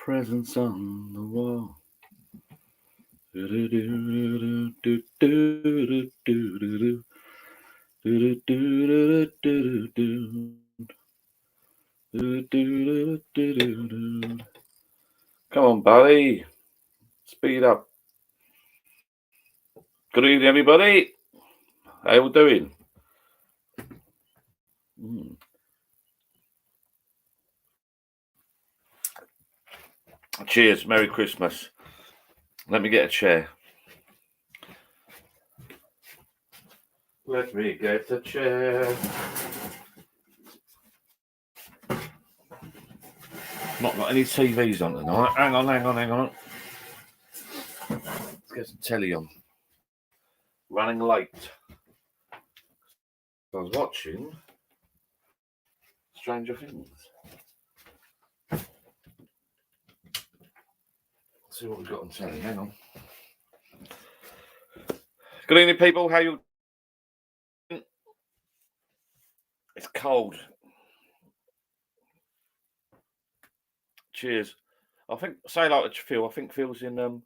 presents on the wall. Come on, buddy. Speed up. Good evening, everybody. How you doing? Cheers. Merry Christmas. Let me get a chair. Let me get a chair. Not got any TVs on tonight. Hang on. Let's get some telly on. Running late. I was watching Stranger Things. Let's see what we've got on telly. Hang on. Good evening, people. How you? It's cold. Cheers. I think say like to Phil. I think Phil's in a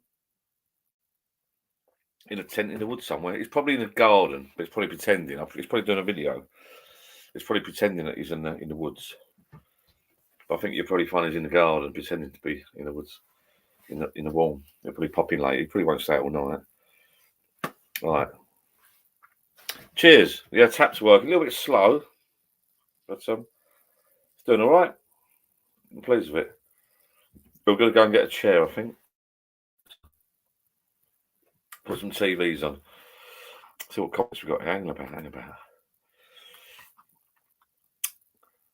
tent in the woods somewhere. He's probably in the garden, but he's probably pretending. He's probably doing a video. He's probably pretending that he's in the woods. But I think you'll probably find he's in the garden, pretending to be in the woods, in the warm. He'll probably pop in late. He probably won't stay out all night. All right. Cheers. Yeah, tap's working a little bit slow, but it's doing all right. I'm pleased with it. We're going to go and get a chair, I think. Put some TVs on. See what comments we've got. Hang about.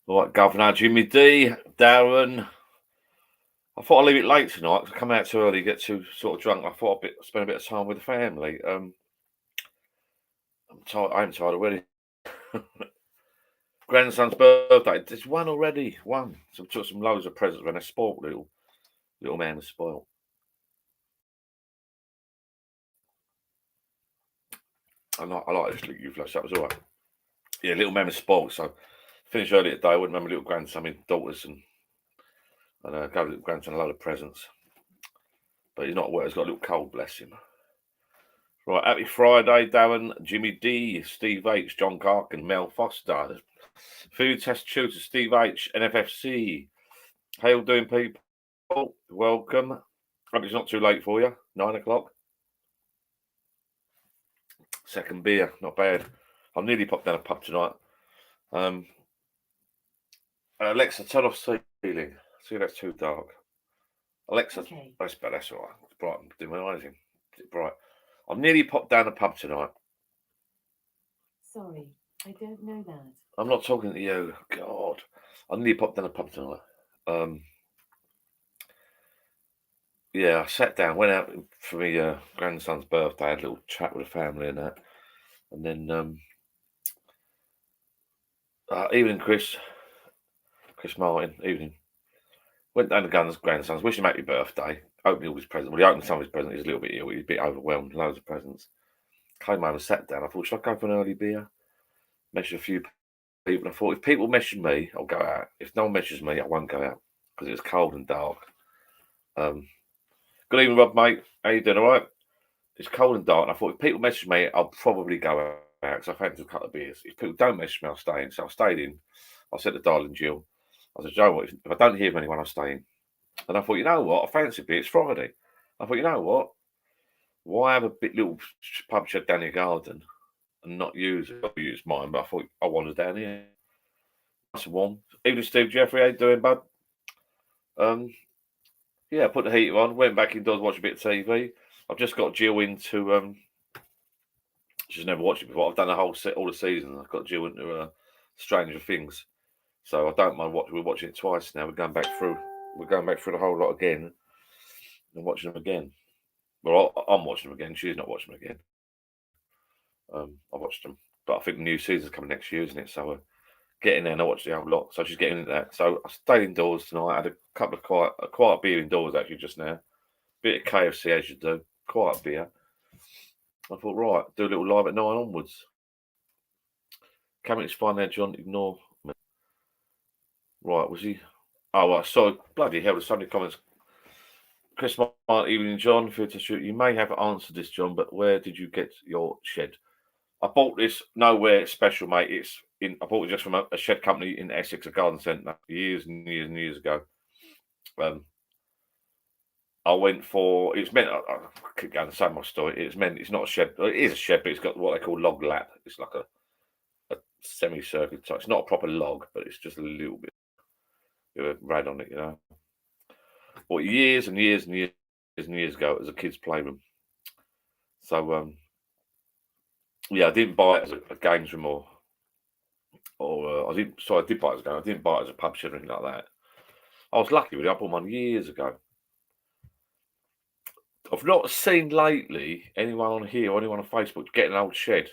All right, Governor Jimmy D, Darren. I thought I'd leave it late tonight because I come out too early, get too sort of drunk. I thought I'd spend a bit of time with the family. I'm tired. I'm tired already. Grandson's birthday. There's one already. One. So I took some loads of presents when I spoiled little man was spoiled. I like this little flash. That was all right. Yeah, little man was spoiled. So finished early today. I wouldn't remember little grandson, my daughters, and gave little grandson a load of presents. But he's not well. He's got a little cold, bless him. Right, happy Friday, Darren, Jimmy D, Steve H, John Carkin, Mel Foster, Food Test Tutor, Steve H, NFFC. How you doing, people? Welcome. Hope it's not too late for you. 9 o'clock. Second beer, not bad. I'll nearly pop down a pub tonight. Alexa, turn off ceiling. See, that's too dark. Alexa, okay. That's all right. It's bright. I'm doing my eyes in. It's bright. I've nearly popped down a pub tonight. Sorry, I don't know that. I'm not talking to you. God. I nearly popped down a pub tonight. Yeah, I sat down, went out for my grandson's birthday, had a little chat with the family and that. And then evening, Chris Martin, evening. Went down to grandson's, wished him happy birthday, opened all his presents. Well, he opened some of his presents, he was a little bit ill, he was a bit overwhelmed, loads of presents. Came home and sat down. I thought, should I go for an early beer? Messaged a few people. I thought, if people message me, I'll go out. If no one messages me, I won't go out because it's cold and dark. Good evening, Rob, mate. How you doing? All right? It's cold and dark. And I thought, if people message me, I'll probably go out because I fancy a couple of beers. If people don't message me, I'll stay in. So I stayed in. I said to darling Jill, I said, Joe, if I don't hear from anyone, I'll stay in. And I thought, you know what? I fancy a beer. It's Friday. I thought, you know what? Why have a little pub shed down your garden and not use it? I'll use mine, but I thought I wanted down here. Nice and warm. Evening, Steve Jeffrey. How you doing, bud? Yeah, I put the heater on, went back indoors, watched a bit of TV. I've just got Jill into she's never watched it before. I've done all the seasons. I've got Jill into Stranger Things. So I don't mind we're watching it twice now. We're going back through the whole lot again and watching them again. Well, I'm watching them again. She's not watching them again. I watched them, but I think the new season's coming next year, isn't it? So we're getting there and I watched the whole lot. So she's getting into that. So I stayed indoors tonight. I had a couple of quiet beer indoors actually just now. Bit of KFC as you do. Quiet beer. I thought, right, do a little live at 9 onwards. Coming to find there, John, ignore me. Right, was he? Oh, right, sorry. Bloody hell, there's so many comments. Chris Martin, evening, John. You may have answered this, John, but where did you get your shed? I bought this nowhere special, mate. I bought it just from a shed company in Essex, a garden centre, years and years and years ago. I went for it's meant. I keep going to say my story. It's not a shed. It is a shed, but it's got what they call log lap. It's like a semicircular type. It's not a proper log, but it's just a little bit of a rad on it, you know. But years and years and years and years ago, as a kid's playroom. So yeah, I didn't buy it as a games room or I didn't. So I did buy it as a game. I didn't buy it as a pub shed or anything like that. I was lucky with it. I bought one years ago. I've not seen lately anyone on here or anyone on Facebook get an old shed.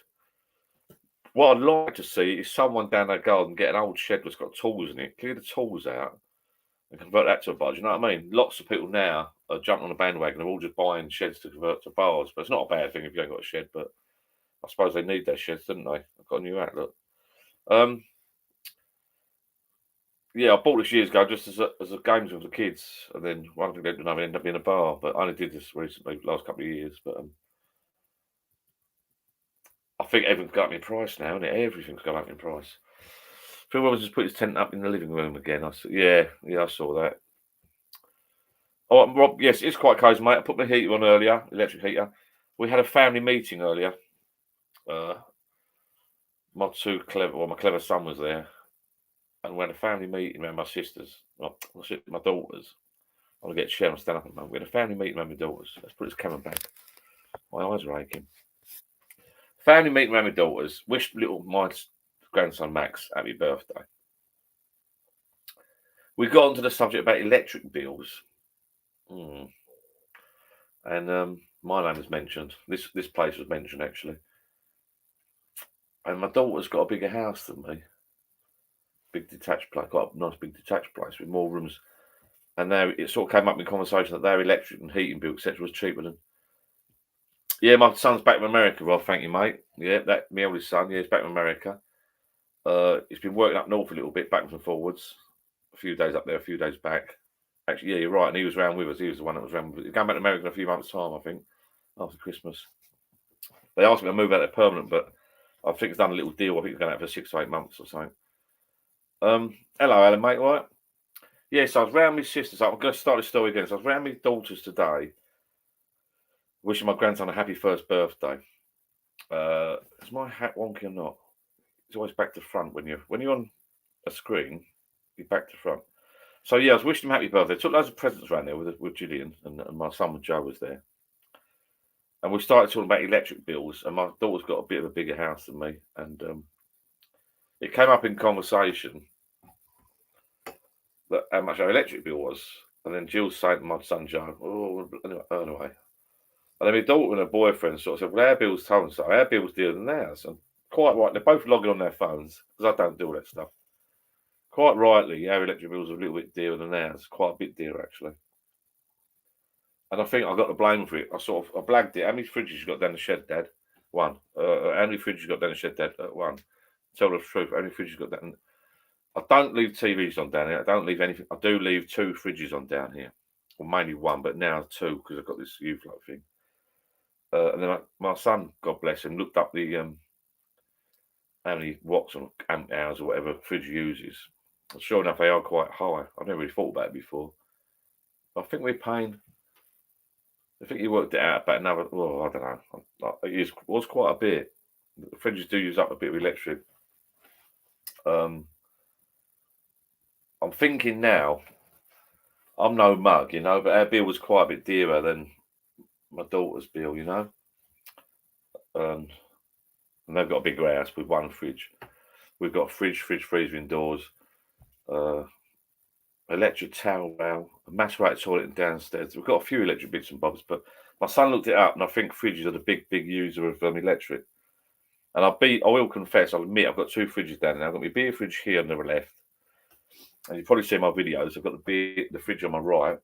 What I'd like to see is someone down their garden get an old shed that's got tools in it, clear the tools out, and convert that to a bar. You know what I mean? Lots of people now are jumping on the bandwagon. They're all just buying sheds to convert to bars. But it's not a bad thing if you ain't got a shed. But I suppose they need their sheds, don't they? I've got a new outlook. Yeah, I bought this years ago just as a games with the kids, and then one thing led to another, ended up being a bar. But I only did this recently, last couple of years. But I think everything's got up in price now, isn't it? Everything's gone up in price. Phil Williams just put his tent up in the living room again. I said, yeah, I saw that. Oh, Rob, yes, it's quite cosy, mate. I put my heater on earlier, electric heater. We had a family meeting earlier. My clever son was there. And we had a family meeting around my sisters, my daughters. I'm going to get Sharon to stand up and we had a family meeting around my daughters. Let's put this camera back. My eyes are aching. Family meeting around my daughters. Wished my grandson Max happy birthday. We got onto the subject about electric bills. And my name was mentioned. This place was mentioned, actually. And my daughter's got a bigger house than me. Big detached place, got a nice big detached place with more rooms. And now it sort of came up in conversation that their electric and heating bill, etc., was cheaper than. Yeah, my son's back from America, Rob. Thank you, mate. Yeah, my oldest son. Yeah, he's back from America. He's been working up north a little bit, backwards and forwards. A few days up there, a few days back. Actually, yeah, you're right. And he was round with us. He was the one that was round with us. He's going back to America in a few months' time, I think, after Christmas. They asked me to move out there permanent, but I think it's done a little deal. I think it's going out for 6 to 8 months or something. Hello, Alan, mate. All right? Yeah, so I was round my sisters. I'm going to start the story again. So I was round my daughters today, wishing my grandson a happy first birthday. Is my hat wonky or not? It's always back to front when you're on a screen. You're back to front. So yeah, I was wishing him happy birthday. Took loads of presents around there with Gillian and my son with Joe was there. And we started talking about electric bills. And my daughter's got a bit of a bigger house than me, and it came up in conversation that how much our electric bill was. And then Jill saying to my son Joe, anyway. And then my daughter and her boyfriend sort of said, well, our bill's so and so, our bill's dearer than theirs. And quite right, they're both logging on their phones, because I don't do all that stuff. Quite rightly, our electric bills are a little bit dearer than theirs, quite a bit dearer, actually. And I think I got the blame for it. I blagged it. How many fridges you got down the shed, Dad? One. How many fridges you got down the shed, Dad? One. Tell the truth. How many fridges you got down? I don't leave TVs on down here. I don't leave anything. I do leave 2 fridges on down here. Well, mainly 1, but now 2 because I've got this U-flow thing. And then my son, God bless him, looked up the how many watts or amp hours or whatever fridge uses. And sure enough, they are quite high. I've never really thought about it before. I think we're paying. I think you worked it out about another. Well, I don't know. It was quite a bit. The fridges do use up a bit of electric. I'm thinking now. I'm no mug, you know, but our bill was quite a bit dearer than my daughter's bill, you know. And they've got a bigger house with 1 fridge. We've got a fridge, freezer indoors, electric towel rail, a macerated toilet downstairs. We've got a few electric bits and bobs, but my son looked it up, and I think fridges are the big user of electric. And I will confess, I'll admit, I've got 2 fridges down there. I've got my beer fridge here on the left, and you probably see my videos. I've got the fridge on my right,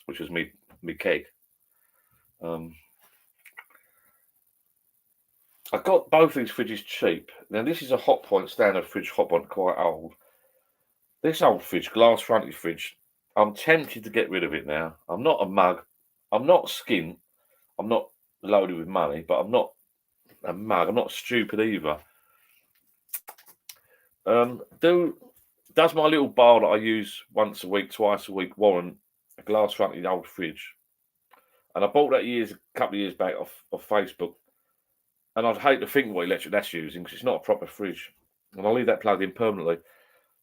which is me keg. I got both these fridges cheap. Now this is a Hotpoint standard fridge, Hotpoint, quite old. This old fridge, glass fronted fridge, I'm tempted to get rid of it now. I'm not a mug. I'm not skint. I'm not loaded with money, but I'm not a mug. I'm not stupid either. Does my little bar that I use once a week, twice a week, warrant a glass front in the old fridge? And I bought that a couple of years back off Facebook. And I'd hate to think what electric that's using because it's not a proper fridge. And I'll leave that plugged in permanently.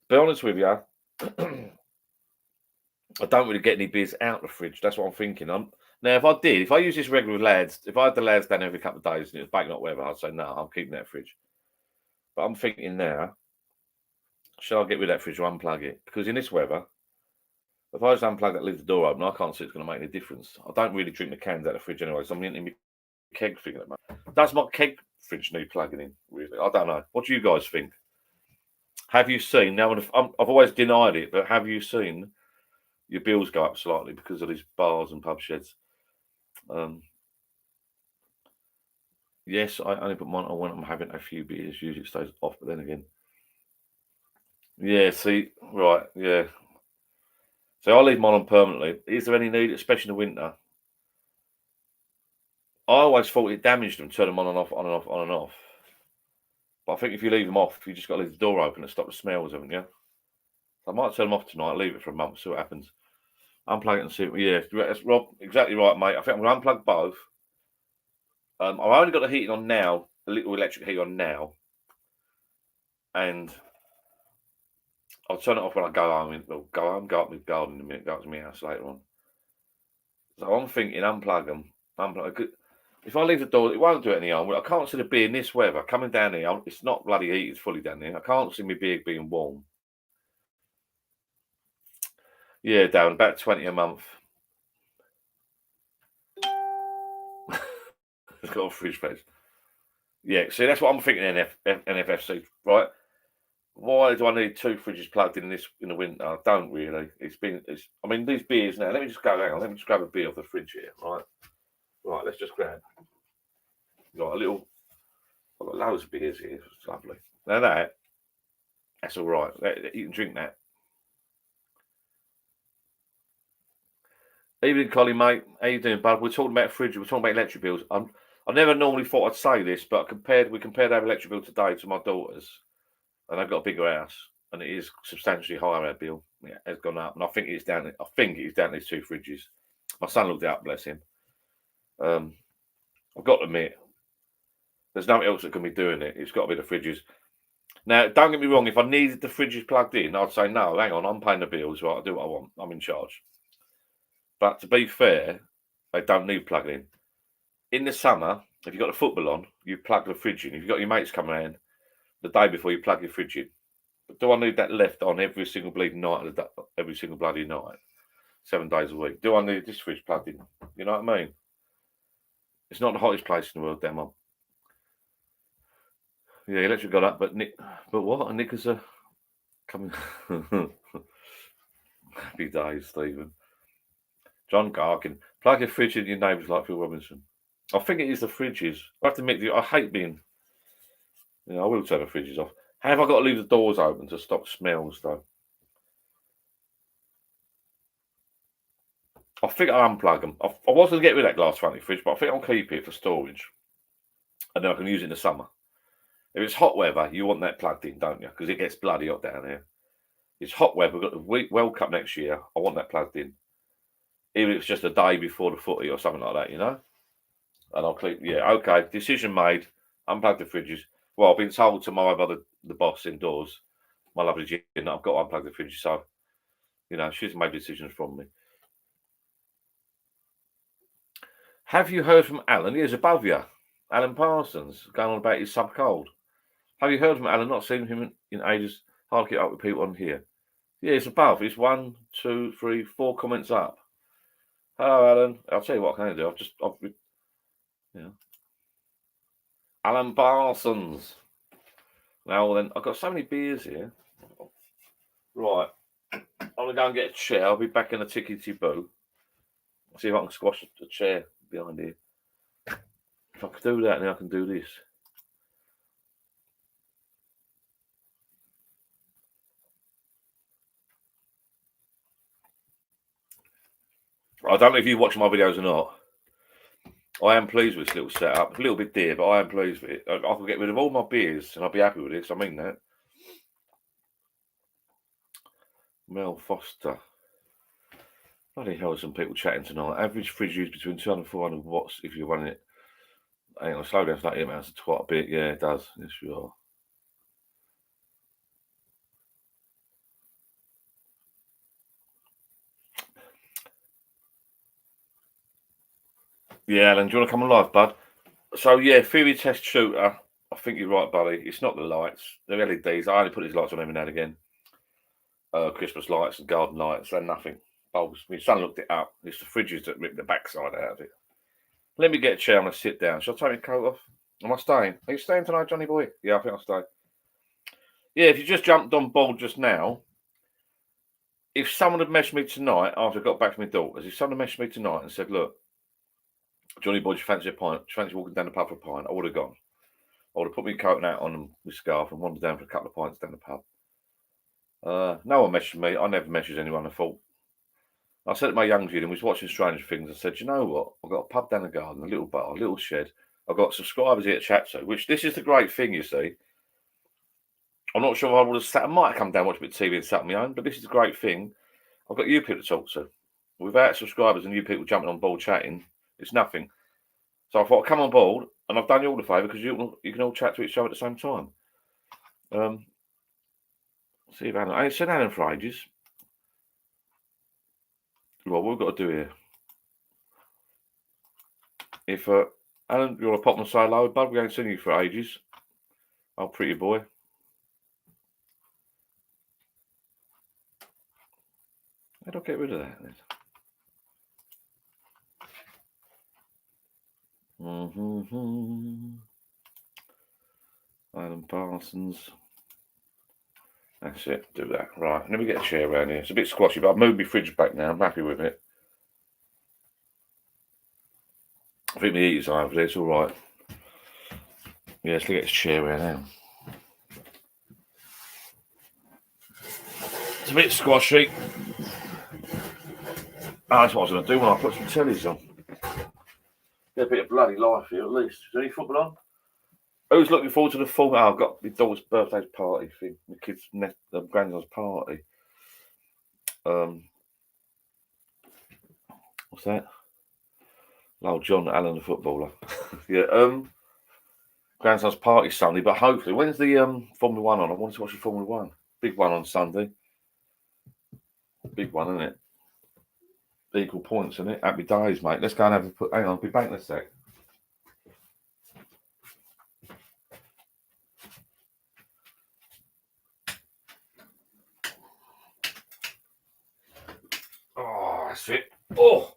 Be honest with you, I don't really get any beers out of the fridge. That's what I'm thinking. Now, if I use this regular with lads, if I had the lads down every couple of days and it was baking up whatever, I'd say, no, I'm keeping that fridge. But I'm thinking now, shall I get rid of that fridge or unplug it? Because in this weather, if I just unplug that, leave the door open, I can't see it's going to make any difference. I don't really drink the cans out of the fridge anyway, so I'm in my keg thing at the moment. Does my keg fridge need plugging in, really? I don't know. What do you guys think? Have you seen, now I've always denied it, but have you seen your bills go up slightly because of these bars and pub sheds? Yes, I only put mine on when I'm having a few beers. Usually it stays off, but then again. Yeah, see, right, yeah. So I'll leave mine on permanently. Is there any need, especially in the winter? I always thought it damaged them, turn them on and off, on and off, on and off. But I think if you leave them off, you just got to leave the door open and stop the smells, haven't you? So I might turn them off tonight, leave it for a month, see what happens. Unplug it and see. Yeah, that's Rob, exactly right, mate. I think I'm going to unplug both. I've only got the heating on now, the little electric heater on now, and I'll turn it off when I go home. Go up with garden in a minute, go up to my house later on. So I'm thinking, unplug them. If I leave the door, it won't do it any harm. I can't see the beer in this weather coming down here. It's not bloody heated fully down here. I can't see my beer being warm. Yeah, down about 20 a month. It's got a fridge space. Yeah, see, that's what I'm thinking. NFFC, right? Why do I need two fridges plugged in the winter? I don't really. I mean, these beers now. Let me just grab a beer off the fridge here, right? Right, let's just grab. Got I've got loads of beers here. It's lovely. Now that's all right. You can drink that. Evening, Colin, mate. How you doing, bud? We're talking about fridge. We're talking about electric bills. I never normally thought I'd say this, but we compared our electric bill today to my daughter's, and I've got a bigger house, and it is substantially higher. Our bill, yeah, has gone up, and I think it's down. To these two fridges. My son looked it up, bless him. I've got to admit, there's nothing else that can be doing it. It's got to be the fridges. Now, don't get me wrong. If I needed the fridges plugged in, I'd say no. Hang on, I'm paying the bills. Right, I do what I want. I'm in charge. But to be fair, they don't need plugging in. In the summer, if you've got the football on, you plug the fridge in. If you've got your mates coming around the day before, you plug your fridge in. But do I need that left on every single bleeding night, every single bloody night, 7 days a week? Do I need this fridge plugged in? You know what I mean? It's not the hottest place in the world, Demo. Yeah, electric got up, but what? Knickers are coming. Happy days, Stephen. John Garkin, plug your fridge in your neighbours like Phil Robinson. I think it is the fridges. I have to admit, I hate being. I will turn the fridges off. Have I got to leave the doors open to stop smells, though? I think I'll unplug them. I was going to get rid of that glass fronted fridge, but I think I'll keep it for storage. And then I can use it in the summer. If it's hot weather, you want that plugged in, don't you? Because it gets bloody hot down here. It's hot weather. We've got the World Cup next year. I want that plugged in. Even if it's just a day before the footy or something like that, And I'll click, yeah, okay, decision made. Unplug the fridges. Well, I've been told tomorrow by the boss indoors, my lovely Jean, that I've got to unplug the fridges. So, she's made decisions from me. Have you heard from Alan? He is above you. Alan Parsons, going on about his sub cold. Have you heard from Alan? Not seen him in ages. Hard to get up with people on here. Yeah, it's above. It's 1, 2, 3, 4 comments up. Hello, Alan. I'll tell you what I can do. Alan Parsons. Now then, I've got so many beers here. Right. I'm going to go and get a chair. I'll be back in a tickety boo. See if I can squash the chair behind here. If I can do that, then I can do this. I don't know if you watch my videos or not. I am pleased with this little setup. A little bit dear, but I am pleased with it. I can get rid of all my beers and I'll be happy with this. I mean that. Mel Foster. Bloody hell, some people chatting tonight. Average fridge use between 200 and 400 watts if you're running it. Hang on, slow down for that amount to twat a bit. Yeah, it does. Yes, you are. Yeah, Alan, do you want to come on live, bud? So, yeah, theory test shooter. I think you're right, buddy. It's not the lights. They're LEDs. I only put these lights on every now and again. Christmas lights and garden lights. They're nothing. Bulbs. My son looked it up. It's the fridges that rip the backside out of it. Let me get a chair and sit down. Shall I take my coat off? Am I staying? Are you staying tonight, Johnny boy? Yeah, I think I'll stay. Yeah, if you just jumped on board just now, if someone had messaged me tonight after I got back from my daughters, if someone had messaged me tonight and said, look, Johnny boy, do you fancy a pint? Do you fancy walking down the pub for a pint? I would have gone. I would have put my coat and hat on and my scarf and wandered down for a couple of pints down the pub. No one messaged me. I never messaged anyone. I thought. I said to my young kid and was watching Stranger Things. I said, you know what? I've got a pub down the garden, a little bar, a little shed. I've got subscribers here at Chatso, which this is the great thing, you see. I'm not sure if I would have sat. I might have come down, watched a bit of TV and sat on my own, but this is the great thing. I've got you people to talk to. Without subscribers and you people jumping on board chatting, it's nothing. So I thought I'd come on board, and I've done you all the favour because you can all chat to each other at the same time. See if Alan. I ain't said Alan for ages. Well, what we've got to do here. If Alan, you want to pop and say hello, bud? We ain't seen you for ages. Oh, pretty boy. How do I get rid of that then? Alan Parsons. That's it. Do that. Right. Let me get a chair around here. It's a bit squashy, but I've moved my fridge back now. I'm happy with it. I think the heater's over there. It's all right. Yeah, let's get a chair around now. It's a bit squashy. Oh, that's what I was going to do when I put some tellies on. Get a bit of bloody life here, at least. Is there any football on? Who's looking forward to the full? Oh, I've got my daughter's birthday party thing. My kid's grandson's party. What's that? Oh, John Allen, the footballer. Yeah. Grandson's party Sunday, but hopefully, when's the Formula One on? I want to watch the Formula One. Big one on Sunday. Big one, isn't it? Equal points, isn't it? Happy days, mate. Let's go and have a put. Hang on, I'll be back in a sec. Oh, that's it. Oh,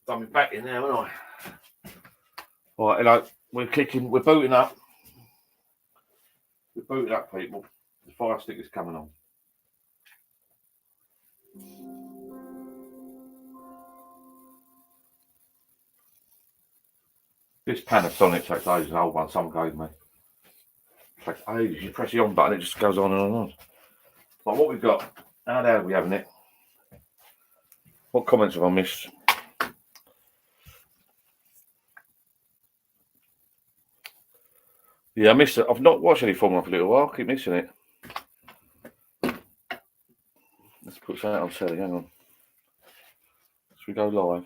done me back in there, haven't I? All right, hello. We're booting up. We're booting up, people. The fire stick is coming on. This Panasonic takes ages, an old one someone gave me. It takes ages. You press the on button, it just goes on and on. But what we've got, how the hell are we having it? What comments have I missed? Yeah, I missed it. I've not watched any Formula for a little while. I keep missing it. Let's put something on telly. Hang on. Should we go live?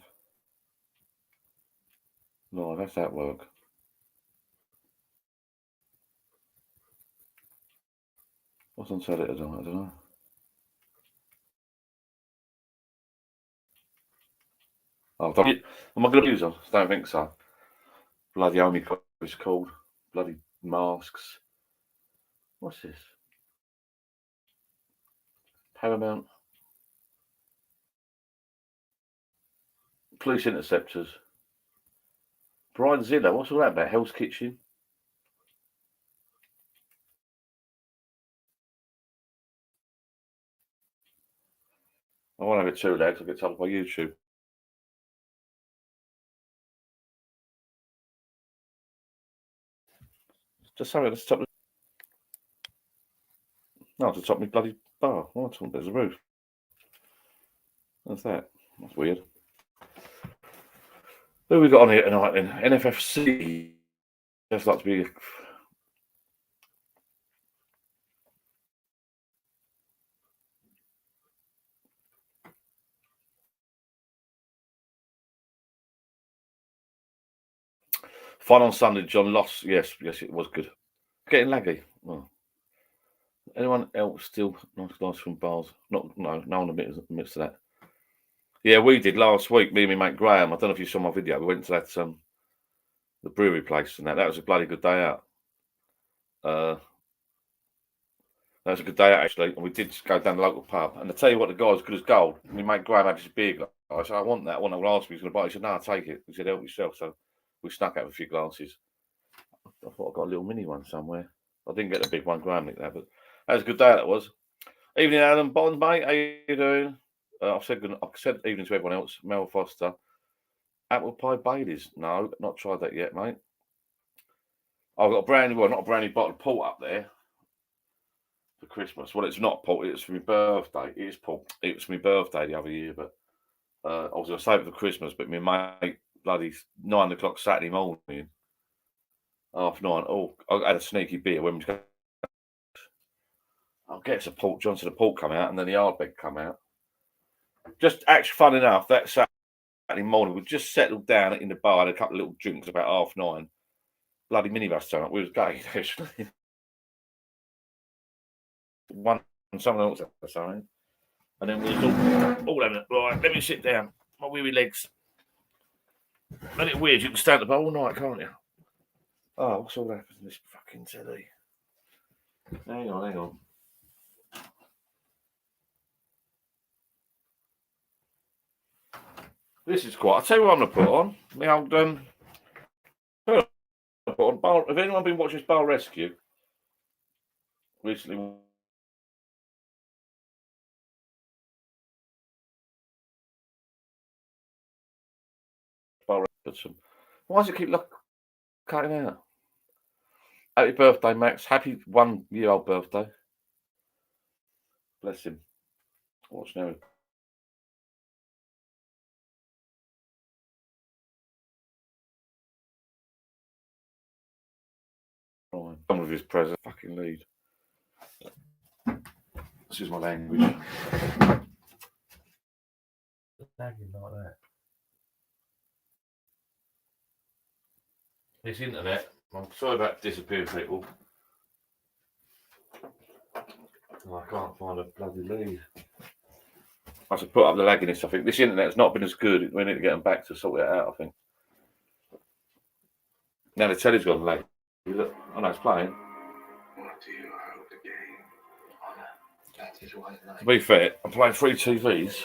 Live, how's that work? What's on telly tonight? I don't know. Oh, am I going to use them? I don't think so. Bloody Omicron it's called. Bloody masks. What's this? Paramount. Police interceptors. Bridezilla. What's all that about? Hell's Kitchen. I won't have it too loud. I'll get told by YouTube. Just something at the top. No, it's the top of my bloody bar. Oh, there's a roof. What's that? That's weird. Who we got on here tonight then? NFFC. That's like to be. Fun on Sunday, John lost. Yes, it was good. Getting laggy. Well, anyone else still nice from bars? No one admits to that. Yeah, we did last week. Me and my mate Graham. I don't know if you saw my video. We went to that the brewery place and that. That was a bloody good day out. That was a good day out actually. And we did go down the local pub. And I tell you what, the guy was good as gold. My mate Graham had this big. I said, I want that one. I asked me, he was going to buy it. He said, no, I'll take it. He said, help yourself. So we snuck out a few glasses. I thought I got a little mini one somewhere. I didn't get the big one, Graham nicked that, but that was a good day. That was. Evening, Alan Bond, mate. How you doing? I've said evening to everyone else. Mel Foster. Apple pie Baileys. No, not tried that yet, mate. I've got a brand new, well, not a brand new bottle of port up there for Christmas. Well, it's not port. It's for my birthday. It is port. It was my birthday the other year, but I was going to save it for Christmas. But my mate, bloody 9 o'clock Saturday morning, 9:30. Oh, I had a sneaky beer when we was I'll get to Port Johnson. The port come out, and then the Ardbeg come out. Just actually fun enough. That Saturday morning, we just settled down in the bar, had a couple of little drinks about 9:30. Bloody minibus turned up. We was gay, actually. One and someone else at the side, and then we was all having it. Right, let me sit down. My weary legs. Isn't it weird? You can stand at the bar all night, can't you? Oh, what's all happening to this fucking telly? Hang on. This is quite. I'll tell you what I'm going to put on. My old put on Bar. Have anyone been watching Bar Rescue recently? Bar Rescue. Why does it keep cutting out? Happy birthday, Max. Happy 1-year-old birthday. Bless him. What's now? Some of his present fucking lead. This is my language. Lagging like that. This internet. I'm sorry about disappearing people. I can't find a bloody lead. I should put up the lagginess. I think this internet's not been as good. We need to get them back to sort it out. I think. Now the telly's gone lag. Look, I know it's playing. To be fair, I'm playing 3 TVs.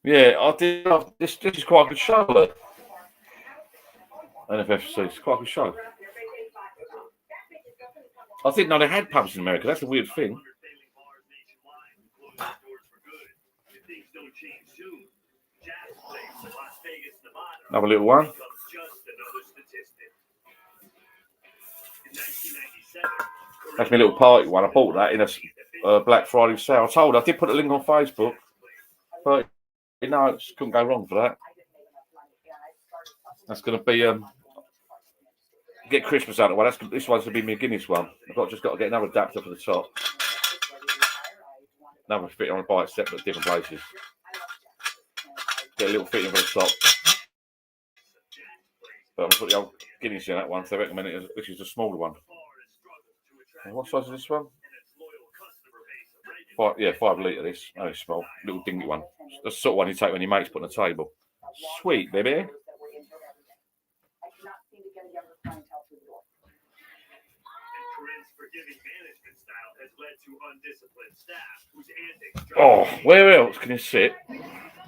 Yeah, I did. This is quite a good show. Look. NFFC, it's quite a good show. I didn't know they had pubs in America. That's a weird thing. Another little one. That's my little party one. I bought that in a Black Friday sale. I told her, I did put a link on Facebook, but you know, it couldn't go wrong for that. That's going to be get Christmas out of the way. This one's going to be my Guinness one. I've just got to get another adapter for the top. Another fitting on a bike separate at different places. Get a little fitting for the top. But I'm going to put the old Guinness in that one, so I recommend it. This is the smaller one. And what size is this one? 5 litre this. Oh, small. Little dingy one. That's the sort of one you take when your mate's put on the table. Sweet, baby. Oh, where else can you sit?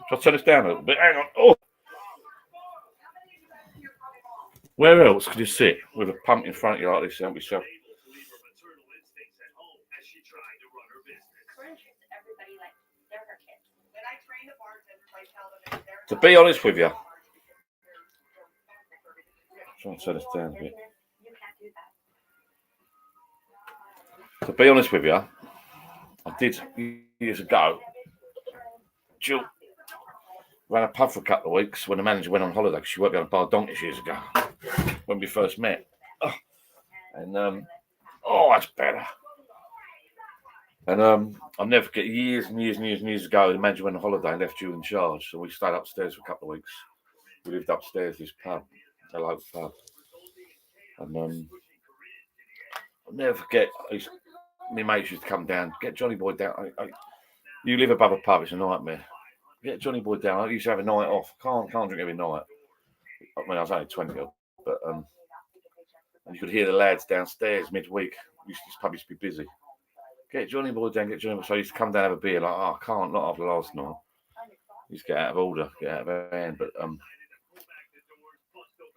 Shall I turn this down a little bit? Hang on. Oh. Where else can you sit with a pump in front of you like this? Help yourself. To be honest with you, trying to turn this down a bit. To be honest with you, I did years ago. Jill ran a pub for a couple of weeks when the manager went on holiday. She worked down at Bar Donkeys years ago when we first met. That's better. And I'll never forget, years ago, the manager went on holiday and left you in charge. So we stayed upstairs for a couple of weeks. We lived upstairs, this pub, a local pub. And I'll never forget, my mates used to come down, get Johnny Boy down. You live above a pub, it's a nightmare. Get Johnny Boy down. I used to have a night off. Can't drink every night. I mean, I was only 20, but and you could hear the lads downstairs midweek. This pub used to be busy. Get Johnny Boy down, get Johnny Boy. So I used to come down and have a beer, like, I can't, not after last night. I used to get out of order, get out of hand. But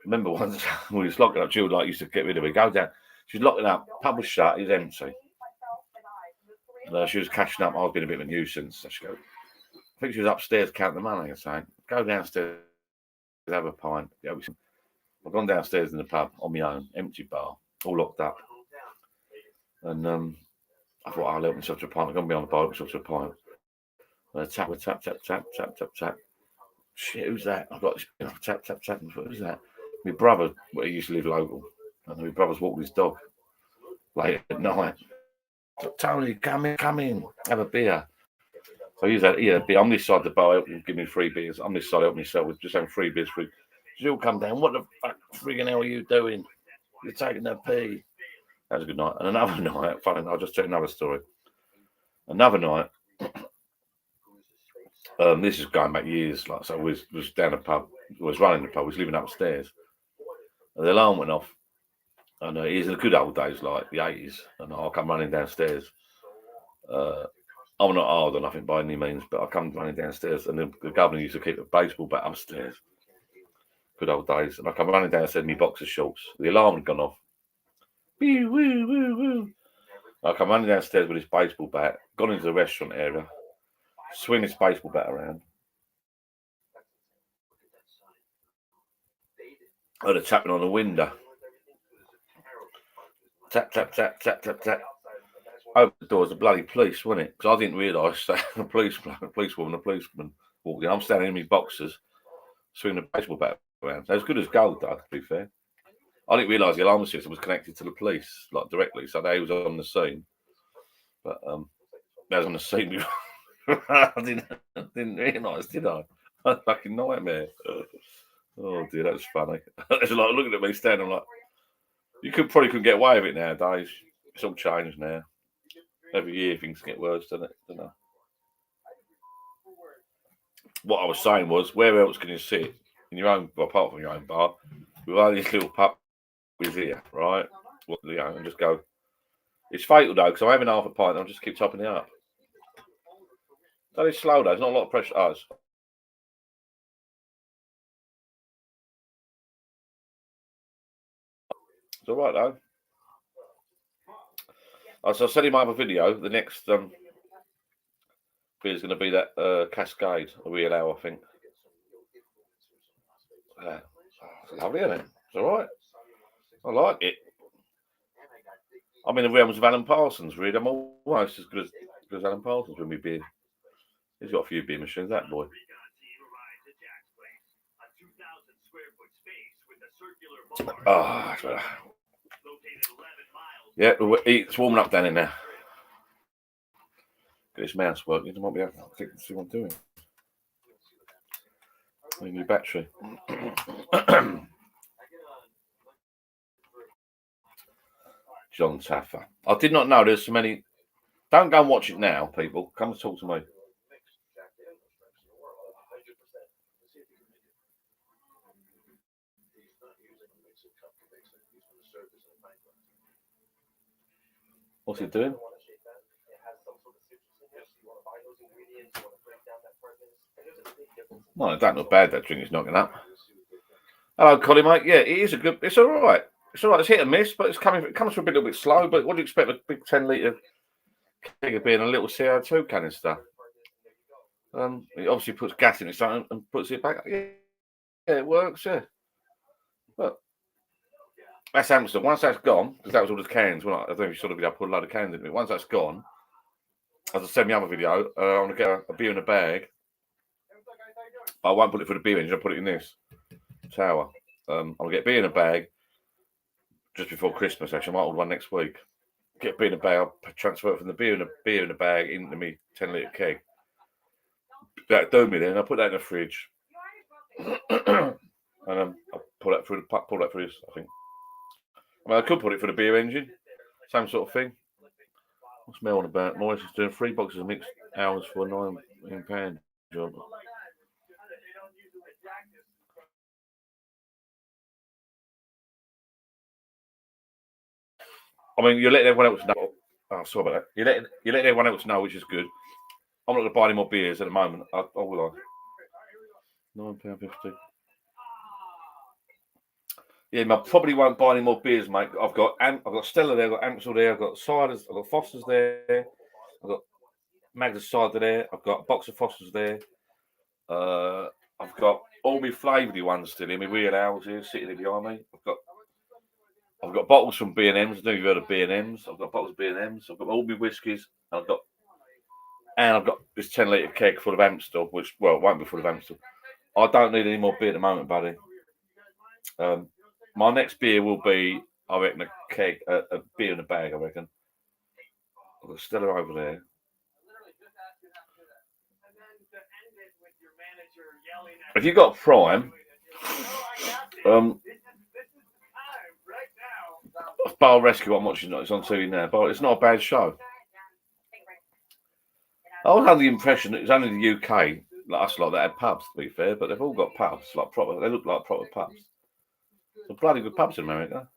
remember once we was locking up, Jill used to get rid of it, go down. She was locking up, pub was shut, it was empty. And she was cashing up, I was being a bit of a nuisance. So she goes, I think she was upstairs counting the money and saying, go downstairs, have a pint. I've gone downstairs in the pub on my own, empty bar, all locked up. And I thought, I'll help myself to a pint. I'm going to be on the bar, help myself to a pint. Tap. Shit, who's that? I've got this, tap. I thought, who's that? My brother, he used to live local. And my brother's walking his dog late at night. Tony, come in, have a beer. So he had a beer. I'm this side of the bar, give me 3 beers. I'm this side, help myself with just having 3 beers free. She'll come down. What the fuck friggin' hell are you doing? You're taking a pee. That was a good night. And another night, funny, I'll just tell you another story. Another night, this is going back years. Like, so we was down the pub, was running the pub, was living upstairs. And the alarm went off. And he's in the good old days, like the 80s. And I'll come running downstairs. I'm not hard or nothing by any means, but I come running downstairs, and the governor used to keep a baseball bat upstairs. Good old days. And I come running downstairs in my boxer shorts. The alarm had gone off. Woo, woo, woo, woo. I come running downstairs with this baseball bat, gone into the restaurant area, swing this baseball bat around. I heard a tapping on the window. Tap. Open the door, was the bloody police, wasn't it? Because I didn't realise that a policeman walked in. I'm standing in my boxers, swinging a baseball bat around. They was good as gold, though, to be fair. I didn't realise the alarm system was connected to the police, like directly, so they was on the scene. But they was on the scene. I didn't realise, did I? A fucking nightmare. Oh dear, that was funny. It's like looking at me standing, I'm like, you probably couldn't get away with it nowadays. It's all changed now. Every year things get worse, don't it? What I was saying was, where else can you sit in your own, apart from your own bar, with only this little pup with here, right? And just go. It's fatal though, because I'm having half a pint and I'll just keep topping it up. That is slow though, there's not a lot of pressure. Oh, it's all right though. So I said in my other video, the next video is going to be that Cascade, a real hour, I think. It's lovely, isn't it? It's all right. I like it. I'm in the realms of Alan Parsons, really. I'm almost as good as Alan Parsons with me beer. He's got a few beer machines, that boy. Yeah, it's warming up down in there. Get this mouse working. I might be able to see what I'm doing. A new battery. John Taffer. I did not know there's so many. Don't go and watch it now, people. Come and talk to me. What's he doing? No, it don't look bad, that drink is knocking up. Hello, Colin, mate. Yeah, it is a good. It's all right. It's all right. It's hit and miss, but it comes from a little bit slow. But what do you expect? A big 10-litre keg of beer and a little CO2 canister. It obviously puts gas in it and puts it back. Yeah, it works. Yeah, but that's Amsterdam. Once that's gone, because that was all the cans. Well, I don't know if you saw the video. I put a load of cans in it. Once that's gone, as I said in the other video, I want to get a beer in a bag. But I won't put it for the beer engine. I'll put it in this tower. I'll get beer in a bag just before Christmas. Actually, I might order one next week. Get a beer in a bag. I'll transfer it from the beer in a bag into me 10-litre keg. That'll do me then. I'll put that in the fridge, and I'll pull that through this. I think. I mean, I could put it for the beer engine. Same sort of thing. What's Mel on about? Morris is doing 3 boxes of mixed hours for a £9 job. I mean, you're letting everyone else know. Oh, sorry about that. You're letting everyone else know, which is good. I'm not going to buy any more beers at the moment. I will. £9.50. Yeah, I probably won't buy any more beers, mate. I've got Stella there, I've got Amstel there, I've got ciders, I've got Foster's there, I've got Magda's cider there, I've got a box of Foster's there. I've got all my flavoured ones still in my real ales here, sitting behind me. I've got bottles from B&M's. I don't know if you've heard of B&M's. I've got bottles of B&M's. I've got all my whiskies. I've got this 10-litre keg full of Amstel, which, well, it won't be full of Amstel. I don't need any more beer at the moment, buddy. My next beer will be, I reckon, a beer in a bag, I reckon. I've got Stella over there. If you got Prime, Bar Rescue, I'm watching it. It's on TV now, but it's not a bad show. I was under the impression that it's only the UK, like us, like that had pubs. To be fair, but they've all got pubs, like proper. They look like proper pubs. They're bloody good pubs in America,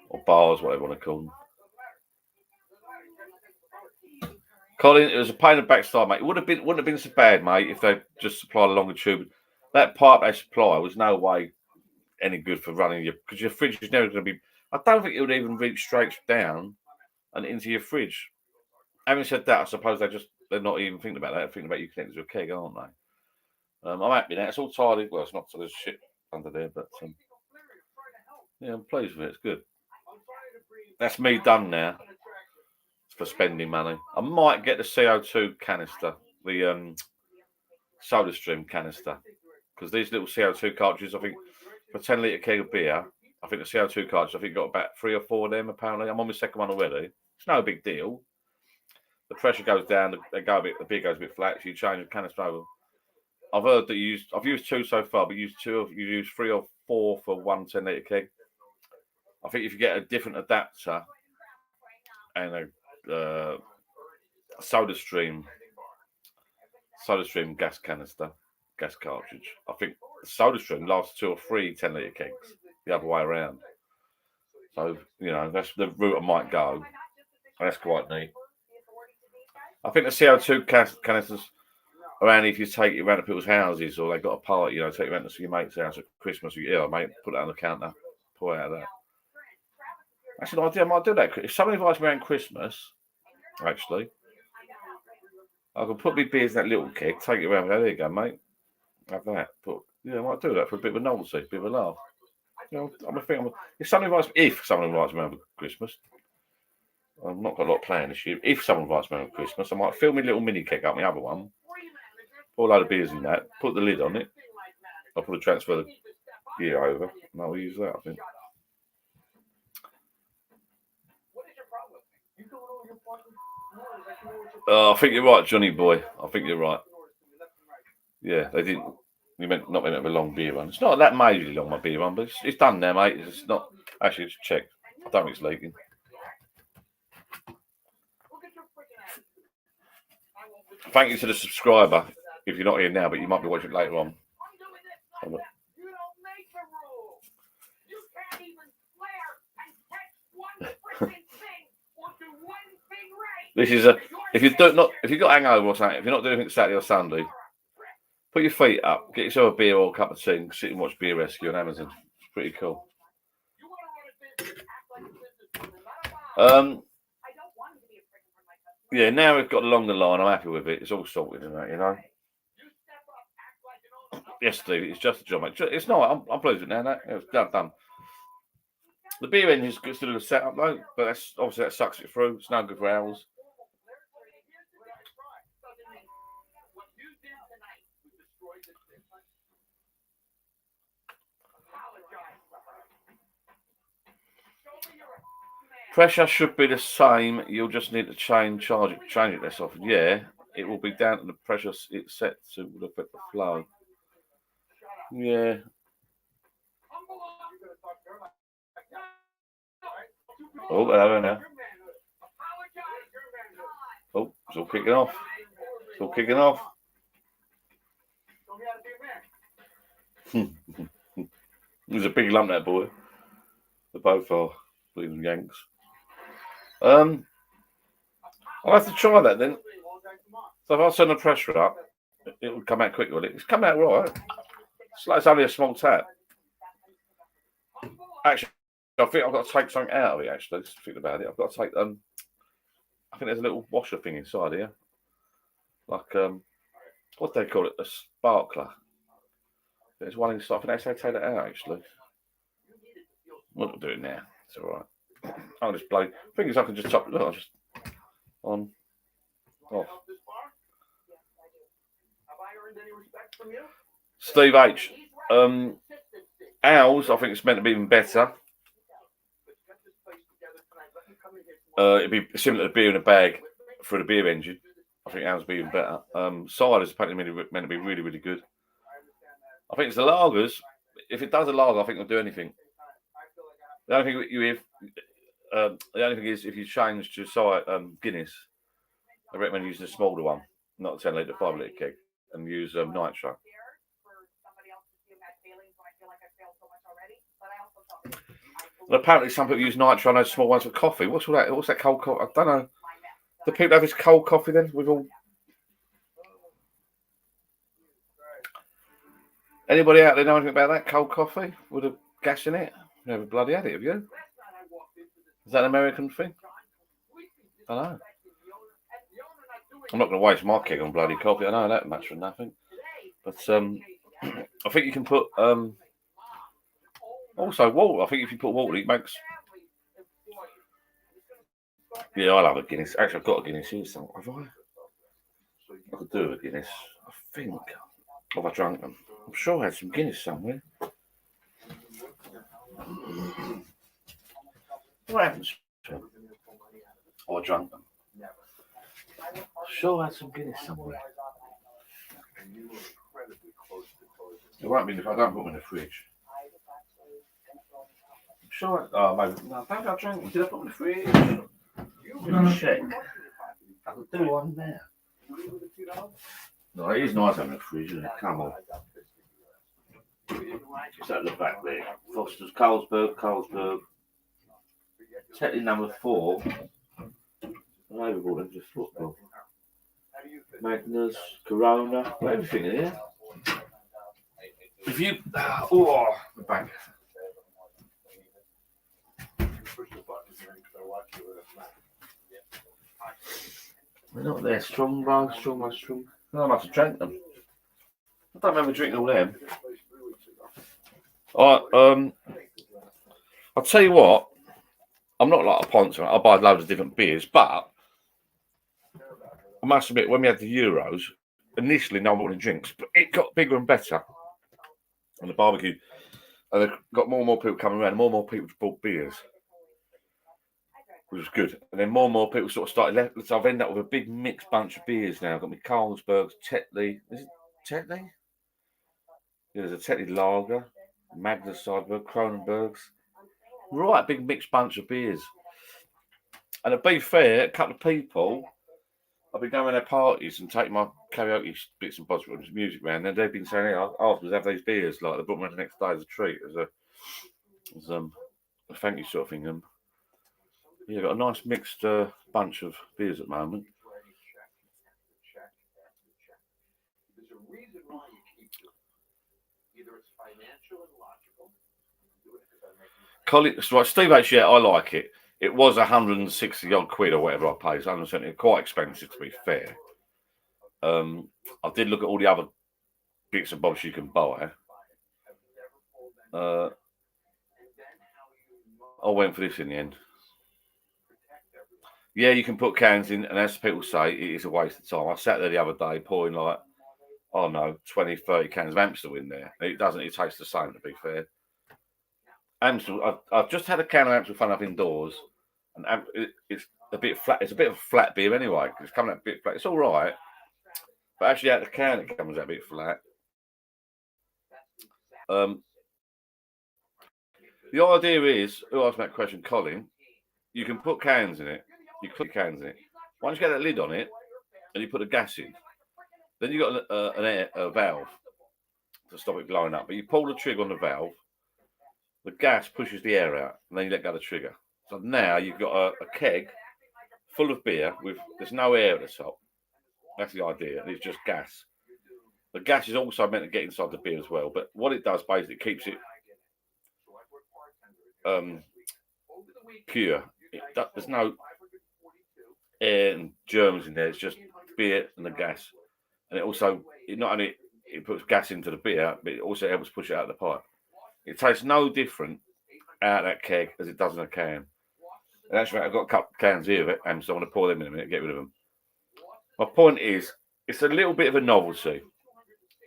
or bars, whatever you want to call them. Colin, it was a pain in the backside, mate. It wouldn't have been so bad, mate, if they just supplied a longer tube. That pipe they supply was no way any good for running because your fridge is never going to be. I don't think it would even reach straight down and into your fridge. Having said that, I suppose they're not even thinking about that. They're thinking about you connected to a keg, aren't they? I'm happy now. It's all tidy. Well, it's not, so there's shit under there, but yeah, I'm pleased with it. It's good. That's me done now for spending money. I might get the CO2 canister, the SodaStream canister, because these little CO2 cartridges, I think, for 10-litre keg of beer, I think the CO2 cartridge, I think got about 3 or 4 of them, apparently. I'm on my second one already. It's no big deal. The pressure goes down, the beer goes a bit flat, so you change the canister over. I've heard that I've used 2 so far, but you use 3 or 4 for one 10-litre keg. I think if you get a different adapter and a SodaStream gas cartridge, I think the SodaStream lasts 2 or 3 10-litre kegs the other way around. So, that's the route I might go. That's quite neat. I think the CO2 canisters around if you take it around to people's houses or they've got a party, take it around to your mate's house at Christmas. Mate, put that on the counter, pour out of that. That's an idea. I might do that. If somebody invites me around Christmas, actually, I can put my beers in that little keg, take it around. There you go, mate. Have that. But I might do that for a bit of a novelty, a bit of a laugh. If someone invites me around for Christmas, I've not got a lot planned this year. If someone invites me around for Christmas, I might fill my little mini keg up, my other one, pour a load of beers in that, put the lid on it. I'll probably transfer the gear over, and I'll use that, I think. I think you're right, Johnny boy. I think you're right. Yeah, they didn't. You meant not meant a long beer run. It's not that majorly long, my beer run, but it's done now, mate. It's not actually. Just check. I don't think it's leaking. Thank you to the subscriber. If you're not here now, but you might be watching it later on. This is if you've got hangover or something, if you're not doing anything Saturday or Sunday, put your feet up, get yourself a beer or a cup of tea, and sit and watch Beer Rescue on Amazon. It's pretty cool. Yeah, now we've got a longer line. I'm happy with it. It's all sorted and that, Yes, Steve, it's just a job, mate. It's not. I'm pleased with it now. It's done. The beer engine's still a setup though, but that's obviously that sucks it through. It's no good for hours. Pressure should be the same. You'll just need to change it less often. Yeah, it will be down to the pressure it's set to affect the flow. Yeah. Oh, hello now. Oh, it's all kicking off. It's all kicking off. There's a big lump, that boy. They both are bleeding Yanks. I'll have to try that then. So if I turn the pressure up, it will come out quicker, will it? It's come out right. It's only a small tap. Actually, I think I've got to take something out of it, actually. Just think about it. I've got to take, I think there's a little washer thing inside here. Like, what do they call it? A sparkler. There's one inside. I think they say take that out, actually. We'll do it now. It's all right. I'll just blow. Thing is, I can just top it. Look, just on, off. Steve H. Ours, I think it's meant to be even better. It'd be similar to beer in a bag for the beer engine. I think ours would be even better. Cider's apparently meant to be really, really good. I think it's the lagers. If it does a lager, I think it'll do anything. The only thing is if you change to Guinness, I recommend using a smaller one, not a 10 litre, 5 litre keg, and use nitro. And apparently, some people use nitro on those small ones for coffee. What's all that? What's that cold coffee? I don't know. Do people have this cold coffee then? With all. Anybody out there know anything about that cold coffee with a gas in it? Never bloody had it, have you? Is that an American thing? I know. I'm not going to waste my keg on bloody coffee. I know that much for nothing. But I think you can put also water. I think if you put water, it makes. Yeah, I love a Guinness. Actually, I've got a Guinness here. So have I? I could do a Guinness. I think. Have I drunk them? I'm sure I had some Guinness somewhere. What happens? Oh, I drank them. I'm sure I had some Guinness somewhere. It won't be if I don't put them in the fridge. I'm sure. Maybe. No, I think I drank them. Did I put them in the fridge? Check. I could do one there. No, it is nice having a fridge, isn't it? Come on. It's at the back there. Foster's, Carlsberg. Tetley number 4. Overall, them just football. Magnus, Corona, everything in here. If you, the back. They're not there. Strong. I don't have to drink them. I don't remember drinking all them. I'll tell you what. I'm not like a poncer. I buy loads of different beers, but I must admit, when we had the Euros, initially no one wanted drinks, but it got bigger and better on the barbecue. And they've got more and more people coming around, more and more people bought beers, which was good. And then more and more people sort of started. So I've ended up with a big mixed bunch of beers now. I've got me Carlsbergs, Tetley. Is it Tetley? Yeah, there's a Tetley Lager, Magnus Ciderberg, Kronenbergs. Right, big mixed bunch of beers. And to be fair, a couple of people, I've been going to their parties and taking my karaoke bits and bobs with music round, and they've been saying, hey, afterwards have these beers, like they brought me the next day as a treat, as a thank you sort of thing. Yeah, got a nice mixed bunch of beers at the moment. Colin, right, Steve H, yeah, I like it. It was 160 odd quid or whatever I paid. It's 170, quite expensive to be fair. I did look at all the other bits and bobs you can buy. I went for this in the end. Yeah, you can put cans in, and as people say, it is a waste of time. I sat there the other day pouring 20, 30 cans of Amstel in there. It tastes the same, to be fair. Amstel, I've just had a can of Amstel fun up indoors, And it's a bit flat. It's a bit of a flat beer anyway. It's coming out a bit flat. It's all right, but actually out the can it comes out a bit flat. The idea is, who asked that question, Colin? You can put cans in it. You put cans in it. Once you get that lid on it, and you put the gas in, then you got a valve to stop it blowing up. But you pull the trigger on the valve, the gas pushes the air out, and then you let go of the trigger. So now you've got a keg full of beer with there's no air at the top. That's the idea. It's just gas. The gas is also meant to get inside the beer as well. But what it does basically keeps it pure. There's no air and germs in there. It's just beer and the gas. And it not only it puts gas into the beer, but it also helps push it out of the pipe. It tastes no different out of that keg as it does in a can. And actually, I've got a couple of cans here of it, and so I'm going to pour them in a minute, get rid of them. My point is, it's a little bit of a novelty,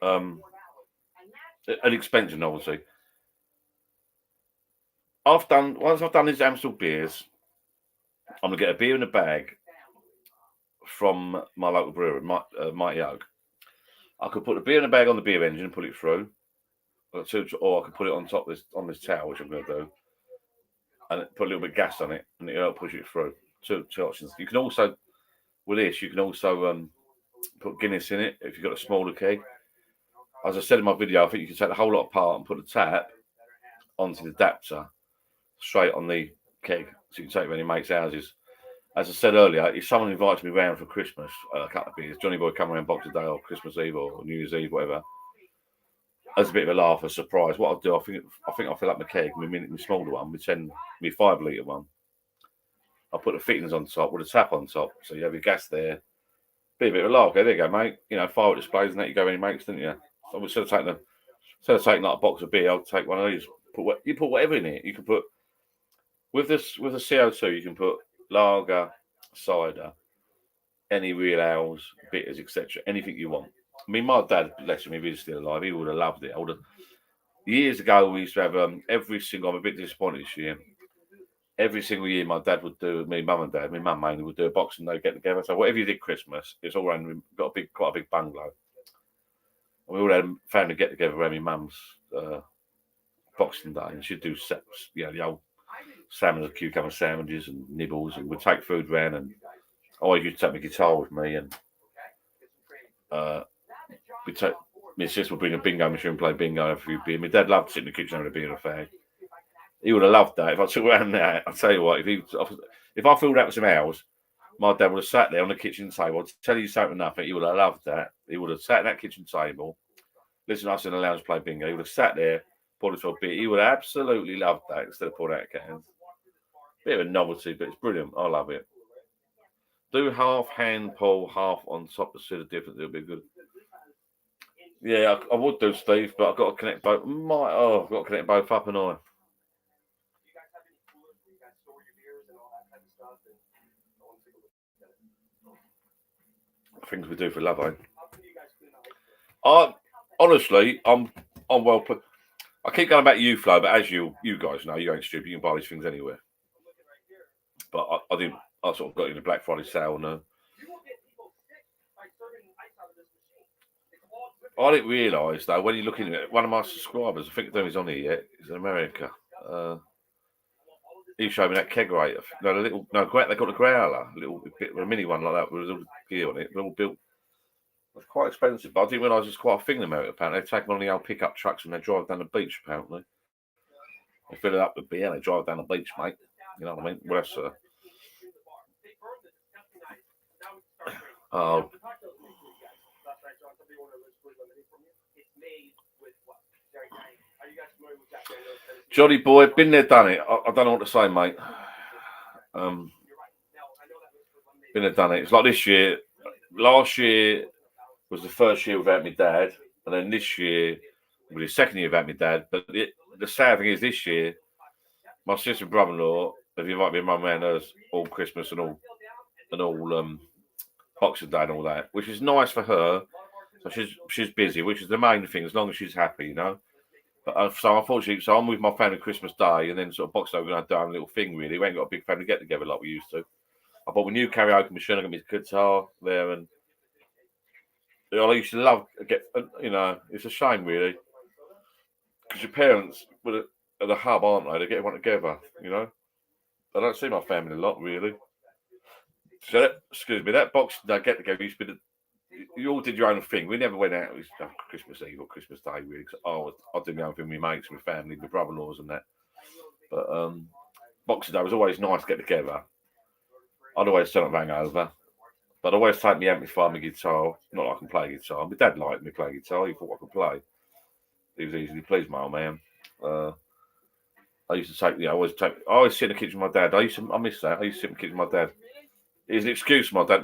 an expensive novelty. Once I've done these Amstel beers, I'm going to get a beer in a bag from my local brewery, Mighty Oak. I could put the beer in a bag on the beer engine and put it through, or I could put it on top on this towel, which I'm going to do, and put a little bit of gas on it, and it'll push it through. Two options. You can also, with this, you can also put Guinness in it if you've got a smaller keg. As I said in my video, I think you can take the whole lot apart and put the tap onto the adapter straight on the keg, so you can take it when your mate's houses. As I said earlier, if someone invites me round for Christmas, a couple of beers, Johnny Boy come around Boxing Day or Christmas Eve or New Year's Eve, whatever, as a bit of a laugh, a surprise, what I'll do, I think I'll fill up my keg, my smaller one, my 5 litre one. I'll put the fittings on top with a tap on top, so you have your gas there. Be a bit of a laugh. Okay, there you go, mate. You know, firework displays and that you go in mates, didn't you? So instead of taking like a box of beer, I'll take one of these. You put whatever in it. You can put with the CO2. You can put lager, cider, any real ales, bitters, etc. Anything you want. I mean, my dad, bless him, if he was still alive, he would have loved it. Years ago, we used to have every single. I'm a bit disappointed this year. Every single year, my dad would do, me, mum and dad, my mum mainly would do a Boxing Day get together. So whatever you did Christmas, it's all around. We've got quite a big bungalow. And we all had family get together around my mum's Boxing Day, and she'd do the old salmon and cucumber sandwiches and nibbles, and we'd take food round. And I always used to take my guitar with me, and my sister would bring a bingo machine and play bingo and a few beer. My dad loved sitting in the kitchen having a beer and a fag. He would have loved that. If I took around there, I'll tell you what, if I filled out with some owls, my dad would have sat there on the kitchen table. I'd tell you something nothing. He would have loved that. He would have sat at that kitchen table, listening to us in the lounge play bingo. He would have sat there, poured it for a beer. He would have absolutely loved that instead of pouring out cans. Bit of a novelty, but it's brilliant. I love it. Do half hand pull, half on top to see the difference. It'll be good. Yeah, I would do, Steve, but I've got to connect both. I've got to connect both up and on. Things we do for love, honestly, I'm well put. I keep going back to UFlow, but as you guys know, you ain't stupid. You can buy these things anywhere. But I sort of got in the Black Friday sale now. I didn't realise though when you're looking at it, one of my subscribers, I think he's on here yet, is in America. He showed me that kegerator. They got the growler, a mini one like that with a little gear on it. They're all built. It's quite expensive, but I didn't realise it's quite a thing in America. Apparently, they take them on the old pickup trucks and they drive down the beach. Apparently, they fill it up with beer. They drive down the beach, mate. You know what I mean? Well, that's oh. Johnny Boy, been there, done it. I don't know what to say, mate. Been there, done it. It's like this year. Last year was the first year without my dad, and then this year was the second year without my dad. But the sad thing is, this year, my sister and brother-in-law have invited me and mum around us all Christmas and all Boxing Day and all that, which is nice for her. So she's busy, which is the main thing. As long as she's happy, you know. But so unfortunately, so I'm with my family Christmas Day, and then sort of Boxing Day we're going to do our own little thing. Really, we ain't got a big family get together like we used to. I bought a new karaoke machine. I got my guitar there, and I used to love it's a shame really because your parents at the hub, aren't they? They get everyone together, I don't see my family a lot really. So that Boxing Day get together used to be you all did your own thing. We never went out. It was Christmas Eve or Christmas Day really. Cause I did my own thing with my mates, my family, my brother-in-laws, and that. But Boxing Day was always nice to get together. I'd always turn up hangover. But I'd always take my amplifier, my guitar. Not that I can play guitar. My dad liked me play guitar. He thought I could play. He was easily pleased, my old man. I used to take, I always sit in the kitchen with my dad. I miss that. I used to sit in the kitchen with my dad. It was an excuse. My dad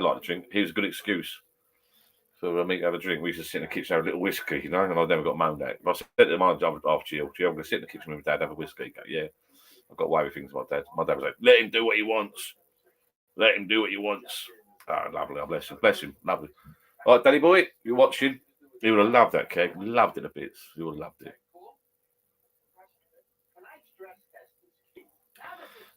liked to drink. He was a good excuse for me to have a drink. We used to sit in the kitchen, have a little whiskey, and I never got moaned at. But I said to my job after I'm going to sit in the kitchen with my dad, have a whiskey. Go, yeah, I've got away with things with my dad. My dad was like, let him do what he wants. Let him do what he wants. Oh, lovely. I bless him. Bless him. Lovely. All right, Danny boy, you're watching. He would have loved that keg. Loved it a bit. He would have loved it.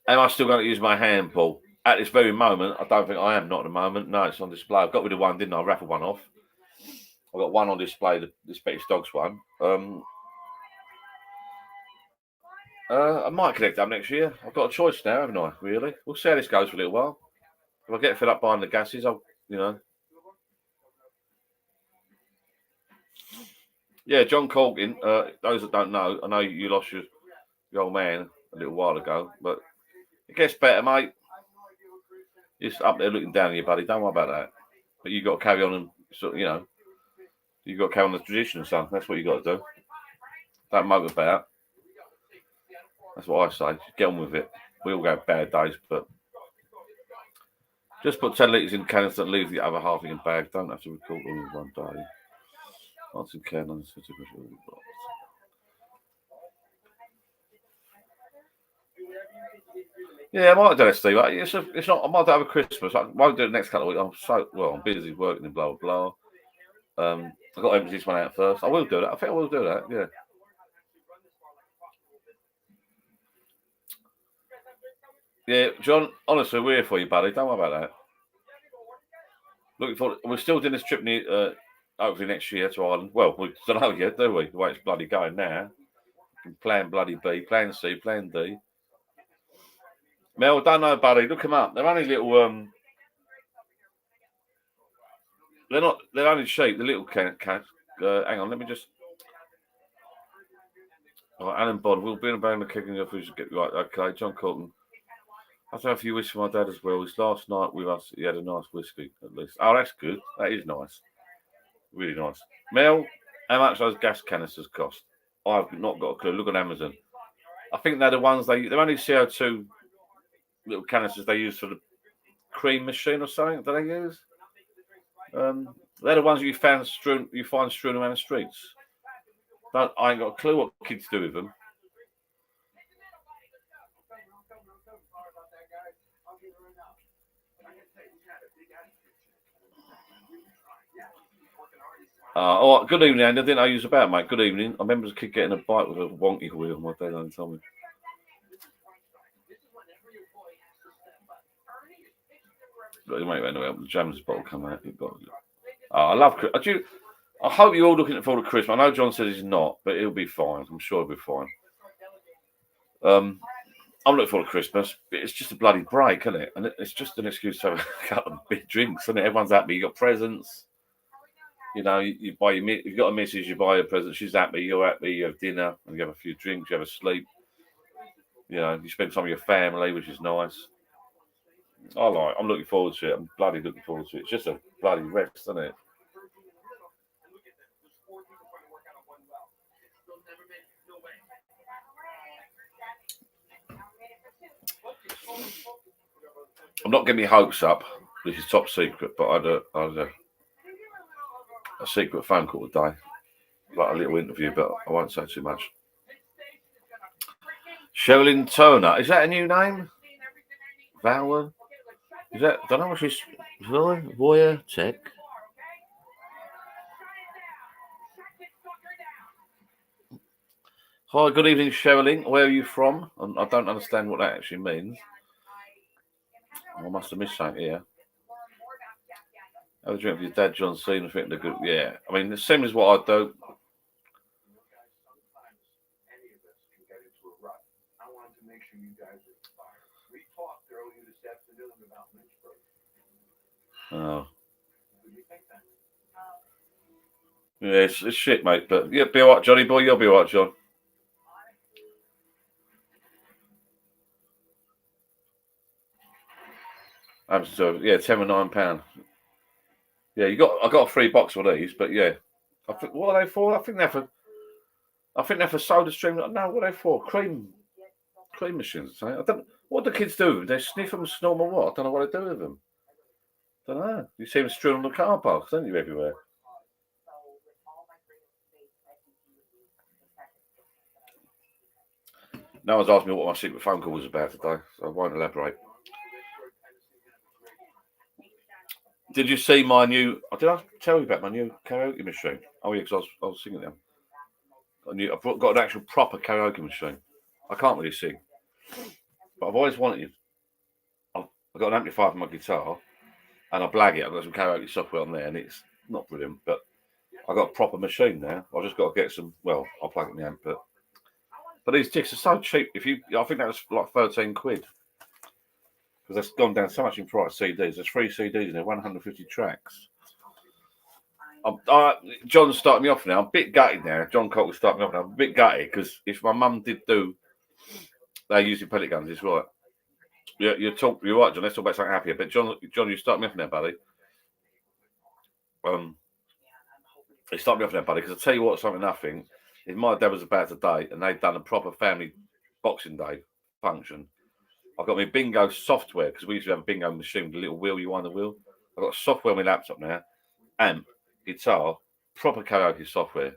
Am I still going to use my hand pull? At this very moment, I don't think I am. Not at the moment. No, it's on display. I got rid of one, didn't I? I raffled one off. I've got one on display, this Betty's Dogs one. I might connect up next year. I've got a choice now, haven't I? Really? We'll see how this goes for a little while. If I get fed up buying the gases, Yeah, John Colkin. Those that don't know, I know you lost your old man a little while ago, but it gets better, mate. You're just up there looking down at you, buddy. Don't worry about that. But you got to carry on and you got to carry on the tradition, son. That's what you got to do. Don't mope about. That's what I say. Just get on with it. We all go bad days, but just put 10 litres in canister and leave the other half in your bag. Don't have to record all in one day. Lots of cannons. Yeah, I might do it, Steve. It's not. I might do it over Christmas. I won't do it next couple of weeks. I'm busy working and blah blah blah. I've got to empty this one out first. I will do that. I think I will do that. Yeah. Yeah, John. Honestly, we're here for you, buddy. Don't worry about that. Looking forward. We're still doing this trip. Hopefully next year to Ireland. Well, we don't know yet, do we? The way it's bloody going now. Plan bloody B, plan C, plan D. Mel, don't know, buddy. Look them up. They're only little. They're not. They're only sheep. The little cats. Hang on. Let me just. Oh, Alan Bond. We'll be in a band of kicking off. We should get right. Okay, John Colton. I have a few wishes for my dad as well. His last night with us, he had a nice whiskey at least. Oh, that's good. That is nice. Really nice. Mel, how much those gas canisters cost? I've not got a clue. Look on Amazon. I think they're the ones they're only CO2 little canisters they use for the cream machine or something. Do they use? They're the ones you find strewn around the streets. I ain't got a clue what kids do with them. All right, good evening, Andy. I didn't know you was about, mate. Good evening. I remember as a kid getting a bike with a wonky wheel. My dad only told me. Mate, the James bottle come out. I love Christmas. I hope you're all looking forward to Christmas. I know John says he's not, but he'll be fine. I'm sure he'll be fine. I'm looking forward to Christmas. It's just a bloody break, isn't it? And it's just an excuse to have a couple of big drinks, isn't it? Everyone's happy. You got presents. You buy you've got a missus, you buy a present, she's happy, you're happy, you have dinner, and you have a few drinks, you have a sleep. You spend time with your family, which is nice. I'm looking forward to it. I'm bloody looking forward to it. It's just a bloody rest, isn't it? I'm not getting my hopes up. This is top secret, but I had a secret phone call today. Like a little interview, but I won't say too much. Sherilyn Turner. Is that a new name? Valor? Is that? I don't know what she's. Voya Tech. Hi, good evening, Sherilyn. Where are you from? I don't understand what that actually means. I must have missed something here. Have a drink with your dad, John Cena. I think they're good. Yeah, I mean, the same as what I do. Oh. Yeah, it's shit, mate. But yeah, be alright, Johnny boy. You'll be alright, John. So yeah, £10 or £9. Yeah, I got a free box of these, but yeah, I think what are they for? I think they're for Soda Stream. No, what are they for? Cream machines. I don't. What do kids do? They sniff them, snore them, or what? I don't know what they do with them. I don't know. You see them strewn on the car parks, don't you, everywhere? No one's asked me what my secret phone call was about today, so I won't elaborate. Did you see my new? Did I tell you about my new karaoke machine? Oh yeah, because I was singing them. I've got an actual proper karaoke machine. I can't really sing, but I've always wanted. I've got an amplifier for my guitar, and I blag it. I've got some karaoke software on there, and it's not brilliant, but I've got a proper machine now. I've just got to get some. Well, I'll plug it in the amp, but these discs are so cheap. I think that was like £13 because that's gone down so much in price. CDs. There's 3 CDs in there, 150 tracks. John's starting me off now. I'm a bit gutted now. John Colt was starting me off now. I'm a bit gutted because if my mum did do, they using pellet guns. It's right. You're right, John. Let's talk about something happier. But John, you start me off now, buddy. He started me off now, buddy. Because I tell you what, something nothing. If my dad was about to die and they'd done a proper family Boxing Day function, I've got my bingo software because we used to have a bingo machine with a little wheel. You wind the wheel. I've got software on my laptop now, amp, guitar, proper karaoke software.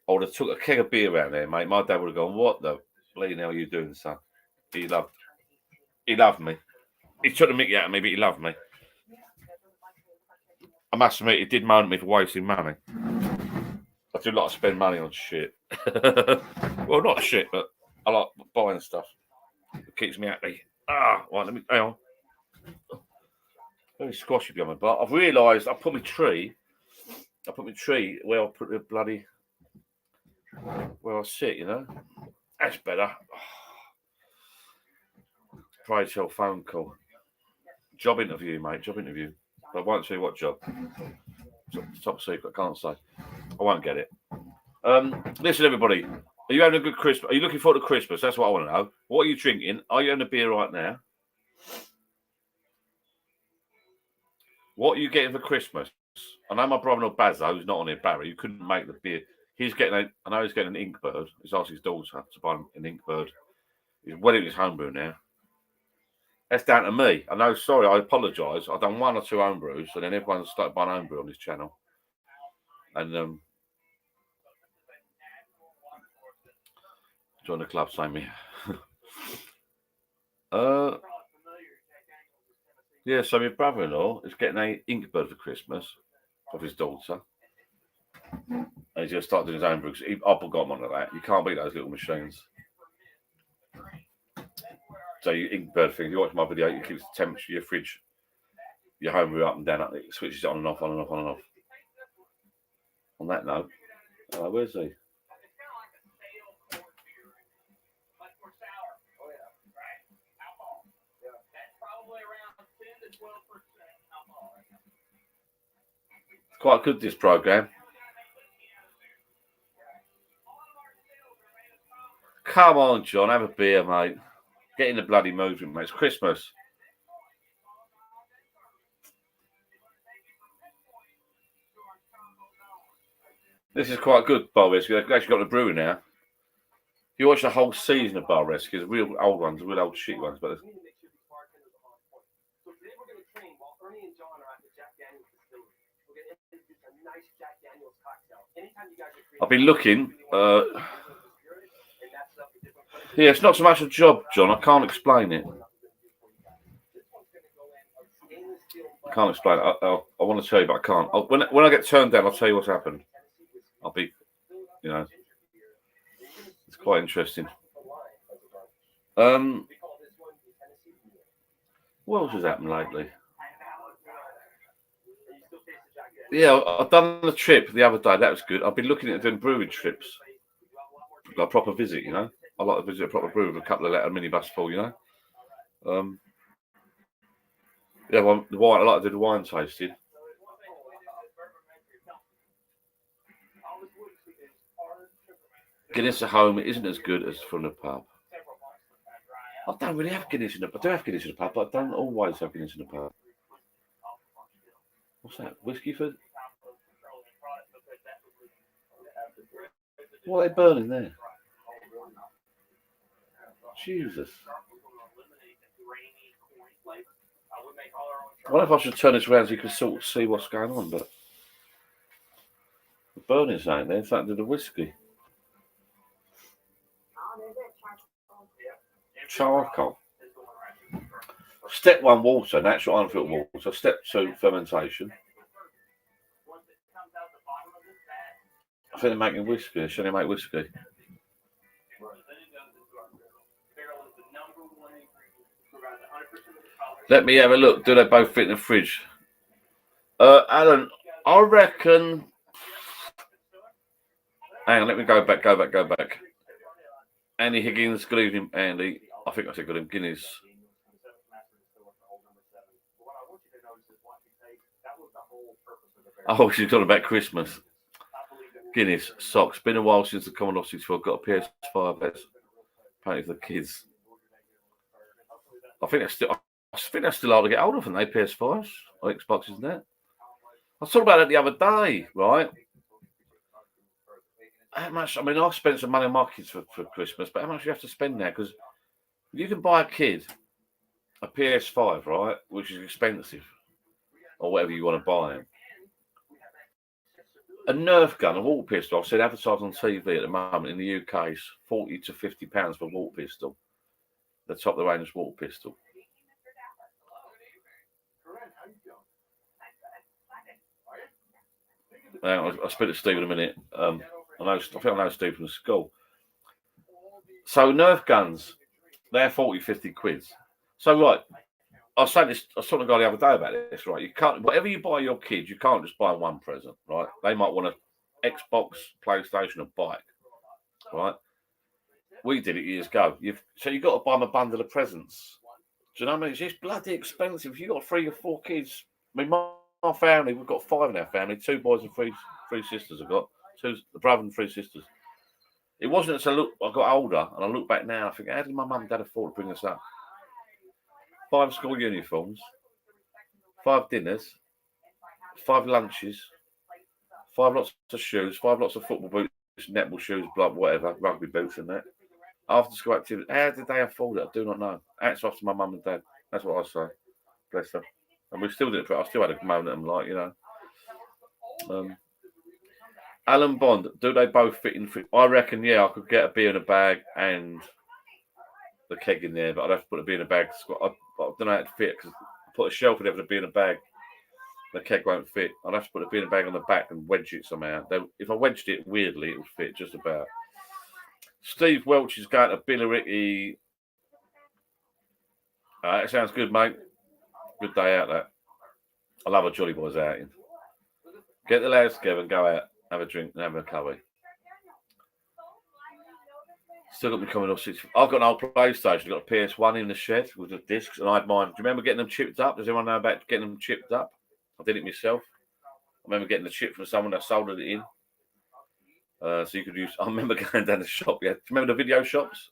I would have took a keg of beer around there, mate. My dad would have gone, "What the bleeding hell are you doing, son?" He loved me. He took the mickey out of me, but he loved me. I must admit, he did moan at me for wasting money. I do like to spend money on shit. Well, not shit, but I like buying stuff. It keeps me happy. Right, let me hang on. Very squashy behind my butt. I've realised I put my tree where I put the bloody where I sit, you know. That's better. Pray tell phone call. Job interview, mate. Job interview. But I won't tell you what job. Top secret. I can't say. I won't get it. Listen, everybody. Are you having a good Christmas? Are you looking forward to Christmas? That's what I want to know. What are you drinking? Are you having a beer right now? What are you getting for Christmas? I know my brother-in-law Bazzo, who's not on here, Barry, you couldn't make the beer. I know he's getting an Inkbird. He's asked his daughter to buy an Inkbird. He's well in his homebrew now. That's down to me. I know, sorry, I apologise. I've done 1 or 2 homebrews, and then everyone's started buying homebrew on this channel. And join the club, same here. Yeah, so my brother-in-law is getting an Inkbird for Christmas of his daughter. And he's going to start doing his own brews. I've got one of that. You can't beat those little machines. So you Inkbird thing, you watch my video, it keeps the temperature, your fridge, your homebrew up and down, it switches it on and off, on and off, on and off. On that note, where's he? It's quite good, this programme. Come on, John, have a beer, mate. Get in the bloody mood, mate. It's Christmas. This is quite good, Bar Rescue. They've actually got the brewery now. You watch the whole season of Bar Rescue, the real old ones, the real old shit ones, but I've been looking. Yeah, it's not so much a job, John. I can't explain it. I can't explain it. I want to tell you, but I can't. When I get turned down, I'll tell you what's happened. I'll be, you know, quite interesting. What else has happened lately? Yeah, I've done the trip the other day. That was good. I've been looking at doing brewing trips, like a proper visit. You know, I like to visit a proper brewery with a couple of letter minibus full. You know, yeah. Well, the wine. I like to do the wine tasting. Guinness at home isn't as good as from the pub. I don't really have Guinness in the pub. I do have Guinness in the pub, but I don't always have Guinness in the pub. What's that? Whiskey for? What are they burning there? Jesus. I wonder if I should turn this around so you can sort of see what's going on, but the burning's ain't there. It's something to the whiskey. Charcoal. Step 1, water, natural unfiltered water. Step 2, fermentation. I think they're making whiskey. Should they make whiskey? Let me have a look. Do they both fit in the fridge? Alan, I reckon. Hang on, let me go back. Andy Higgins, good evening, Andy. I think I said good evening, Guinness. Oh, she's talking about Christmas. Guinness, socks. Been a while since the Commodore 64. Got a PS5. That's apparently for the kids. I think they're still hard to get hold of, aren't they? PS5s or Xboxes and that. I was talking about it the other day, right? How much? I mean, I spent some money on my kids for Christmas, but how much do you have to spend now? Because you can buy a kid a PS5, right, which is expensive, or whatever you want to buy him. A Nerf gun, a water pistol. I've seen advertised on TV at the moment in the UK is £40 to £50 for a water pistol. The top of the range water pistol. I'll speak to Steve in a minute. I think I know Steve from school. So Nerf guns, they're 40, 50 quids. So right, I was talking to a guy the other day about this, right? You can't, whatever you buy your kids, you can't just buy one present, right? They might want an Xbox, PlayStation, a bike, right? We did it years ago. So you've got to buy them a bundle of presents. Do you know what I mean? It's just bloody expensive. If you've got 3 or 4 kids, I mean, my family, we've got 5 in our family, 2 boys and 3 sisters. I've got 2, a brother and 3 sisters. It wasn't until I got older and I look back now, I think, how did my mum and dad afford to bring us up? 5 school uniforms, 5 dinners, 5 lunches, 5 lots of shoes, 5 lots of football boots, netball shoes, whatever, rugby boots and that. After school activity, how did they afford it? I do not know. Hats off to my mum and dad. That's what I say. Bless them. And we still did it. I still had a moan at them, like, you know. Alan Bond, do they both fit in? I reckon, yeah, I could get a beer in a bag and the keg in there, but I'd have to put a beer in a bag. I don't know how to fit because I put a shelf in there with a beer in a bag. The keg won't fit. I'd have to put a beer in a bag on the back and wedge it somehow. If I wedged it weirdly, it would fit just about. Steve Welch is going to Billericay. That sounds good, mate. Good day out there. I love a Jolly Boys outing. Get the lads together and go out, have a drink and have a curry. Still got me coming off 6. I've got an old PlayStation. I've got a PS1 in the shed with the discs, and I had mine. Do you remember getting them chipped up? Does anyone know about getting them chipped up? I did it myself. I remember getting the chip from someone that soldered it in. So you could use. I remember going down the shop. Yeah, do you remember the video shops?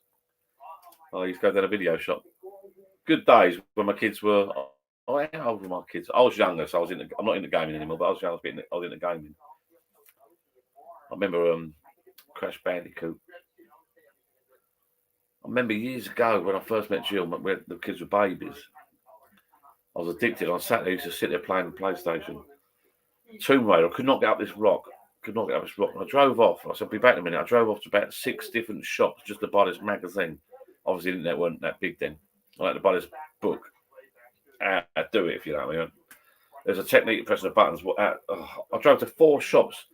I used to go down a video shop. Good days when my kids were. Oh, how old were my kids? I was younger, so I'm not into gaming anymore. But I was young. I was into gaming. I remember Crash Bandicoot. I remember years ago when I first met Jill, when the kids were babies. I was addicted. On Saturday, I used to sit there playing the PlayStation. Tomb Raider. I could not get up this rock. And I drove off. I said, I'll be back in a minute. I drove off to about 6 different shops just to buy this magazine. Obviously, the internet weren't that big then. I had to buy this book. I'd do it if you know what I mean. There's a technique of pressing the buttons. I drove to 4 shops.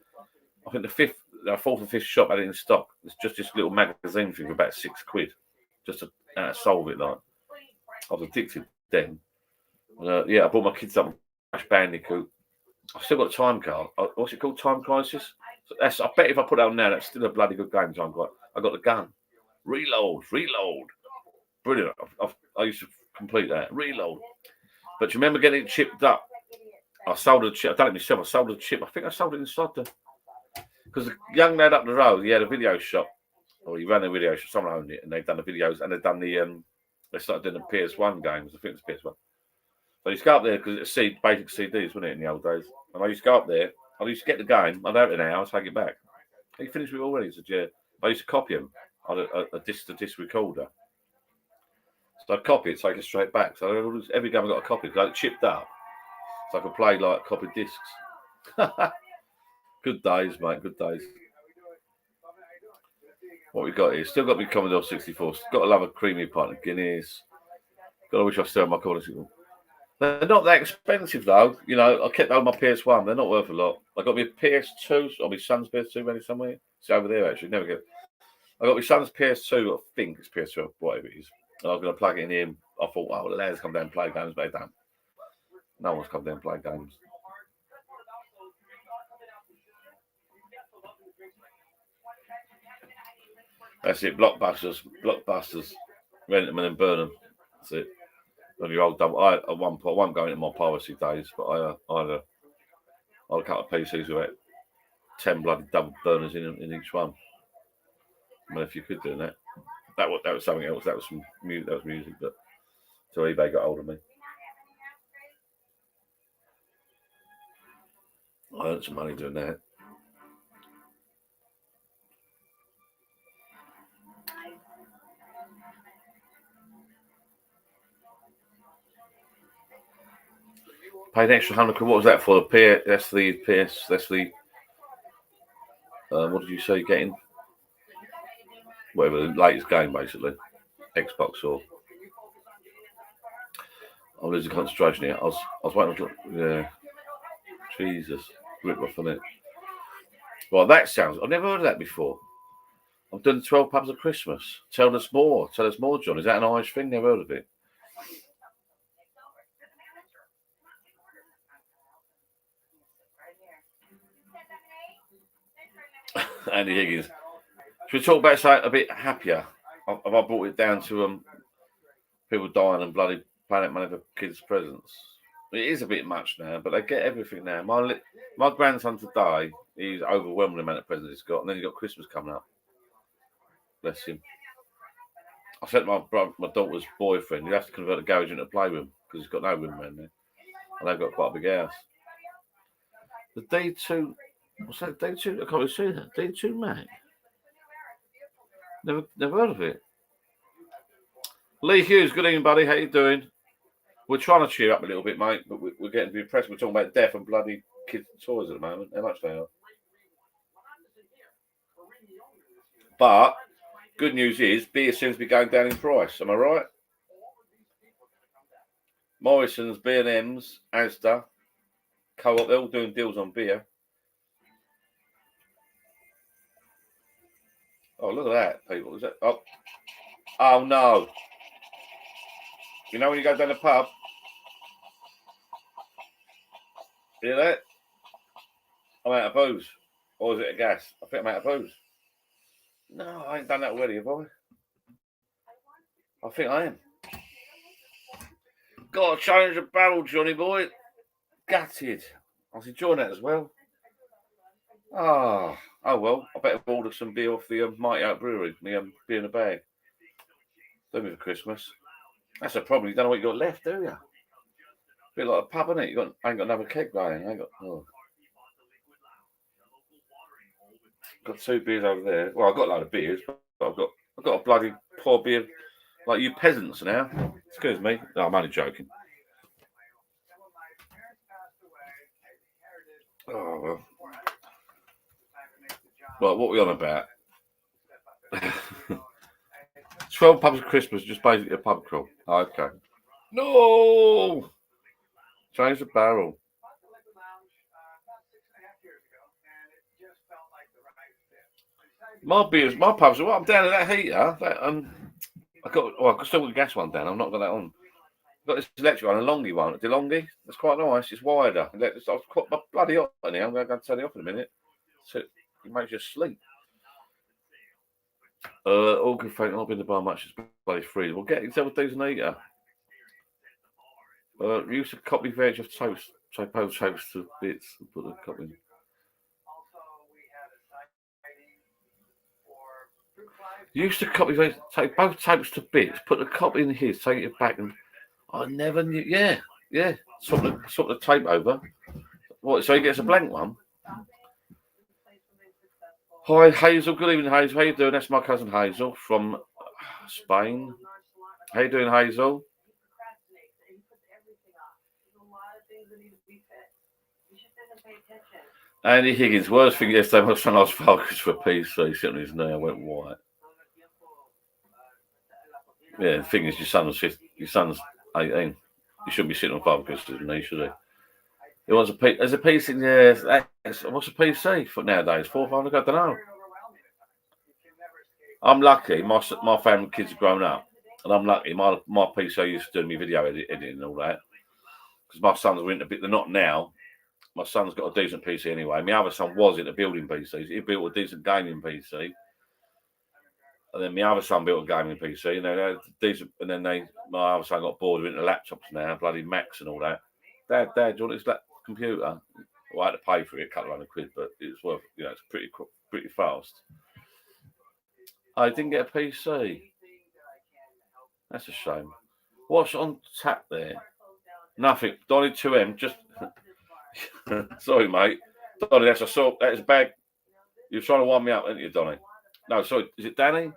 I think the 5th, a fourth and fifth shop had it in stock. It's just this little magazine thing for about £6, just to solve it. Like I was addicted then. Yeah, I brought my kids up Crash Bandicoot. I've still got a time card. What's it called? Time Crisis. So I bet if I put it on now, that's still a bloody good game. Time Crisis. I got the gun. Reload. Brilliant. I used to complete that. Reload. But do you remember getting it chipped up? I sold a chip. I done it myself. I sold a chip. I think I sold it inside because the young lad up the road, he had a video shop. Or he ran a video shop. Someone owned it, and they've done the videos, and they've done the They started doing the PS1 games. I think it's PS1. So I used to go up there because it's basic CDs, wasn't it, in the old days? And I used to go up there. I used to get the game. I'd have it now. I'll take it back. He finished with it already. He said, yeah. I used to copy them on a disc recorder. So I'd copy it, take it straight back. So every game I got a copy because I had it chipped up. So I could play like copied discs. Good days, mate. Good days. What we got here? Still got me Commodore 64. Got to love a creamy pint of Guinness. Got to wish I still had my Commodore. They're not that expensive though. You know, I kept hold of my PS1. They're not worth a lot. I got my PS2 or my son's PS2 maybe somewhere. It's over there actually. Never get. I got my son's PS2. I think it's PS2, whatever it is. And I was going to plug it in here. I thought, oh, the lads come down and play games, but they don't. No one's come down and play games. That's it. Blockbusters. Rent them and then burn them. That's it. When you're old dumb, at one point, I won't go into my piracy days, but I had a couple of PCs with about 10 bloody double burners in each one. I mean, if you could do that was something else. That was some music. That was music, but so eBay got hold of me. I earned some money doing that. Paid an extra £100. What was that for? That's the PS. That's the. What did you say you're getting? Whatever the latest game, basically. Xbox or. I'm losing concentration here. I was waiting to. Yeah. Jesus. Rip off on it. Well, that sounds. I've never heard of that before. I've done 12 pubs of Christmas. Tell us more, John. Is that an Irish thing? Never heard of it. Andy Higgins. Should we talk about something a bit happier? Have I brought it down to people dying and bloody paying out money for kids' presents? It is a bit much now, but they get everything now. My grandson today, he's overwhelmed the amount of presents he's got, and then he's got Christmas coming up. Bless him. I sent my daughter's boyfriend. You have to convert a garage into a playroom because he's got no room around there, and they've got quite a big house. The D2. What's that? D2? I can't really see that. D2 Mac. Never heard of it. Lee Hughes, good evening, buddy. How you doing? We're trying to cheer up a little bit, mate, but we're getting depressed. We're talking about death and bloody kids' toys at the moment. How much they are. But good news is beer seems to be going down in price. Am I right? Morrison's, B&M's, Asda, Co-op, they're all doing deals on beer. Oh, look at that, people. Is that? Oh no. You know when you go down the pub? Hear that? I'm out of booze. Or is it a gas? I think I'm out of booze. No, I ain't done that already, have I? I think I am. Got to change the barrel, Johnny boy. Gutted. I was enjoying that as well. Oh well. I better order some beer off the Mighty Oak Brewery. Me beer in a bag. Do me for Christmas. That's a problem. You don't know what you got left, do you? A bit like a pub, isn't it? I ain't got another keg going. Got 2 beers over there. Well, I've got a load of beers, but I've got a bloody poor beer like you peasants now. Excuse me. No, I'm only joking. Oh well. Well, what are we on about? 12 pubs of Christmas, just basically a pub crawl. Okay. No! Change the barrel. My pubs. Well, I'm down in that heater. I still got the gas one down. I'm not got that on. I've got this electric one, a longy one, a DeLonghi. That's quite nice. It's wider. I've got my bloody hot in here. I'm going to go and turn it off in a minute. So it makes you sleep. All good folk, not been to bar much. It's bloody free. Well, get yourself a decent heater. Use a copy veg of toast. So both toast to bits and put the copy in. Use the copy veg, take both toast to bits, put the copy in here, take it back, and I never knew. Yeah. Swap the tape over. What? So he gets a blank one. Hi Hazel, good evening Hazel. How you doing? That's my cousin Hazel from Spain. How you doing, Hazel? Andy Higgins, worst thing yesterday, my son asked focus for a PC, sitting on his knee, I went white. Yeah, the thing is, your son's 18. You shouldn't be sitting on focus his knee, should he? He wants there's a PC, what's a PC for nowadays? $400, I don't know. I'm lucky, my family kids have grown up, and I'm lucky, my PC used to do me video editing and all that, because my sons were into they're not now. My son's got a decent PC anyway. My other son was into building PCs. He built a decent gaming PC. And then my other son built a gaming PC. And then decent. And then my other son got bored of into laptops now, bloody Macs and all that. Dad, do you want this computer? Well, I had to pay for it, a couple of £100, but it's worth. It's pretty fast. I didn't get a PC. That's a shame. What's on tap there? Nothing. Donny 2M just. Sorry, mate. Donny, that's a bag. You're trying to wind me up, aren't you, Donny? No, sorry. Is it Danny?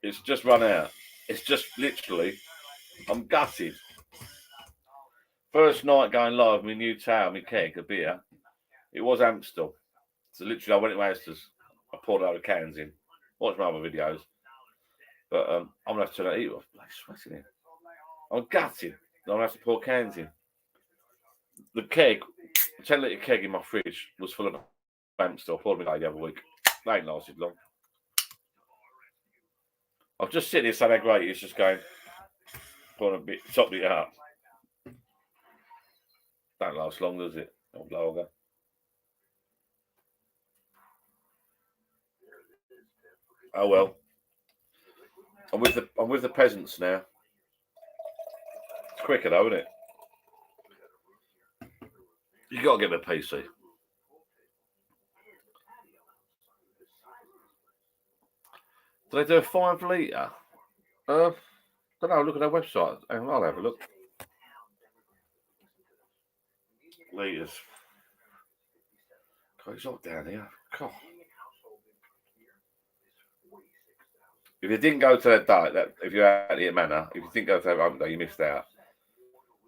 It's just run out. It's just literally. I'm gutted. First night going live with my new tower, my keg, a beer. It was Amstel. So literally, I went to Astor's. I poured a load of cans in. Watched my other videos. But I'm going to have to turn that heat off. I'm sweating in. I'm gutted. I'm going to have to pour cans in. The keg, 10-litre keg in my fridge was full of Amstel. I poured me the other week. They ain't lasted long. I've just sitting here saying how great it's just going, pouring a bit, topped it up. Don't last long, does it? Old lager. Oh well. I'm with the peasants now. It's quicker though, isn't it? You got to get a PC. Do they do a 5 litre? Don't know. Look at their website. I'll have a look. Litres. God, it's hot down here. God. If you didn't go to if you're at the Manor, if you didn't go to that open day, you missed out.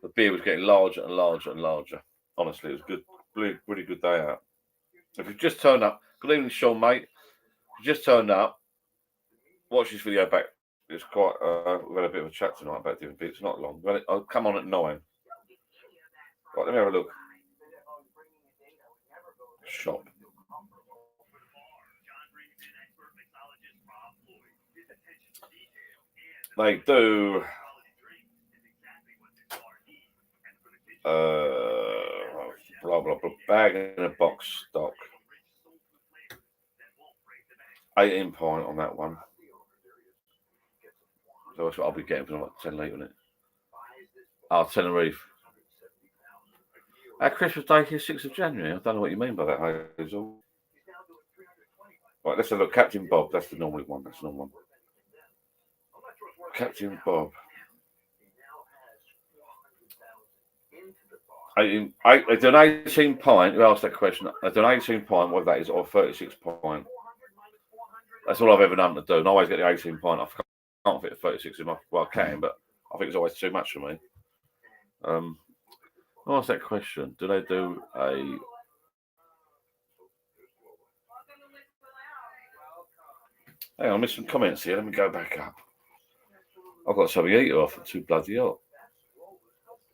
The beer was getting larger and larger and larger. Honestly, it was good, really good day out. If you just turned up, good evening, Sean, mate. If you just turned up, watch this video back. It's quite. We've had a bit of a chat tonight about different bits. Not long. I'll come on at 9. Right, let me have a look. Shop. They do. Blah blah blah. Bag in a box stock. 18 pint on that one. So that's what I'll be getting for 10 litre, isn't it? Oh, Tenerife. Our Christmas Day here, 6th of January. I don't know what you mean by that, Hazel. Right, let's have a look. Captain Bob. That's the normal one. That's the normal one. Captain Bob. I do an 18 pint. Who asked that question? I do an 18 pint, whether that is, or 36 pint. That's all I've ever done to do. And I always get the 18 pint. I can't fit a 36 in my. Well, I can, but I think it's always too much for me. Who asked that question? Do they do a? Hang on, I missed some comments here. Let me go back up. I've got something to eat off. I'm too bloody hot.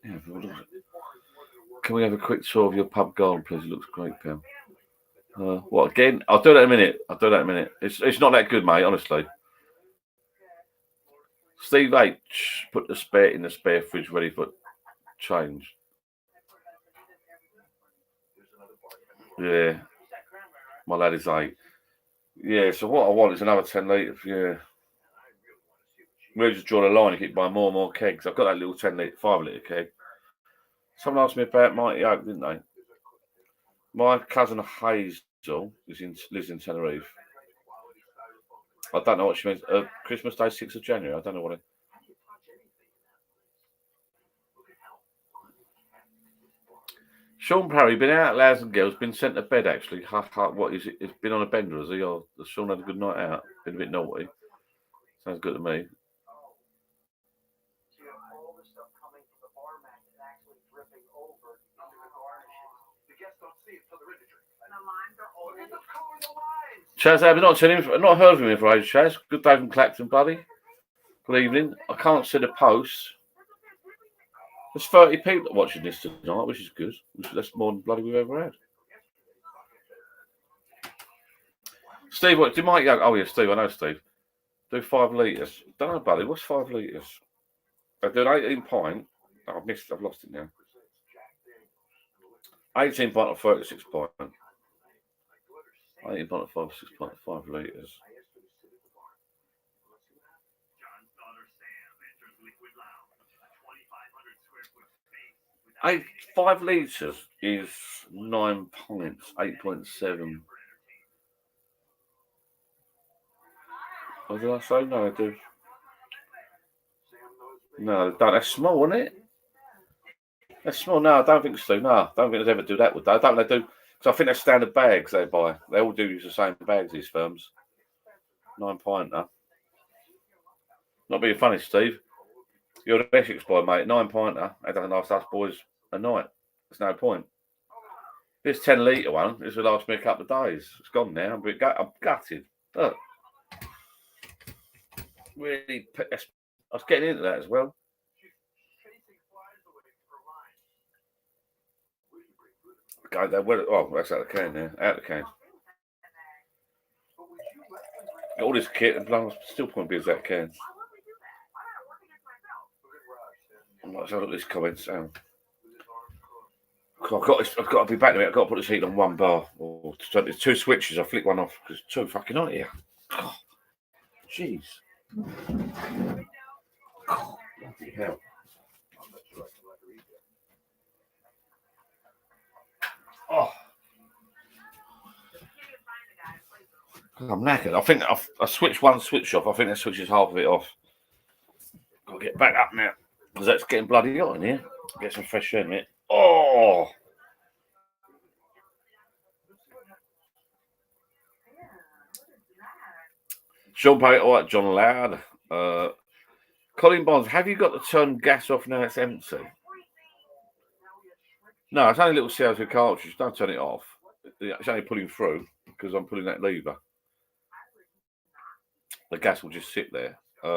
Yeah, can we have a quick tour of your pub garden, please? It looks great, pal. What again? I'll do that in a minute. It's not that good, mate. Honestly. Steve H. Put the spare in the spare fridge ready for change. Yeah. My lad is 8. Yeah, so what I want is another 10 litres. Yeah. We'll just draw the line and keep buying more and more kegs. I've got that little 10 litre, 5 litre keg. Someone asked me about Mighty Oak, didn't they? My cousin Hazel lives in Tenerife. I don't know what she means. Christmas Day, 6th of January. I don't know what it. Sean Parry, been out, lads and girls, been sent to bed actually. What is it? It's been on a bender, has he? Or has Sean had a good night out? Been a bit naughty. Sounds good to me. Chaz, I've not seen him. Not heard from him for ages. Chaz, good day from Clacton, buddy. Good evening. I can't see the posts. There's 30 people watching this tonight, which is good. That's more than bloody we've ever had. Steve, what do you might? Oh yeah, Steve. I know Steve. Do 5 litres. Don't know, buddy. What's 5 litres? I do an 18 pint. Oh, I've lost it now. 18 pint or 36 pint. 18 pint or 5 litres. 5 litres is 9 pints, 8.7. What did I say? No, I do. No, that's small, isn't it? That's small. No, I don't think so. No, I don't think they ever do that with that. I don't think they do. Because I think they're standard bags they buy. They all do use the same bags, these firms. 9 pinter. Not being funny, Steve. You're an Essex boy, mate. 9 pinter. That doesn't last us boys a night. There's no point. This 10 litre one, this will last me a couple of days. It's gone now. I'm gutted. Look. Really, I was getting into that as well. Go there. Oh, that's out of the can now. Out of the can. Got all this kit and still point beers out of cans. I'm not sure what this comments down. I've got to be back to it. I've got to put this heat on 1 bar. There's 2 switches. I flick one off because it's too fucking hot here. Oh, jeez. Oh, bloody hell. Oh. I'm knackered. I think I switched one switch off. I think that switches half of it off. Got to get back up now because that's getting bloody hot in here. Get some fresh air in it. Oh. Sean Perry, all right, John Loud. Colin Bonds, have you got to turn gas off now it's empty? No, it's only a little CO2 cartridge. Don't turn it off. It's only pulling through because I'm pulling that lever. The gas will just sit there. I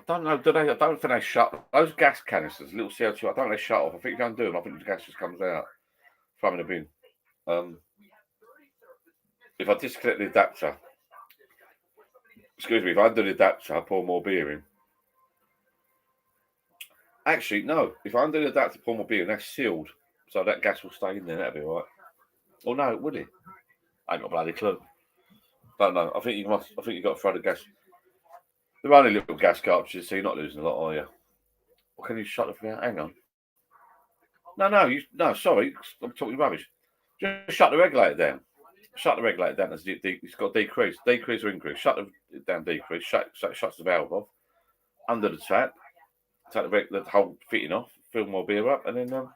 don't know. I don't think they shut those gas canisters. Little CO2. I don't think they shut off. I think if you undo them, I think the gas just comes out. Throw them in the bin. If I disconnect the adapter, excuse me, if I undo the adapter, I pour more beer in. Actually, no. If I undo the adapter, pour more beer in, that's sealed, so that gas will stay in there. That'd be all right. Or no, would it? I ain't got a bloody clue. Don't know. I think you got to throw the gas. They're only little gas cartridges, so you're not losing a lot, are you? Or can you shut the thing out? Hang on. No, sorry. I'm talking rubbish. Just shut the regulator down. Shut the regulator down. It's got decrease or increase. Shut it down, decrease. Shuts the valve off. Under the tap. Take the whole fitting off. Fill more beer up, and then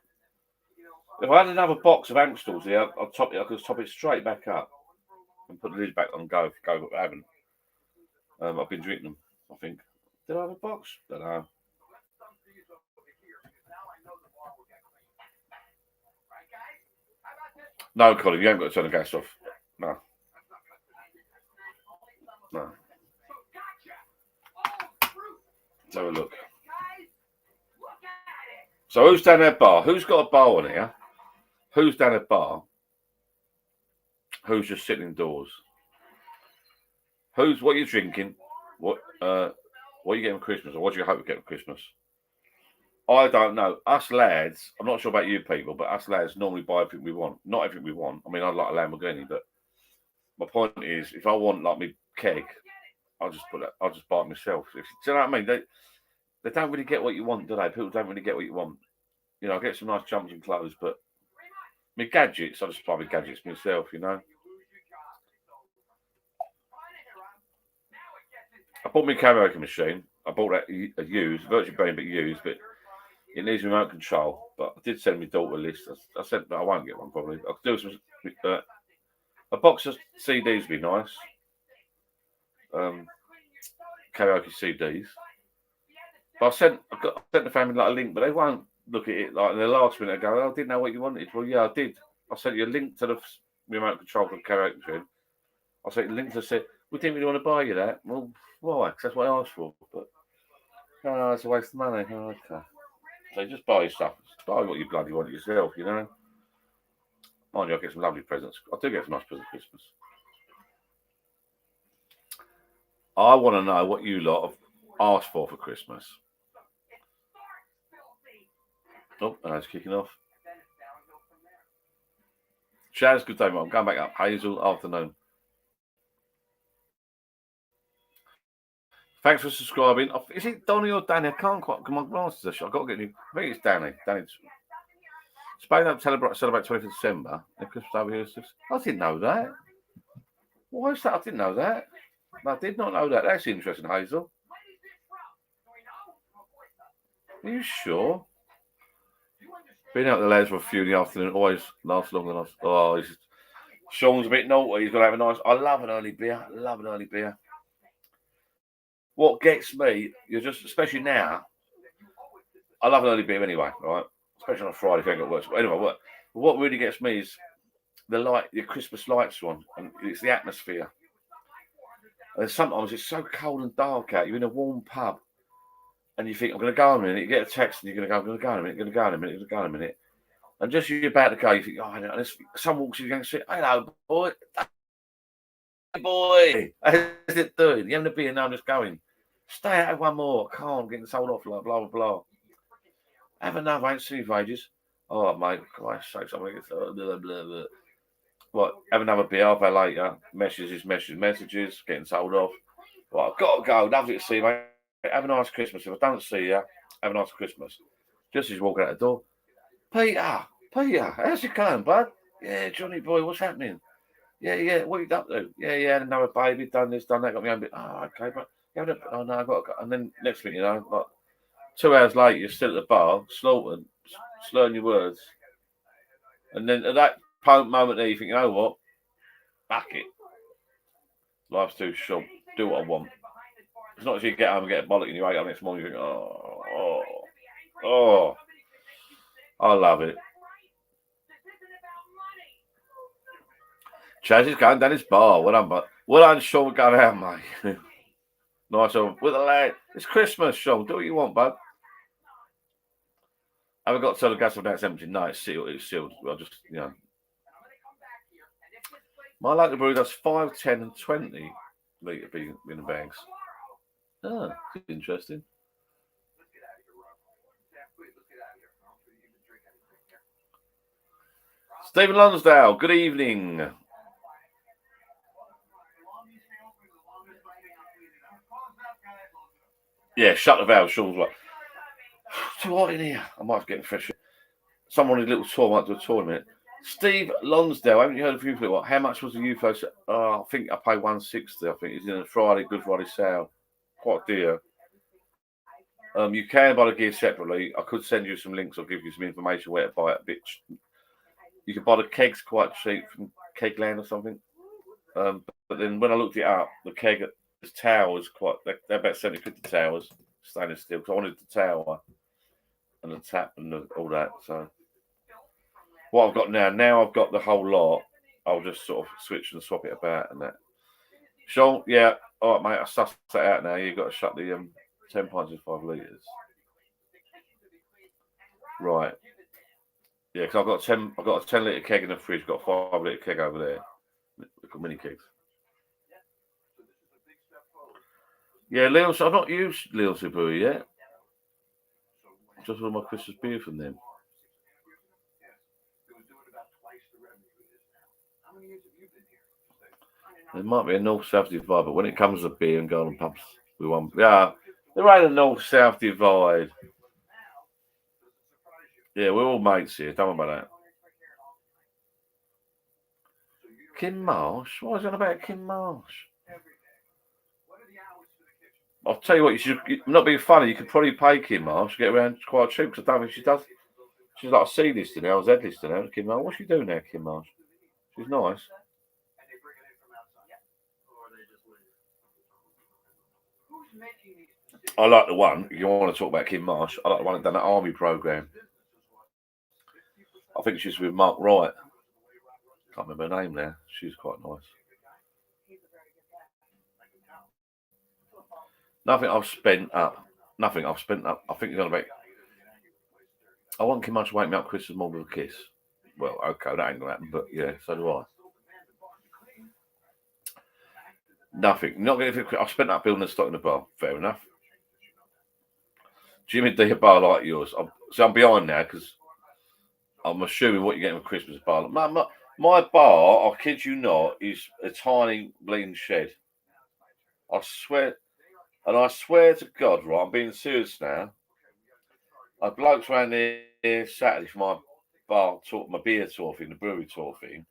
if I had another box of Amstels here, I could top it straight back up and put the lid back on and go. But I haven't. I've been drinking them. I think. Did I have a box? Don't know. No, Colin, you haven't got to turn the gas off. No. Let's have a look. So who's down that bar? Who's got a bar on here? Who's down at bar? Who's just sitting indoors? What are you drinking? What are you getting for Christmas? Or what do you hope you get for Christmas? I don't know. Us lads, I'm not sure about you people, but us lads normally buy everything we want. Not everything we want. I mean, I'd like a Lamborghini, but my point is, if I want like me keg, I'll just buy it myself. Do you know what I mean? They don't really get what you want, do they? People don't really get what you want. You know, I get some nice jumpers and clothes, but me gadgets, I just buy me gadgets myself, you know. I bought me a karaoke machine. I bought that used, virtually brand but used, but it needs remote control. But I did send my daughter a list. I said that I won't get one probably. I'll do some. A box of CDs would be nice. Karaoke CDs. But I sent the family like a link, but they won't look at it like in the last minute. I go, oh, I didn't know what you wanted. Well, yeah, I did. I sent you a link to the remote control for the karaoke machine. I sent you a link to say, we didn't really want to buy you that. Well, why? Because that's what I asked for. But no, it's a waste of money. Oh, okay. So just buy your stuff. Just buy what you bloody want yourself, you know. Mind you, I get some lovely presents. I do get some nice presents for Christmas. I want to know what you lot have asked for Christmas. Oh, it's kicking off. Chaz, good day, mate. I'm going back up. Hazel, afternoon. Thanks for subscribing. Is it Donny or Danny? I can't quite. Come on, glasses. I've got to get new. I think it's Danny. Spain don't celebrate 25th of December. And Christmas over here. I didn't know that. Why is that? I didn't know that. I did not know that. That's interesting, Hazel. Are you sure? Being out with the lads for a few in the afternoon always lasts longer than us. Oh, Sean's a bit naughty. He's got to have a nice. I love an early beer. What gets me, especially now, I love an early beer anyway, right? Especially on a Friday if you ain't got work. But anyway, what really gets me is the Christmas lights on, and it's the atmosphere. And sometimes it's so cold and dark out. You're in a warm pub, and you think, I'm going to go in a minute. You get a text, and you're going to go, I'm going to go in a minute. And just as you're about to go, you think, and someone walks in and say, hello, boy. Hey, boy. How's it doing? You having a beer? No, I'm just going. Stay out, have one more. I can't, I'm getting sold off, like, blah, blah, blah. Have another, I ain't seen you for ages. Oh, mate, Christ's sake, something. Blah, blah, blah. What? Have another beer, half hour later. Messages, getting sold off. Well, I've got to go. Lovely to see you, mate. Have a nice Christmas. If I don't see you, have a nice Christmas. Just as you walk out the door. Peter, how's it going, bud? Yeah, Johnny boy, what's happening? Yeah, what you up to? Yeah, had another baby, done this, done that, got me own bit. Oh, okay, but oh no, I've got to go. And then next thing you know, like 2 hours later, you're still at the bar, slurring your words. And then at that moment there, you think, you know what? Back it. Life's too short. Do what I want. It's not as you get home and get a bollock in your 8 next morning, you think, oh. I love it. Chaz is going down his bar. Well done, Sean, going out, mate. Nice one. With the lad. It's Christmas, Sean. Do what you want, bud. I haven't got to tell the gas that's empty. No, it's sealed. I'll just, My local brewery does 5, 10, and 20 litre beer in the bags. Oh, interesting. Stephen Lonsdale, good evening. Yeah, shut the valve, Sean's like, too hot in here. I might be getting fresh. Someone in a little tour might do a tour in a minute. Steve Lonsdale, haven't you heard of you for what? How much was the UFO? I think I paid 160. I think it's in a Good Friday sale. Quite dear. You can buy the gear separately. I could send you some links or give you some information where to buy it. You can buy the kegs quite cheap from Kegland or something. But then when I looked it up, the keg towers they're about 70-50 towers, stainless steel. Because I wanted the tower and the tap and all that. So what I've got now I've got the whole lot. I'll just sort of switch and swap it about and that. Sean, yeah, all right, mate. I sussed that out now. You've got to shut the 10 pints of 5 litres. Right. Yeah, because I've got a 10 litre keg in the fridge. Got a 5 litre keg over there. Little mini kegs. Yeah, Leos. I've not used Leos Brewery yet. Just all my Christmas beer from them. There might be a north-south divide, but when it comes to beer and garden pubs, we want. Yeah, there ain't a north-south divide. Yeah, we're all mates here. Don't worry about that. Kim Marsh? What was on about Kim Marsh? I'll tell you what, you should. Not being funny, you could probably pay Kim Marsh, get around quite cheap, because I don't think she does. She's like a C lister now, a Z lister now. Kim Marsh, what's she doing now, Kim Marsh? She's nice. I like the one. If you want to talk about Kim Marsh, I like the one that done that army program. I think she's with Mark Wright. Can't remember her name now. She's quite nice. Nothing I've spent up. Nothing I've spent up. I think it's on about. I want Kim Marsh to wake me up Christmas morning with a kiss. Well, okay, that ain't gonna happen, but yeah, so do I. Nothing. Not going to. I've spent up building a stock in the bar. Fair enough. Jimmy D, a bar like yours. I'm behind now because I'm assuming what you're getting for Christmas bar. My bar, I kid you not, is a tiny bleeding shed. I swear, and I swear to God, right, I'm being serious now. I blokes around here Saturday for my bar tour, my beer tour thing, the brewery tour thing.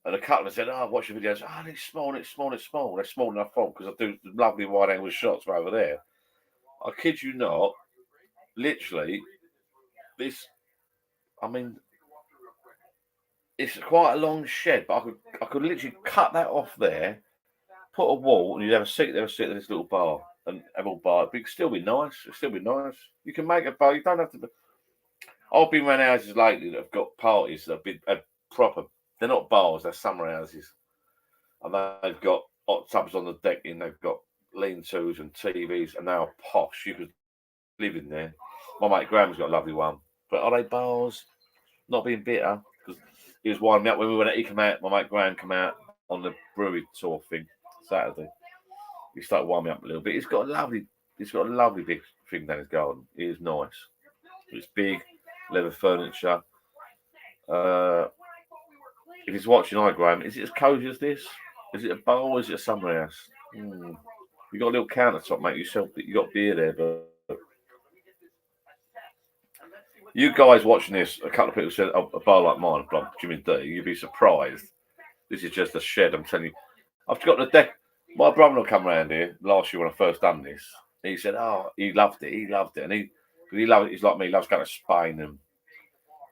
And a couple of them said, "Oh, watch your videos." Oh, it's small, it's small, it's small. They're small enough for because I do lovely wide angle shots from over there. I kid you not, literally, this. I mean, it's quite a long shed, but I could literally cut that off there, put a wall, and you'd have a seat there, at this little bar, and have all bar. But it'd still be nice. It'd still be nice. You can make a bar. You don't have to. I've been around houses lately that have got parties that have been proper. They're not bars. They're summer houses, and they've got hot tubs on the deck, and they've got lean-tos and TVs, and they are posh. You could live in there. My mate Graham's got a lovely one, but are they bars? Not being bitter because he was winding me up when we went. He came out. My mate Graham came out on the brewery tour thing Saturday. He started winding me up a little bit. He's got a lovely big thing down his garden. It is nice. It's big, leather furniture. If he's watching, hi Graham. Is it as cosy as this? Is it a bar or is it a summer house? You got a little countertop, mate. You got beer there, but you guys watching this, a couple of people said, "Oh, a bar like mine, like Jimmy D." You'd be surprised. This is just a shed. I'm telling you. I've got the deck. My brother-in-law come around here last year when I first done this. He said, "Oh, he loved it. He loved it, and he loved it. He's like me. He loves going to Spain and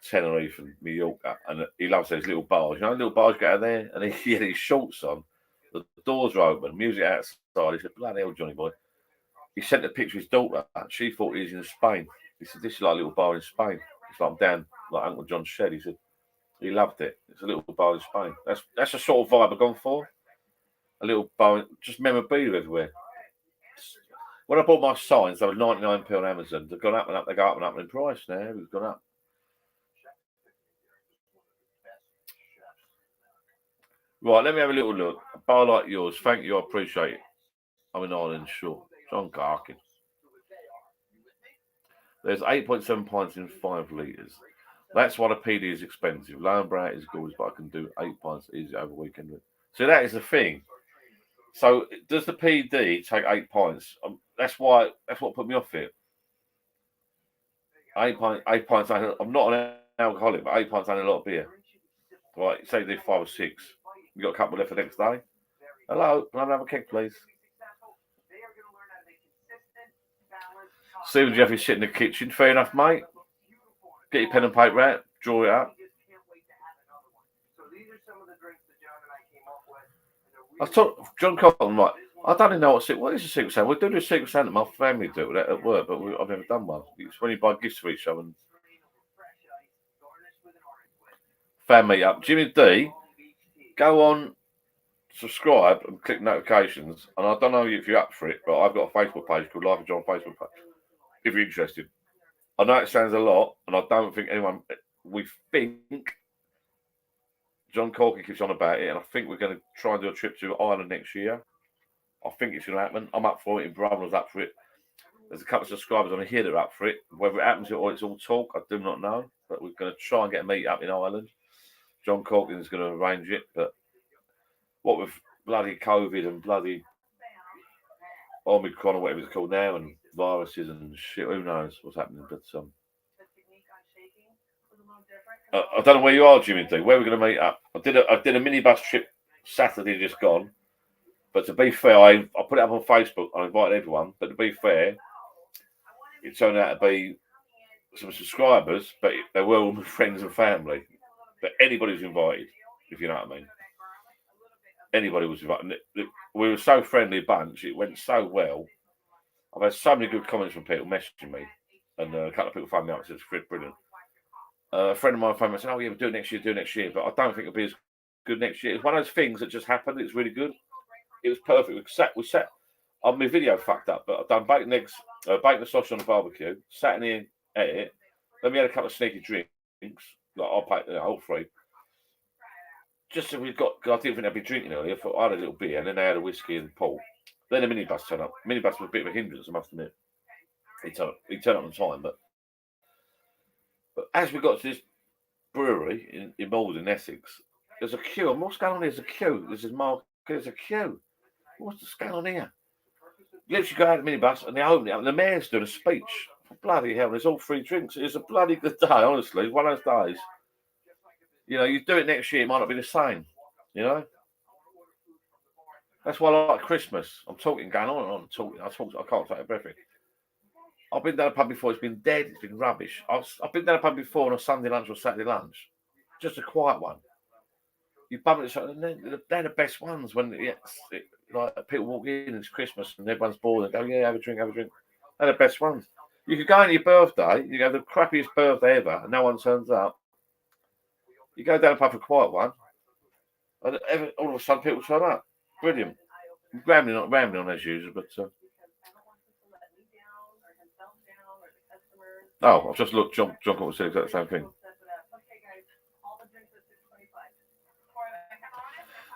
Tenerife and Mallorca, and he loves those little bars. You know, little bars get out there, and he had his shorts on. The doors are open, music outside. He said, "Bloody hell, Johnny boy." He sent a picture of his daughter. She thought he was in Spain. He said, "This is like a little bar in Spain. It's like I'm down like Uncle John's shed." He said he loved it. It's a little bar in Spain. That's the sort of vibe I've gone for. A little bar, just memorabilia everywhere. When I bought my signs, they were 99p on Amazon. They've gone up and up. They go up and up in price now. It's gone up. Right, let me have a little look. A bar like yours. Thank you. I appreciate it. I'm in Ireland, sure. John Garkin. There's 8.7 pints in 5 litres. That's why the PD is expensive. Low and brown is gorgeous, but I can do 8 pints easy over weekend. So that is the thing. So does the PD take 8 pints? That's what put me off it. 8 pints. I'm not an alcoholic, but 8 pints ain't a lot of beer. Right, say you do 5 or 6. You got a couple left for the next day. Hello, can I have a keg, please? Stephen Jeffrey sitting in the kitchen. Fair enough, mate. Get your pen and paper out. Draw it up. I told John Cotton, right, I don't even know what is a Secret Santa? We do a Secret Santa. My family do it at work, but I've never done one. It's when you buy gifts for each other. And fan meet up. Jimmy D, go on, subscribe and click notifications. And I don't know if you're up for it, but I've got a Facebook page called Life of John Facebook page. If you're interested. I know it sounds a lot, and I don't think anyone. We think John Corky keeps on about it, and I think we're going to try and do a trip to Ireland next year. I think it's going to happen. I'm up for it. And Brother's up for it. There's a couple of subscribers on here that are up for it. Whether it happens or it's all talk, I do not know. But we're going to try and get a meet up in Ireland. John Corky is going to arrange it, but what with bloody COVID and bloody Omicron or whatever it's called now, and viruses and shit, who knows what's happening? But I don't know where you are, Jimmy D. Where are we going to meet up? I did a minibus trip Saturday just gone. But to be fair, I put it up on Facebook. I invited everyone. But to be fair, it turned out to be some subscribers, but they were all my friends and family. But anybody was invited, if you know what I mean. Anybody was invited. We were so friendly a bunch. It went so well. I've had so many good comments from people messaging me, and a couple of people phoned me up and said it's brilliant. A friend of mine phoned me and said, "Oh yeah, we'll do it next year, But I don't think it'll be as good next year. It's one of those things that just happened. It's really good. It was perfect. We sat. My video fucked up, but I've done bacon eggs, bacon sausage on the barbecue. Sat in here, ate it. Then we had a couple of sneaky drinks. Like I'll pay all three. Just so we've got. I didn't think they'd be drinking earlier. I had a little beer, and then they had a whiskey and Paul. Then the minibus turned up. Minibus was a bit of a hindrance, I must admit. He turned up on time, but as we got to this brewery in Malden, Essex, there's a queue. And what's going on? There's a queue. This is Mark. There's a queue. What's going on here? You literally go out of the minibus and they open it up and the mayor's doing a speech. Bloody hell, there's all free drinks. It's a bloody good day, honestly. It's one of those days. You know, you do it next year, it might not be the same. You know? That's why I like Christmas. I'm talking, going on and on, talking. I can't take a breath in. I've been down a pub before, it's been dead, it's been rubbish. I've been down a pub before on a Sunday lunch or Saturday lunch. Just a quiet one. You bump into something, they're the best ones when like people walk in, it's Christmas and everyone's bored and go, yeah, have a drink. They're the best ones. You could go on your birthday, you go the crappiest birthday ever, and no one turns up. You go down a pub for a quiet one, and all of a sudden people turn up. Brilliant. Rambling on as usual, but I've just looked. John Cotton said exactly the same thing.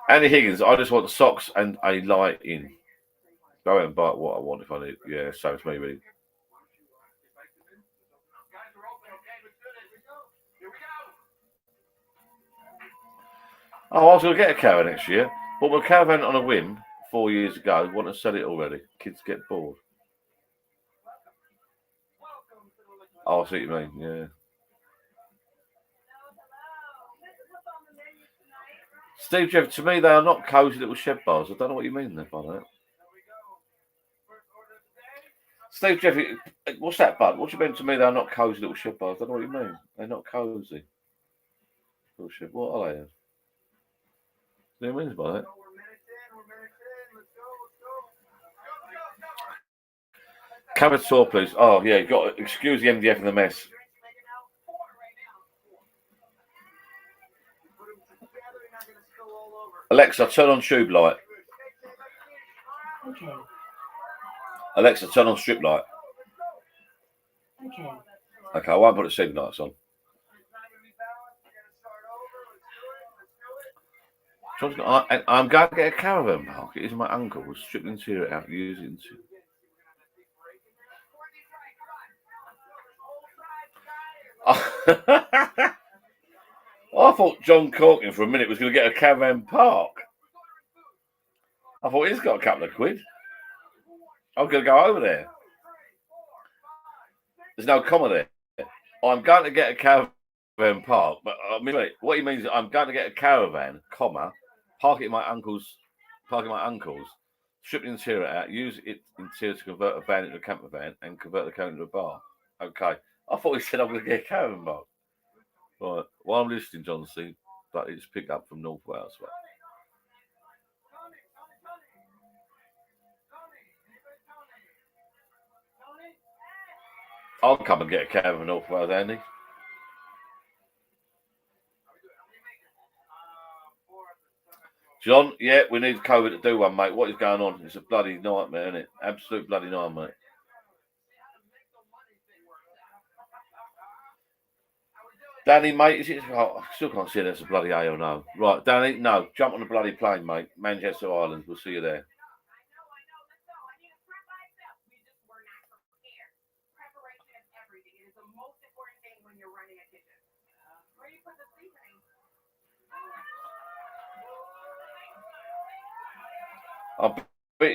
Andy Higgins, I just want the socks and a light in. Go out and buy what I want if I need. Yeah, so it's me really. Oh, I was going to get a caravan next year. Bought my caravan on a whim 4 years ago. Want to sell it already. Kids get bored. Oh, I see what you mean. Yeah. Steve Jeff, to me, they are not cosy little shed bars. I don't know what you mean there by that. Steve Jeff, what's that, bud? What do you mean to me? They're not cosy little shed bars. I don't know what you mean. They're not cosy. Little shed. What are they? What do you mean by that? Cabot saw, please. Oh yeah, you got to excuse the MDF and the mess. Alexa, turn on tube light. Okay. Alexa, turn on strip light. Okay. Okay, I won't put the ceiling lights on. I'm going to get a caravan park. It is my uncle. We'll strip the interior out, use it into. I thought John Corkin for a minute was going to get a caravan park. I thought he's got a couple of quid. I'm going to go over there. There's no comma there. I'm going to get a caravan park, but I mean, what he means is I'm going to get a caravan, comma, park it in my uncle's, strip the interior out, use it interior to convert a van into a camper van, and convert the car into a bar. Okay. I thought he said I'm going to get a caravan park. Right. While I'm listening, John C, but it's picked up from North Wales. Right? I'll come and get a caravan from North Wales, Andy. John, yeah, we need COVID to do one, mate. What is going on? It's a bloody nightmare, isn't it? Absolute bloody nightmare. Danny, mate, is it? Oh, I still can't see that's a bloody A or no. Right, Danny, no, jump on the bloody plane, mate. Manchester Island. We'll see you there.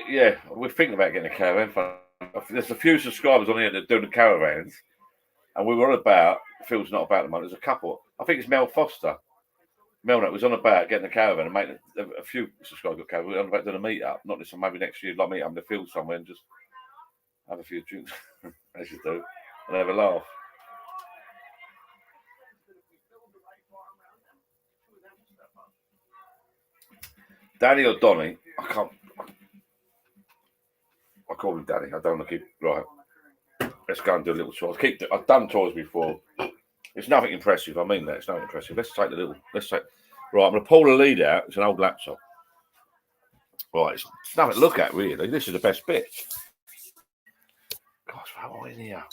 Yeah, we're thinking about getting a caravan. There's a few subscribers on here that do the caravans, and we were on about. Phil's not about the money. There's a couple. I think it's Mel Foster. Mel that was on about getting a caravan and making a few subscribers got caravan. We're on about doing a meet up. Not this one, maybe next year, like meet up in the field somewhere and just have a few drinks, as you do, and have a laugh. Danny or Donny? I can't. I call him Danny. I don't want to keep right. Let's go and do a little tour. I've done tours before. It's nothing impressive. I mean that. It's nothing impressive. Let's take. Right, I'm going to pull the lead out. It's an old laptop. Right, it's nothing to look at, really. This is the best bit. Gosh, how are we in here?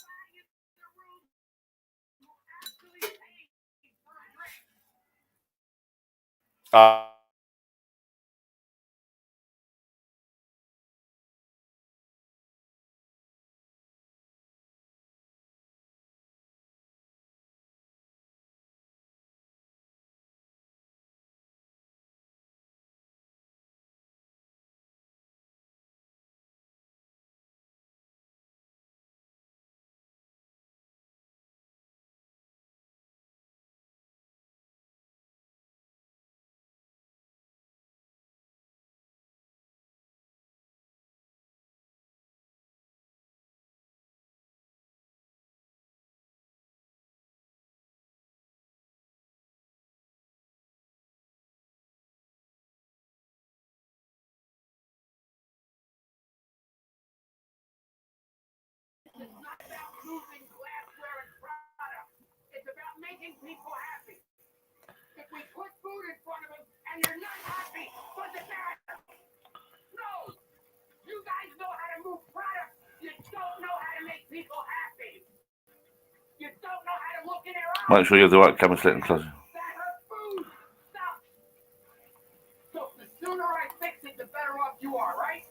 It's about making people happy. If we put food in front of them and you're not happy, what's the matter? No! You guys know how to move product. You don't know how to make people happy. You don't know how to look in their eyes. Make sure you have the right camera slit and close. That hurt food. Stop. So the sooner I fix it, the better off you are, right?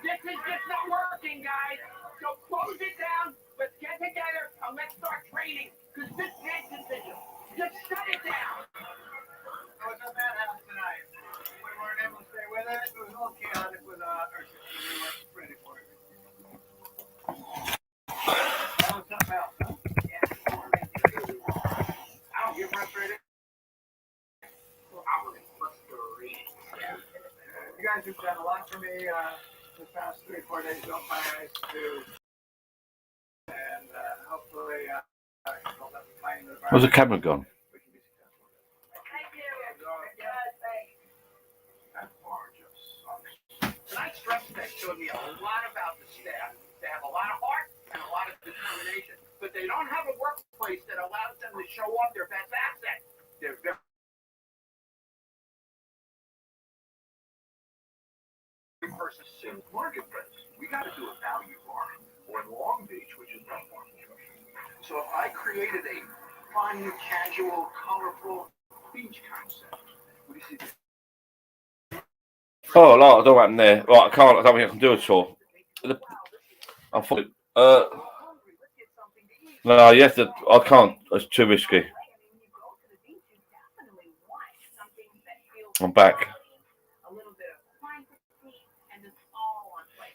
This is just not working, guys. So close it down. Let's get together and let's start training. Because this can't continue. Just shut it down. It was a madhouse tonight. We weren't able to stay with it. It was a little chaotic with our system. We weren't ready for it. That was something else, huh? Yeah. I don't get frustrated. I was frustrated. Yeah. You guys have done a lot for me the past 3 or 4 days. Open my eyes to. And hopefully, where's the camera gone? Tonight's stress test showed me a lot about the staff. They have a lot of heart and a lot of determination, but they don't have a workplace that allows them to show off their best asset. They're very person-centered marketplace. We got to do a value farm or in Long Beach, which is not farm construction. So if I created a fun, casual, colorful beach concept, what do you see? Oh, no, I don't know what happened there. Right, I don't think I can do a tour. I thought, no, you have to, I can't, it's too risky. I'm back.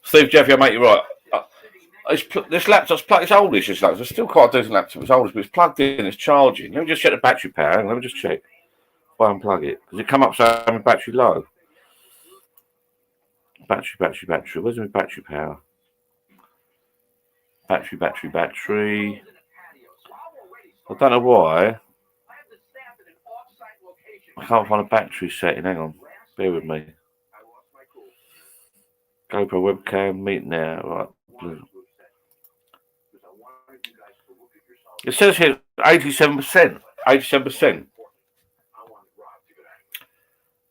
Steve Jeffy, I make you right. This laptop's plugged, it's oldish, this laptop. It's still quite a decent laptop, it's oldish, but it's plugged in, it's charging. Let me just check the battery power, let me just check. If I unplug it, because it come up saying battery low. Battery. Where's my battery power? Battery. I don't know why. I can't find a battery setting. Hang on. Bear with me. GoPro webcam, meet now. Right. Blue. It says here 87%. 87%.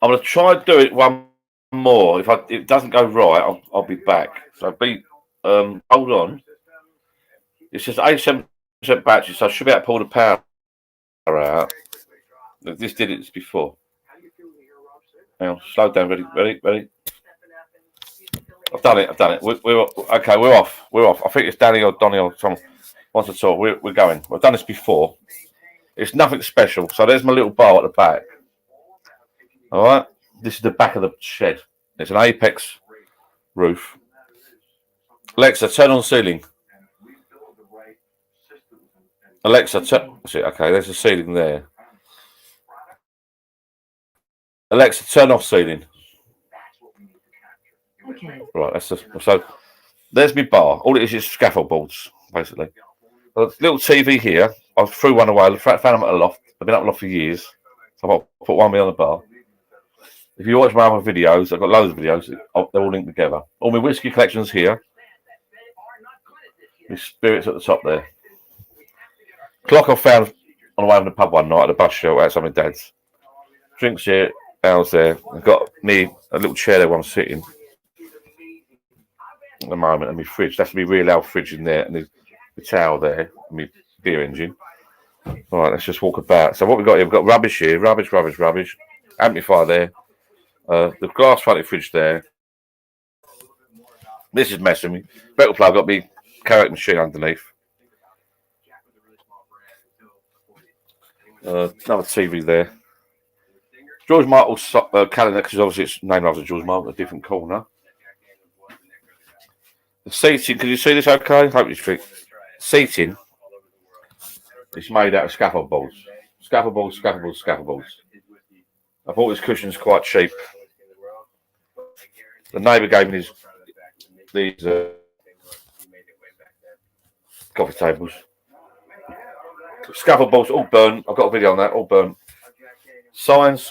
I'm going to try to do it one more. If it doesn't go right, I'll be back. So hold on. It says 87% battery, so I should be able to pull the power out. This did it before. Hang on, slow down. Ready. I've done it. We're okay. We're off. I think it's Danny or Donny or someone wants to talk. We're going. We've done this before. It's nothing special. So there's my little bar at the back. All right. This is the back of the shed. It's an Apex roof. Alexa, turn on ceiling. Alexa, turn. Okay, there's a ceiling there. Alexa, turn off ceiling. Okay. Right, that's just, so there's my bar. All it is scaffold boards, basically. A little TV here. I threw one away. Found them at a loft. I've been up loft for years. So I'll put one on the bar. If you watch my other videos, I've got loads of videos. They're all linked together. All my whiskey collections here. My spirits at the top there. Clock I found on the way from the pub one night at the bus shelter outside my dad's. Drinks here, owls there. I've got me a little chair there where I'm sitting at the moment, and my fridge. That's my real old fridge in there, and the towel there, and my beer engine. All right, let's just walk about. So what we've got here, we've got rubbish here, rubbish. Amplifier there. The glass fronted fridge there. This is messing me. Metal plug, got me Karaoke machine underneath. Another TV there. George Michael's calendar, because obviously it's named after George Michael, a different corner. The seating, can you see this okay? Hope you see. Seating. It's made out of scaffold boards. Scaffold boards. I bought his cushions quite cheap. The neighbour gave me these coffee tables. Scaffold boards, all burnt. I've got a video on that, all burnt. Signs.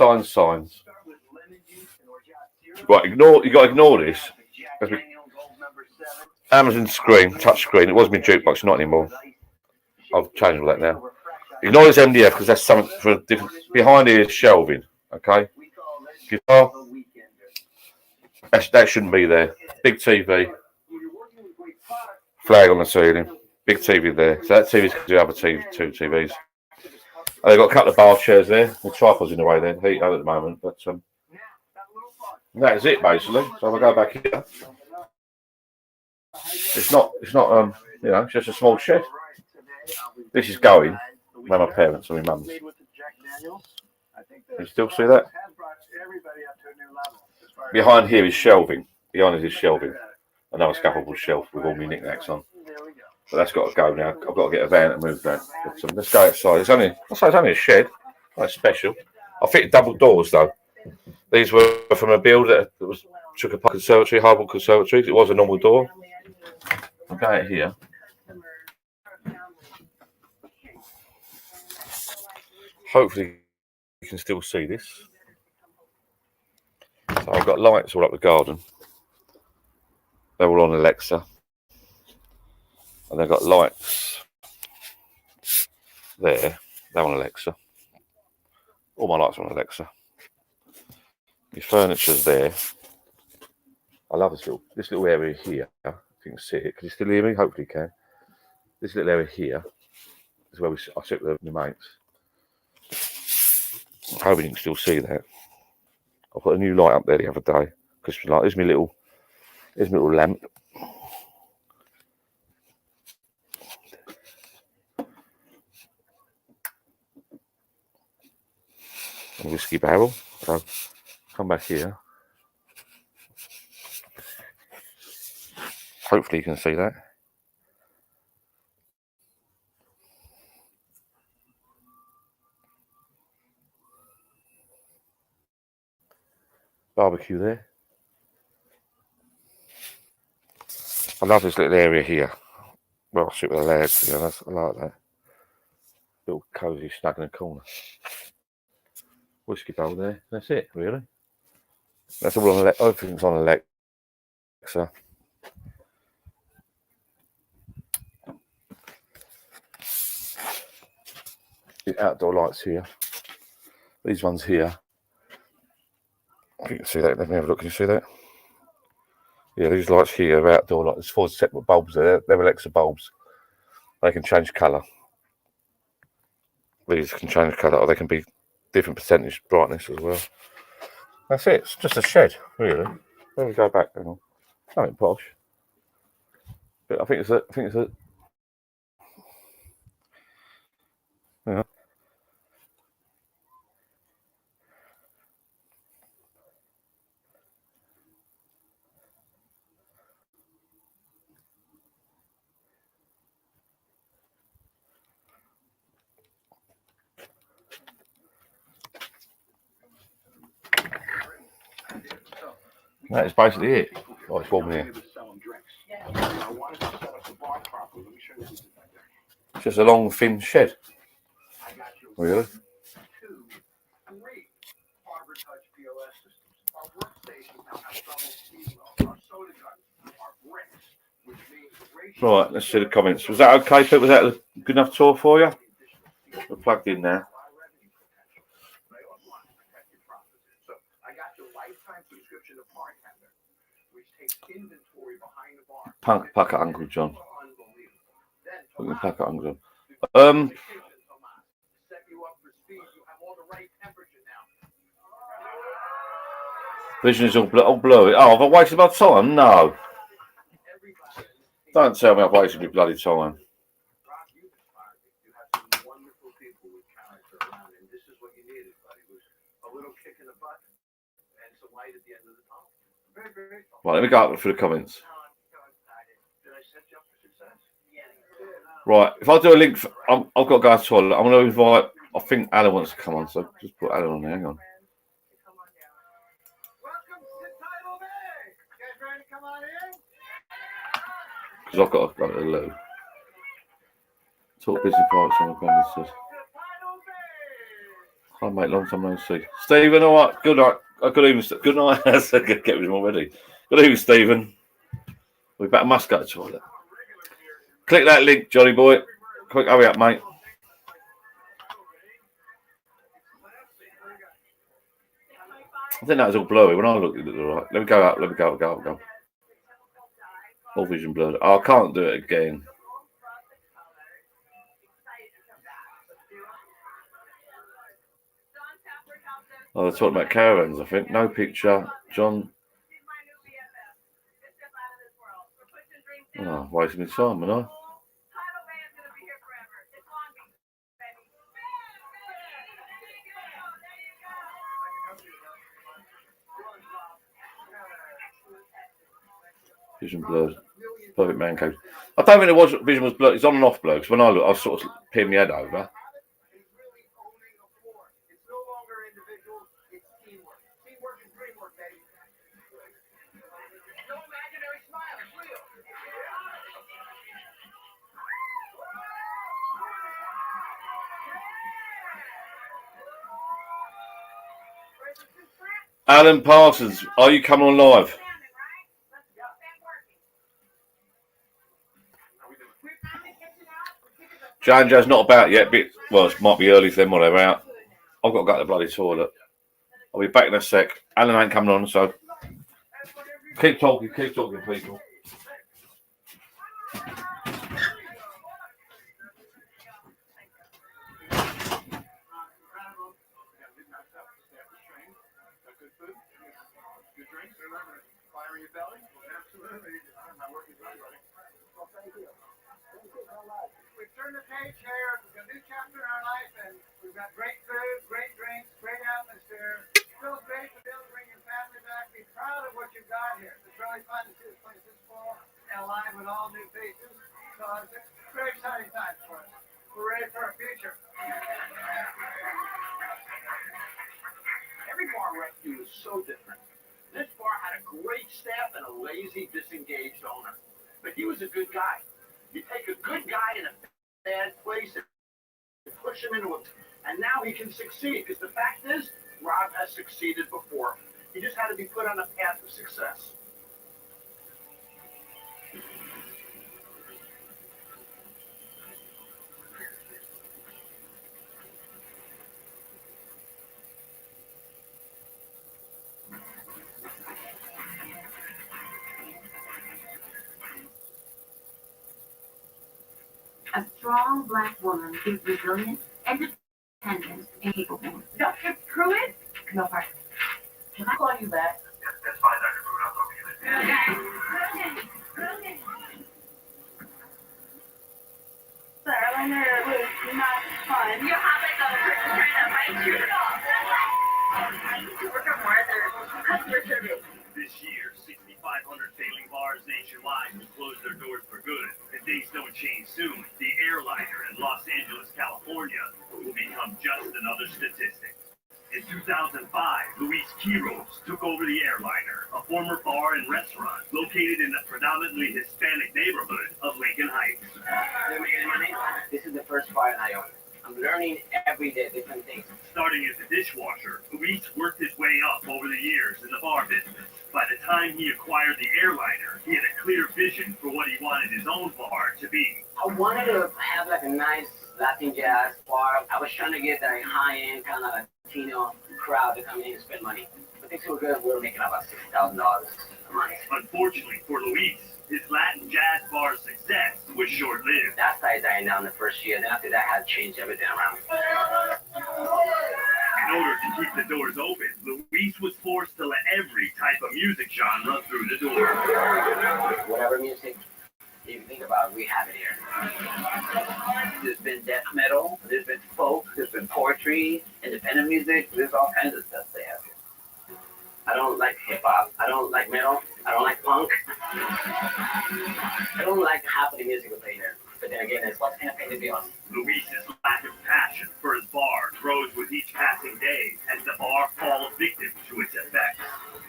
Right, you got to ignore this. Amazon screen, touch screen. It was my jukebox, not anymore. I've changed all that now. Ignore this MDF because that's something for different. Behind here is shelving. Okay. Guitar. That shouldn't be there. Big TV. Flag on the ceiling. Big TV there. So that TV's the other two TVs. And they've got a couple of bar chairs there. The tripod's in the way there. Heat up at the moment, but that is it basically. So I'll go back here. It's not it's just a small shed. This is going where my parents and my mum's. You still see that? Behind here is shelving. Behind is shelving. Another scaffold shelf with all my knickknacks on. But that's got to go now. I've got to get a van to move that. But, let's go outside. It's only a shed. Not special. I fitted double doors though. These were from a builder that took apart conservatory, Highbull Conservatory. It was a normal door. I'll go out here. Hopefully you can still see this. So I've got lights all up the garden. They're all on Alexa. And they've got lights there. They're on Alexa. All my lights are on Alexa. My furniture's there. I love this little area here. If you can see it. Can you still hear me? Hopefully you can. This little area here is where I sit with my mates. I hope you can still see that. I put a new light up there the other day. Christmas light. Here's my little lamp. A whiskey barrel. So come back here. Hopefully you can see that. Barbecue there. I love this little area here. Well, I sit with the lads, I like that. Little cosy snug in the corner. Whiskey bowl there. That's it, really. That's all on everything's on Alexa. The outdoor lights here. These ones here. I think you can see that. Let me have a look. Can you see that? Yeah, these lights here are outdoor lights. There's 4 separate bulbs there. They're Alexa bulbs. They can change colour. These can change colour, or they can be different percentage brightness as well. That's it. It's just a shed, really. Let me go back. Hang on. Nothing posh. But I think it's a. Yeah. That is basically it. Oh, it's warm here. It's just a long, thin shed. Really? Right, let's see the comments. Was that okay, Pete? Was that a good enough tour for you? We're plugged in now. Pack at Uncle John. Pack at Uncle John. Vision is all blurry. Oh, have I wasted my time? No. Don't tell me I've wasted my bloody time. Right, let me go up for the comments. Right, if I do a link, I've got to go to the toilet. I'm going to invite, I think Alan wants to come on, so just put Alan on there. Hang on. Because I've got to go to the loo. Talk busy parts on the premises. Hi, mate, long time no see. Stephen, all right, good night. Good evening. Good night. I said get with him already. Good evening, Stephen. We better must go to the toilet. Click that link, Johnny boy. Quick, hurry up, mate. I think that was all blurry. When I looked at it, all right. Let me go up. Let me go. All vision blurred. Oh, I can't do it again. Oh, they're talking about caravans, I think. No picture. John. Oh, wasting my time, am I? Vision blurred. Perfect man cave. I don't think it was vision was blurred. It's on and off blurred. Because when I look, I was sort of peeing my head over. Alan Parsons, are you coming on live? Janjo's not about yet, but well, it might be early for them while they're out. I've got to go to the bloody toilet. I'll be back in a sec. Alan ain't coming on, so keep talking, people. We've turned the page here. We've got a new chapter in our life, and we've got great food, great drinks, great atmosphere. It feels great to be able to bring your family back. Be proud of what you've got here. It's really fun to see this place this full and alive with all new faces. So it's a very exciting time for us. We're ready for our future. Every bar rescue is so different. This bar had a great staff and a lazy, disengaged owner. But he was a good guy. You take a good guy in a bad place and push him into it, and now he can succeed. Because the fact is, Rob has succeeded before. He just had to be put on a path of success. A strong Black woman is resilient and independent, and capable. Dr. Pruitt? No, pardon. Can I call you back? That's fine, Dr. Pruitt. I'll talk to you later. The airliner was not fun. You have like a person trying to bite you off. I used to work at Mars or customer service. This year, 6,500 failing bars nationwide will close their doors for good. If things don't change soon, the airliner in Los Angeles, California will become just another statistic. In 2005, Luis Quiroz took over the airliner, a former bar and restaurant located in the predominantly Hispanic neighborhood of Lincoln Heights. This is the first bar I own. I'm learning every day different things. Starting as a dishwasher, Luis worked his way up over the years in the bar business. By the time he acquired the airliner, he had a clear vision for what he wanted his own bar to be. I wanted to have like a nice Latin jazz bar. I was trying to get that high-end kind of Latino crowd to come in and spend money. But things were good. We were making about $6,000 a month. Unfortunately for Luis, his Latin jazz bar success was short-lived. That started dying down the first year. Then after that, I had to change everything around. In order to keep the doors open, Luis was forced to let every type of music genre through the door. Whatever music you can think about, we have it here. There's been death metal, there's been folk, there's been poetry, independent music, there's all kinds of stuff they have here. I don't like hip-hop, I don't like metal, I don't like punk. I don't like half of the music we play here. But then again, it's what's gonna pay the bills. Luis's lack of passion for his bar grows with each passing day as the bar falls victim to its effects.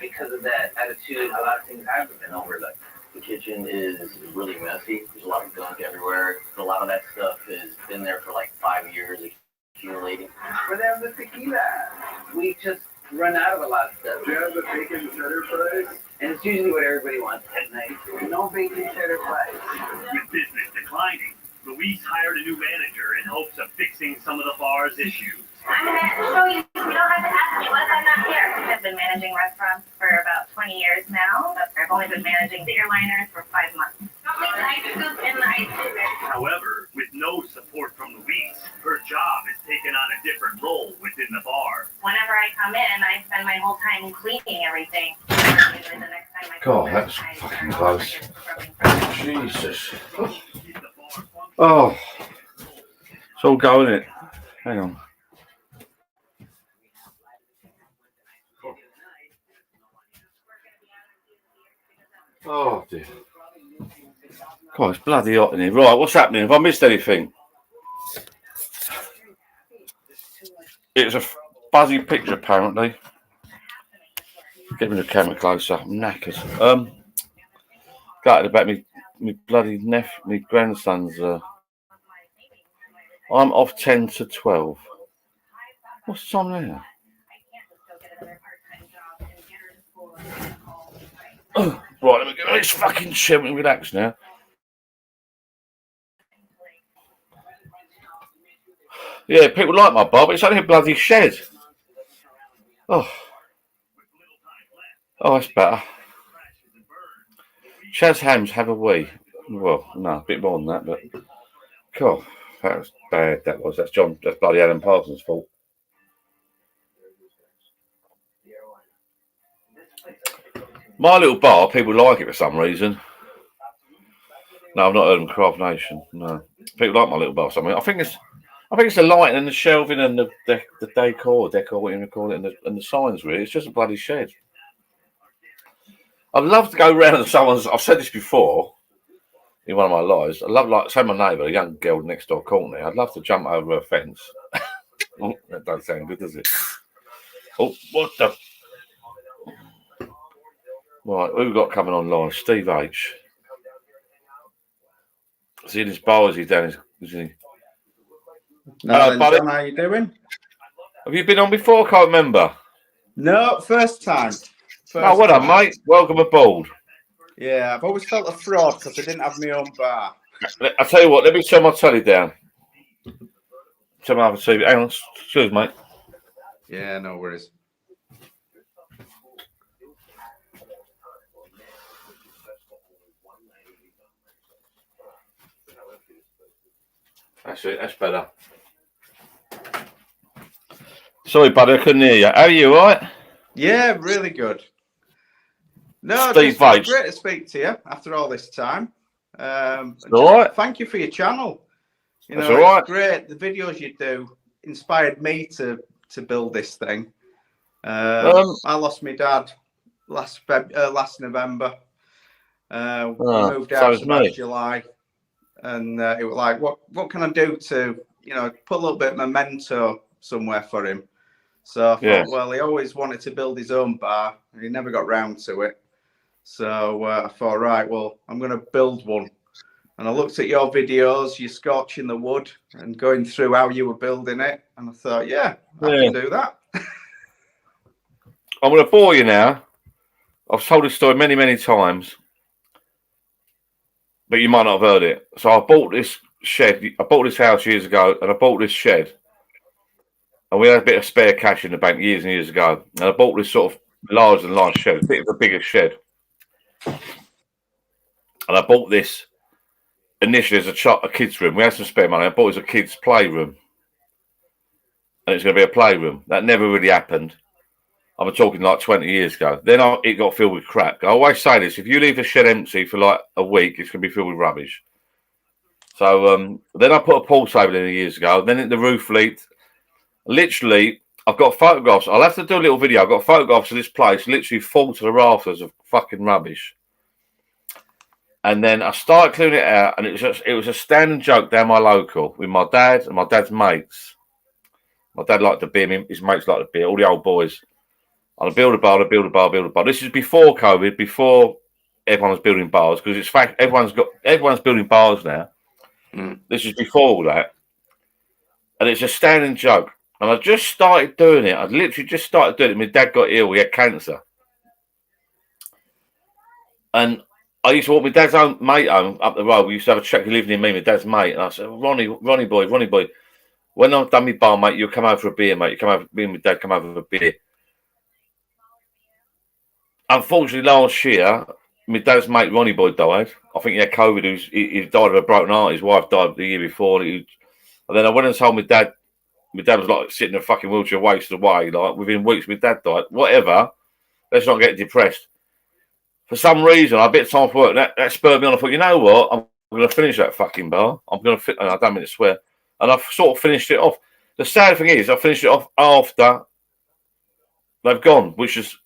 Because of that attitude, a lot of things haven't been overlooked. The kitchen is really messy. There's a lot of gunk everywhere. A lot of that stuff has been there for like 5 years, accumulating. Where they have the tequila? We just run out of a lot of stuff. Do you have the bacon cheddar fries? And it's usually what everybody wants at night. No bacon cheddar fries. With business declining, Luis hired a new manager in hopes of fixing some of the bar's issues. I'm going to show you. You don't have to ask me what I'm not here. I've been managing restaurants for about 20 years now. I've only been managing the airliners for 5 months. I'll make the ice scoop and the ice cream. However, with no support from Luis, her job has taken on a different role within the bar. Whenever I come in, I spend my whole time cleaning everything. Usually the next time I God, come in, that's I fucking start close. scrubbing. Jesus. Keep the bar functioning. Oh, it's all going it. Hang on. Oh dear. God, it's bloody hot in here. Right, what's happening? Have I missed anything? It's a fuzzy picture, apparently. Get me the camera closer. I'm knackered. Gutted about me bloody my grandson's. I'm off 10 to 12. What's the time now? Right, let me get this fucking chill and relax now. Yeah, people like my bar, but it's only a bloody shed. Oh, that's better. Chaz Hams, have a wee. Well, no, a bit more than that, but God, that was bad. That's bloody Alan Parsons' fault. My little bar, people like it for some reason. No, I've not heard of Craft Nation. No, people like my little bar for some reason. I think it's the lighting and the shelving and the decor, what you call it, and the signs. Really, it's just a bloody shed. I'd love to go round and someone's. I've said this before in one of my lives. I love, like, say my neighbour, a young girl next door, Courtney. I'd love to jump over her fence. Oh, that doesn't sound good, does it? Oh, what the? Right, who we got coming online? Steve H. Is he in his bar? Is he down? Is he? No, buddy. John, how you doing? Have you been on before? I can't remember. No, first time. Oh, well done, mate. Welcome aboard. Yeah, I've always felt a fraud because I didn't have my own bar. I'll tell you what, let me turn my telly down. Turn my other TV. Hang on, excuse me, mate. Yeah, no worries. That's it, that's better. Sorry, buddy, I couldn't hear you. How are you, all right? Yeah, really good. No, Steve just Bates. great to speak to you after all this time. It's Just all right. thank you for your channel. You That's know, all right. it's great. The videos you do inspired me to build this thing. I lost my dad last November. We moved so out is about me. July, and it was like, what can I do to, you know, put a little bit of memento somewhere for him? So I thought, Yeah. well, he always wanted to build his own bar, and he never got round to it. So I thought, right, well, I'm going to build one. And I looked at your videos, you scorching the wood and going through how you were building it, and I thought, yeah, I can do that. I'm going to bore you now. I've told this story many, many times, but you might not have heard it. So I bought this shed. I bought this house years ago, and I bought this shed. And we had a bit of spare cash in the bank years and years ago. And I bought this sort of larger than life shed, a bit of a bigger shed. And I bought this initially as a kid's room. We had some spare money. I bought it as a kid's playroom. And it's going to be a playroom. That never really happened. I'm talking like 20 years ago. Then it got filled with crap. I always say this: if you leave a shed empty for like a week, it's going to be filled with rubbish. So then I put a pool table in years ago. Then the roof leaked. Literally, I've got photographs. I'll have to do a little video. I've got photographs of this place literally full to the rafters of fucking rubbish. And then I started clearing it out, and it was a standing joke down my local with my dad and my dad's mates. My dad liked the beer. His mates liked the beer. All the old boys. I'll build a bar. This is before COVID, before everyone was building bars, because it's fact everyone's building bars now. This is before all that, and it's a standing joke. And I just started doing it. I literally just started doing it. My dad got ill. He had cancer, and I used to walk my dad's own mate home up the road. We used to have a check. He lived near me, my dad's mate, and I said, Ronnie boy. When I've done my bar, mate, you come over for a beer, mate. You come over. Me and my dad come over for a beer. Unfortunately, last year, my dad's mate Ronnie Boy died. I think he had COVID. He died of a broken heart. His wife died the year before. And then I went and told my dad. My dad was like sitting in a fucking wheelchair, wasted away. Like within weeks, my dad died. Whatever. Let's not get depressed. For some reason, I bit time off work. That spurred me on. I thought, you know what? I'm going to finish that fucking bar. I'm going to. I don't mean to swear. And I've sort of finished it off. The sad thing is, I finished it off after they've gone, which is.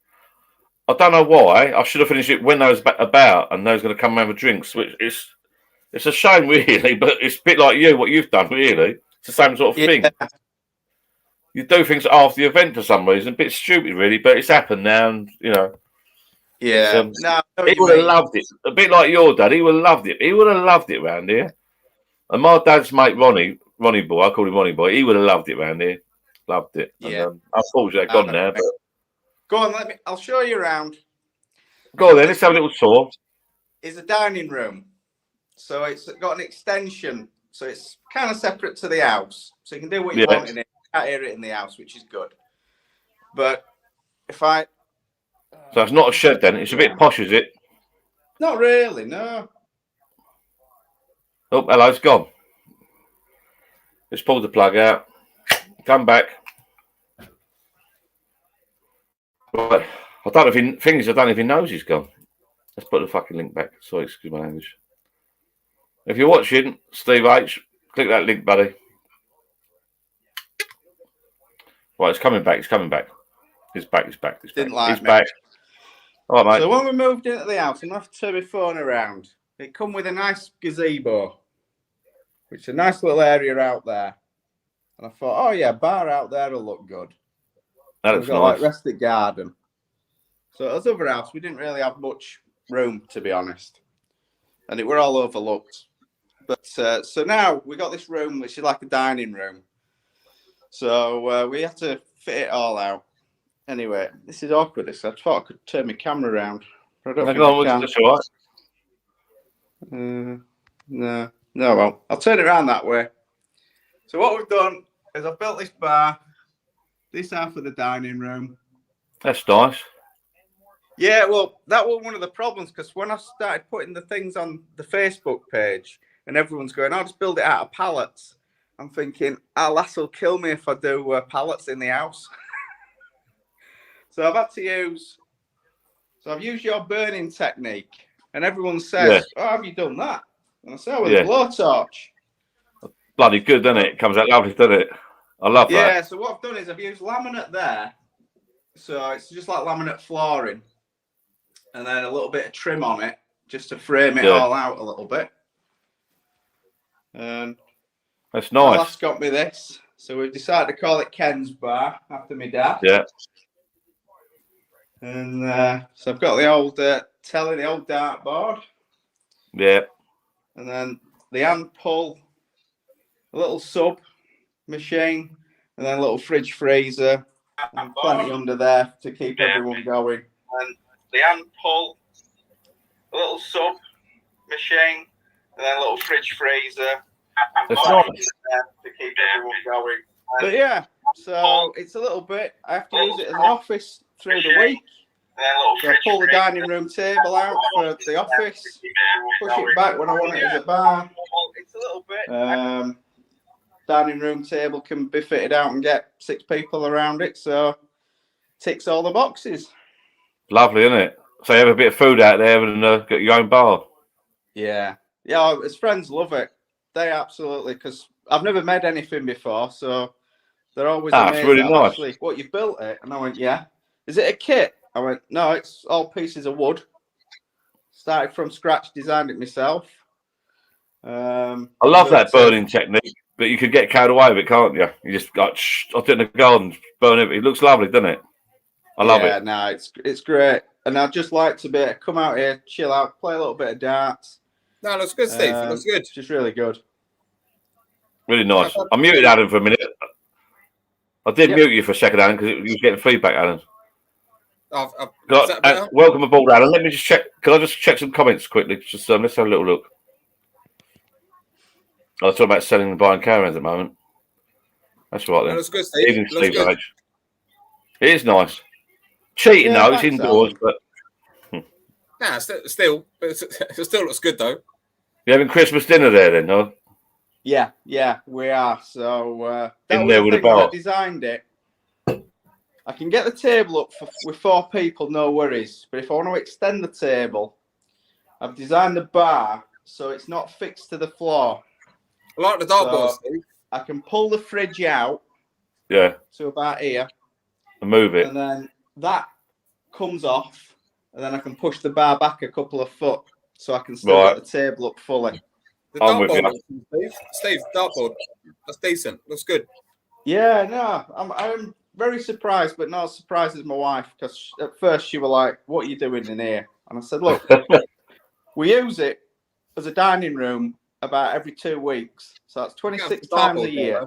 I don't know why. I should have finished it when they was about and they was going to come and have a drink. Which it's a shame, really, but it's a bit like what you've done, really. It's the same sort of thing. You do things after the event for some reason. A bit stupid, really, but it's happened now, and you know. Yeah. He would have loved it. A bit like your dad. He would have loved it. He would have loved it around here. And my dad's mate, Ronnie Boy, I call him Ronnie Boy. He would have loved it around here. Loved it. Yeah. And, unfortunately, they're gone now. But... Go on, I'll show you around. Go on then, let's have a little tour. It's a dining room. So it's got an extension. So it's kind of separate to the house. So you can do what you want in it. You can't hear it in the house, which is good. But if I... So it's not a shed then. It's a bit posh, is it? Not really, no. Oh, hello, it's gone. Let's pull the plug out. Come back. Right. I don't know if he knows he's gone. Let's put the fucking link back. Sorry, excuse my language. If you're watching, Steve H, click that link, buddy. Right, it's coming back. It's back. It's back. All right, mate. So when we moved into the house, I'm going to have to turn my phone around. It come with a nice gazebo, which is a nice little area out there. And I thought, oh yeah, bar out there will look good. That looks nice. Like rustic garden. So as other house, we didn't really have much room, to be honest, and it were all overlooked. But so now we got this room, which is like a dining room. So we had to fit it all out. Anyway, this is awkward. I thought I could turn my camera around. But I don't think I can. That's all right. No, well, I'll turn it around that way. So what we've done is I've built this bar, this half of the dining room. That's nice. Yeah, well, that was one of the problems, because when I started putting the things on the Facebook page and everyone's going, I'll just build it out of pallets. I'm thinking, our lass will kill me if I do pallets in the house. So I've used your burning technique, and everyone says, Yeah. "Oh, have you done that?" And I say, "Oh, with Yeah. a blowtorch." Bloody good, doesn't it? It comes out lovely, doesn't it? I love Yeah. that. So what I've done is I've used laminate there, so it's just like laminate flooring, and then a little bit of trim on it just to frame it Yeah. all out a little bit. That's My nice. lass got me this, so we've decided to call it Ken's Bar after my dad. Yeah. And so I've got the old telly, the old dartboard, Yeah. and then the hand pull, a little sub machine, and then a little fridge freezer, and plenty under there to keep everyone going. And the hand pull, a little sub machine, and then a little fridge freezer, and That's plenty nice. there to keep everyone going. But yeah, so it's a little bit. I have to use it as an office through the week. So I pull the dining room table out for the office, push it back when I want it as a bar. It's a little bit. Dining room table can be fitted out and get 6 people around it, so ticks all the boxes. Lovely, isn't it? So you have a bit of food out there and got your own bar. Yeah, his friends love it. They absolutely, because I've never made anything before, so they're always amazed. It's really that nice. Actually, what, you've built it? And I went, yeah. Is it a kit? I went, no, it's all pieces of wood. Started from scratch, designed it myself. I love that burning technique, but you could get carried away with it, can't you? You just got, I did in the garden, burn it. It looks lovely, doesn't it? I love it. Yeah, no, it's great. And I'd just like to come out here, chill out, play a little bit of darts. No, it looks good, Steve. It looks good. Just really good. Really nice. I muted Adam for a minute. I did mute you for a second, Alan, because you was getting feedback, Alan. Welcome aboard, Alan. Let me just check. Can I just check some comments quickly? Just let's have a little look. I was talking about selling and buying caravans at the moment. That's right then. No, looks good, Steve. Even Looks good. H. It is nice. Cheating though, it's indoors, but nah, it still looks good though. You having Christmas dinner there then, no? Yeah, we are. So that In was there the with a thing when I bar. designed it. I can get the table up with 4 people, no worries. But if I want to extend the table, I've designed the bar so it's not fixed to the floor. I like the dartboard, Steve. I can pull the fridge out. Yeah. To about here. And move it. And then that comes off. And then I can push the bar back a couple of foot so I can still get the table up fully. The dartboard, Steve, dartboard. That's decent. Looks good. Yeah, no, I'm very surprised, but not as surprised as my wife, because at first she was like, "What are you doing in here?" And I said, "Look, we use it as a dining room about every 2 weeks, so that's 26 times a year."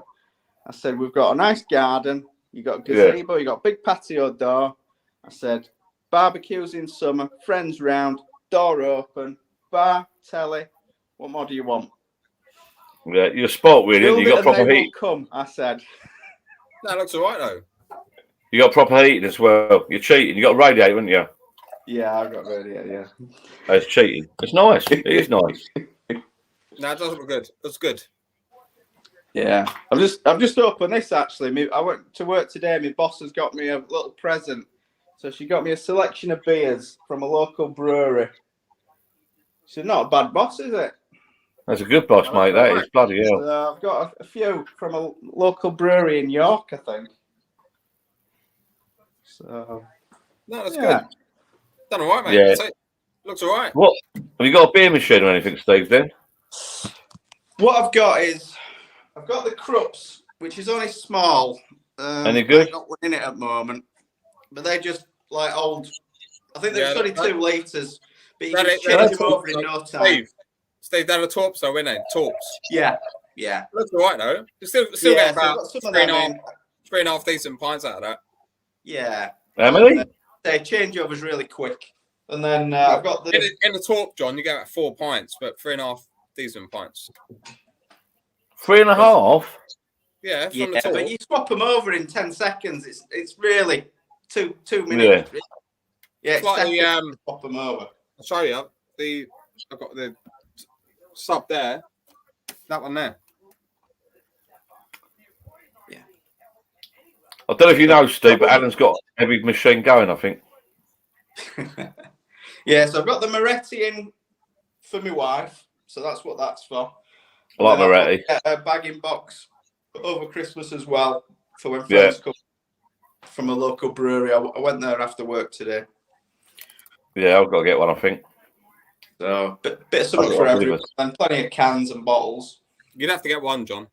I said, "We've got a nice garden. You got a gazebo. You got a big patio door." I said, "Barbecues in summer, friends round, door open, bar, telly. What more do you want?" Yeah, you're a sport, really. You got proper heat. Come, I said. That looks all right though. You got proper heating as well. You're cheating. You got a radiator, haven't you? Yeah, I've got radiator. Yeah. That's cheating. It's nice. It is nice. No, it does look good. That's good. Yeah, I've just opened this actually. I went to work today. My boss has got me a little present. So she got me a selection of beers from a local brewery. She's not a bad boss, is it? That's a good boss, mate. That is bloody hell. So I've got a few from a local brewery in York, I think. So no, that's good. Done all right, mate. Yeah. So, looks all right. What have you got a beer machine or anything, Steve? Then what I've got is I've got the Krups, which is only small. Any good? I've got one in it at the moment, but they're just like old. I think they're 22 litres, but you can change them over in no time. Steve, they're the Torps though, isn't they? Torps. Yeah. Looks all right though. You still get about 3.5 decent pints out of that. Yeah. How many? They changeovers really quick, and then I've got the in the Torp, John. You get about 4 pints, but 3.5 decent pints. 3.5. Yeah, from yeah, the Torp. but you swap them over in 10 seconds. It's really 2 minutes. Yeah, it's like the swap them over. I'll show you. I've got the sub there. That one there. I don't know if you know, Steve, but Alan's got a heavy machine going, I think. Yeah, so I've got the Moretti in for my wife. So that's what that's for. I like Moretti. A bagging box over Christmas as well for when friends come from a local brewery. I went there after work today. Yeah, I've got to get one, I think. So bit of something for everyone, and plenty of cans and bottles. You'd have to get one, John.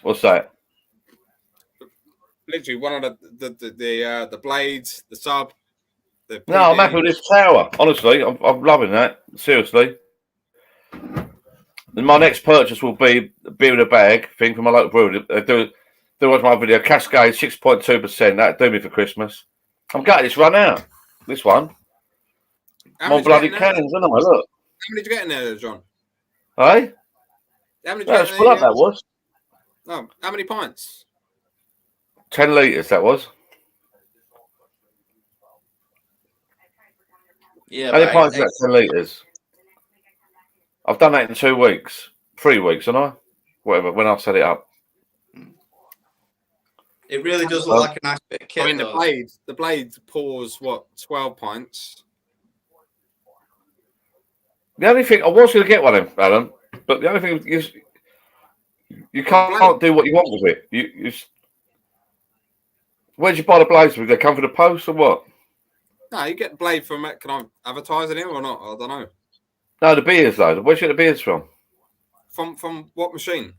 What's that? Literally one of the blades, the sub. The No, I'm happy with this tower. Honestly, I'm loving that. Seriously. And my next purchase will be a beer in a bag thing from my local brewery. Do watch my video. Cascade 6.2%. That'd do me for Christmas. I'm gutted it's run out. This one. More bloody cannons, isn't I? Look. How many did you get in there, John? Hey? How many That's full up, that was. Oh, how many pints? 10 litres, that was. Yeah, how many pints is that? 10 litres. I've done that in 2 weeks. 3 weeks, haven't I? Whatever, when I set it up. It really does look like a nice bit of kit. I mean, the blade pours, what, 12 pints? The only thing, I was going to get one in, Alan, but the only thing is you can't do what you want with it. Where'd you buy the blades from? Did they come for the post or what? No, you get the blade from it. Can I advertise it here or not? I don't know. No, the beers, though. Where'd you get the beers from? From what machine?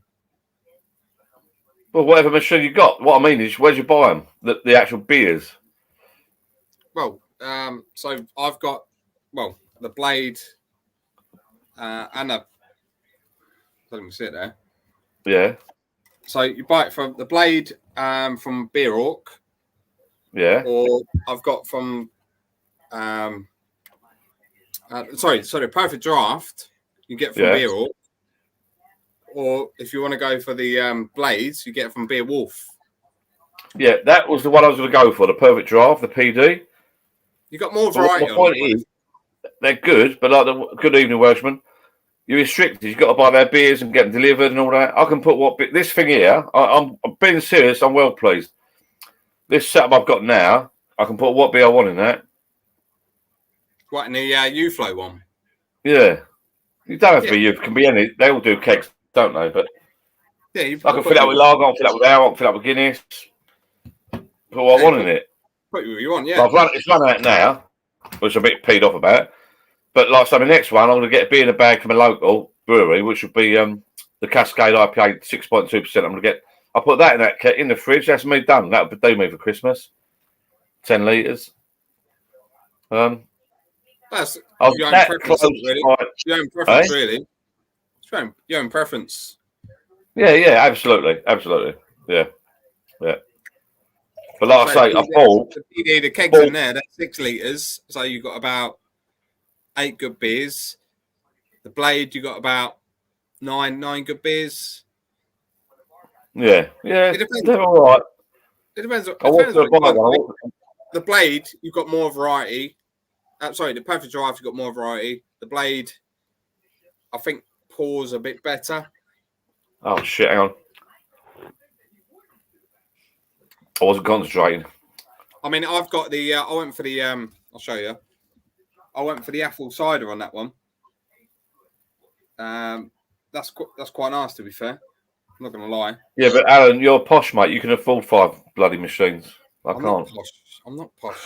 Well, whatever machine you got. What I mean is, where'd you buy them? The actual beers? Well, so I've got, the blade and a... Let me see it there. Yeah. So you buy it from the blade from Beer Orc. Yeah. Or I've got from... sorry, Perfect Draft you get from Beer Orc. Or if you want to go for the blades, you get it from Beer Wolf. Yeah, that was the one I was going to go for, the Perfect Draft, the PD. You got more variety. My point is, they're good, but like the Good Evening Welshman, you're restricted. You've got to buy their beers and get them delivered and all that. I can put this thing here. I'm being serious. I'm well pleased. This setup I've got now, I can put what beer I want in that. What, in the UFlow one? Yeah. You don't have to be you. It can be any. They all do kegs, don't they? But yeah, I can fill that with lager, I can fill that with ale, I can fill that with Guinness. Put what I want in it. Put what you want, yeah. It's run out now, which I'm a bit peed off about. But like so, the next one, I'm going to get a beer in a bag from a local brewery, which would be the Cascade IPA 6.2%. I'll put that in the fridge. That's me done. That would do me for Christmas. 10 litres. That's your own preference, really. Your own preference, really. It's your own preference. Yeah, absolutely. Yeah. But like I say, I bought... The kegs in there, that's 6 litres. So you've got about 8 good beers. The blade, you got about 9 good beers. Yeah. It depends. They're all right. It depends. The blade, you've got more variety. The Perfect Draft, you've got more variety. The blade, I think, pours a bit better. Oh, shit, hang on. I wasn't concentrating. I mean, I've got the... I went for the... I'll show you. I went for the apple cider on that one. That's quite nice, to be fair. I'm not going to lie. Yeah, but Alan, you're posh, mate. You can afford 5 bloody machines. I'm can't. I'm not posh.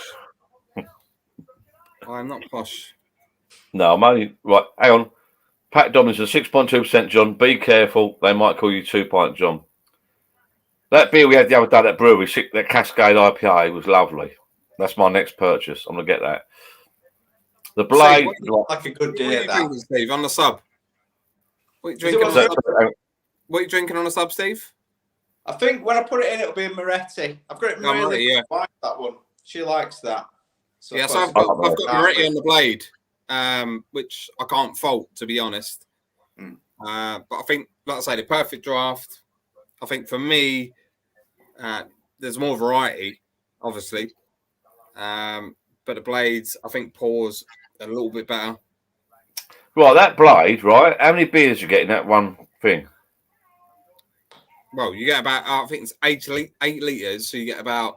I'm not posh. No, I'm only... Right, hang on. Pat Dobinson, 6.2%, John. Be careful. They might call you 2-pint, John. That beer we had the other day at that brewery, that Cascade IPA, was lovely. That's my next purchase. I'm going to get that. The blade... Steve, like a good day, what are you drinking, Steve, on the sub? What are you drinking on the sub, Steve? I think when I put it in, it'll be a Moretti. I've got it really like that one. She likes that. So I've got Moretti on the blade, which I can't fault, to be honest. But I think, like I say, the Perfect Draft, I think for me, there's more variety, obviously. But the blades, I think, pours a little bit better. Right, that blade, right? How many beers you get in that one thing? well, you get about, I think it's 8 litres, so you get about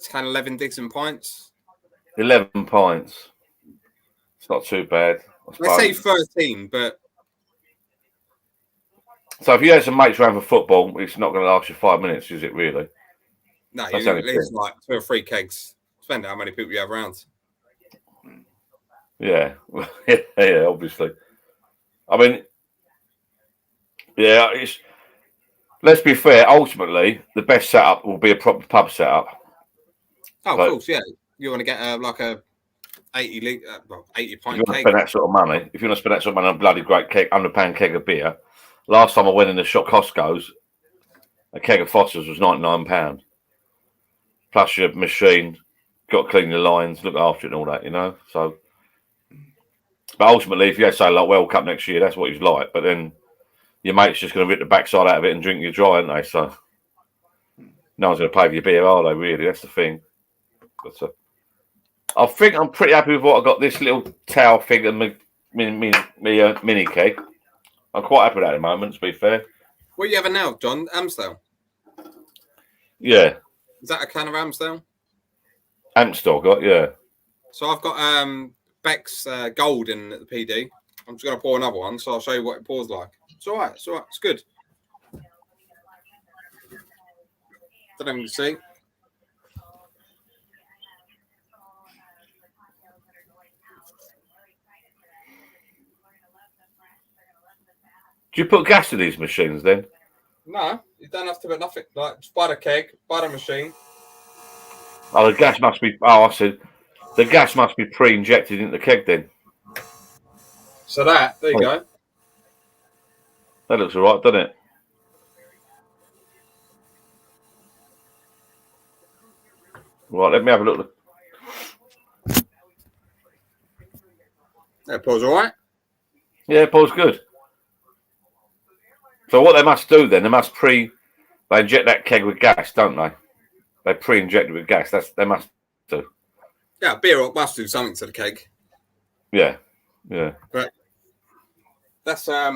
10, 11 decent pints. 11 pints. It's not too bad. Let's say 13, but... So if you had some mates around for football, it's not going to last you 5 minutes, is it really? No, That's you only at least fair. like 2 or 3 kegs. Depending how many people you have around. Yeah. Yeah, obviously. I mean, yeah, it's... Let's be fair, ultimately, the best setup will be a proper pub setup. Oh, But- of course, yeah. You want to get like a 80 litre, well, 80 If you pint want to keg. spend that sort of money, if you want to spend that sort of money on a bloody great keg, £100 keg of beer, last time I went in the shop Costco's, a keg of Foster's was £99. Plus your machine, got to clean the lines, look after it and all that, you know. So, but ultimately, if you had say like World Cup next year, that's what he's like. But then your mate's just going to rip the backside out of it and drink you dry, aren't they? So no one's going to pay for your beer, are they? Really, that's the thing. But, I think I'm pretty happy with what I got. This little towel thing and mini keg. I'm quite happy with that at the moment, to be fair. What are you having now, John? Amstel? Yeah, Is that a can of Amstel? Amstel got, yeah. So I've got Beck's Gold in at the PD. I'm just going to pour another one, so I'll show you what it pours like. It's all right. It's all right. It's good. Don't know if you can see. Do you put gas in these machines then? No, you don't have to put nothing. Like, just buy the keg, buy the machine. Oh, the gas must be. Oh, I said the gas must be pre-injected into the keg then. So there you go. That looks all right, doesn't it? Right, let me have a look. That pours all right. Yeah, it pours good. So what they must do then, they inject that keg with gas, don't they? They pre-inject it with gas. They must do. Yeah, beer must do something to the keg. Yeah, yeah. But that's I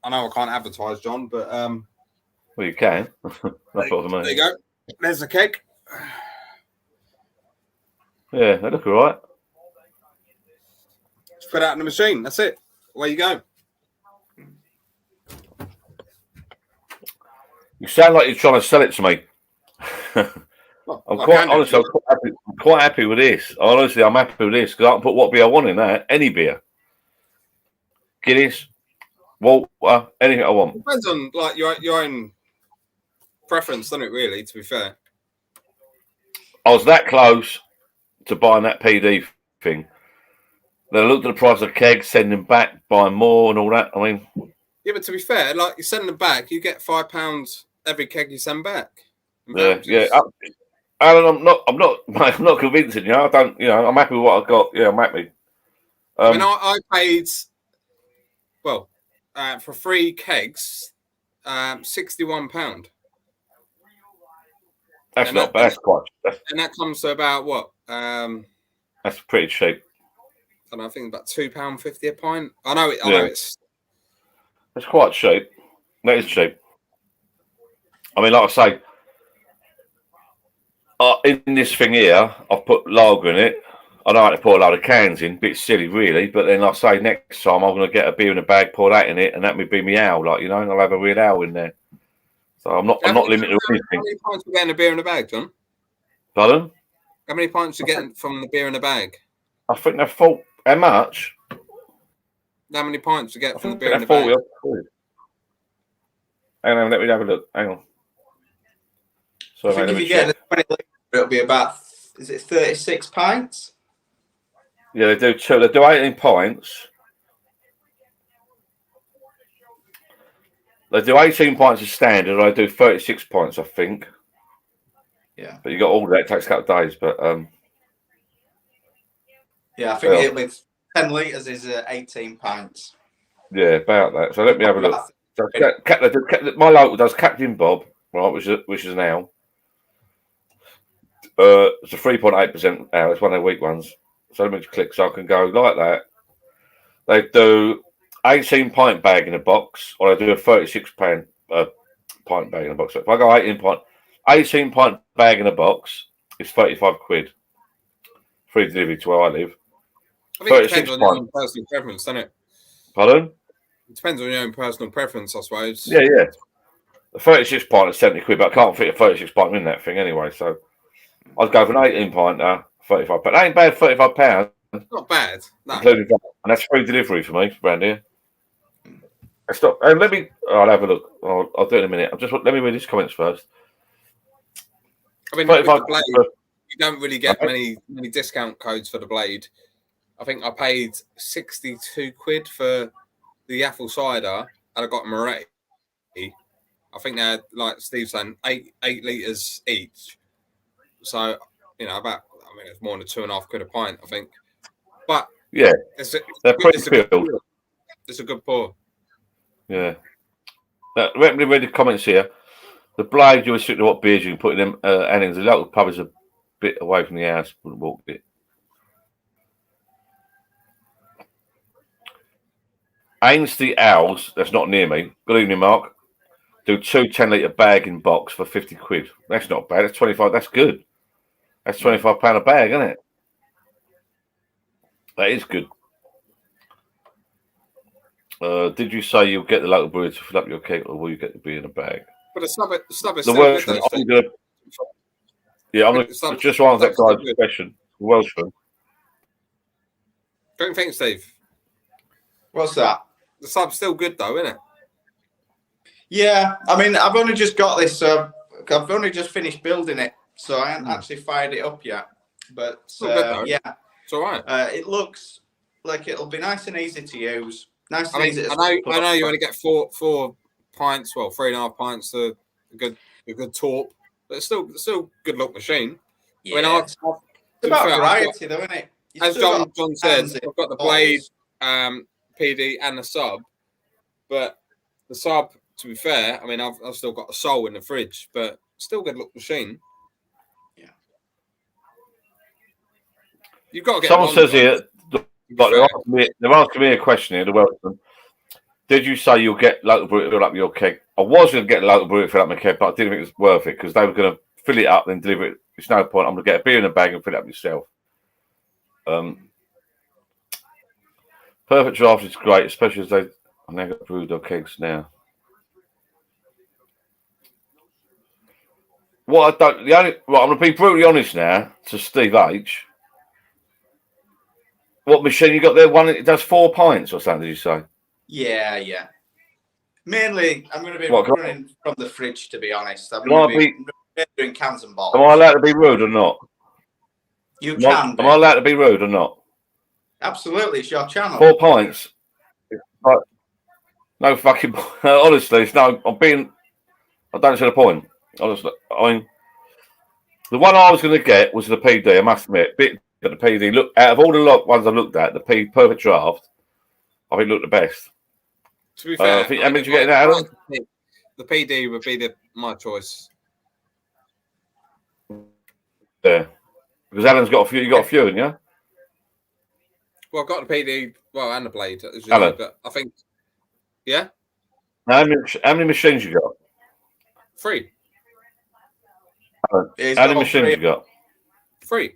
know I can't advertise, John, but Well, you can. That's what I mean. there you go. There's the keg. Yeah, they look all right. Just put it out in the machine. That's it. Away you go. You sound like you're trying to sell it to me. Well, I'm I quite can do. honestly, I'm quite happy with this. Honestly, I'm happy with this because I can put what beer I want in that. Any beer. Guinness, water, anything I want. Depends on like your own preference, doesn't it? Really, to be fair. I was that close to buying that PD thing. Then I looked at the price of kegs, sending them back, buying more and all that. I mean, Yeah, but to be fair, like you send them back, you get £5 every keg you send back. yeah. Alan, I'm not convincing you. I don't, I'm happy with what I got. Yeah, I'm happy. I mean, I paid, well, for 3 kegs, £61. That's and not that- bad. And that comes to about what? That's pretty cheap. I don't know, I think about £2.50 a pint. I know it's It's quite cheap. That is cheap. I mean, like I say, in this thing here, I've put lager in it. I know how to pour a load of cans in. Bit silly, really. But then I say next time I'm going to get a beer in a bag, pour that in it, and that would be me ale. Like, and I'll have a real ale in there. So I'm not limited to How anything. many pints are you getting a beer in a bag, John? Pardon? How many pints are you getting from the beer in a bag? I think they're full. How much? How many pints you I get from the think beer in they're a bag? 40. Hang on, let me have a look. Hang on. So I think if you get the 20 litre, it'll be about, is it 36 pints? Yeah, they do two. They do 18 pints. They do 18 pints as standard. I do 36 pints, I think. Yeah. But you got all that. It takes a couple of days. But Yeah, I think Well. it with 10 litres is 18 pints. yeah, about that. So let me have a look. So, my local does Captain Bob, right, which is an ale. It's a 3.8% ale. It's one of the weak ones. So let me just click so I can go like that. They do 18 pint bag in a box, or they do a 36 pint pint bag in a box. So if I go 18 pint bag in a box, it's 35 quid. Free delivery to where I live. I think it 36 depends on your pint. own personal preference, doesn't it? Pardon? It depends on your own personal preference, I suppose. Yeah, yeah. The 36 pint is 70 quid, but I can't fit a 36 pint in that thing anyway. So I'd go for an 18 pint now, 35. But that ain't bad, £35, Not bad. No. including that. And that's free delivery for me around here. Stop. And I'll have a look. I'll do it in a minute. Let me read these comments first. I mean, with 35 the Blade, you don't really get many discount codes for the Blade. I think I paid 62 quid for the apple cider, and I got Moretti. I think they're, like Steve saying, 8 litres each. So, it's more than £2.50 a pint, I think. But yeah, they're pretty filled. It's a good pour. Yeah. Now, let me read the comments here. The Blade, you restrict what beers you can put in them. And the local pub is a bit away from the house. Wouldn't walk a bit. Ainsley Owls, that's not near me. Good evening, Mark. Do 2 10-litre bag in box for 50 quid. That's not bad. That's 25. That's good. That's £25 a bag, isn't it? That is good. Did you say you'll get the local brewer to fill up your keg, or will you get the beer in a bag? But the sub is The still Welshman. good, I'm going to just answer that guy's question. The Welshman. Don't you think, Steve? What's that? The sub's still good, though, isn't it? Yeah, I mean, I've only just got this. I've only just finished building it, so I haven't actually fired it up yet. But yeah, it's all right. It looks like it'll be nice and easy to use. Nice and I easy. know you only get four pints, 3.5 pints a good torp, but it's still good luck machine. Yeah. I mean, It's about variety, though, isn't it? As John said, I've got the Blade, PD, and the sub, but the sub, to be fair, I mean, I've still got a Soul in the fridge, but still good luck machine. Yeah. You've got to get. Someone says here, they're asking me a question here. The Welshman. Did you say you'll get local brew to fill up your keg? I was going to get local brew to fill up my keg, but I didn't think it was worth it because they were going to fill it up and deliver it. It's no point. I'm going to get a beer in a bag and fill it up yourself. Perfect Draft is great, especially as I've now got brewed dog kegs now. I'm going to be brutally honest now to Steve H. What machine you got there? One it does 4 pints or something? Did you say? Yeah. Mainly, I'm going to be running from the fridge. To be honest, I'm going to be doing cans and bottles. Am I allowed to be rude or not? You can. Am I allowed to be rude or not? Absolutely, it's your channel. 4 pints. No fucking. Honestly, it's no. I don't see the point. Honestly, I mean, the one I was going to get was the PD. I must admit, but the PD look out of all the ones I've looked at, the Perfect Draft, I think looked the best. To be fair, how many did you get out of the PD would be my choice. Yeah, because Alan's got a few. You got a few, haven't you? Well, I've got the PD, and the Blade, Alan. But I think, yeah. How many machines you got? 3. How many machines you got? 3.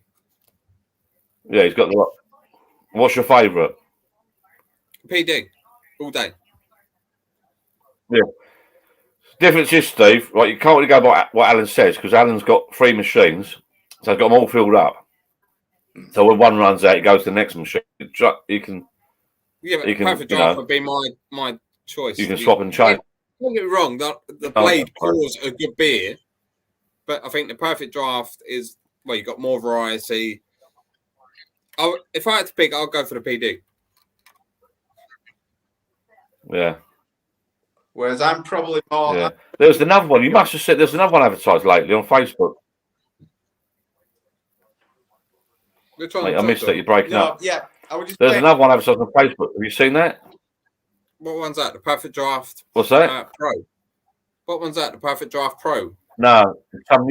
Yeah, he's got the lot. What's your favourite? PD, all day. Yeah. Difference is, Steve, right? You can't really go by what Alan says because Alan's got 3 machines, so he's got them all filled up. So when one runs out, it goes to the next machine. You can. Yeah, but Perfect Draft would be my choice. You can swap and change. Don't get me wrong. The Blade pours a good beer, but I think the Perfect Draft is you got more variety. If I had to pick, I'll go for the PD. Yeah. Whereas I'm probably more. Yeah. There's another one. You must have said there's another one advertised lately on Facebook. Mate, I missed that. You're breaking up. Yeah, I was just. There's another one advertised on Facebook. Have you seen that? What one's that? The Perfect Draft. What's that? Pro. What one's that? The Perfect Draft Pro. No, some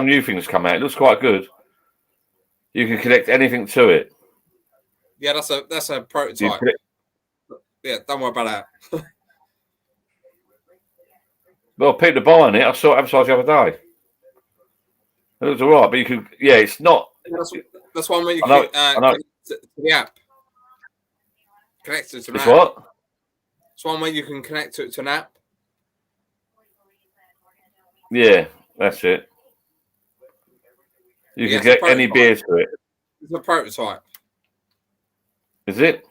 new things come out. It looks quite good. You can connect anything to it. Yeah, that's a prototype. Yeah, don't worry about that. Well, people are buying it. I saw it advertised the other day. It was all right, but you could, yeah, it's not. That's one where you I know, can I know. connect it to the app. Connect it to an It's app. what? It's one where you can connect it to an app. Yeah, that's it. You Yeah, can it's a get any prototype. beers to it. It's a prototype. Is it?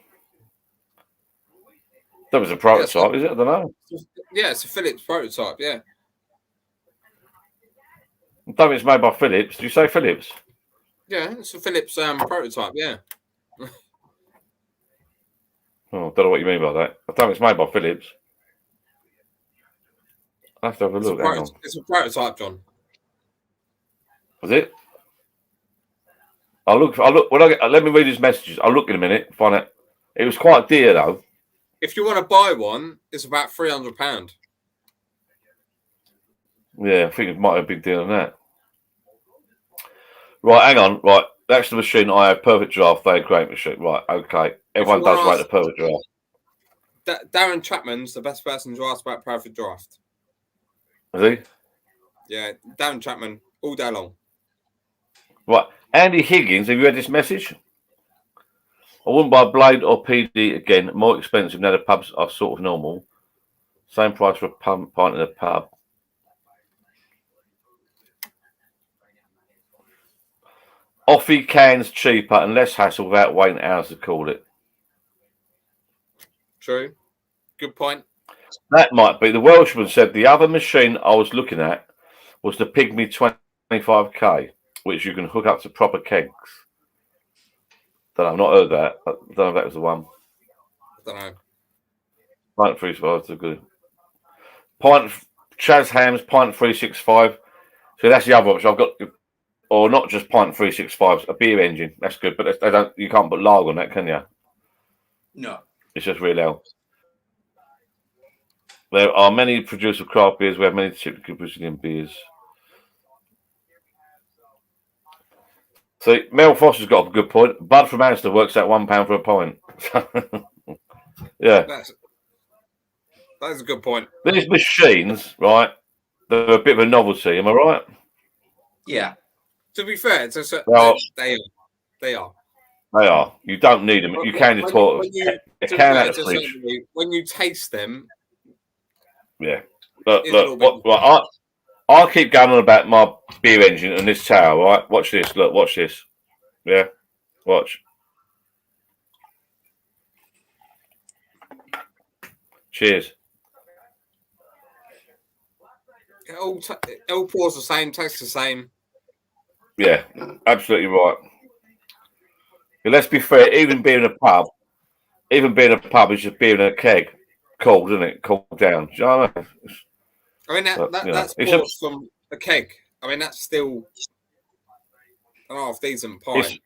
That was a prototype, is it? I don't know. Yeah, it's a Philips prototype. Yeah. I don't think it's made by Philips. Did you say Philips? Yeah, it's a Philips prototype. Yeah. Oh, I don't know what you mean by that. I don't think it's made by Philips. I have to have a look. Hang on. It's a prototype, John. Was it? I'll look. When I get, let me read his messages. I'll look in a minute. Find it. It was quite dear though. If you want to buy one, it's about £300. Yeah, I think it might have a big deal on that. Right, hang on. Right, that's the machine I have. Perfect Draft. They're a great machine. Right, okay. Everyone does rate the Perfect Draft. Darren Chapman's the best person to ask about Perfect Draft. Is he? Yeah, Darren Chapman all day long. Right, Andy Higgins. Have you read this message? I wouldn't buy Blade or PD again. More expensive now. The pubs are sort of normal. Same price for a pint in a pub. Offie cans cheaper and less hassle without waiting hours to call it. True. Good point. That might be. The Welshman said the other machine I was looking at was the Pygmy 25K, which you can hook up to proper kegs. Don't know, I've not heard that. I don't know if that was the one. I don't know. Pint 365 is good. Pint Chaz Hams, Pint 365. So that's the other option. I've got, or not just Pint 365s, a beer engine. That's good, but they don't. You can't put lager on that, can you? No. It's just real ale. There are many producers of craft beers. We have many typical Brazilian beers. See, Mel Foster's got a good point. Bud from Asda works out £1 for a pint. Yeah. That's a good point. These machines, right, they're a bit of a novelty. Am I right? Yeah. To be fair, it's a, Well, they are. They are. You don't need them. You can just pour a can out of the fridge. When you taste them, yeah. It's a little Look, bit- I'll keep going on about my beer engine and this tower, right? Watch this. Look, watch this. Yeah, watch. Cheers. it all pours the same, tastes the same. Yeah, absolutely right. But let's be fair. Even being a pub is just being a keg. Cold, isn't it? Cold down. Do you know what I mean? I mean, that's it's poured from a keg. I mean, that's still a half decent pint.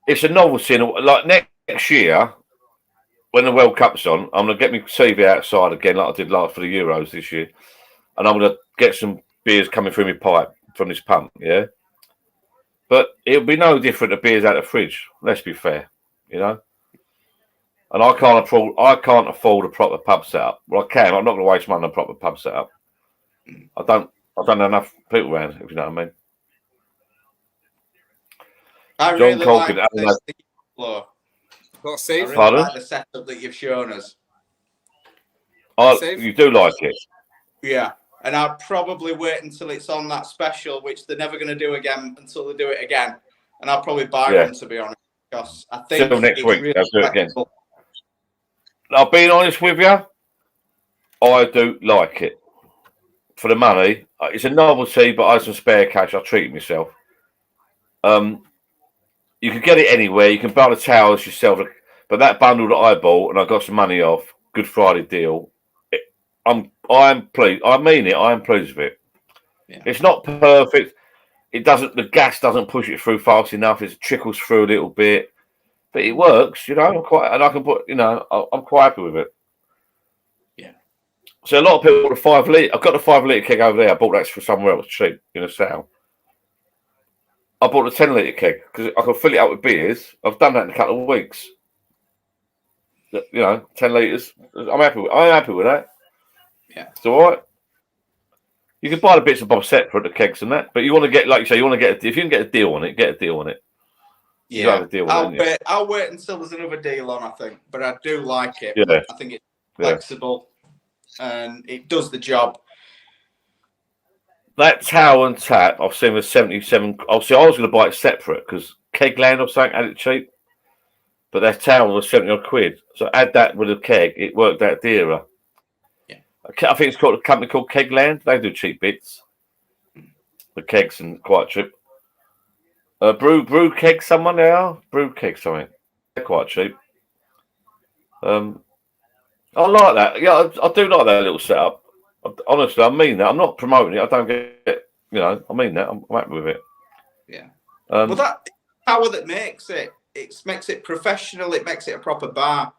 It's a novelty. Like next year, when the World Cup's on, I'm going to get my TV outside again, like I did for the Euros this year. And I'm going to get some beers coming through my pipe from this pump, yeah? But it'll be no different to beers out of the fridge. Let's be fair, you know? And I can't afford a proper pub setup. Well, I can. I'm not going to waste money on a proper pub setup. I don't know enough people around, if you know what I mean. I John really Colkin, like this floor. Got I Steve? really Pardon? like the setup that you've shown us. Steve? You do like it? Yeah. And I'd probably wait until it's on that special, which they're never going to do again until they do it again. And I'll probably buy one, to be honest, because I think Till next it's week, really they'll do it again. flexible. I'll be honest with you. I do like it. For the money, it's a novelty, but I have some spare cash. I treat myself. You can get it anywhere. You can buy the towels yourself. But that bundle that I bought and I got some money off, Good Friday deal. I am pleased. I mean it. I am pleased with it. Yeah. It's not perfect. It doesn't. The gas doesn't push it through fast enough. It trickles through a little bit, but it works. You know, I can put. You know, I'm quite happy with it. Yeah. So a lot of people, the 5 litre. I've got the 5 litre keg over there. I bought that for somewhere else cheap in a sale. I bought the 10 litre keg because I can fill it up with beers. I've done that in a couple of weeks. You know, 10 litres. I'm happy with that. Yeah. It's all right. You can buy the bits and bobs separate, the kegs and that. But you want to get, like you say, you want to get. If you can get a deal on it, get a deal on it. You Yeah, have a deal on it. I'll wait until there's another deal on. I think, but I do like it. Yeah. I think it's flexible and it does the job. That towel and tap I've seen with 77. Obviously, I was going to buy it separate because Kegland or something had it cheap, but that towel was 70 odd quid. So add that with a keg, it worked out dearer. Yeah, I think it's called a company called Kegland. They do cheap bits, the kegs and quite cheap. Brew keg, someone they are brew keg something. They're quite cheap. I like that. Yeah, I do like that little setup. Honestly, I mean that. I'm not promoting it. I don't get it. You know, I mean that. I'm happy with it. Yeah. Well, that power that makes it makes it professional. It makes it a proper bar.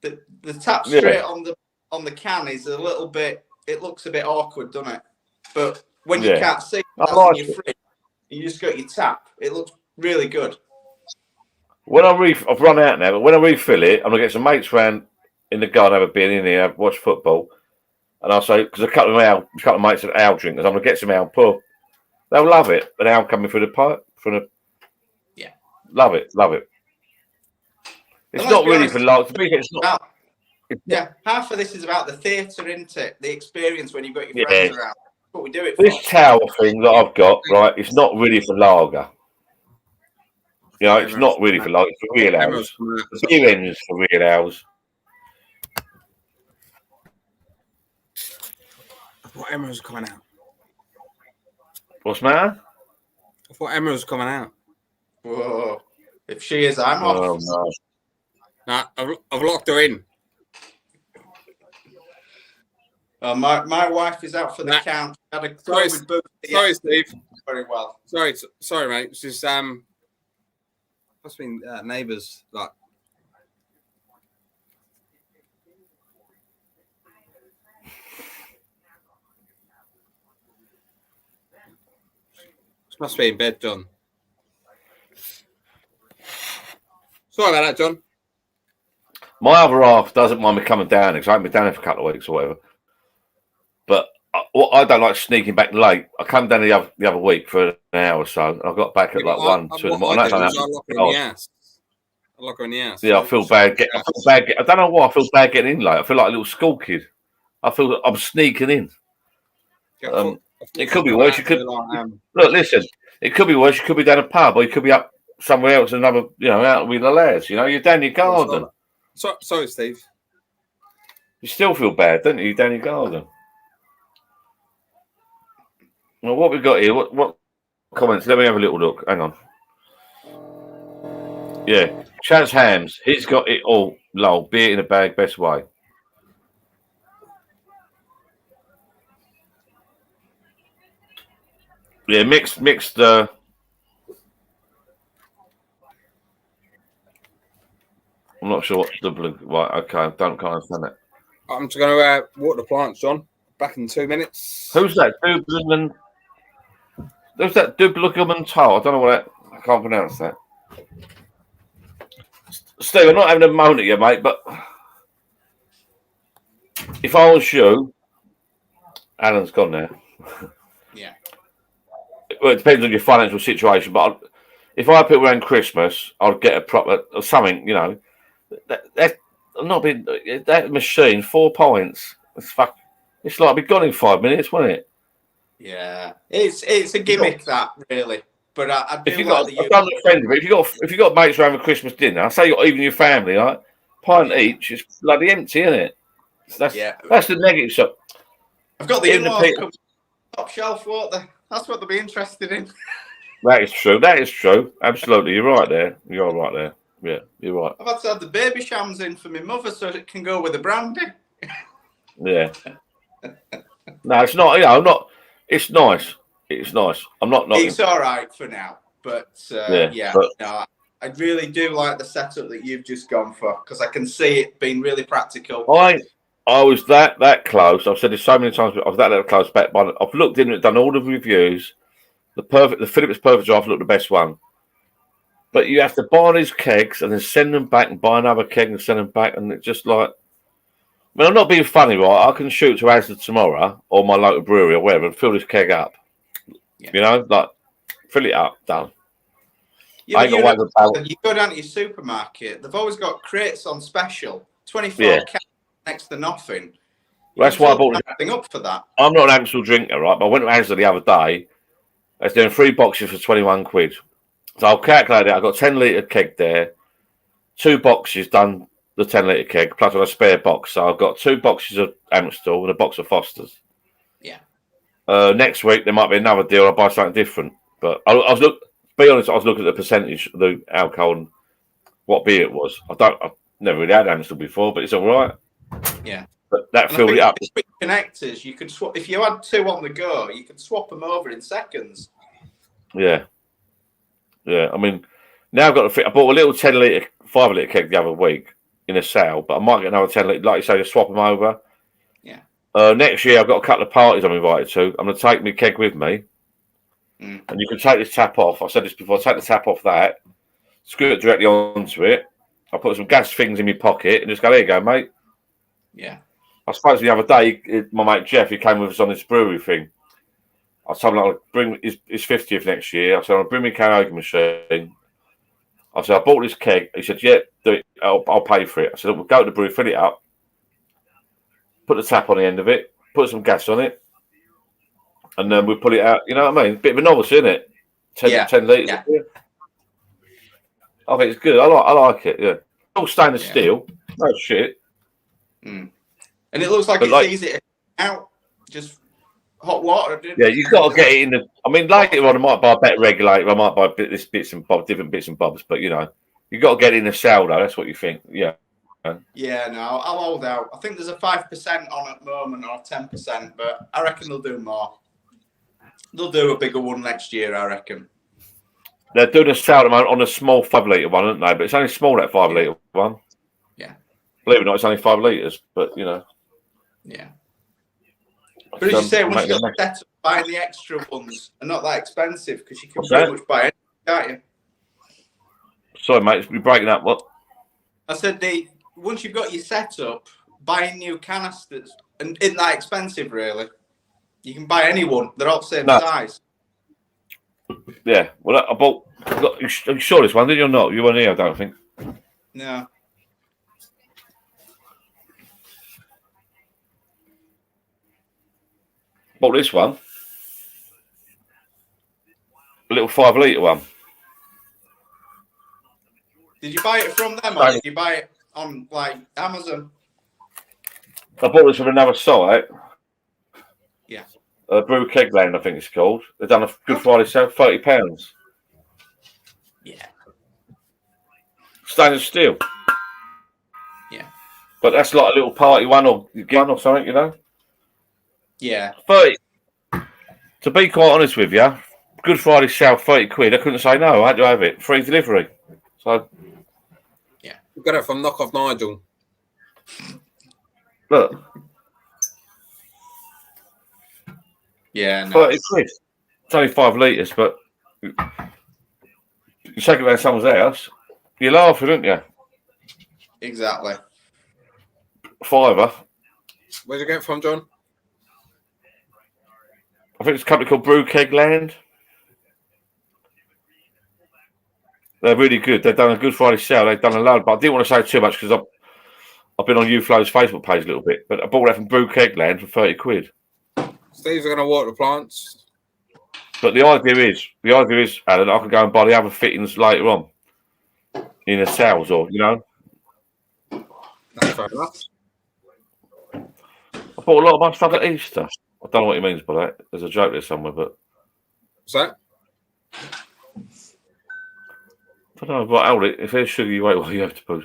The tap straight on the can is a little bit. It looks a bit awkward, doesn't it? But when you can't see, that's like in your fridge. You just got your tap. It looks really good. When I've run out now, but when I refill it, I'm gonna get some mates round in the garden, have a beer in here, watch football. And I'll say, because a couple of mates are ale drinkers, I'm going to get some ale pub. They'll love it. An ale coming through the pipe. Yeah. Love it. It's not really for large. It's not. Yeah, half of this is about the theatre, isn't it? The experience when you've got your friends around. That's what we do it for. This towel thing that I've got, right, it's not really for lager. You know, it's not really for lager. It's for real ales. The beer end is for real ales. I thought Emma was coming out. What's the matter? I thought Emma was coming out. Whoa. If she is, I'm off. Oh, no. Nah, I've locked her in. My wife is out for the count. Had a Sorry, Steve. Very well. Sorry, mate. It's just must have been neighbours like. Must be in bed, John. Sorry about that, John. My other half doesn't mind me coming down because I haven't been down there for a couple of weeks or whatever. But I don't like sneaking back late. I come down the other week for an hour or so. And I got back at like 1, 2 in the morning. I lock her in the ass. I lock her in the ass. Yeah, I feel bad. I don't know why I feel bad getting in late. I feel like a little school kid. I feel I'm sneaking in. It could be worse. You could look. Listen, it could be worse. You could be down a pub, or you could be up somewhere else, another, out with the lads. You're down your garden. Sorry, Steve. You still feel bad, don't you? Down your garden. Well, what we got here? What comments? Let me have a little look. Hang on. Yeah, Chaz Hams. He's got it all. Lol, beer in a bag, best way. Yeah, mixed. I'm not sure what the blue. Right, okay, can't understand it. I'm just going to water the plants, John. Back in 2 minutes. Who's that? Who's that? Dublugaman Tar. I don't know what that. I can't pronounce that. Steve, I'm not having a moan at you, mate, but if I was you, Alan's gone now. Yeah. Well, it depends on your financial situation, but if I put around Christmas, I'd get a proper or something. That not been that machine 4 pints. It's like I'd be gone in 5 minutes, wouldn't it? Yeah, it's a gimmick that really. But I do if you like got, I've done a friend of it. If you got mates around for Christmas dinner, I say even your family, right? Pint each, it's bloody empty, isn't it? That's the negative stuff. I've got the in-laws top shelf water. That's what they'll be interested in. That is true. Absolutely, you're right there. You're right there. Yeah, you're right. I've had to have the baby shams in for my mother so it can go with the brandy. Yeah. No, it's not. I'm not. It's nice. It's nice. I'm not. It's all right for now, but but no, I really do like the setup that you've just gone for because I can see it being really practical. I was that close. I've said it so many times. I was that little close back. But I've looked in and done all the reviews. The Philips Perfect Draft looked the best one. But you have to buy these kegs and then send them back and buy another keg and send them back, and it's just like Well, I'm not being funny, right? I can shoot to Asda tomorrow or my local brewery or wherever and fill this keg up. Yeah. You know, like fill it up, done. Yeah, I but ain't got to wait for you go down to your supermarket, they've always got crates on special, 24 Yeah. cans next to nothing. You That's can why I fill bought. everything up for that. I'm not an Amstel drinker, right? But I went to Asda the other day. I was doing 3 boxes for 21 quid. So I'll calculate it. I've got 10-litre keg there, 2 boxes done the 10-litre keg, plus I've got a spare box. So I've got 2 boxes of Amstel and a box of Foster's. Yeah. Next week there might be another deal. I'll buy something different. But I was be honest, I was looking at the percentage of the alcohol and what beer it was. I've never really had Amstel before, but it's all right. Yeah. But that And filled it up. with quick connectors, you could swap. If you had 2 on the go, you could swap them over in seconds. Yeah. Yeah. I mean, now I've got to fit. I bought a little 10-litre, 5-litre keg the other week in a sale, but I might get another 10-litre, like you say, just swap them over. Yeah. Next year, I've got a couple of parties I'm invited to. I'm going to take my keg with me. Mm. And you can take this tap off. I said this before. Take the tap off that, screw it directly onto it. I put some gas things in my pocket and just go, there you go, mate. Yeah. I suppose the other day, my mate Jeff, he came with us on this brewery thing. I told him I'll bring his 50th next year. I said, I'll bring me a karaoke machine. I said, I bought this keg. He said, yeah, do it. I'll pay for it. I said, we'll go to the brewery, fill it up, put the tap on the end of it, put some gas on it, and then we put it out. You know what I mean? Bit of a novelty, isn't it? 10 litres. Yeah. I think it's good. I like it, yeah. All stainless steel. No shit. Mm. And it looks like But it's easy to out. Just hot water. Yeah, you've got to get it in the. I mean, later on, I might buy a better regulator. I might buy bits and bobs, different bits and bobs. But you know, you've got to get it in the cell, though. That's what you think. Yeah. Yeah, no, I'll hold out. I think there's a 5% on at the moment or 10%, but I reckon they'll do more. They'll do a bigger one next year, I reckon. They're doing a sale on a small 5-litre one, aren't they? But it's only small, that 5-litre one. Yeah. Believe it or not, it's only 5 litres. But you know. Yeah. But as you say, once you got the set up, buying the extra ones are not that expensive because you can pretty much buy anything, can't you? Sorry, mate, you're breaking up. What? I said once you've got your setup, buying new canisters and isn't that expensive really. You can buy any one. They're all the same size. Yeah. Well, I bought. You saw this one, did you or not? You weren't here, I don't think. No. Bought this one. A little 5-litre one. Did you buy it from them or did you buy it on like Amazon? I bought this from another site. Yeah. Brew Kegland, I think it's called. They've done a Good Friday sale, £30. Yeah. Stainless steel. Yeah. But that's like a little party one or something, you know? Yeah. 30. To be quite honest with you, Good Friday sale, 30 quid. I couldn't say no. I had to have it. Free delivery. So, You got it from Knockoff Nigel. look. Yeah. No. 30 quid. It's only 5 litres, but you take it around someone's house, you're laughing, aren't you? Exactly. £5. Where'd you get it from, John? I think it's a company called Brew Kegland. They're really good. They've done a Good Friday sale. They've done a load, but I didn't want to say too much because I've been on UFlow's Facebook page a little bit. But I bought that from Brew Kegland for 30 quid. Steve's going to water the plants. But the idea is, Alan, I can go and buy the other fittings later on in the sales, or you know. That's fair enough. I bought a lot of my stuff at Easter. I don't know what he means by that. There's a joke there somewhere, but What's that? I don't know. But hold it. If there's sugar, you wait while you have to poo.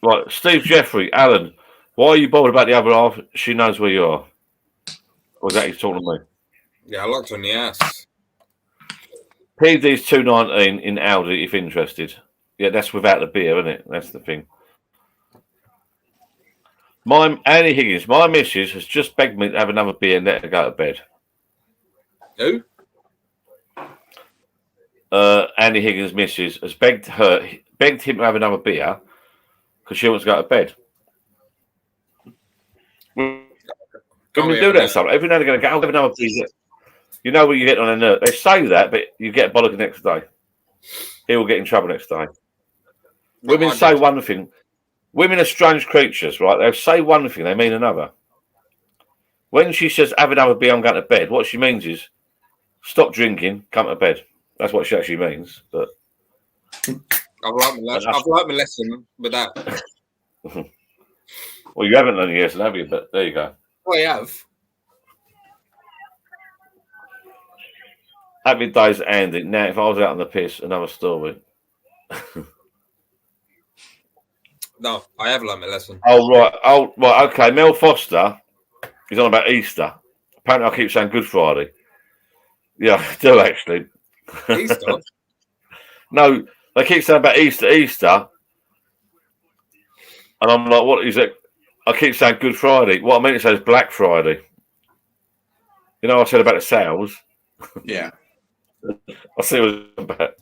Right, Steve Jeffrey, Alan, why are you bothered about the other half? She knows where you are. Or is that he's talking to me? Yeah, I locked on the ass. PD's 219 in Aldi if interested. Yeah, that's without the beer, isn't it? That's the thing. Annie Higgins, my missus has just begged me to have another beer and let her go to bed. Who? Annie Higgins' missus has begged him to have another beer because she wants to go to bed. Women be do having that sometimes. Every now and again, go, have another piece. You know what you get on their nerve. They say that, but you get bollocked the next day. He will get in trouble next day. No, Women I say did. one thing. Women are strange creatures, right? They say one thing, they mean another. When she says, have another beer, I'm going to bed, what she means is, stop drinking, come to bed. That's what she actually means. But I've learned my lesson with that. well, you haven't learned yet, have you? But there you go. Oh, I have. Happy days, Andy. Now, if I was out on the piss, another story. No, I have learned my lesson. Oh, right. Oh, right. Okay. Mel Foster is on about Easter. Apparently, I keep saying Good Friday. Yeah, I do actually. Easter? No, they keep saying about Easter. And I'm like, what is it? I keep saying Good Friday. What I meant to say is Black Friday. You know, I said about the sales. Yeah. I see what it's about.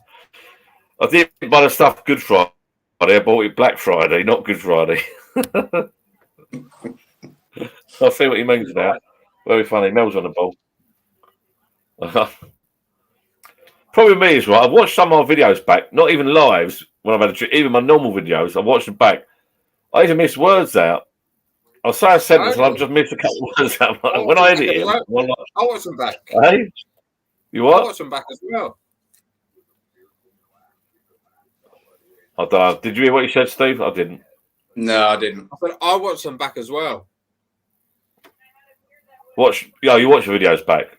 I didn't buy the stuff Good Friday. I bought it Black Friday, not Good Friday. I see what he means now. Very funny. Mel's on the ball. Problem me is, right, I've watched some of my videos back, not even lives, when I've had a drink, even my normal videos, I've watched them back. I even miss words out. I'll say a sentence and I've just missed a couple of words out. When I edit it, I watch them back. hey? You I what? watch them back as well. I don't know. Did you hear what you said, Steve? I didn't. No, I didn't. I said I watch them back as well. You watch the videos back.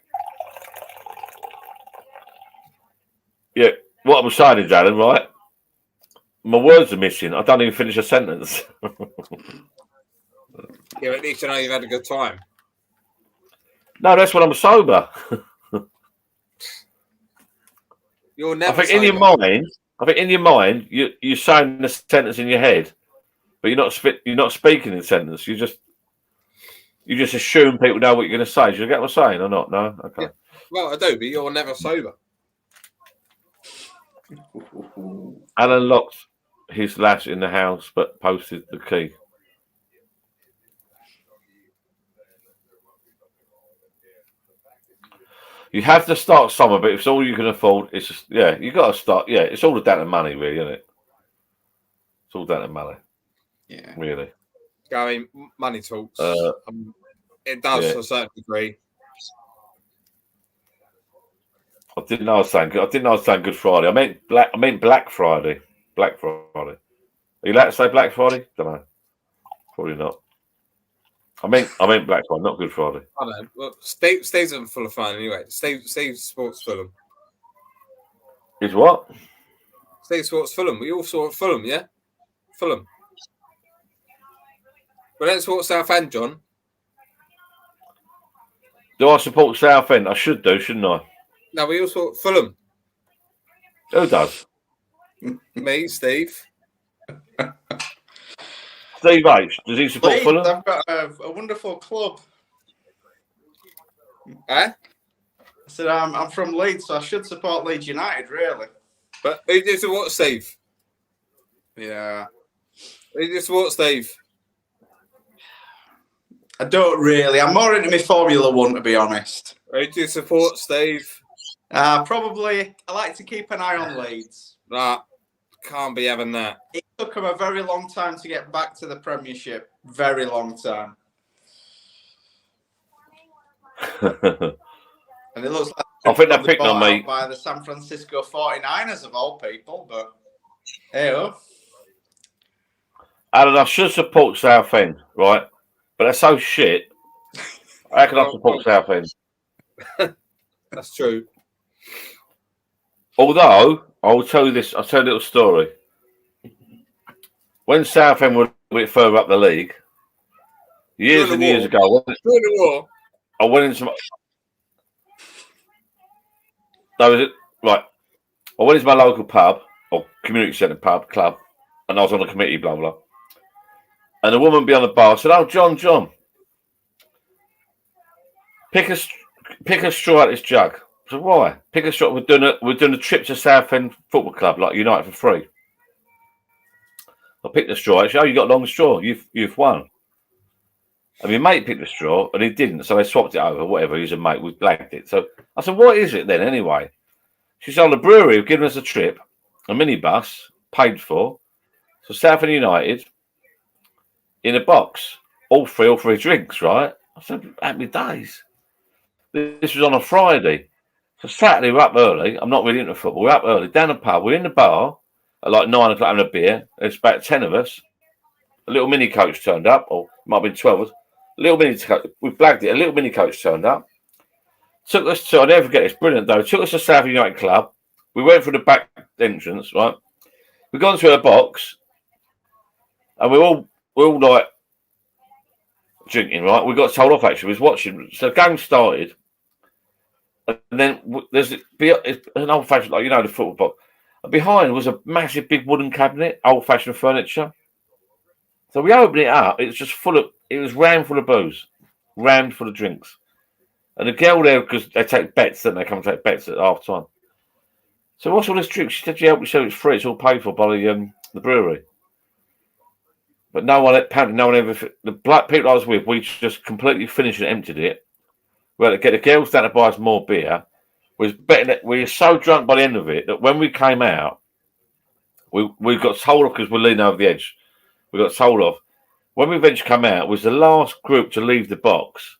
Yeah, what I'm saying is, Alan, right? My words are missing. I don't even finish a sentence. Yeah, at least you know you've had a good time. No, that's when I'm sober. You're never. I think sober. in your mind, you're saying the sentence in your head, but you're not speaking in sentence. You just assume people know what you're going to say. Do you get what I'm saying or not? No, okay. Yeah. Well, I do, but you're never sober. Alan locked his lass in the house, but posted the key. You have to start somewhere, but if it's all you can afford, it's just, yeah, you got to start. Yeah, it's all down to money, really, isn't it? It's all down to money. Yeah. Really. I mean, money talks. It does yeah. to a certain degree. I didn't know I was saying Good Friday. I meant Black Friday. Black Friday. Are you allowed to say Black Friday? Don't know. Probably not. I meant Black Friday, not Good Friday. I don't know. Well, Steve's full of fun anyway. Steve's Sports Fulham. Is what? Steve Sports Fulham. We all saw Fulham, yeah? Fulham. We don't support Southend, John. Do I support Southend? I should do, shouldn't I? No, we all saw Fulham. Who does? Me, Steve. Steve H. Does he support Leeds, Fulham? I've got a wonderful club. Eh? I said I'm from Leeds, so I should support Leeds United, really. But who do you support, Steve? Yeah. Who do you support, Steve? I don't really. I'm more into my Formula One, to be honest. Who do you support, Steve? Probably, I like to keep an eye on Leeds. Nah, can't be having that. It took them a very long time to get back to the Premiership. Very long time. And it looks like I think they're picking on me. by the San Francisco 49ers of all people, but hey, Alan, I should support Southend, right? But they're so shit. How can I support Southend? That's true. Although, I'll tell you this, I'll tell you a little story. When Southend were a bit further up the league, years and years ago, During the war. I went into my... No, is it? Right. I went into my local pub, or community centre pub, club, and I was on a committee, blah, blah. And a woman behind the bar said, "Oh, John, pick a straw out this jug." I said, "Why? Pick a straw. We're doing a trip to Southend Football Club, like United for free." I picked the straw. She said, "Oh, you got a long straw. You've won." And my mate picked the straw, and he didn't, so they swapped it over. Whatever, he's a mate. We blagged it. So I said, "What is it then, anyway?" She said, "Oh, the brewery have given us a trip, a minibus, paid for, so Southend United in a box, all free drinks, right?" I said, "Happy days." This was on a Friday. So Saturday, we're up early. I'm not really into football. We're up early, down the pub. We're in the bar at like 9 o'clock having a beer. There's about 10 of us. A little mini coach turned up, or might have been 12 of us. Little mini coach, we blagged it. A little mini coach turned up. Took us to, I'll never forget this, brilliant though. Took us to South United Club. We went through the back entrance, right? We got into a box, and we're all like drinking, right? We got told off actually. We was watching. So the game started, and then there's an old fashioned, like the football box. And behind was a massive big wooden cabinet, old fashioned furniture. So we opened it up. It was just it was rammed full of booze, rammed full of drinks. And the girl there, because they take bets, don't they? Come and take bets at half time. So what's all this drink? She said, "Yeah, we said it's free. It's all paid for by the brewery." But apparently no one ever. The black people I was with, we just completely finished and emptied it. We had to get the girls down to buy us more beer. We were so drunk by the end of it that when we came out, we got told off because we're leaning over the edge. We got told off. When we eventually come out, it was the last group to leave the box,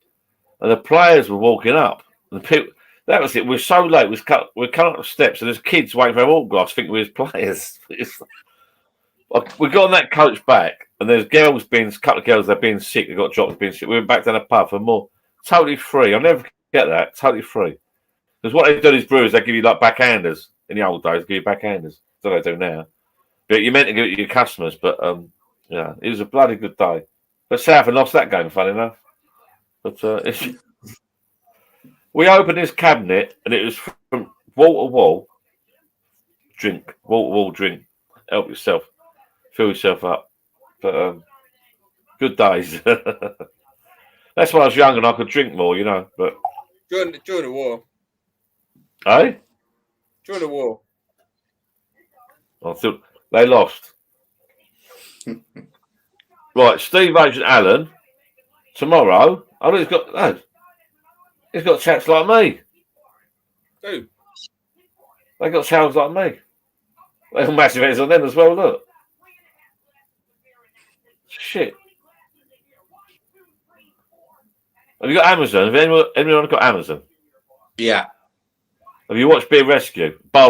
and the players were walking up. And the people, that was it. We were so late. We're coming up the steps, and there's kids waiting for our autographs, thinking we was players. We got on that coach back, and there's a couple of girls, they're being sick. They got dropped, being sick. We went back down the pub for more. Totally free. I'll never forget that. Totally free. Because what they do these brewers, they give you like backhanders. In the old days, give you backhanders. That's what they do now. But you meant to give it to your customers, but yeah, it was a bloody good day. But Southend lost that game, funny enough. But we opened this cabinet, and it was from wall to wall drink, help yourself, fill yourself up. But good days. That's when I was young and I could drink more, But During the war. Eh? During the war. I thought they lost. Right, Steve Agent Allen tomorrow. I think he's got chats like me. Who? They got channels like me. They got massive heads on them as well. Look, shit. Have you got Amazon? Have anyone got Amazon? Yeah. Have you watched Bar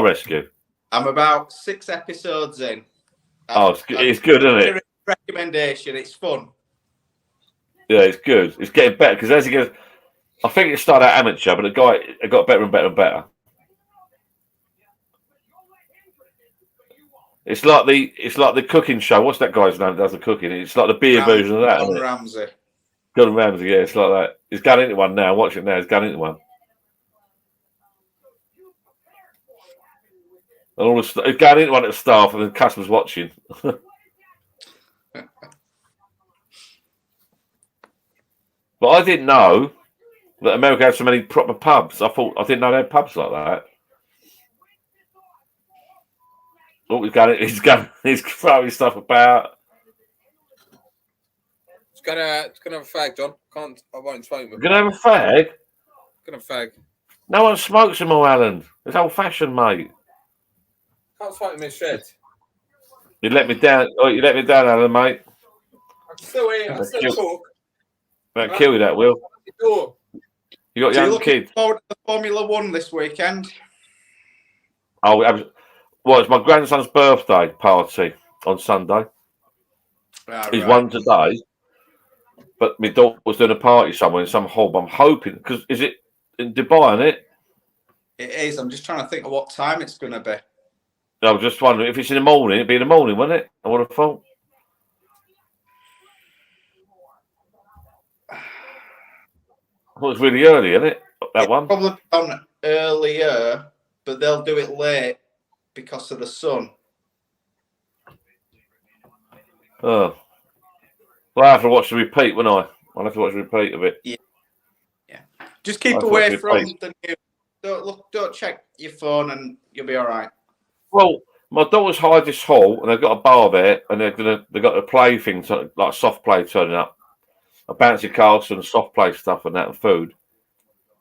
Rescue? I'm about 6 episodes in. It's good, isn't it? Recommendation. It's fun. Yeah, it's good. It's getting better because as he goes, I think it started out amateur, but it got better and better and better. It's like the cooking show. What's that guy's name that does the cooking? It's like the beer version of that. Gordon Ramsay. Gordon Ramsay, yeah, it's like that. He's going into one now. Watch it now. He's going into one. And all he's going into one at the staff, and the customers watching. But I didn't know that America had so many proper pubs. I didn't know they had pubs like that. Oh, he's throwing stuff about. It's gonna have a fag, John. I won't smoke them. You're gonna have a fag? Gonna have a fag. No one smokes them all, Alan. It's old fashioned, mate. Can't smoke them in shed. You let me down. Oh, you let me down, Alan, mate. I can still eat. I can still talk. Don't kill you, that will. You got young kids. Forward to the Formula One this weekend. Oh, it's my grandson's birthday party on Sunday. He's won today, but my daughter was doing a party somewhere in some hall. I'm hoping because is it in Dubai, isn't it? It is. I'm just trying to think of what time it's going to be. I was just wondering if it's in the morning. It'd be in the morning, wouldn't it? I would have thought. Well, it's really early, isn't it? That one probably on earlier, but they'll do it late because of the sun. Oh, well, I have to watch the repeat, won't I? I'll have to watch the repeat of it. Yeah. Just keep away from the news. Don't check your phone, and you'll be all right. Well, my daughter's hired this hall, and they've got a bar there, and they've got a play thing, like soft play turning up. a bouncy castle and soft play stuff and that and food.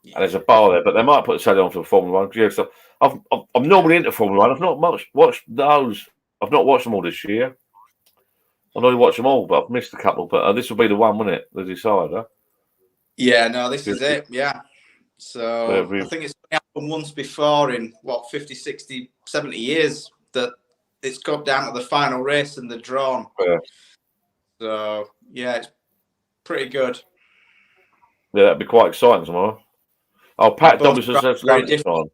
And there's a bar there, but they might put a Saturday on for Formula One. Yeah, so I'm normally into Formula One. I've not much watched those. I've not watched them all this year. I've only watched them all, but I've missed a couple. But this will be the one, won't it? The decider. Yeah, no, this is it. Yeah. So Yeah, I think it's happened once before in 50, 60, 70 years that it's got down to the final race and they're drawn. Yeah. So yeah, it's pretty good. Yeah, that'd be quite exciting tomorrow. Oh, Pat Dobinson says very lunchtime.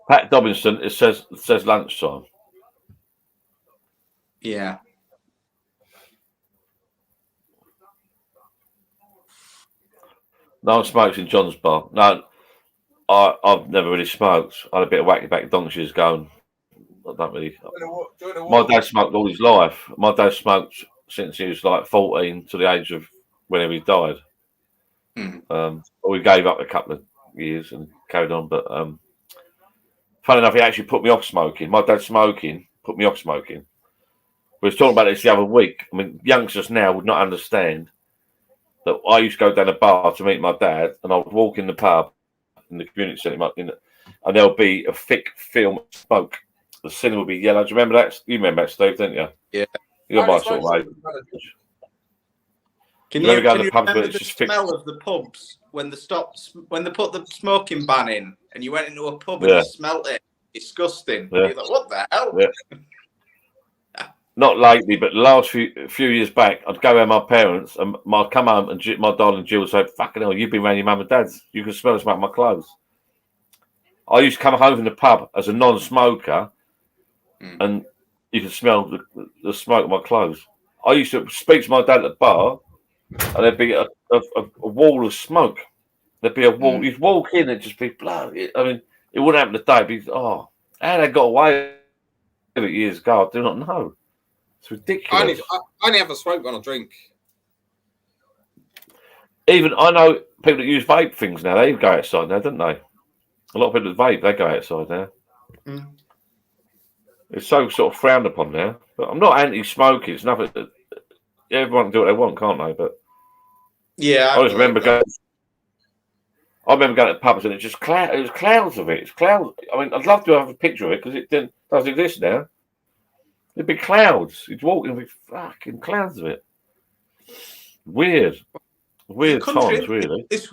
Pat Dobinson, it says lunchtime. Yeah. No one smokes in John's bar. No, I've never really smoked. I had a bit of wacky back donkeys going. I don't really. My dad smoked all his life. My dad smoked since he was like 14 to the age of whenever he died. We gave up a couple of years and carried on. But funny enough, he actually put me off smoking. My dad smoking put me off smoking. We was talking about this the other week. I mean, youngsters now would not understand that I used to go down a bar to meet my dad, and I would walk in the pub in the community centre, and there'll be a thick film of smoke. The ceiling would be yellow. Do you remember that? You remember that, Steve, didn't you? Yeah. You're my sort of age. Can You you, ever go can to you the pubs where remember it's the just fixed? smell of the pubs when they put the smoking ban in and you went into a pub and Yeah. you smelt it? Disgusting. Yeah. You're like, what the hell? Yeah. Not lately, but the last few years back, I'd go around my parents and I'd come home and my darling Jill would say, "Fucking hell, you've been around your mum and dad's. You can smell the smoke of my clothes." I used to come home from the pub as a non-smoker, and you could smell the smoke of my clothes. I used to speak to my dad at the bar, and there'd be a wall of smoke. There'd be a wall. You'd walk in and just be bloody. I mean, it wouldn't happen today. But how they got away with it years ago, I do not know. It's ridiculous. I only have a smoke when I drink. Even I know people that use vape things now. They go outside now, don't they? A lot of people that vape, they go outside now. It's so sort of frowned upon now. But I'm not anti-smoking. It's nothing. Everyone can do what they want, can't they? But yeah, I just remember going. I remember going to pubs and it was clouds of it. It's clouds. I mean, I'd love to have a picture of it because it doesn't exist now. It'd be clouds. You'd walk and be fucking clouds of it. Weird times, really. This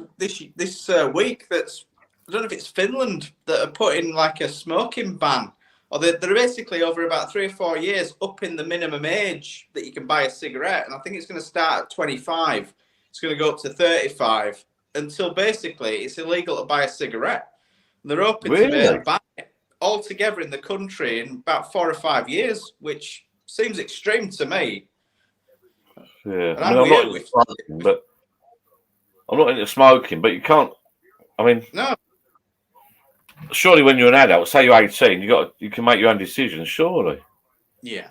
week, that's I don't know if it's Finland that are putting like a smoking ban, or they're basically over about 3 or 4 years upping the minimum age that you can buy a cigarette, and I think it's going to start at 25. It's going to go up to 35 until basically it's illegal to buy a cigarette. And they're hoping to be able to buy it altogether in the country in about 4 or 5 years, which seems extreme to me. Yeah, I mean, I'm not into smoking, but you can't. I mean, no. Surely, when you're an adult, say you're 18, you can make your own decisions. Surely. Yeah,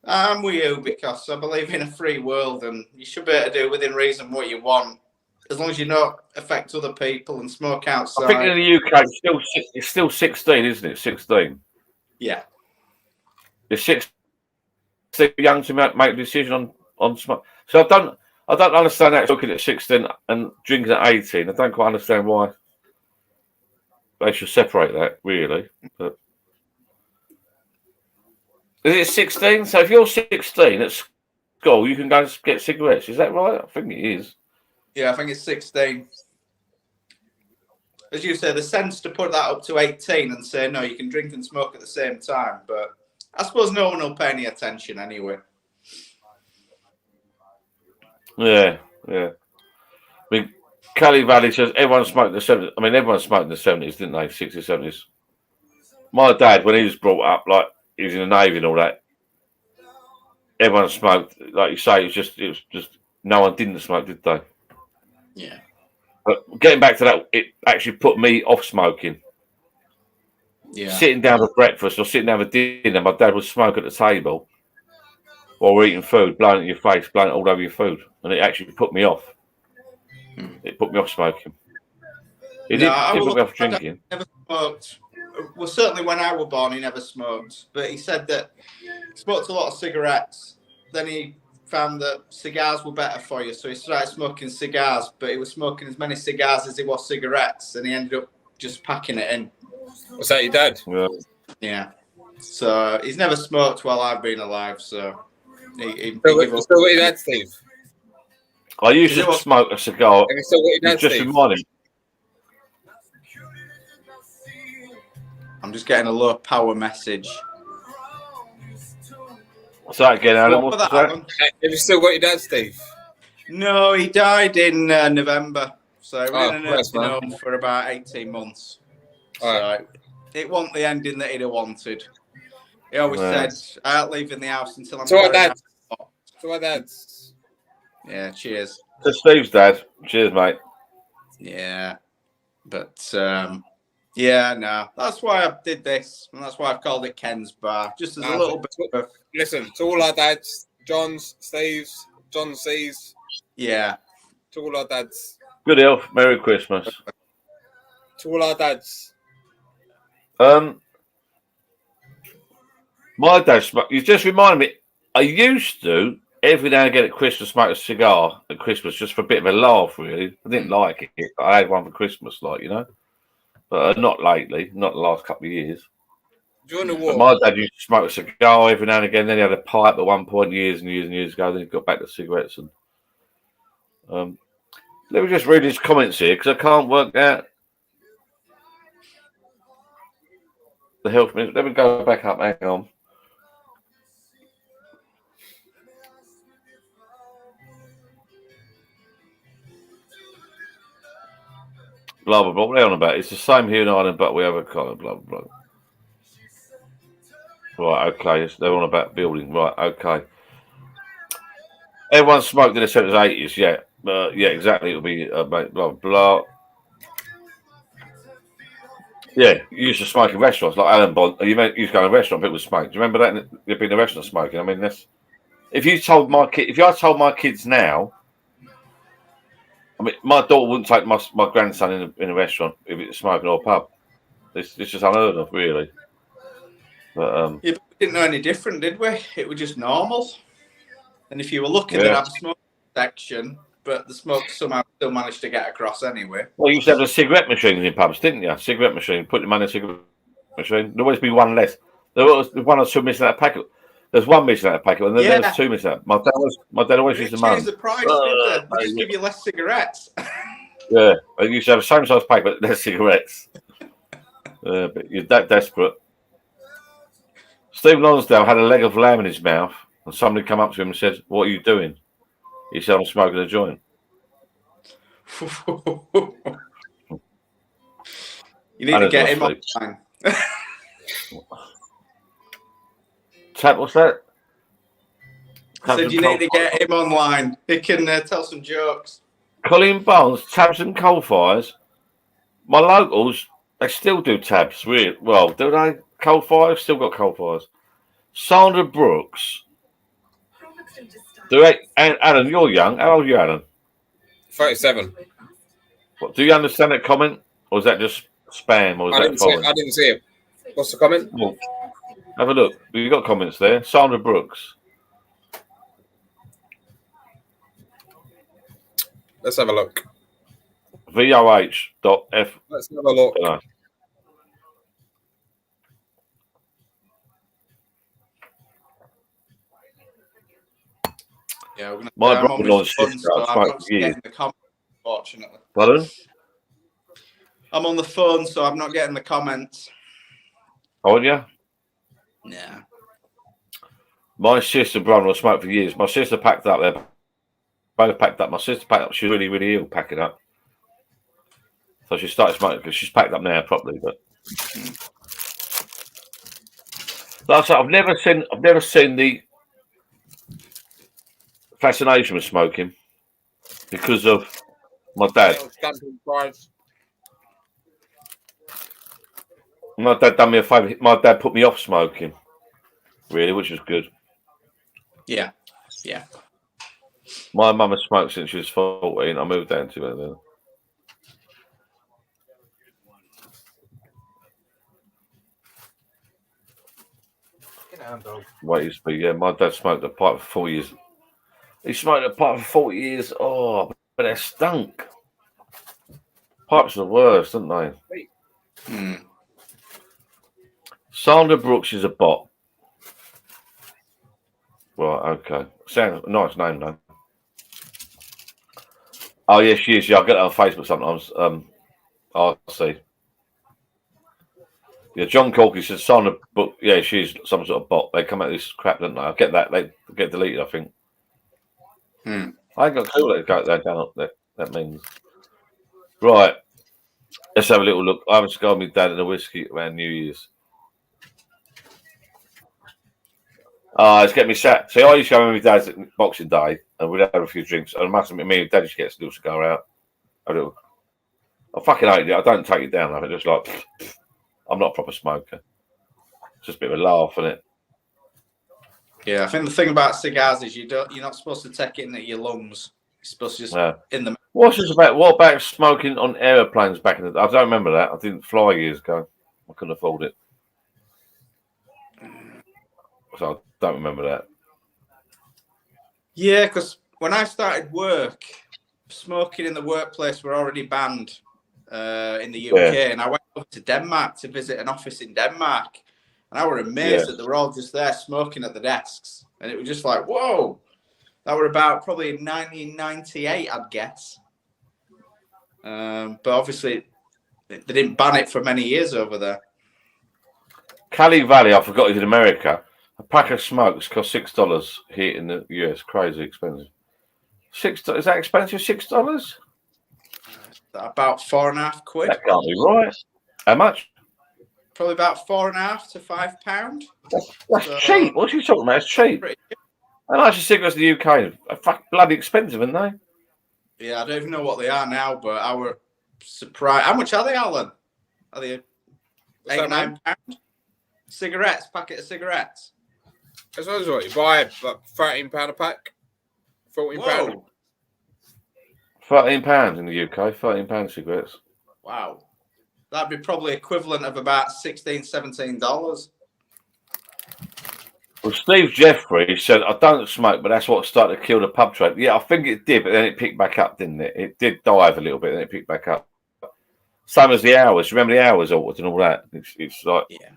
I'm with you because I believe in a free world, and you should be able to do within reason what you want, as long as you don't affect other people and smoke outside. I think in the UK, it's still 16, isn't it? 16. Yeah. It's 16 young to make a decision on smoke. So I don't understand that looking at 16 and drinking at 18. I don't quite understand why they should separate that, really. But is it 16? So if you're 16 at school, you can go and get cigarettes. Is that right? I think it is. Yeah, I think it's 16. As you say, the sense to put that up to 18 and say, no, you can drink and smoke at the same time. But I suppose no one will pay any attention anyway. Yeah. I mean, Kelly Valley says everyone smoked in the 70s. I mean, everyone smoked in the 70s, didn't they? 60s, 70s. My dad, when he was brought up, like he was in the Navy and all that, everyone smoked. Like you say, it was just no one didn't smoke, did they? Yeah. But getting back to that, it actually put me off smoking. Yeah. Sitting down for breakfast or sitting down for dinner, my dad would smoke at the table while we're eating food, blowing it in your face, blowing it all over your food. And it actually put me off. It put me off smoking. It didn't put me off drinking. Never smoked. Well, certainly when I was born, he never smoked. But he said that he smoked a lot of cigarettes. Then he found that cigars were better for you, so he started smoking cigars. But he was smoking as many cigars as he was cigarettes, and he ended up just packing it in. Was that your dad? Yeah. Yeah. So he's never smoked while I've been alive. So he Still gave up. got your dad, Steve? I used to smoke a cigar. Have you still got your You dad, just Steve? reminded me. I'm just getting a low power message. Say that again, Alan. What What's was that? Alan? Have you still got your dad, Steve? No, he died in November. So we Oh, were in a Christ, nursing man. home for about 18 months. So All it wasn't the ending that he'd have wanted. He always Right. said, I ain't leaving the house until I'm So our carrying dad. out." So our dad's. Yeah, cheers. To Steve's dad. Cheers, mate. Yeah. But yeah, no. That's why I did this. And that's why I've called it Ken's Bar. Just as a little bit of Listen, to all our dads, John's, Steve's, John C's, yeah. to all our dads, Good health. Merry Christmas. to all our dads. My dad smoked. You just reminded me. I used to every now and again at Christmas smoke a cigar at Christmas just for a bit of a laugh. Really, I didn't like it. I had one for Christmas, like but not lately. Not the last couple of years. During the But war, my dad used to smoke a cigar every now and again. Then he had a pipe at one point years and years and years ago. Then he got back to cigarettes. And let me just read his comments here because I can't work out the health minister. Let me go back up. Hang on. Blah blah blah. What are they on about? It's the same here in Ireland, but we have a kind of blah blah blah. Right, okay. They're on about building. Right, okay. Everyone smoked in the 70s, 80s, yeah. Yeah, exactly. It'll be blah, blah. Yeah, you used to smoke in restaurants like Alan Bond. You used to go to a restaurant, people smoke. Do you remember that? You'd be in a restaurant smoking. I mean, that's. If I told my kids now, I mean, my daughter wouldn't take my grandson in a restaurant if it was smoking or a pub. It's just unheard of, really. But Yeah, but we didn't know any different, did we? It was just normal. And if you were lucky, Yeah. they'd have a smoke section, but the smoke somehow still managed to get across anyway. well, you used to have the cigarette machines in pubs, didn't you? Cigarette machine. Put them in a cigarette machine. There'd always be one less. There was one or two missing out of packet. There's one missing out of packet, and then Yeah. there's two missing out. My dad always They used to didn't moan. change the price, did they? They just give you less cigarettes. Yeah, they used to have the same size packet, but less cigarettes. But you're that desperate. Steve Lonsdale had a leg of lamb in his mouth, and somebody come up to him and said, "What are you doing?" He said, "I'm smoking a joint." You need to get him Honestly. online. What's that? I said you need to get him online. He can tell some jokes. Colin Barnes, tabs and coal fires. My locals, they still do tabs. Really? Well, do they? Coal fires? Still got coal fires. Sandra Brooks. And Alan, you're young. How old are you, Alan? 37. What, do you understand that comment? Or is that just spam? Or is I that didn't see it. foreign? I didn't see it. What's the comment? Well, have a look. You got comments there. Sandra Brooks. Let's have a look. VOH.F. Let's have a look. No. Yeah, we're gonna, My I'm on brother-in-law's my phone, sister, so I've I'm smoked not for years. getting the comments, unfortunately. Pardon? I'm on the phone, so I'm not getting the comments. Oh, yeah? Yeah. My sister and brother-in-law smoked for years. My sister packed up. They both packed up. My sister packed up. She was really, really ill packing up. So she started smoking because she's packed up now properly. But like I said, I've never seen the fascination with smoking because of my dad. My dad done me a favour. My dad put me off smoking, really, which was good. Yeah. Yeah. My mum has smoked since she was 14. I moved down to her then. Wait, used to be, yeah. My dad smoked a pipe for 4 years. He smoked a pipe for 40 years. Oh, but they stunk. Pipes are the worst, aren't they? Hmm. Sandra Brooks is a bot. Right, okay. Sounds a nice name, though. Oh, yeah, she is. Yeah, I get it on Facebook sometimes. I see. Yeah, John Corky says Sandra Brooks. Yeah, she's some sort of bot. They come out with this crap, don't they? I get that. They get deleted, I think. Hmm. I ain't got a clue what they down up there. That means. Right. Let's have a little look. I haven't scarred me dad in a whiskey around New Year's. It's getting me sat. See, I used to go with my dad's at Boxing Day and we'd have a few drinks. And I must admit, me and dad used to get a little cigar out. I fucking hate it. I don't take it down. I'm just like, I'm not a proper smoker. It's just a bit of a laugh, isn't it? Yeah, I think the thing about cigars is you're not supposed to take it into your lungs. You're supposed to just in the. What's this about? What about smoking on aeroplanes back in the day? I don't remember that. I didn't fly years ago. I couldn't afford it. So I don't remember that. Yeah, because when I started work, smoking in the workplace were already banned in the UK, and I went over to Denmark to visit an office in Denmark, and I was amazed that they were all just there smoking at the desks, and it was just like, whoa, that were about probably 1998, I'd guess. But obviously, they didn't ban it for many years over there. Cali Valley, I forgot, is in America. A pack of smokes cost $6 here in the US. Crazy expensive. $6? Is that expensive? $6? About £4.50. That can't be right. How much? Probably about £4.50 to £5. That's cheap. What's you talking about? It's cheap. And actually, cigarettes in the UK are fucking bloody expensive, aren't they? Yeah, I don't even know what they are now, but I were surprised. How much are they, Alan? Are they £8-9? Cigarettes, packet of cigarettes. As well as what you buy, like £13 a pack, £14. £13 in the UK. £13 cigarettes. Wow, that'd be probably equivalent of about $16, $17. Well, Steve Jeffrey said, I don't smoke, but that's what started to kill the pub trade. Yeah, I think it did, but then it picked back up, didn't it? It did dive a little bit, then it picked back up. Same as the hours. Remember the hours and all that? It's like... Yeah.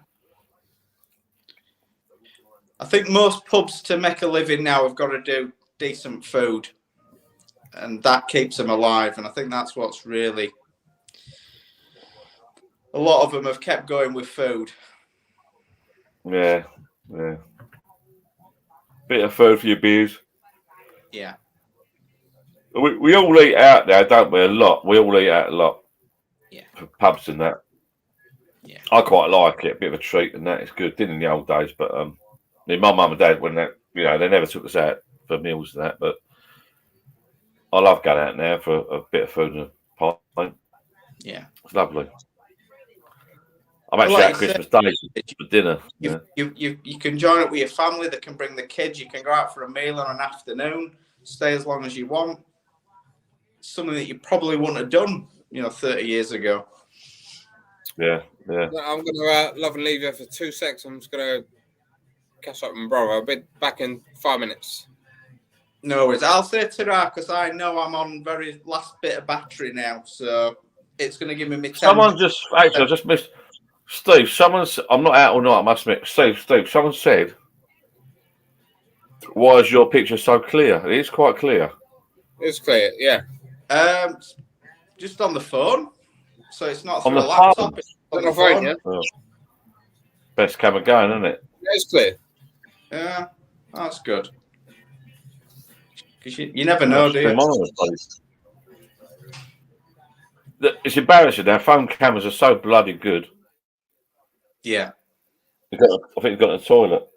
I think most pubs to make a living now have got to do decent food, and that keeps them alive. And I think that's what's really... A lot of them have kept going with food. Yeah. Bit of food for your beers. Yeah. We all eat out there, don't we? A lot. We all eat out a lot. Yeah. For pubs and that. Yeah. I quite like it. A bit of a treat and that. It's good. Didn't in the old days, but my mum and dad, when they never took us out for meals and that, but I love going out now for a bit of food and a pint. Yeah. It's lovely. I'm actually out Christmas Day for dinner. You can join it with your family. They can bring the kids. You can go out for a meal on an afternoon. Stay as long as you want. Something that you probably wouldn't have done, 30 years ago. Yeah. I'm going to love and leave you for 2 seconds. I'm just going to catch up with my brother. I'll be back in 5 minutes. No worries. I'll say to because I know I'm on very last bit of battery now, so it's going to give me 10 Someone just actually I just missed. Steve, I'm not out all night, I must admit. Steve, someone said, why is your picture so clear? It is quite clear. It's clear, yeah. Just on the phone. So it's not on through the a laptop. phone. It's on the phone. Yeah. Oh. Best camera going, isn't it? It's clear. Yeah, that's good. Because you never know, do you? It's embarrassing now. Phone cameras are so bloody good. Yeah. I think you've got a toilet.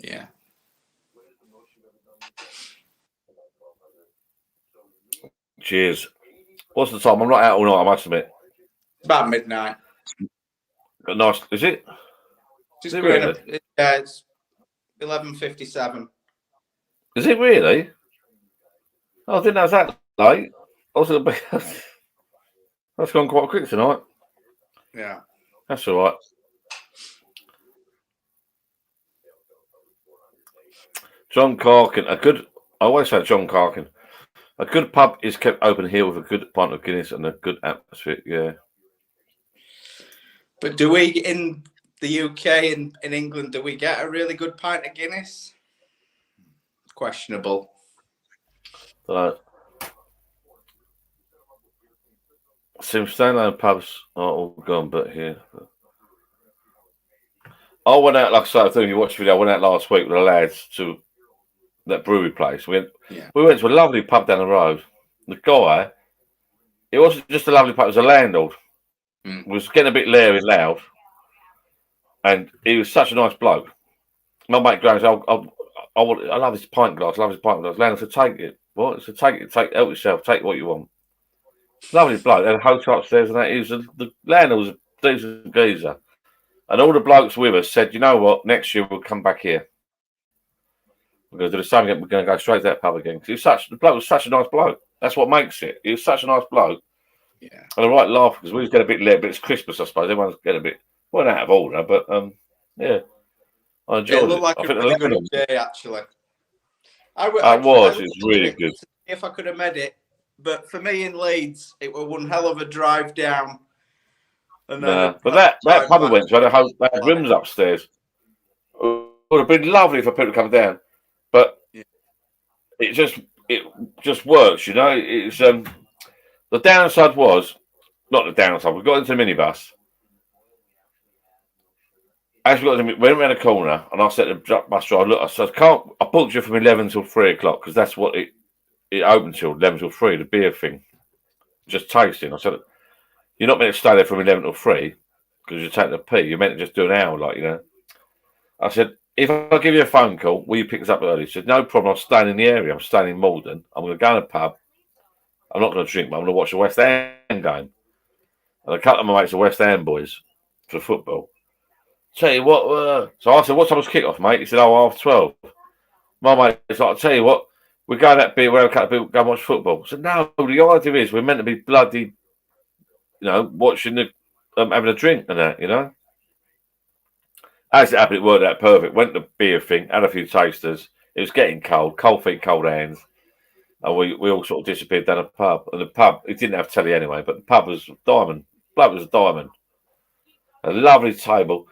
Yeah. Cheers. What's the time? I'm not out all night, I must admit. About midnight. But nice. Is it? Just is it going really? Yeah, it's 11:57. Is it really? Oh, I didn't know it was that late. That's gone quite quick tonight. Yeah. That's all right. John Carkin, I always say John Carkin. A good pub is kept open here with a good pint of Guinness and a good atmosphere. Yeah. But do we in the UK and in England, do we get a really good pint of Guinness? Questionable. Seems standalone pubs are all gone, but here. I went out, like I said, I think you watched the video. I went out last week with the lads to that brewery place. We went to a lovely pub down the road. The guy, it wasn't just a lovely pub, it was a landlord. Was getting a bit leery and loud. And he was such a nice bloke. My mate Graham said, I love his pint glass, Landlord said, take it. What? So take it, help yourself, take what you want. Lovely bloke. They had a hotel upstairs and that. The landlord was a decent geezer. And all the blokes with us said, you know what, next year we'll come back here. We're going to do the same again. We're going to go straight to that pub again. Because the bloke was such a nice bloke. That's what makes it. He was such a nice bloke. Yeah. And a right laugh because we was getting a bit lit, but it's Christmas, I suppose. Everyone's getting a bit, well, out of order, but yeah. I enjoyed it. It looked like a really good day, actually. It was really good. If I could have made it. But for me in Leeds, it was one hell of a drive down. And but that pub we went to had rooms upstairs. It would have been lovely for people to come down, but it just works, you know. It's the downside was not the downside. We got into the minibus. As we went around the corner, and I said to the bus driver, "Look, I said, I booked you from 11 till 3 o'clock because that's what it opened till 11 till 3. The beer thing, just tasting." I said, "You're not meant to stay there from 11 till 3 because you're taking a pee. You're meant to just do an hour, like, you know." I said, "If I give you a phone call, will you pick us up early?" He said, "No problem. I'm staying in the area. I'm staying in Malden. I'm going to go to a pub. I'm not going to drink, but I'm going to watch the West Ham game." And a couple of my mates are West Ham boys for football. Tell you what, so I said, "What time was kick-off, mate?" He said, "Oh, 12:30. My mate said, "I'll tell you what, we're going that beer, we're a couple of people go and watch football." I said, "No, the idea is we're meant to be bloody, you know, watching the, having a drink and that, you know." As it happened, it worked out perfect. Went to the beer thing, had a few tasters. It was getting cold feet, cold hands. And we all sort of disappeared down a pub. And the pub, it didn't have telly anyway, but the pub was diamond. Bloke was a diamond. A lovely table.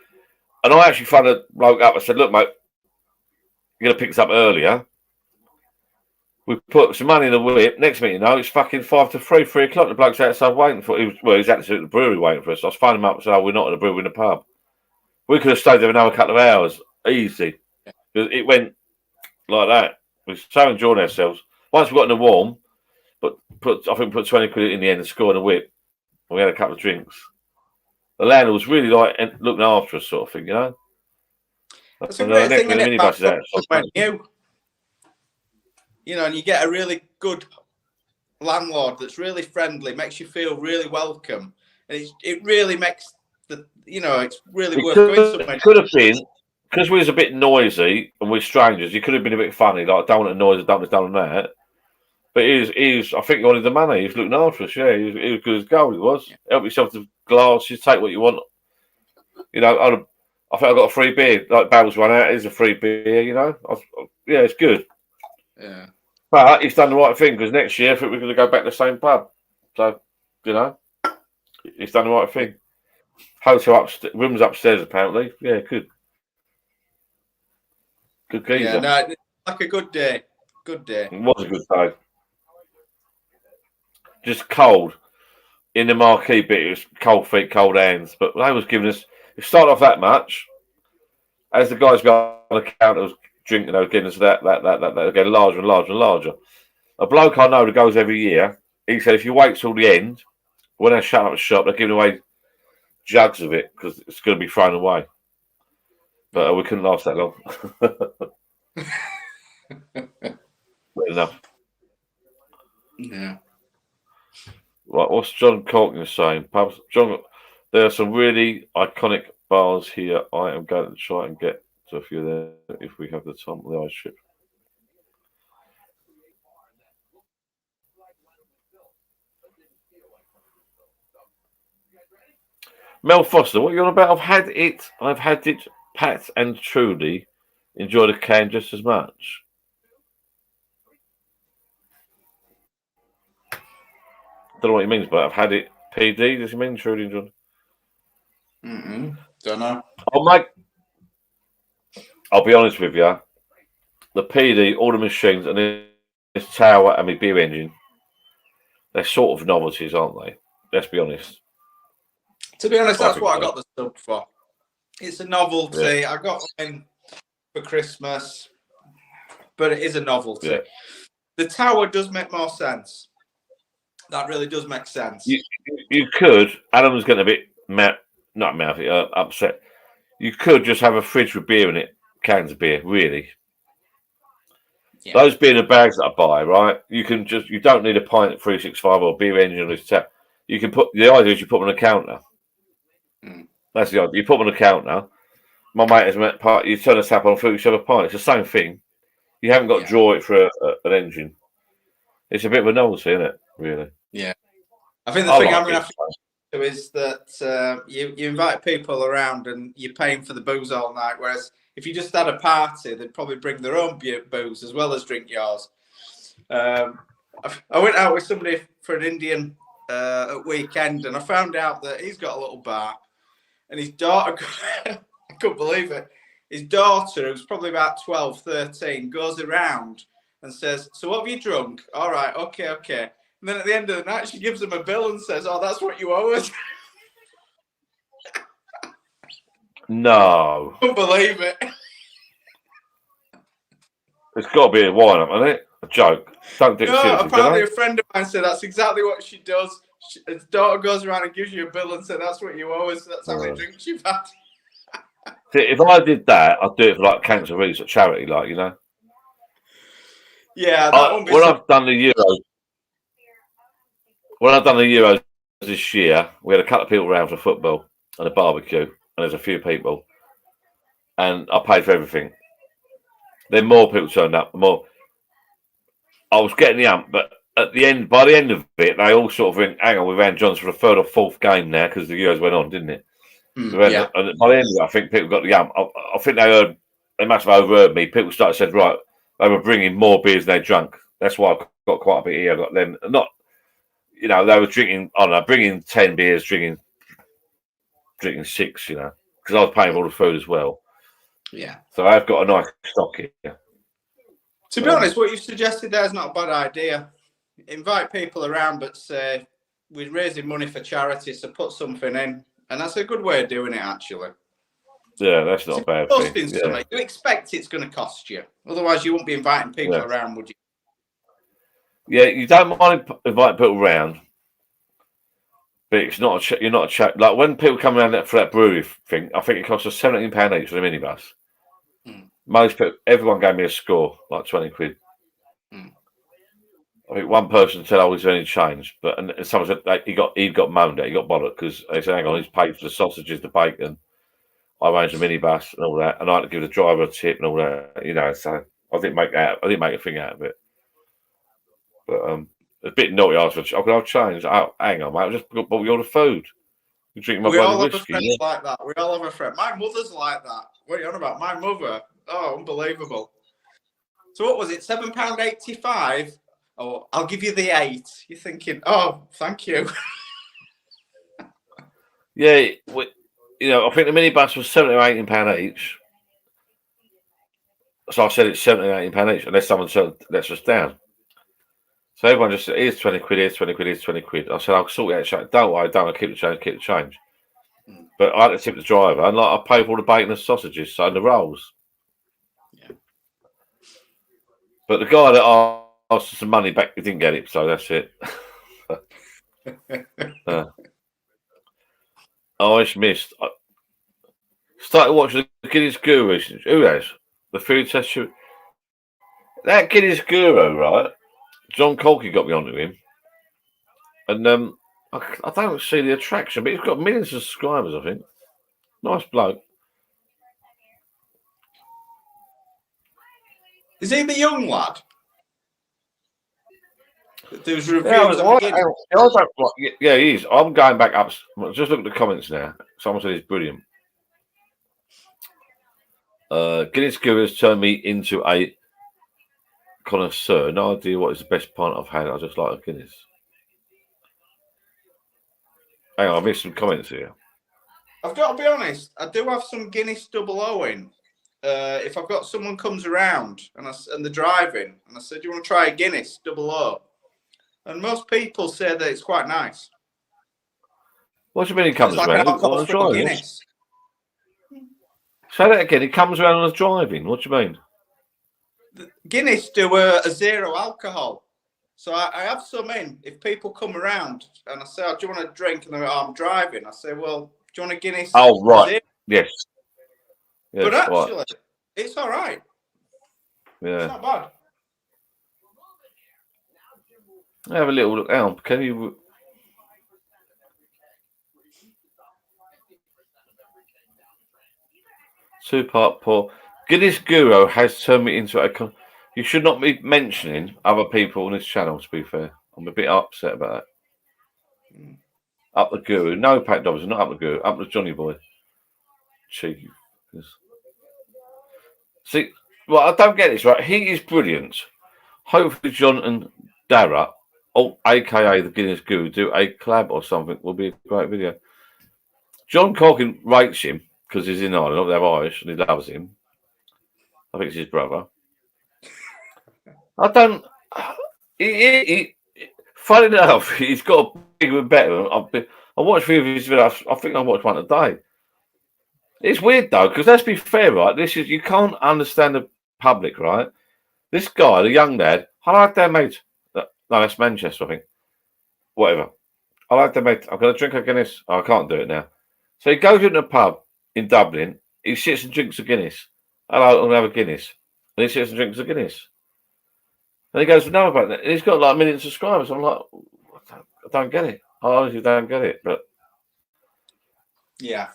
And I actually phoned a bloke up. I said, "Look, mate, you're going to pick us up earlier. We put some money in the whip. Next minute, you know, it's fucking 5 to 3 o'clock. The bloke's outside waiting for it. He was actually at the brewery waiting for us. So I was phoning him up and said, "Oh, we're not at the brewery, we're in the pub." We could have stayed there another couple of hours. Easy. It went like that. We so enjoyed ourselves. Once we got in the warm, but I think put 20 quid in the end and scored a whip. And we had a couple of drinks. The landlord was really like looking after us, sort of thing, you know. That's a great thing, isn't it? You know, and you get a really good landlord that's really friendly, makes you feel really welcome, and it really makes it's really worth going somewhere. It could have been because we was a bit noisy and we're strangers. You could have been a bit funny, like, "Don't want to noise, don't on that." But he was. I think he wanted the money. He was looking after us. Yeah, he was good as gold. He was. Help yourself to glasses. Take what you want. You know, I think I got a free beer. Like Babbles run out, here's a free beer. You know, yeah, it's good. Yeah. But he's done the right thing because next year I think we're going to go back to the same pub. So, you know, he's done the right thing. Hotel upstairs, rooms upstairs apparently. Yeah, good. Good geezer. Yeah, no, like a good day. Good day. It was a good day. Just cold in the marquee bit. It was cold feet, cold hands. But they was giving us. It started off that much. As the guys got on the counter, was drinking. They were getting us that. They were getting larger and larger and larger. A bloke I know that goes every year. He said, if you wait till the end, when they shut up the shop, they're giving away jugs of it because it's going to be thrown away. But we couldn't last that long. Enough. Yeah. Right, what's John Corkin saying? Pubs, John, there are some really iconic bars here. I am going to try and get to a few there if we have the time on the ice ship. Mel Foster, what are you on about? I've had it, Pat and truly enjoy the can just as much. don't know what he means, but I've had it PD. Does he mean truly done? Don't know. Oh, Mike, I'll be honest with you. The PD, all the machines, and this tower and my beer engine, they're sort of novelties, aren't they? Let's be honest. To be honest, that's think what I so. got the sub for. It's a novelty. I got mine for Christmas, but it is a novelty. Yeah. The tower does make more sense. That really does make sense. You could. Adam's getting a bit not mouthy, upset. You could just have a fridge with beer in it, cans of beer. Really, those beer in the bags that I buy, right? You don't need a pint at 365 or beer engine on this tap. You can put the idea is you put them on a counter. That's the idea. You put them on a counter. My mate has met part. You turn the tap on, fill yourself a pint. It's the same thing. You haven't got to draw it for an engine. It's a bit of a novelty, isn't it? Really. Yeah. I think the thing I'm going to have to do is that you invite people around and you're paying for the booze all night. Whereas if you just had a party, they'd probably bring their own booze as well as drink yours. I went out with somebody for an Indian at weekend, and I found out that he's got a little bar, and his daughter, I couldn't believe it, his daughter, who's probably about 12, 13, goes around and says, "So what have you drunk?" "All right, okay. And then at the end of the night, she gives him a bill and says, "Oh, that's what you owe us." No. I couldn't believe it. It's got to be a wind-up, isn't it? A joke. Don't take it No, seriously. apparently a friend of mine said that's exactly what she does. His daughter goes around and gives you a bill and says, "That's what you owe us. That's how many drinks you've had." See, if I did that, I'd do it for like cancer research charity, like, you know. Yeah, that won't be when I've done the Euros this year, we had a couple of people around for football and a barbecue, and there's a few people, and I paid for everything. Then more people turned up. I was getting the ump, but by the end of it, they all sort of went, "Hang on, we ran Johns for the third or fourth game now because the Euros went on, didn't it?" And by the end of it, I think people got the ump. I think they must have overheard me. People started saying, right, they were bringing more beers than they drunk. That's why I got quite a bit here. I got them, not, you know, they were drinking, I don't know, bringing 10 beers, drinking 6, you know, because I was paying for all the food as well. Yeah. So I've got a nice stock here. To be honest, what you've suggested there is not a bad idea. Invite people around, but say, we're raising money for charity, so put something in. And that's a good way of doing it, actually. Yeah, that's not a bad thing. Yeah. You expect it's going to cost you. Otherwise, you won't be inviting people around, would you? Yeah, you don't mind inviting people around, but it's not. You're not a chat. Like when people come around for that brewery thing, I think it costs us £17 each for the minibus. Most people, everyone gave me a score, like 20 quid. I think one person said, "Oh, is there any change?" But and someone said he got moaned at, he got bothered because they said, "Hang on, he's paid for the sausages, the bacon. I arranged a minibus and all that, and I had to give the driver a tip and all that, you know." So I didn't make a thing out of it. But a bit naughty. I was, "I'll change." "Oh, hang on, mate, I just bought you all the food. You drink my bloody whiskey." We all have a friend like that. We all have a friend. My mother's like that. What are you on about? My mother. Oh, unbelievable. So what was it? £7.85? Oh, I'll give you the 8. You're thinking, oh, thank you. Yeah, you know, I think the minibus was £17 or £18 each. So I said it's £17 or £18 each, unless someone said, "Let's us down." So everyone just said, "Here's 20 quid, here's 20 quid, here's 20 quid." I said, "I'll sort it out." "Don't worry, don't. I'll keep the change. But I had to tip the driver, and like I paid for all the bacon and sausages, so and the rolls. Yeah. But the guy that asked for some money back, he didn't get it, so that's it. I just missed. I started watching the Guinness Guru. Who has? The food test. That Guinness Guru, right? John Colkey got me onto him. And I don't see the attraction, but he's got millions of subscribers, I think. Nice bloke. Is he the young lad? There's reviews on Guinness. Yeah, he is. I'm going back up. Just look at the comments now. Someone said he's brilliant. Guinness Guru has turned me into a connoisseur. No idea what is the best pint I've had. I just like a Guinness. Hang on, I missed some comments here. I've got to be honest. I do have some Guinness double O in. If I've got someone comes around and they're driving, and I said, "Do you want to try a Guinness double O?" And most people say that it's quite nice. What do you mean it comes It's like around? an alcohol-free driving? Guinness. Say that again. It comes around on the driving. What do you mean? Guinness do a zero alcohol. So I have some in. If people come around and I say, "Oh, do you want a drink?" and they're, "Oh, I'm driving," I say, "Well, do you want a Guinness?" Oh, right. Zero? Yes. Yes, But actually, right. it's all right. It's Yeah. not bad. Have a little look. Hang on. Can you? Two-part pour. Guinness Guru has turned me into a. You should not be mentioning other people on this channel. To be fair, I'm a bit upset about that. Up the Guru, no Pat Dobson, not up the Guru, up the Johnny Boy. Cheeky. See, well, I don't get this right. He is brilliant. Hopefully, John and Dara, aka the Guinness Guru, do a collab or something. Will be a great video. John Corkin rates him because he's in Ireland. They're Irish and he loves him. I think it's his brother. I don't. Funny enough, he's got a bigger and better. I watched a few of his videos. I think I watched one a day. It's weird though, because let's be fair, right? This is you can't understand the public, right? This guy, the young lad, I like that mate. No, that's Manchester, I think. Whatever. I like that mate. I'm gonna drink a Guinness. Oh, I can't do it now. So he goes into a pub in Dublin. He sits and drinks a Guinness. Hello, I'm gonna have a Guinness. And he sits and drinks a Guinness. And he goes, "No, about that." And he's got like a million subscribers. I'm like, I don't get it. I honestly don't get it. But Yeah.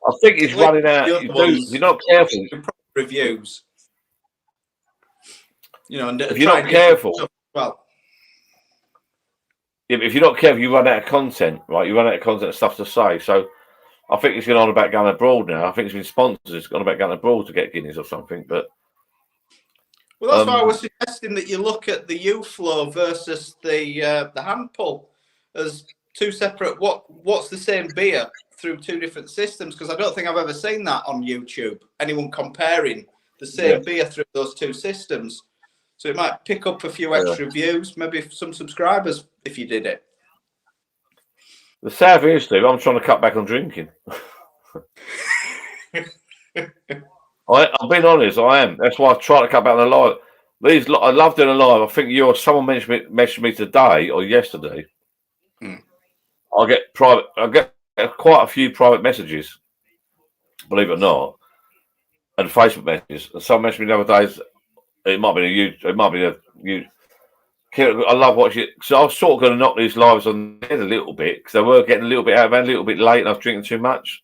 I think he's running out. The other If you're not careful, reviews. You know, and if you're not careful, well, yeah, but if you're not careful, you run out of content, right? You run out of content and stuff to say. So I think he's going on about going abroad now. I think he's been sponsored. He's gone about going abroad to get Guinness or something. But well, that's why I was suggesting that you look at the U-flow versus the hand pull as two separate. What's the same beer through two different systems? Because I don't think I've ever seen that on YouTube. Anyone comparing the same beer through those two systems. So it might pick up a few extra views, maybe some subscribers if you did it. the sad thing is, Steve, I'm trying to cut back on drinking. I'm being honest, I am. That's why I try to cut back on the live. I love doing a live. I think someone mentioned me today or yesterday. I get quite a few private messages, believe it or not, and Facebook messages. And someone mentioned me the other days. It might be I love watching it. So I was sort of going to knock these lives on the head a little bit because they were getting a little bit out of hand, a little bit late, and I was drinking too much.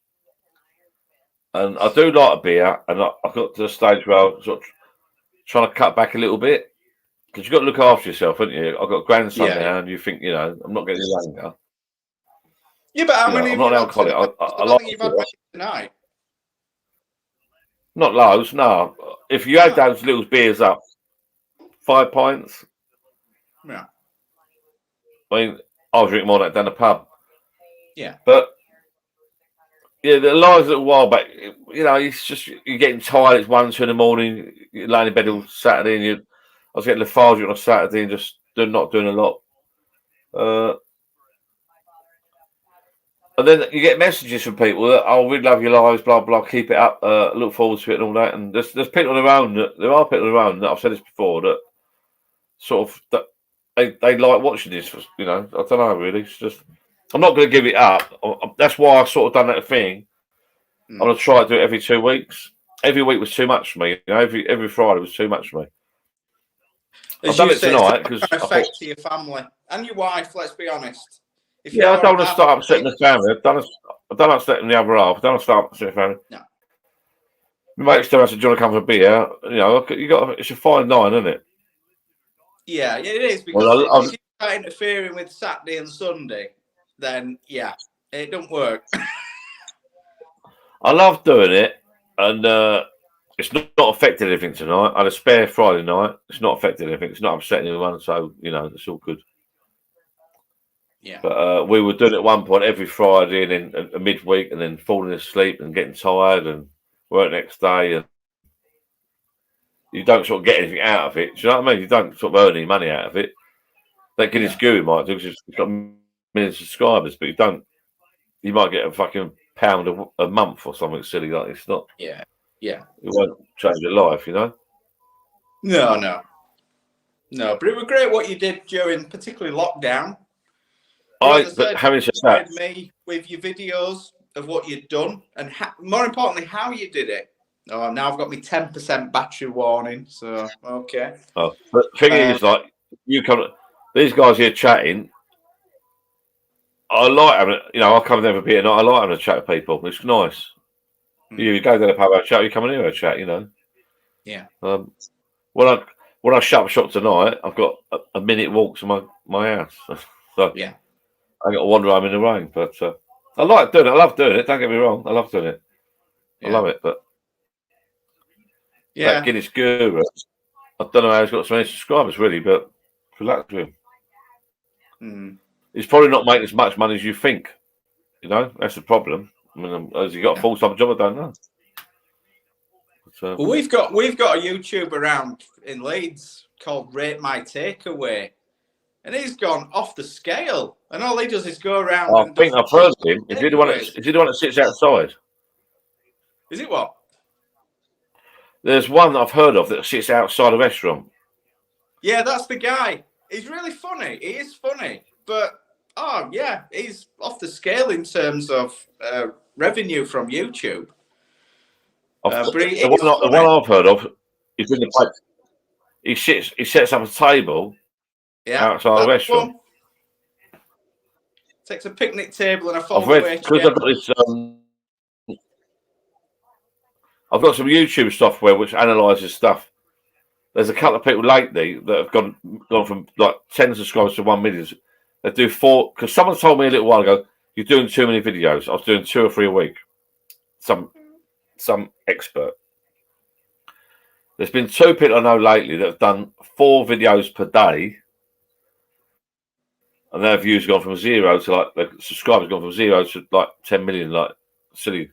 And I do like a beer, and I got to the stage where I was sort of trying to cut back a little bit because you've got to look after yourself, haven't you? I've got a grandson now, and you think, I'm not getting younger. Yeah, but how many? I'm not an alcoholic. I like you've had tonight. Not loads, no. If you add those little beers up, 5 pints. Yeah. I mean, I'll drink more than that down the pub. Yeah. But yeah, the lives a little while back, it's just you're getting tired. It's 1, 2 in the morning. You're laying in bed all Saturday, and I was getting lethargic on a Saturday and just not doing a lot. And then you get messages from people that, "Oh, we love your lives, blah blah. Keep it up. Look forward to it and all that." And there's people around there are people around that I've said this before that sort of that they like watching this. I don't know really. It's just I'm not going to give it up. That's why I sort of done that thing. I'm going to try to do it every 2 weeks. Every week was too much for me. Every Friday was too much for me. I've done it tonight because it's affect to your family and your wife. Let's be honest. I don't want to start upsetting the family. I don't want to upset the other half. I don't want to start upsetting the family. No. My mate still has to do you want to come for a beer. It's a fine line, isn't it? Yeah, it is because if you start interfering with Saturday and Sunday, then it don't work. I love doing it, and it's not affected anything tonight. I had a spare Friday night. It's not affected anything. It's not upsetting anyone, so it's all good. Yeah. But we were doing it at one point every Friday and then a midweek and then falling asleep and getting tired and work next day. And you don't sort of get anything out of it. Do you know what I mean? You don't sort of earn any money out of it. That Guinness Guru might do because it's got millions of subscribers, but you don't. You might get a fucking £1 a month or something silly like it's not. Yeah. It won't change your life, you know. No. But it was great what you did during, particularly lockdown. But having said that, me with your videos of what you'd done and more importantly, how you did it. Oh, now I've got my 10% battery warning. So okay. but the thing is, like you come, these guys here chatting. I like having, I come there for beer night. I like having a chat with people. It's nice. You go there to have a chat. You come in here and chat. Yeah. When I shut up shop tonight, I've got a minute walk to my house. So yeah, I got to wander home in the rain. But I like doing it. I love doing it. Don't get me wrong. I love doing it. I love it. But that Guinness Guru, I don't know how he's got so many subscribers really, but good luck to him. He's probably not making as much money as you think. That's the problem. I mean, has he got a full-time job? I don't know. Well, we've got a YouTube around in Leeds called Rate My Takeaway, and he's gone off the scale. And all he does is go around. I think I've heard of him. Is he the one that sits outside? Is it what? There's one that I've heard of that sits outside a restaurant. Yeah, that's the guy. He's really funny. He is funny, but he's off the scale in terms of revenue from YouTube. The one I've heard of is in the place. He sets up a table outside a restaurant. Takes a picnic table and a foldaway chair. I've got this. I've got some YouTube software which analyses stuff. There's a couple of people lately that have gone from like 10 subscribers to 1 million. They do 4 because someone told me a little while ago you're doing too many videos. I was doing 2 or 3 a week. Some expert. There's been 2 people I know lately that have done 4 videos per day, and their views have gone from 0 to like the subscribers gone from 0 to like 10 million. Like silly,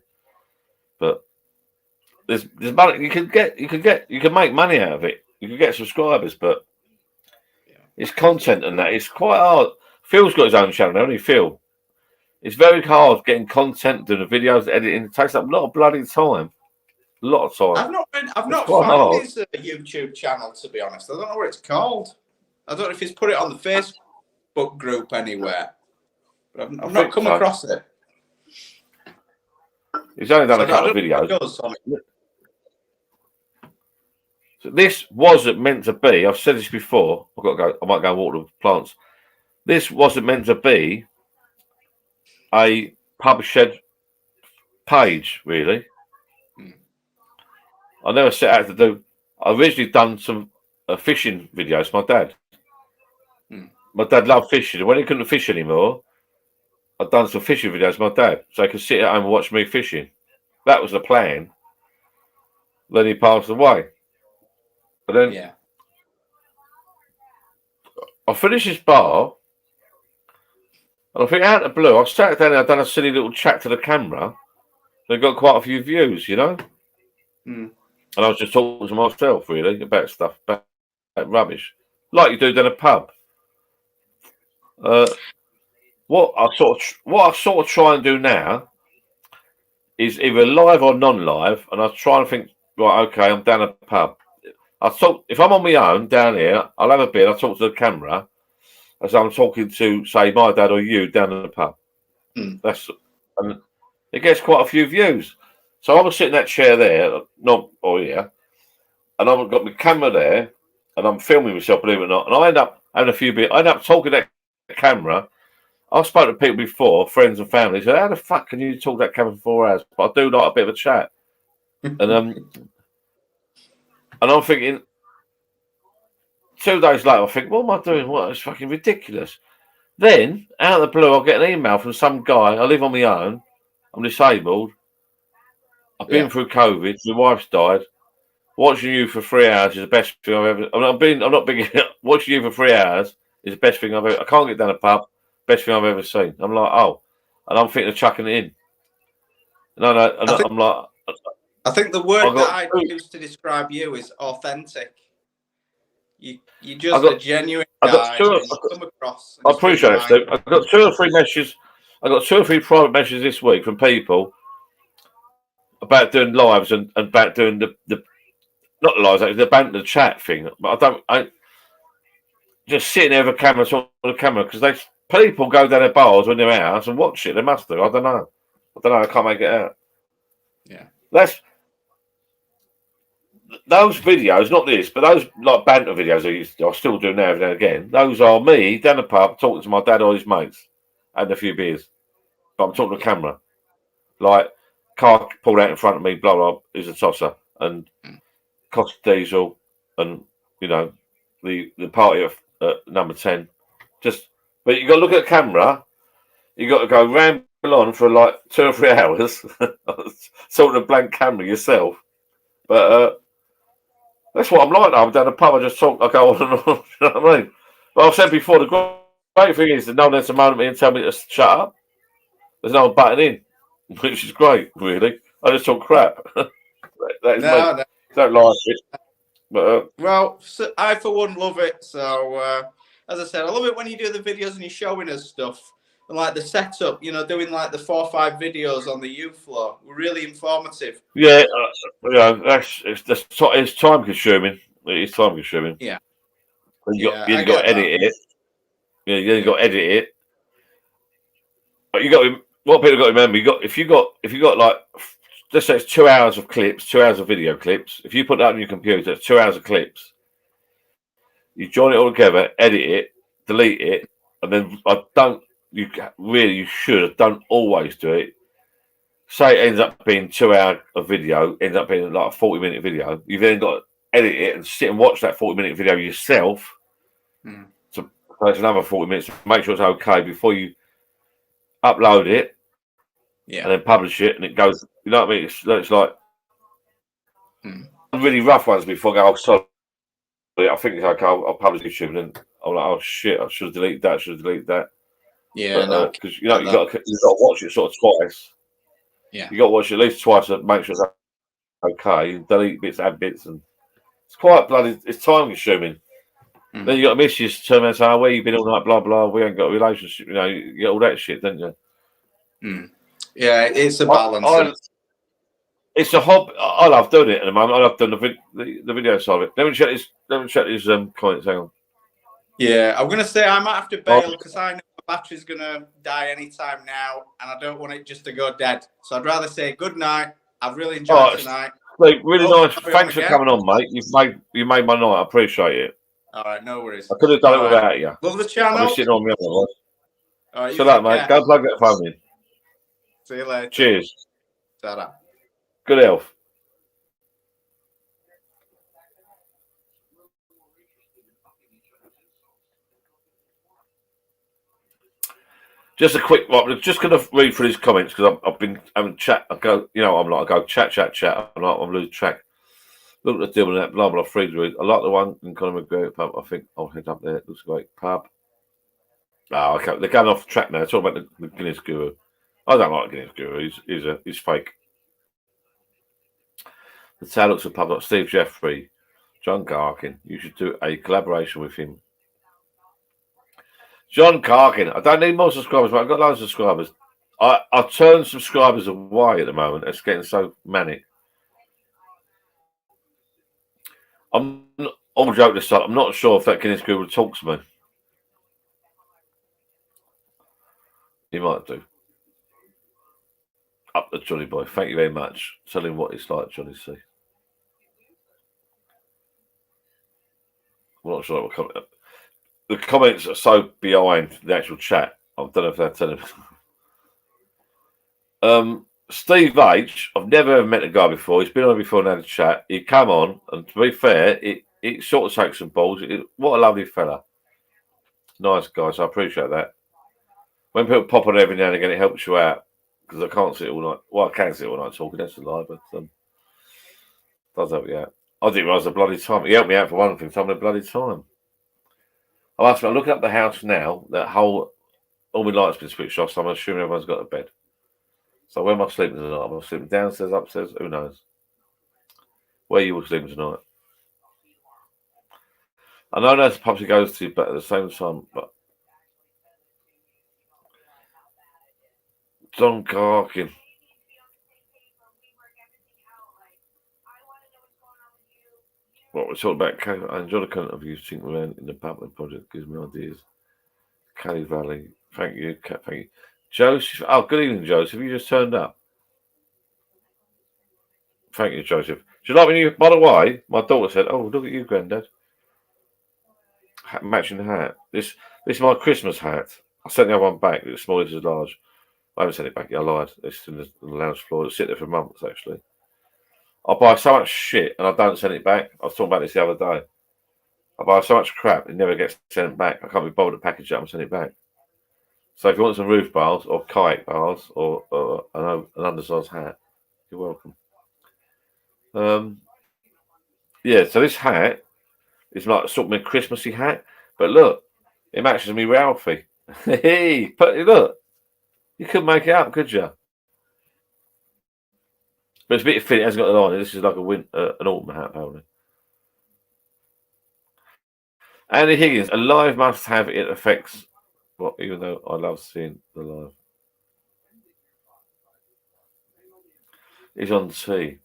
but there's money you can make money out of it. You can get subscribers, but it's content and that it's quite hard. Phil's got his own channel now, only Phil. It's very hard getting content, doing the videos, editing. It takes up a lot of bloody time. A lot of time. I've not found his YouTube channel, to be honest. I don't know what it's called. I don't know if he's put it on the Facebook group anywhere. But I've not come across it. He's only done a couple of videos. So this wasn't meant to be. I've said this before. I've got to go. I might go and water the plants. This wasn't meant to be a pub shed page, really. I never set out to do. I originally done some fishing videos. My dad. My dad loved fishing, and when he couldn't fish anymore, I'd done some fishing videos. My dad, so he could sit at home and watch me fishing. That was the plan. Then he passed away. But then I finished this bar, and I think out of the blue, I sat down and I'd done a silly little chat to the camera. They got quite a few views, And I was just talking to myself, really, about stuff, about rubbish, like you do in a pub. What I sort of try and do now is either live or non-live, and I try and think, right, okay, I'm down a pub. I talk if I'm on my own down here. I'll have a beer. I talk to the camera as I'm talking to, say, my dad or you down in the pub. And it gets quite a few views. So I was sitting in that chair there, and I've got my camera there, and I'm filming myself, believe it or not. And I end up having a few beers. I end up talking to that camera. I've spoken to people before, friends and family. So how the fuck can you talk to that camera for 4 hours? But I do like a bit of a chat. And I'm thinking, 2 days later, I think, what am I doing? What? It's fucking ridiculous. Then, out of the blue, I'll get an email from some guy. I live on my own. I'm disabled. I've been through COVID. My wife's died. Watching you for 3 hours is the best thing I've ever. I'm not big. Watching you for 3 hours is the best thing I've ever. I can't get down a pub. best thing I've ever seen. I'm like, oh, and I'm thinking of chucking it in. No, I'm like, I think the word I got that I two- use to describe you is authentic. You're I just got- a genuine I got guy. two- and you come across. I and you're appreciate it, streamlined. Steve. I got 2 or 3 messages. I got 2 or 3 private messages this week from people about doing lives and about doing the not the lives, actually, the chat thing. But I just sitting there with a camera, talking to the camera, because people go down their bars when they're out and watch it. They must do. I don't know. I can't make it out. Yeah. Those videos, not this, but those like banter videos I still do now and again. Those are me down the pub talking to my dad or his mates, and a few beers. But I'm talking to the camera, like car pulled out in front of me, blah blah, is a tosser, and cost diesel, and you know the party at number 10. But you got to look at the camera. You got to go ramble on for like 2 or 3 hours, sort of a blank camera yourself. But that's what I'm like now. I'm down the pub, I just talk, I go on and on. You know what I mean? But I've said before, the great thing is that no one has to moan at me and tell me to shut up. There's no one butting in, which is great, really. I just talk crap. That is me. No. Don't like it. But Well, so I for one love it. So as I said, I love it when you do the videos and you're showing us stuff and like the setup. You know, doing like the 4 or 5 videos on the U floor. Really informative. yeah, it's time consuming. It is time consuming. Yeah. And you I got get to edit that. it. Yeah, you got to edit it. But you got what people got to remember. If you got like, let's say it's 2 hours of clips, 2 hours of video clips. If you put that on your computer, it's 2 hours of clips. You join it all together, edit it, delete it, and then you should, don't always do it. Say it ends up being 2 hours of video, ends up being like a 40-minute video. You've then got to edit it and sit and watch that 40-minute video yourself. So it's another 40 minutes to make sure it's okay before you upload it. Yeah. And then publish it, and it goes. You know what I mean? It's like really rough ones before I go. Oh, sorry, I think it's okay. I'll publish YouTube, and then I'm like, oh shit, I should have deleted that. Yeah. Because you got to watch it sort of twice. Yeah. You got to watch it at least twice to make sure it's okay. You delete bits, add bits, and it's quite bloody. It's time consuming. Then you got to miss you turn around and say, oh, where you been all night? Blah blah. We ain't got a relationship. You know, you get all that shit, don't you? Yeah, it's a balance. It's a hobby. I love doing it at the moment. I love doing the video side of it. Let me check these comments. Hang on. Yeah, I'm gonna say I might have to bail because I know my battery's gonna die anytime now, and I don't want it just to go dead. So I'd rather say good night. I've really enjoyed tonight. Like, really nice. Thanks for coming on, mate. You made my night. I appreciate it. All right, no worries. I could have done it without you. Love the channel. I'm sitting on me otherwise. All right, So that, mate. Go plug that phone in. See you later. Cheers. Ta-da. Good health. Just a quick one. I'm just going to read through these comments because I've been having chat. I go chat. I'm losing track. Look at the deal with that. Blah blah. Free to read. I like the one in Conor McGregor pub. I think I'll head up there. It looks great. Pub. Oh, okay. They're going off track now. They're talking about the Guinness Guru. I don't like Guinness Guru. He's fake. The town looks a pub like Steve Jeffrey, John Carkin. You should do a collaboration with him. John Carkin. I don't need more subscribers, but I've got loads of subscribers. I turn subscribers away at the moment. It's getting so manic. All joke aside, I'm not sure if that Guinness Guru would talk to me. He might do. Up to Johnny Boy. Thank you very much. Tell him what it's like, Johnny C. I'm not sure what comment. The comments are so behind the actual chat. I don't know if they're telling me. Steve H. I've never ever met the guy before. He's been on before and had a chat. He come on, and to be fair, it sort of takes some balls. What a lovely fella. Nice guy, so I appreciate that. When people pop on every now and again, it helps you out. Because I can't sit all night. Well, I can sit all night talking, that's a lie, but does help you out. I didn't realise the bloody time. He helped me out for one thing, some of the bloody time. I'm looking up the house now, that whole all my lights been switched off, so I'm assuming everyone's got a bed. So where am I sleeping tonight? Am I sleeping downstairs, upstairs? Who knows? Where you all sleeping tonight? I know that's the pubs he goes to, but at the same time, but John Carkin. What we're talking about, I enjoy the content of you thinking around in the public project, gives me ideas. Kelly Valley, thank you, thank you. Joseph, oh, good evening, Joseph. You just turned up. Thank you, Joseph. Do you like when you, by the way, my daughter said, oh, look at you, Granddad. Matching hat. This is my Christmas hat. I sent the other one back. It's small, it's large. I haven't sent it back yet. I lied. It's in the lounge floor. It's sitting there for months, actually. I buy so much shit and I don't send it back. I was talking about this the other day. I buy so much crap, it never gets sent back. I can't be bothered to package it up and send it back. So if you want some roof bars or kite bars or an undersized hat, you're welcome. Yeah, so this hat is like sort of a Christmassy hat, but look, it matches me Ralphie. Hey, but look, you couldn't make it up, could you? But it's a bit fit. It hasn't got the line. This is like an autumn hat, apparently. Andy Higgins, a live must-have. It affects. Well, even though I love seeing the live. He's on tea.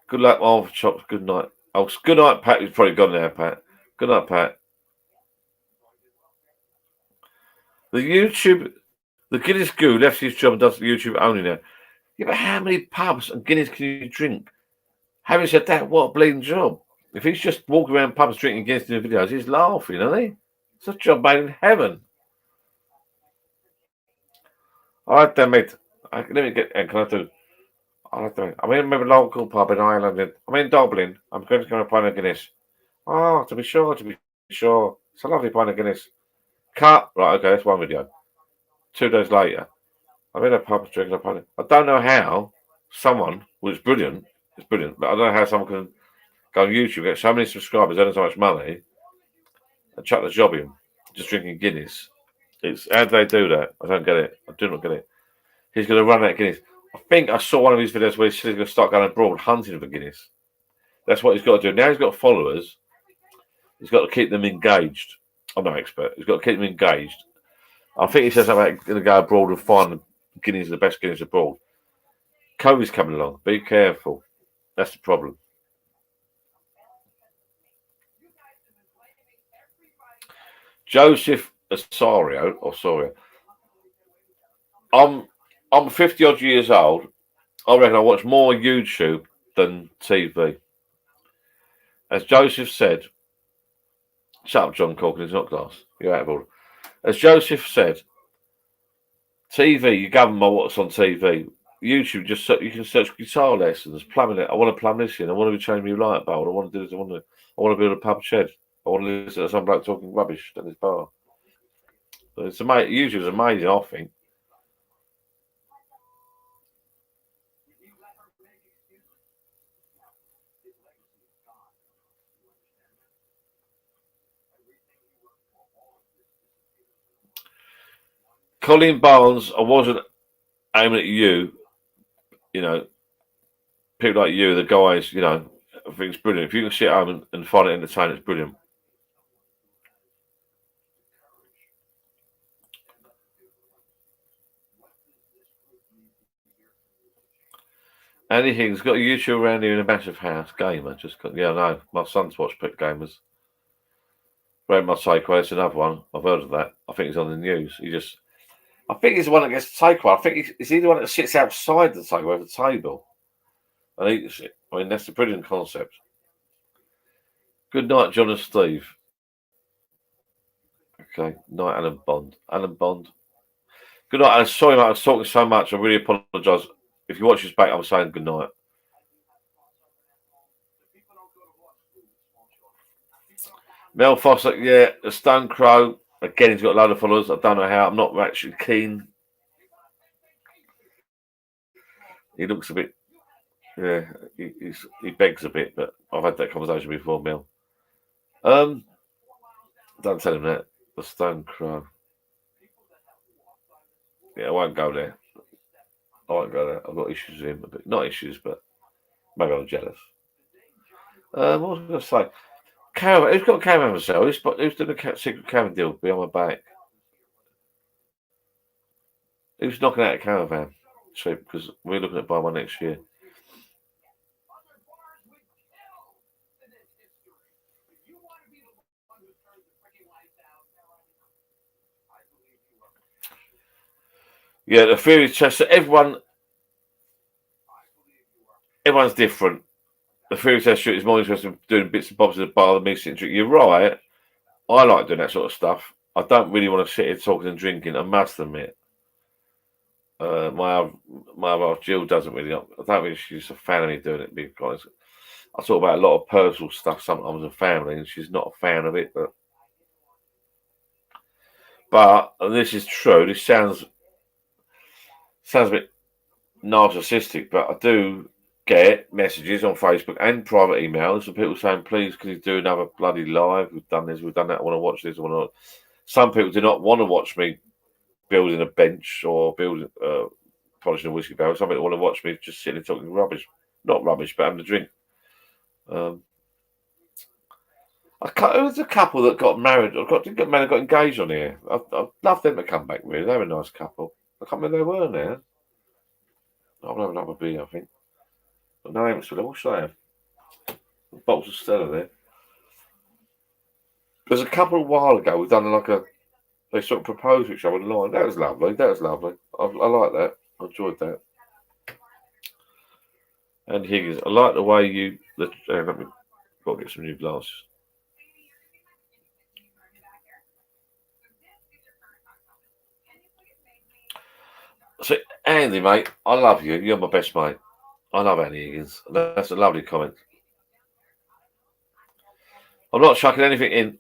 Good luck, Marvel Chops. Good night. Oh, good night, Pat. He's probably gone now, Pat. Good night, Pat. The Guinness Goo left his job and does YouTube only now. Yeah, but how many pubs and Guinness can you drink? Having said that, what a bleeding job. If he's just walking around pubs drinking Guinness in the videos, he's laughing, isn't he? It's a job made in heaven. All right, then, mate. Let me get. Can I do? I'm in a local pub in Ireland. I'm in Dublin. I'm going to go and find a Guinness. Oh, to be sure. It's a lovely pint of Guinness. Cut. Right, okay, that's one video. 2 days later, I'm in a pub drinking a pint. I don't know how someone, well, it's brilliant, but I don't know how someone can go on YouTube, get so many subscribers, earn so much money, and chuck the job in, just drinking Guinness. How do they do that? I don't get it. I do not get it. He's going to run out of Guinness. I think I saw one of his videos where he's going to start going abroad hunting for Guinness. That's what he's got to do. Now he's got followers. He's got to keep them engaged. I'm no expert. He's got to keep them engaged. I think he says something about going to go abroad and find Guinness, the best Guinness abroad. COVID's coming along. Be careful. That's the problem. Joseph Osorio. I'm 50 odd years old. I reckon I watch more YouTube than TV. As Joseph said, shut up, John Corkin, it's not glass. You're out of order. As Joseph said, TV, you govern by what's on TV. YouTube, you can search guitar lessons, plumbing. I want to plumb this in. I want to be changing my light bulb. I want to do this. I want to build a pub shed. I want to listen to some bloke talking rubbish at this bar. So it's amazing. YouTube is amazing, I think. Colin Barnes, I wasn't aiming at you. You know, people like you, the guys, you know, I think it's brilliant. If you can sit home and find it entertaining, it's brilliant. Andy Higgins got a YouTube around here in a massive house. Gamer, yeah, I know. My son's watched Pet Gamers. Brad my takeaway, it's another one. I've heard of that. I think he's on the news. I think he's the one that gets the takeaway. I think he's the one that sits outside the takeaway of the table and eats it. I mean, that's a brilliant concept. Good night, John and Steve. Okay, night, Alan Bond. Alan Bond. Good night, Alan. Sorry, mate, I was talking so much. I really apologise. If you watch this back, I'm saying good night. Mel Foster, yeah, the Stone Crow. Again, he's got a load of followers. I don't know how. I'm not actually keen. He looks a bit, yeah, he begs a bit, but I've had that conversation before, Mel. Don't tell him that. The Stone Crow. Yeah, I won't go there. I won't go there. I've got issues with him. Not issues, but maybe I'm jealous. What was I going to say? Caravan. Who's got a caravan for sale? Who's doing a secret caravan deal behind my back? Who's knocking out a caravan? Cheap, because we're looking at buying one next year. Yeah, the theory test. Everyone's different. The theory test shoot is more interested in doing bits and bobs at the bar than me sitting drinking. You're right. I like doing that sort of stuff. I don't really want to sit here talking and drinking. I must admit. My other Jill doesn't really. I don't think she's a fan of me doing it. Being honest, I talk about a lot of personal stuff sometimes with family, and she's not a fan of it. But and this is true. This sounds a bit narcissistic, but I do get messages on Facebook and private emails of people saying, "Please, can you do another bloody live? We've done this, we've done that. I want to watch this. I want to." Some people do not want to watch me building a bench or building, polishing a whiskey barrel. Some people want to watch me just sitting and talking rubbish. Not rubbish, but having a drink. There was a couple that got married, got engaged on here. I'd love them to come back, really. They were a nice couple. I can't remember they were now. I'll have another beer, I think. But no, I haven't still. What should I have? Bottles of Stella there. There's a couple a while ago we've done they sort of proposed to each other online. That was lovely. I like that. I enjoyed that. And Higgins, I like the way let me got to get some new glasses. So Andy, mate, I love you. You're my best mate. I love Andy Higgins. That's a lovely comment. I'm not chucking anything in.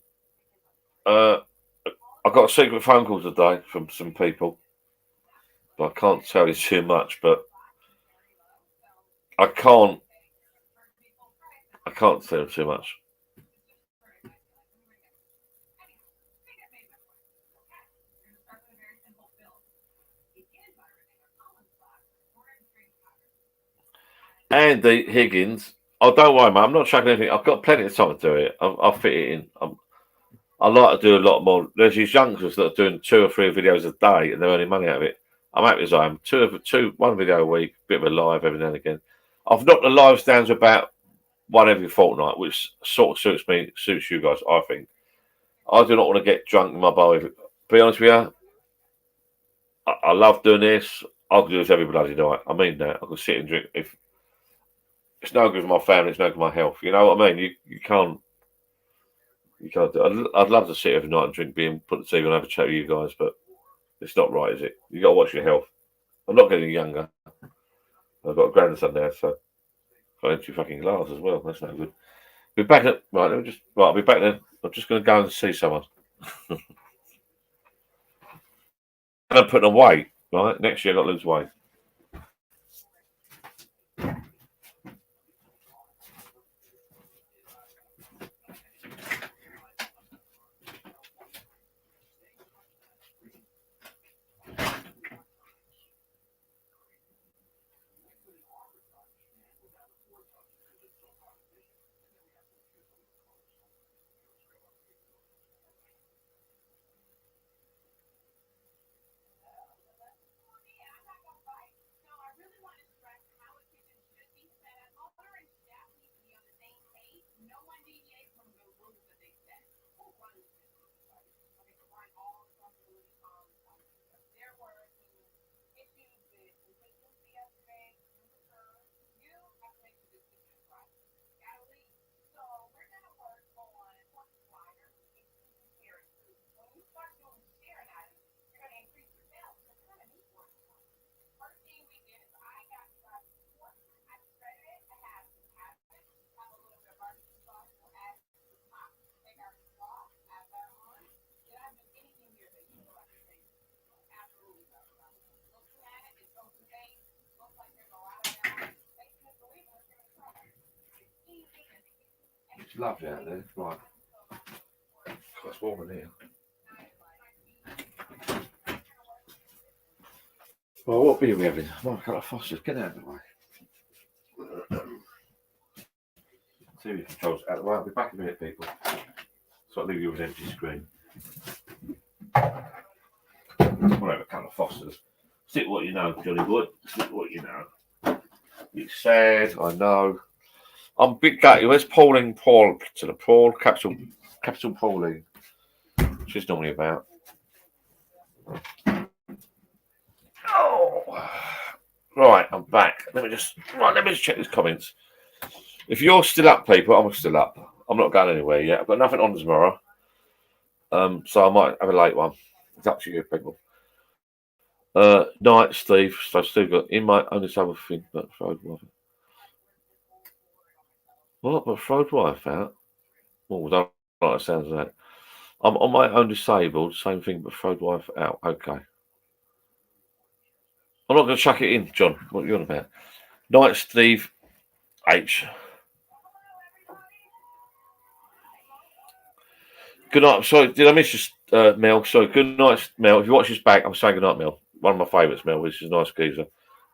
I got a secret phone call today from some people, but I can't tell you too much. But I can't tell you too much. Andy Higgins. Oh, don't worry, mate. I'm not chucking anything. I've got plenty of time to do it. I'll fit it in. I like to do a lot more. There's these youngsters that are doing 2 or 3 videos a day and they're earning money out of it. I'm happy as I am. One video a week, bit of a live every now and again. I've knocked the lives down to about 1 every fortnight, which sort of suits you guys, I think. I do not want to get drunk in my bar. Be honest with you, I love doing this. I'll do this every bloody night. I mean that. I can sit and drink. If it's no good for my family, it's no good for my health. You know what I mean? You can't. You can't do it. I'd love to sit every night and drink beer and put the TV on and have a chat with you guys, but it's not right, is it? You got to watch your health. I'm not getting younger. I've got a grandson now, so I've got empty fucking glass as well. That's no good. Be back at right. I'll be back then. I'm just going to go and see someone. I'm putting on weight. Right, next year I've got to lose weight. It's lovely out there. Right. It's warm in here. Well, what beer are we having? Oh, a couple of Fosters. Get out of the way. TV controls out of the way. I'll be back in a minute, people. So I'll leave you with an empty screen. We'll have a couple of Fosters. Stick what you know, Johnny boy. Stick what you know. It's sad, I know. I'm a bit gutted. Where's Pauline Paul to the Paul? Capital Pauline. She's normally about. Oh. Right, I'm back. Let me just check these comments. If you're still up, people, I'm still up. I'm not going anywhere yet. I've got nothing on tomorrow. So I might have a late one. It's up to you, people. Night, Steve. So Steve got in my only other thing, but Frode wife. What? But Frode wife out? Oh, I don't like the sounds of that. I'm on my own disabled. Same thing, but Frode wife out. Okay. I'm not going to chuck it in, John. What are you on about? Night, Steve H. Good night. Sorry, did I miss you, Mel? Sorry. Good night, Mel. If you watch this back, I'm saying good night, Mel. One of my favourites, Mel. Which is a nice geezer,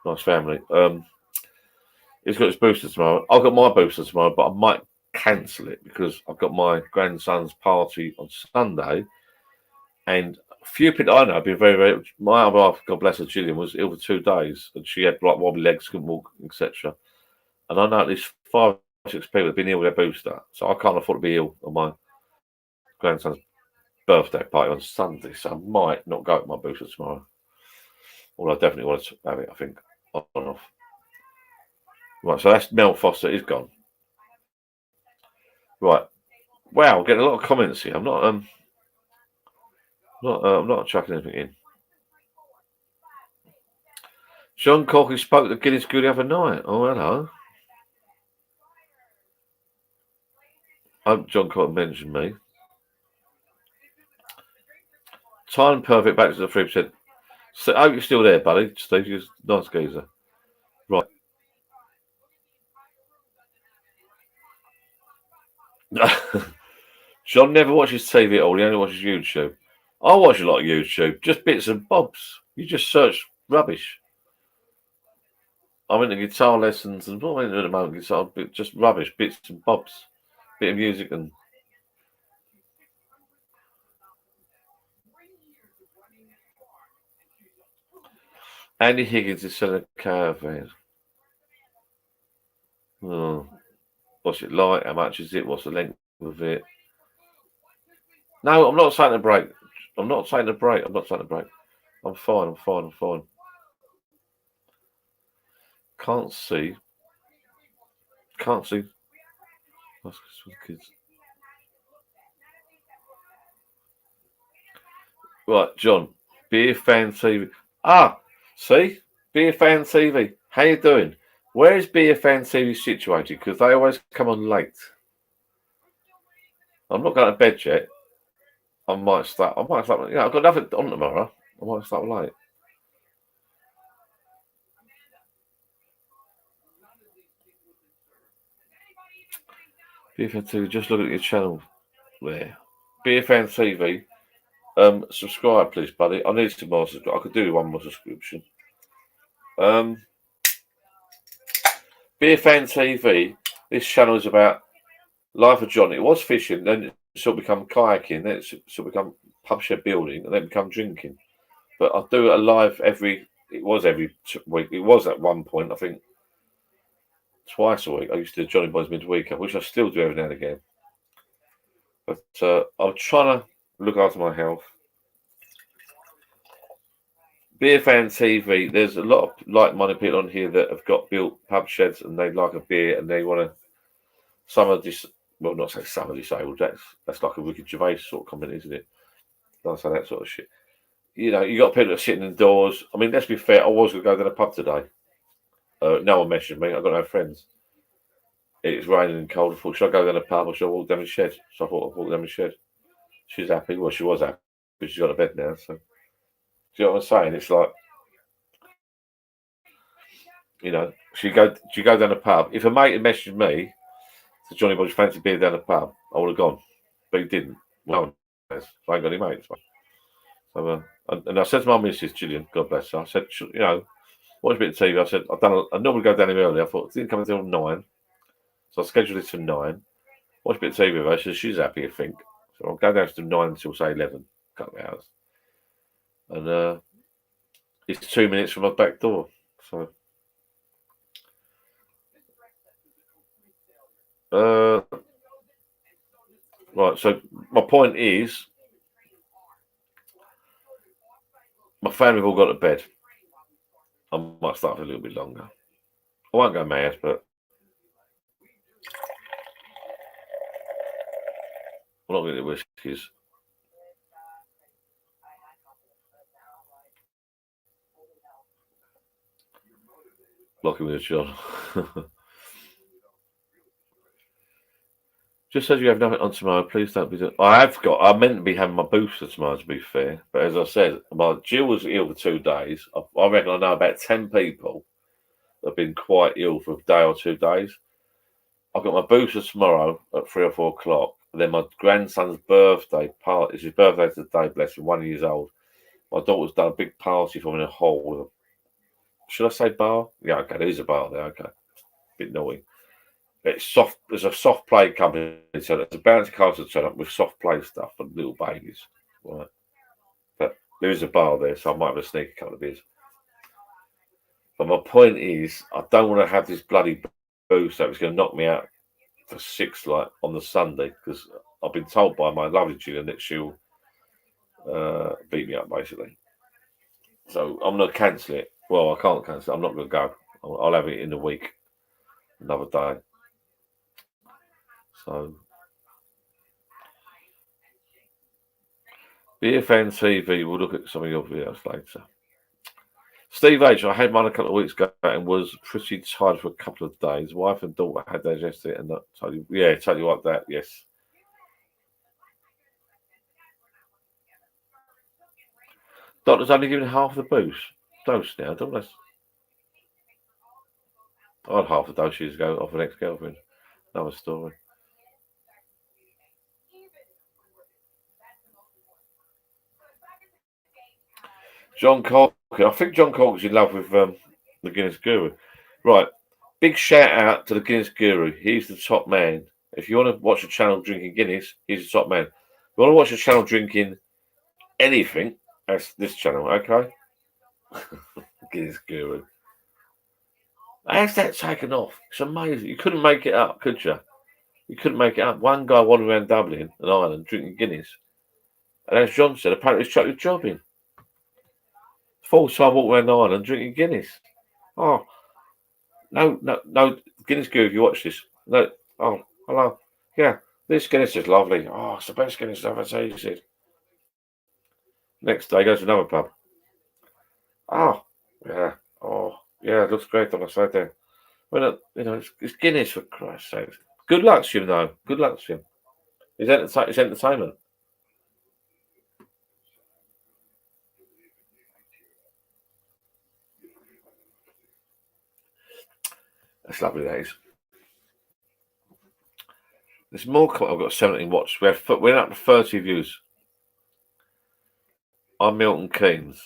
nice family. He's got his booster tomorrow. I've got my booster tomorrow, but I might cancel it because I've got my grandson's party on Sunday, and a few people I know have been very, very. My other half, God bless her, Gillian, was ill for 2 days, and she had like wobbly legs, couldn't walk, etc. And I know at least 5 or 6 people have been ill with their booster, so I can't afford to be ill on my grandson's birthday party on Sunday, so I might not go to my booster tomorrow. Well, I definitely want to have it, I think, on and off. Right, so that's Mel Foster is gone. Right, wow, getting a lot of comments here. I'm not chucking anything in. John Corky spoke to Guinness Good the other night. Oh, hello. I hope John Corky mentioned me. Time perfect back to the 3%. So, I hope you're still there, buddy. Steve, you're a nice geezer. Right. John never watches TV at all. He only watches YouTube. I watch a lot of YouTube. Just bits and bobs. You just search rubbish. I'm into guitar lessons and what am I into at the moment? Guitar, just rubbish, bits and bobs. Bit of music and... Andy Higgins is selling a caravan. Oh. What's it like? How much is it? What's the length of it? No, I'm not saying a break. I'm not saying a break. I'm fine. Can't see. That's for the kids. Right, John. Beer Fan TV. See? Beer Fan TV. How you doing? Where is Beer Fan TV situated? Because they always come on late. I'm not going to bed yet. I might start. Yeah, I've got nothing on tomorrow. I might start late. Beer Fan TV. Just look at your channel there. Beer Fan TV. Subscribe, please, buddy. I need some more. I could do one more subscription. Beer Fan TV. This channel is about life of John. It was fishing, then it sort of become kayaking, then it sort of become pub shed building, and then become drinking. But I do a live every week. It was at one point, I think, twice a week. I used to do Johnny Boy's midweek, which I still do every now and again. But I'm trying to look after my health. Beer Fan TV. There's a lot of like-minded people on here that have got built pub sheds and they like a beer and they want to. Some of this, well, not say some are disabled. That's like a Ricky Gervais sort of comment, isn't it? Don't say that sort of shit. You know, you got people that are sitting indoors. I mean, let's be fair. I was going to go to the pub today. No one mentioned me. I've got no friends. It's raining and cold. I thought, should I go down the pub or should I walk down the shed? So I thought I'd walk down the shed. She's happy. Well, she was happy because she's got to bed now. So, do you know what I'm saying? It's like, you know, she go down the pub. If a mate had messaged me, so Johnny Boy's fancy beer down the pub, I would have gone. But he didn't. Well, I ain't got any mates. So And I said to my missus, Gillian, God bless her, I said, you know, watch a bit of TV. I said, I normally go down here early. I thought, it didn't come until 9. So I scheduled it for 9. Watch a bit of TV with her. She said, she's happy, I think. So I'll go down to 9 until, say, 11, a couple of hours. And it's 2 minutes from my back door. So, right. So my point is, my family have all got to bed. I might start for a little bit longer. I won't go mad, but I'm not going to whiskies. Locking with a John. Just says you have nothing on tomorrow. Please don't be doing. I meant to be having my booster tomorrow, to be fair. But as I said, Jill was ill for 2 days. I reckon I know about 10 people that have been quite ill for a day or 2 days. I've got my booster tomorrow at 3 or 4 o'clock. And then my grandson's birthday party. It's his birthday today, bless him, 1 year old. My daughter's done a big party for him in a hall. Should I say bar? Yeah, okay, there is a bar there. Okay, bit naughty. It's soft. There's a soft play company, so there's a bouncy castle set up with soft play stuff for little babies, right? But there is a bar there, so I might have a sneak a couple of beers. But my point is, I don't want to have this bloody booze that was going to knock me out for 6 like on the Sunday, because I've been told by my lovely Gillian that she'll beat me up basically. So I'm going to cancel it. Well, I can't cancel it. I'm not going to go. I'll have it in the week, another day. So, BFN TV, we'll look at some of your videos later. Steve H, I had mine a couple of weeks ago and was pretty tired for a couple of days. Wife and daughter had digested it and not totally, totally like that, yes. Doctor's only giving half the dose now, don't they? I had half the dose years ago off an ex-girlfriend. Another story. John Cork. I think John Cork's in love with the Guinness Guru. Right. Big shout out to the Guinness Guru. He's the top man. If you want to watch a channel drinking Guinness, he's the top man. If you want to watch a channel drinking anything, that's this channel, okay? Guinness Guru. How's that taken off? It's amazing. You couldn't make it up, could you? You couldn't make it up. One guy wandering around Dublin and Ireland drinking Guinness. And as John said, apparently he's chucked his job in. Full time walking around Ireland drinking Guinness. Oh, no, Guinness Guru, if you watch this. No, oh, hello. Yeah, this Guinness is lovely. Oh, it's the best Guinness I've ever tasted. Next day, goes to another pub. Oh, yeah. Oh, yeah, it looks great on the side there. Well, it's Guinness, for Christ's sake. Good luck to him, though. Good luck to him. It's entertainment. That's lovely, that is. There's more. I've got 17 watched. We're up to 30 views. I'm Milton Keynes.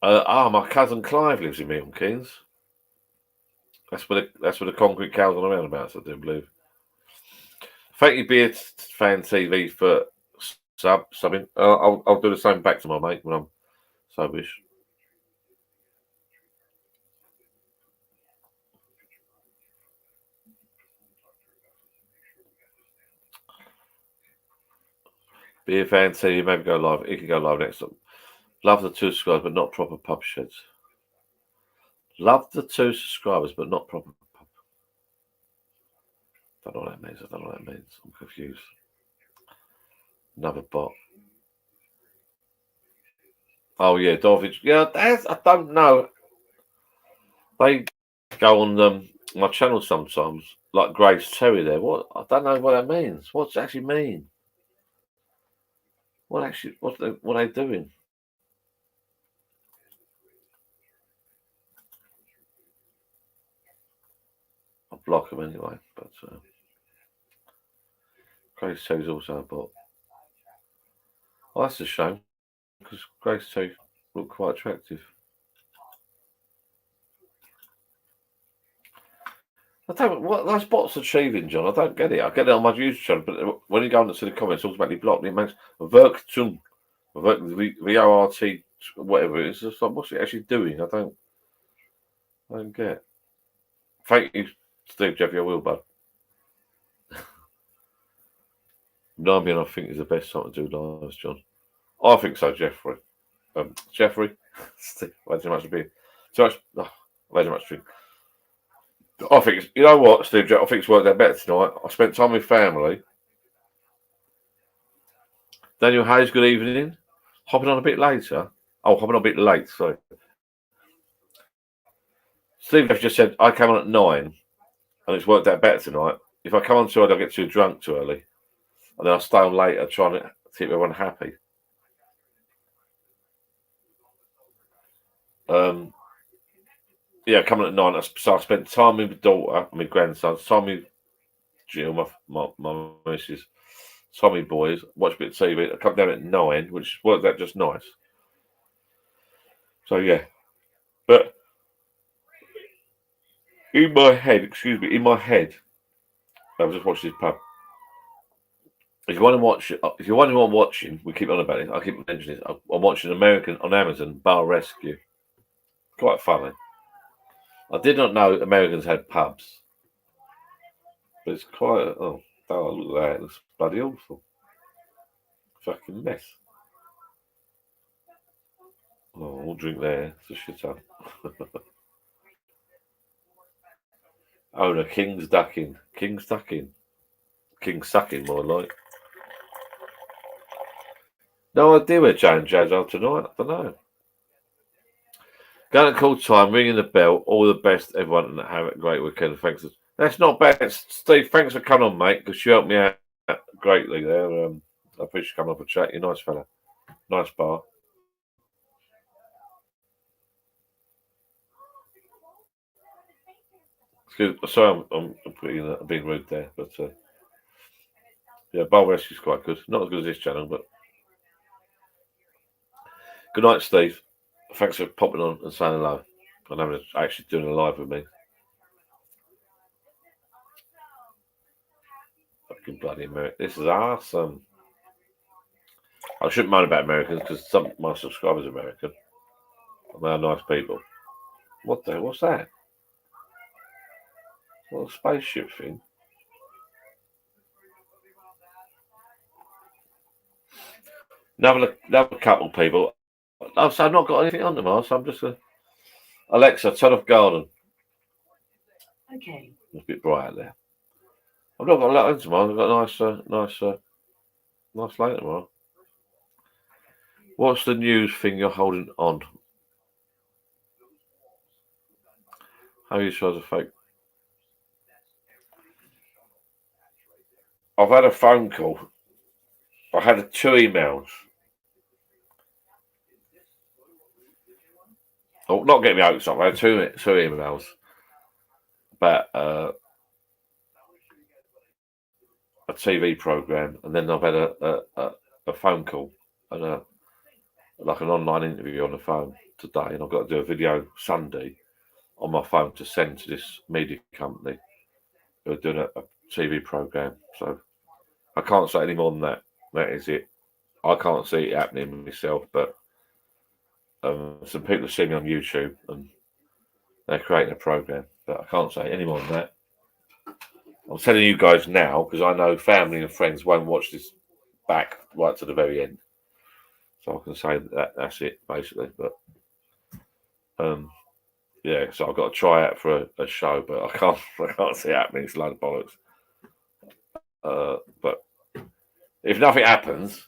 My cousin Clive lives in Milton Keynes. That's where the concrete cows on the roundabouts, I do believe. Thank you, Beard Fan TV, for subbing. I'll do the same back to my mate when I'm sobish. Beard Fan TV, maybe go live. He can go live next time. Love the 2 subscribers, but not proper pub sheds. Love the 2 subscribers, but not proper pub. I don't know what that means. I'm confused. Another bot. Oh yeah, Dorvich. Yeah, I don't know. They go on my channel sometimes, like Grace Terry there. What? I don't know what that means. What's it actually mean? What are they doing? I'll block them anyway, but Grace Terry's also a bot. Oh, that's a shame because Grace teeth look quite attractive. I don't what those bots achieving, John. I don't get it. I get it on my YouTube channel, but when you go into the comments, automatically blocked. It makes Verktum, VORT, whatever it is. It's like, what's it actually doing? I don't get. Thank you, Steve Jeffrey. I will, bud. 9 p.m. I think is the best time to do lives, John. I think so, Jeffrey. Jeffrey, Steve, way too much to be. Too much. Oh, way too much to drink. I think, you know what, Steve, I think it's worked out better tonight. I spent time with family. Daniel Hayes, good evening. Hopping on a bit later. Oh, hopping on a bit late, sorry. Steve just said, I came on at 9 and it's worked out better tonight. If I come on too early, I'll get too drunk too early. And then I'll stay on later trying to keep everyone happy. Yeah, coming at 9. So I spent time with my daughter and my grandson, time with Jill, my missus, time with boys, watch a bit of TV. I come down at 9, which worked out just nice. So yeah. But in my head, I was just watching this pub. If you want to watch, if you're wondering what I'm watching, we keep on about it. I keep mentioning it. I'm watching American on Amazon, Bar Rescue. Quite funny. I did not know Americans had pubs, but it's quite. Oh, look at that! It looks bloody awful. Fucking mess. Oh, we'll drink there. It's a shit up. Oh no, King's ducking. King's sucking, more like. No idea where Jane and Jazz are tonight. I don't know. Going to call time, ringing the bell. All the best, everyone, and have a great weekend. Thanks. That's not bad, Steve. Thanks for coming on, mate, because you helped me out greatly there. I appreciate you coming up and chat. You're a nice fella. Nice bar. Excuse, sorry, I'm being rude there, but yeah, Bar Rescue's quite good. Not as good as this channel, but good night, Steve. Thanks for popping on and saying hello and actually doing a live with me. Fucking bloody America. This is awesome. I shouldn't moan about Americans because some of my subscribers are American. And they are nice people. What the hell? What's that? What a spaceship thing. Another couple of people. I've not got anything on tomorrow, so I'm just Alexa, turn off garden. Okay. It's a bit bright out there. I've not got a lot on tomorrow. I've got a nice light tomorrow. What's the news thing you're holding on? How you sure it's a fake? I've had a phone call. I had 2 emails. Oh, not getting me hopes up. I had two emails about a TV program, and then I've had a phone call and like an online interview on the phone today, and I've got to do a video Sunday on my phone to send to this media company who are doing a TV program. So I can't say any more than that. That is it. I can't see it happening myself, but some people have seen me on YouTube and they're creating a program, but I can't say any more than that. I'm telling you guys now because I know family and friends won't watch this back right to the very end, so I can say that's it basically. But yeah, so I've got to try out for a show, but I can't see it happening. It's a load of bollocks. But if nothing happens,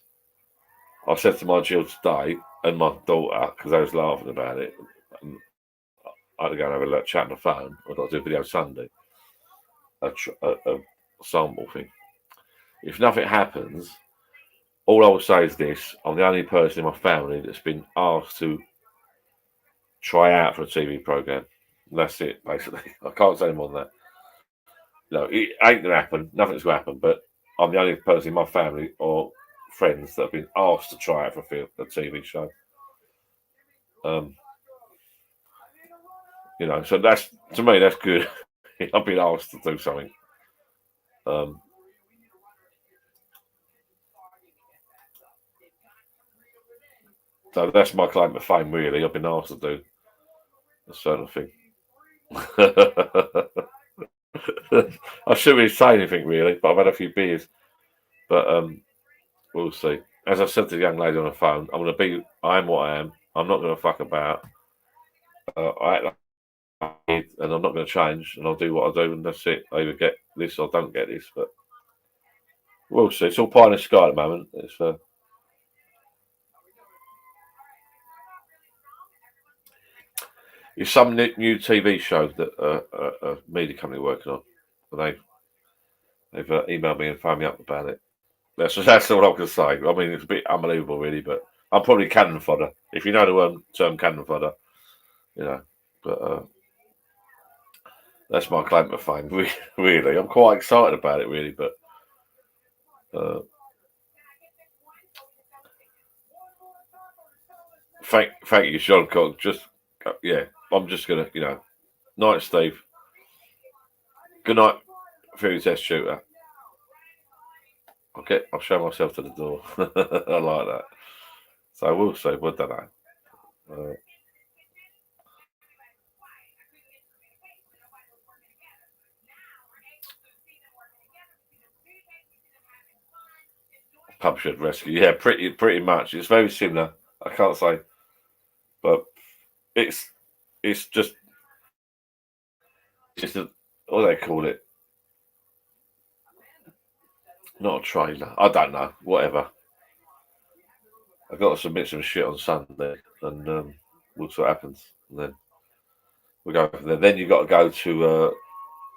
I said to my Jill today and my daughter, because I was laughing about it, and I had to go and have a little chat on the phone. I've got to do a video Sunday, a sample thing. If nothing happens, all I will say is this: I'm the only person in my family that's been asked to try out for a TV program. That's it, basically. I can't say any more than that. No, it ain't gonna happen. Nothing's gonna happen. But I'm the only person in my family, or friends that have been asked to try out for a TV show. You know, so that's, to me, that's good. I've been asked to do something. So that's my claim to fame, really. I've been asked to do a certain thing. I shouldn't really say anything, really, but I've had a few beers. But we'll see. As I said to the young lady on the phone, I am what I am. I'm not going to fuck about. I act like and I'm not going to change, and I'll do what I do, and that's it. I either get this or don't get this, but we'll see. It's all pie in the sky at the moment. It's some new TV show that a media company working on, and they've emailed me and phoned me up about it. That's all I can say. I mean, it's a bit unbelievable, really, but I'm probably cannon fodder, if you know the term cannon fodder, you know. But that's my claim to fame, really. I'm quite excited about it, really, but thank you, Sean Cox. I'm just gonna, night, Steve. Good night, Fury Test Shooter. I'll show myself to the door. I like that. So we'll see. I don't know. Pub Shed Rescue, yeah, pretty much. It's very similar. I can't say, but it's just what do they call it? Not a trailer. I don't know. Whatever. I've got to submit some shit on Sunday, and we'll see what happens. And then we'll go from there. Then you got to go to.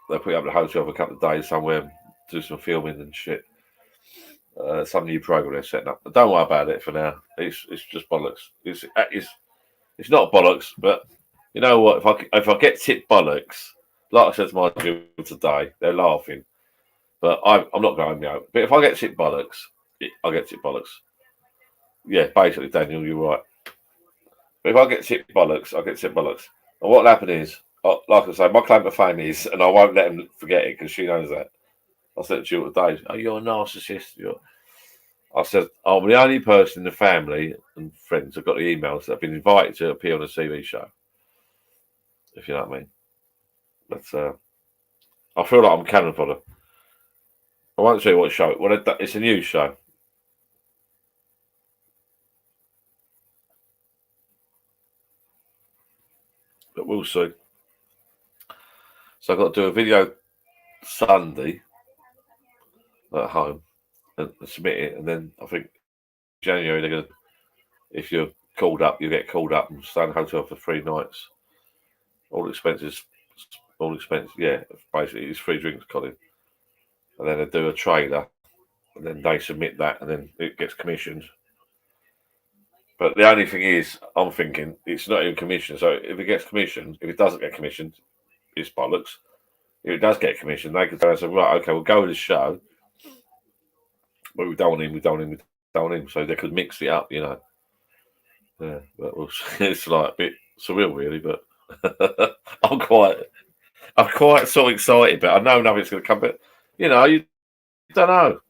They put you up at the hotel for a couple of days somewhere, do some filming and shit. Some new program they're setting up. But don't worry about it for now. It's just bollocks. It's not bollocks, but you know what? If I get tipped bollocks, like I said to my gym today, they're laughing. But I'm not going out. But if I get tipped bollocks, I get tipped bollocks. Yeah, basically, Daniel, you're right. But if I get tipped bollocks, I get tipped bollocks. And what'll happen is, like I say, my claim to fame is, and I won't let him forget it because she knows that. I said to you today, "Oh, you're a narcissist." I said, I'm the only person in the family and friends that got the emails that have been invited to appear on a TV show. If you know what I mean. But I feel like I'm cannon fodder. I won't tell you what show. Well, it's a new show. But we'll see. So I've got to do a video Sunday at home and submit it, and then I think January they're gonna, if you're called up, you get called up and stay in a hotel for 3 nights. All expenses, yeah, basically it's free drinks, Colin. And then they do a trailer, and then they submit that, and then it gets commissioned. But the only thing is, I'm thinking it's not even commissioned. So if it gets commissioned, if it doesn't get commissioned, it's bollocks. If it does get commissioned, they can say, right, okay, we'll go with the show. But we don't want him. So they could mix it up, you know. Yeah, but it's like a bit surreal, really. But I'm quite so excited. But I know nothing's going to come. But you know, you don't know.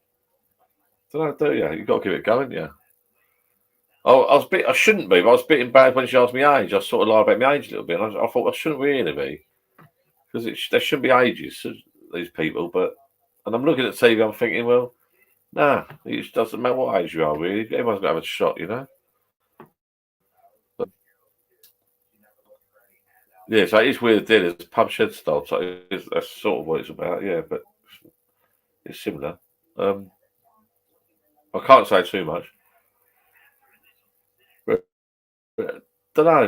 Do you? You've got to keep it going, yeah. I shouldn't be, but I was a bit embarrassed when she asked me age. I sort of lied about my age a little bit. And I thought I shouldn't really be, because there shouldn't be ages, these people. And I'm looking at TV, I'm thinking, well, nah, it doesn't matter what age you are, really. Everyone's going to have a shot, you know. But, yeah, so it is weird, deal. It's pub shed style, so that's sort of what it's about, yeah. But it's similar. I can't say too much. I don't know.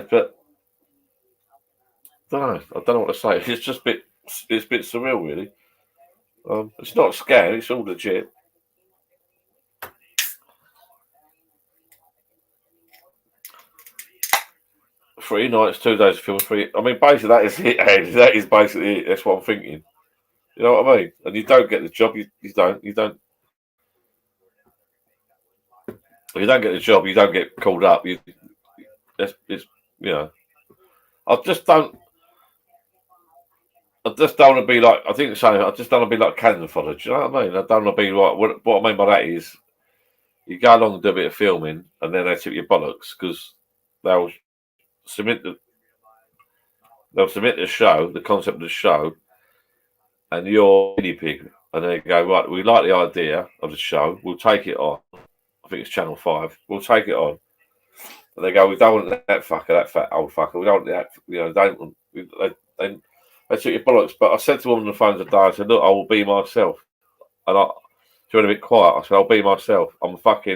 I don't know what to say. It's just it's a bit surreal, really. It's not a scam. It's all legit. Three nights, 2 days of film, 3. I mean, basically that is it, Ed. That is basically it. That's what I'm thinking. You know what I mean? And you don't get the job. You don't. If you don't get the job, you don't get called up. It's you know. I just don't want to be like. I think it's saying. I just don't want to be like cannon fodder. Do you know what I mean? I don't want to be like. What I mean by that is, you go along and do a bit of filming, and then they tip your bollocks because they'll submit the show, the concept of the show, and you're guinea pig, and they go, right, we like the idea of the show, we'll take it on. I think it's Channel 5. We'll take it on. And they go, we don't want that fucker, that fat old fucker. We don't want that, they took your bollocks. But I said to them on the phone today, I said, look, I will be myself. And she went a bit quiet. I said, I'll be myself. I'll fuck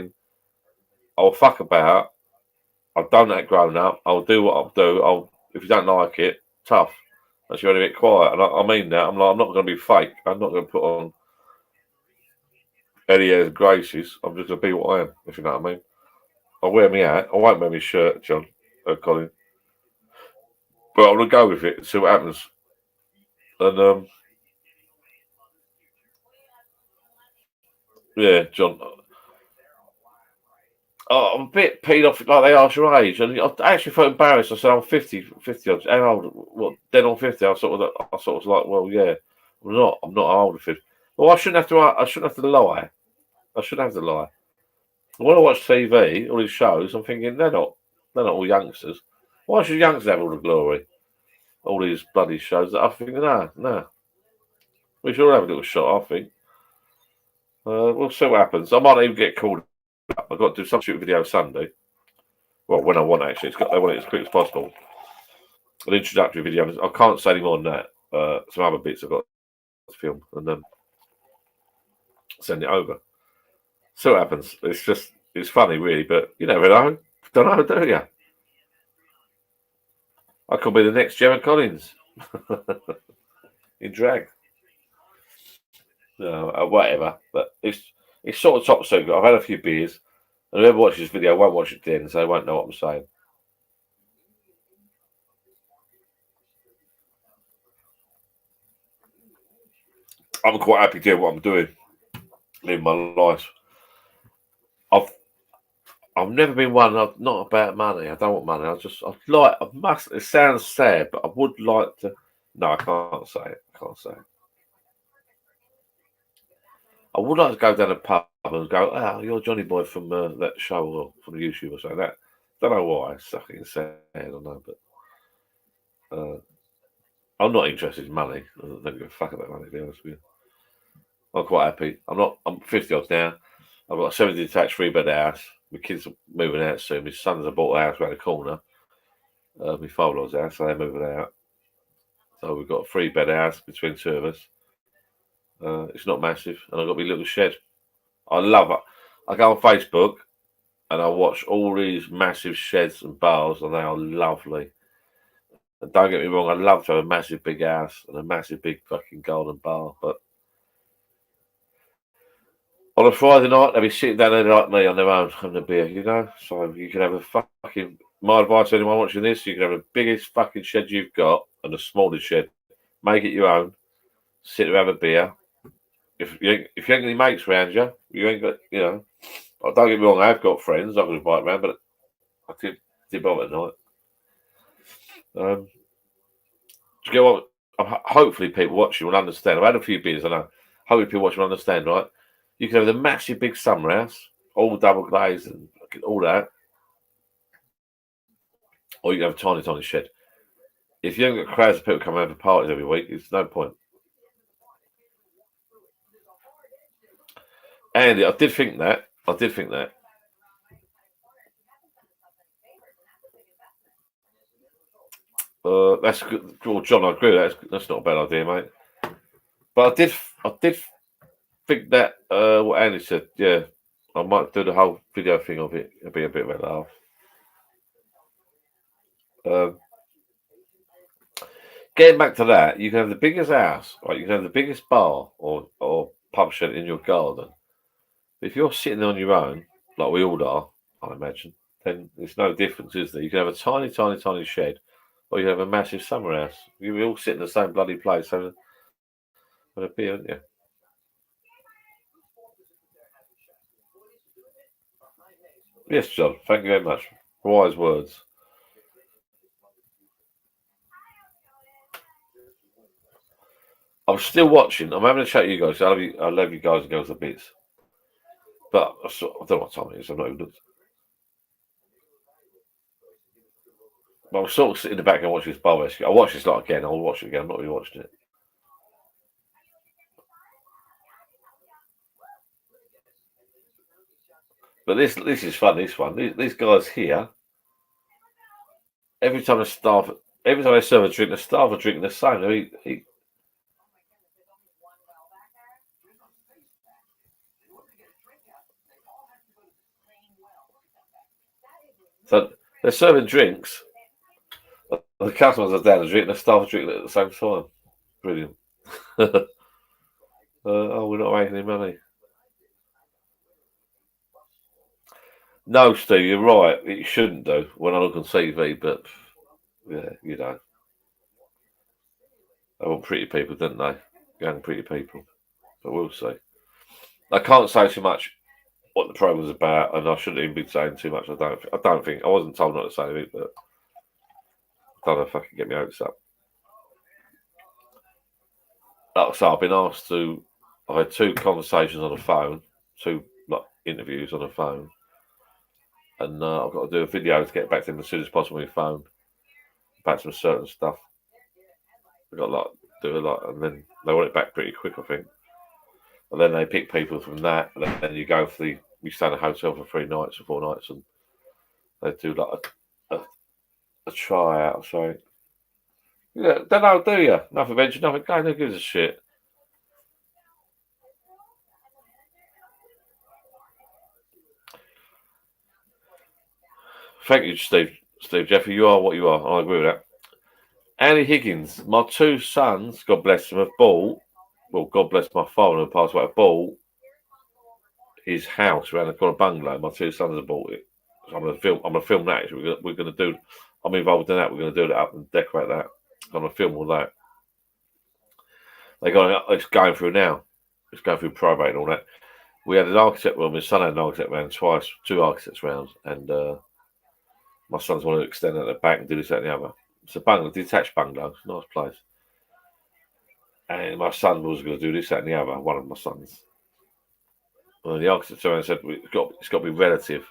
about. I've done that grown up. I'll do what I'll do. If you don't like it, tough. And she went a bit quiet. And I mean that. I'm not going to be fake. I'm not going to put on any airs and graces. I'm just going to be what I am, if you know what I mean. I'll wear me hat. I won't wear my shirt, John, Colin. But I'm going to go with it and see what happens. And, yeah, John. I'm a bit peed off, like they asked your age. And I actually felt embarrassed. I said, I'm 50 odd. How old? What, dead on 50? I sort of was like, well, yeah, I'm not older 50. Well, I shouldn't have to lie. I shouldn't have to lie. When I watch TV, all these shows, I'm thinking they're not all youngsters. Why should youngsters have all the glory? All these bloody shows that I'm thinking, no. We should all have a little shot, I think. We'll see what happens. I might even get called up. I've got to do some shoot video Sunday. Well, when I want, actually. I want it as quick as possible. An introductory video. I can't say any more than that. Some other bits I've got to film and then send it over. See what happens. It's funny, really, but you never know. Don't know, do you? I could be the next Gemma Collins in drag. No, whatever. But it's sort of top secret. I've had a few beers, and whoever watches this video won't watch it then, so they won't know what I'm saying. I'm quite happy doing what I'm doing, living my life. I've never been one. Not about money. I don't want money. It sounds sad, but I would like to. No, I can't say it. I would like to go down a pub and go, oh, you're Johnny Boy from that show or from YouTube or something. That don't know why. It's fucking sad. I don't know, but I'm not interested in money. I don't give a fuck about money, to be honest with you. I'm quite happy. I'm 50 odd now. I've got a 70 detached 3-bed house. My kids are moving out soon. My sons have bought a house around the corner. My father-in-law's house, so they're moving out. So we've got a 3-bed house between two of us. It's not massive, and I've got my little shed. I love it. I go on Facebook and I watch all these massive sheds and bars, and they are lovely. And don't get me wrong, I'd love to have a massive big house and a massive big fucking golden bar, but on a Friday night, they'll be sitting down there like me on their own, having a beer, you know? So you can have a fucking... My advice to anyone watching this, you can have the biggest fucking shed you've got and the smallest shed. Make it your own. Sit there, have a beer. If you ain't got any mates around you, you ain't got, you know... Don't get me wrong, I've got friends I can invite around, but I did bother at night. Do you get what? Hopefully people watching will understand. I've had a few beers, I know. Hopefully people watching will understand, right? You can have the massive big summer house, all double glazed and all that. Or you can have a tiny, tiny shed. If you haven't got crowds of people coming over parties every week, it's no point. Andy, I did think that. That's good. Well, John, I agree with that. That's not a bad idea, mate. But I did think that what Andy said, yeah, I might do the whole video thing of it. It'll be a bit of a laugh. Getting back to that, you can have the biggest house, right? You can have the biggest bar or pub shed in your garden. But if you're sitting on your own, like we all are, I imagine, then there's no difference, is there? You can have a tiny, tiny, tiny shed, or you have a massive summer house. You all sit in the same bloody place having a beer, aren't you? Yes, John. Thank you very much. Wise words. I'm still watching. I'm having a chat with you guys. I love you guys and girls a bit. But I don't know what time it is. I'm not even looked. But I'm sort of sitting in the back and watching this bar rescue. I'll watch this lot again. I'll watch it again. I'm not really watching it. But this is fun. This one. These guys here. Every time they serve a drink, the staff are drinking the same. So they're serving drinks. The customers are down the drink, and the staff are drinking it at the same time. Brilliant. We're not making any money. No, Steve, you're right. It shouldn't do when I look on TV, but yeah, you know. They want pretty people, don't they? Young pretty people. But we'll see. I can't say too much what the program's about, and I shouldn't even be saying too much. I don't think. I wasn't told not to say anything, but I don't know if I can get my hopes up. So I've been asked to. I had 2 conversations on the phone, 2 interviews on the phone, and I've got to do a video to get back to them as soon as possible on my phone about some certain stuff. I've got to do a lot, and then they want it back pretty quick, I think. And then they pick people from that, and then you go for you stay in a hotel for 3 nights or 4 nights, and they do a tryout. So yeah, don't know, do you? Nothing venture, nothing gain. Who gives a shit? Thank you, Steve Jeffrey. You are what you are. I agree with that. Andy Higgins, my 2 sons, God bless them, have bought. Well, God bless my father who passed away. Have bought his house around the corner bungalow. My 2 sons have bought it. So I'm gonna film that. Actually. We're gonna do. I'm involved in that. We're gonna do it up and decorate that. I'm gonna film all that. It's going through now. It's going through probate and all that. We had an architect. Well, my son had an architect round twice. 2 architects round, and my sons want to extend it at the back and do this, that, and the other. It's a bungalow, detached bungalow. It's a nice place. And my son was going to do this, that, and the other. One of my sons. Well, the architect said it's got to be relative.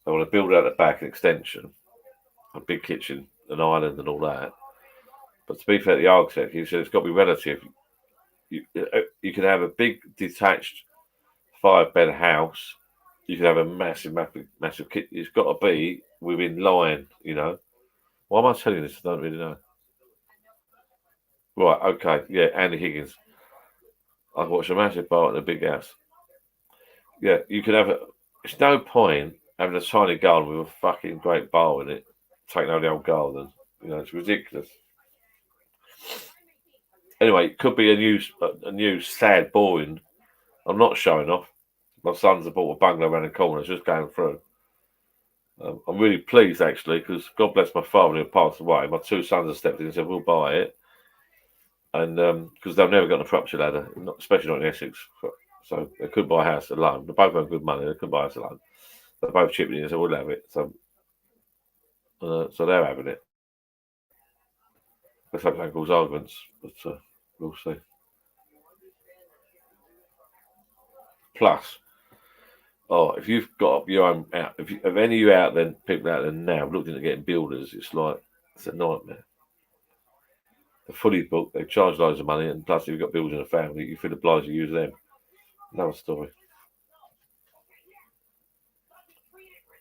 They want to build out the back an extension, a big kitchen, an island, and all that. But to be fair to the architect, he said it's got to be relative. You can have a big detached 5-bed house. You can have a massive kitchen. It's got to be within line, you know. Why am I telling you this? I don't really know. Right, okay, yeah, Andy Higgins. I watched a massive bar in a big house. Yeah, you can have it's no point having a tiny garden with a fucking great bar in it, taking over the old garden. You know, it's ridiculous. Anyway, it could be a new sad, boring. I'm not showing off. My sons have bought a bungalow around the corner. It's just going through. I'm really pleased, actually, because God bless my father who passed away. My 2 sons have stepped in and said, we'll buy it. And because they've never got a property ladder, especially not in Essex. So they could buy a house alone. They both have good money. They could buy a house alone. They're both chipping in and said, we'll have it. So they're having it. Let's hope that cause arguments, but we'll see. Plus, if you've got your own out, if any of you out there, people out there now looking at getting builders, it's a nightmare. They're fully booked, they charge loads of money, and plus if you've got builders in a family, you feel obliged to use them. Another story.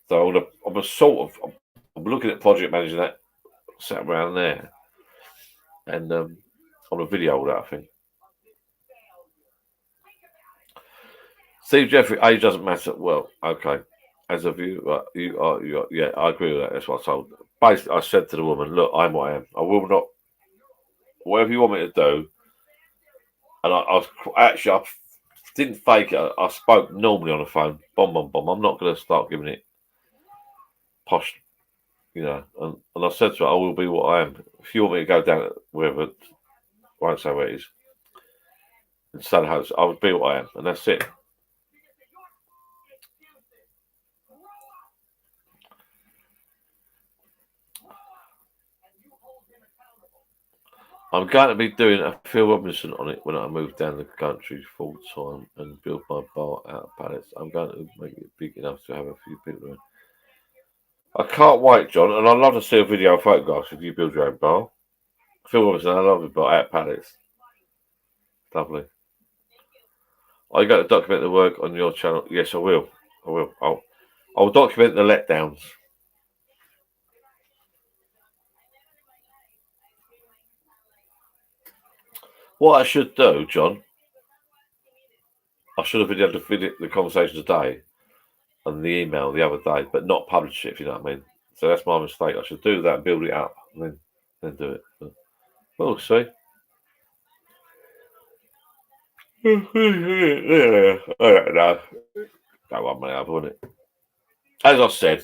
So I'm looking at project managing that sat around there. And on a video that, I think. Steve Jeffrey, age doesn't matter. Well, okay. As a view, you are, yeah, I agree with that. That's what I told. Basically, I said to the woman, look, I'm what I am. I will not, whatever you want me to do. And I didn't fake it. I spoke normally on the phone. Bomb. I'm not going to start giving it posh, you know. And I said to her, I will be what I am. If you want me to go down wherever, I won't say where it is. Instead of house, I would be what I am, and that's it. I'm going to be doing a Phil Robinson on it when I move down the country full time and build my bar out of pallets. I'm going to make it big enough to have a few people in. I can't wait, John, and I'd love to see a video of photographs if you build your own bar. Phil Robinson, I love it, but out of pallets. Lovely. Are you going to document the work on your channel? Yes, I will. I will. I'll document the letdowns. What I should do, John, I should have videoed the conversation today and the email the other day, but not publish it, if you know what I mean. So that's my mistake. I should do that and build it up and then do it. But we'll see. Yeah, I don't know. That one may have, wouldn't it? As I said,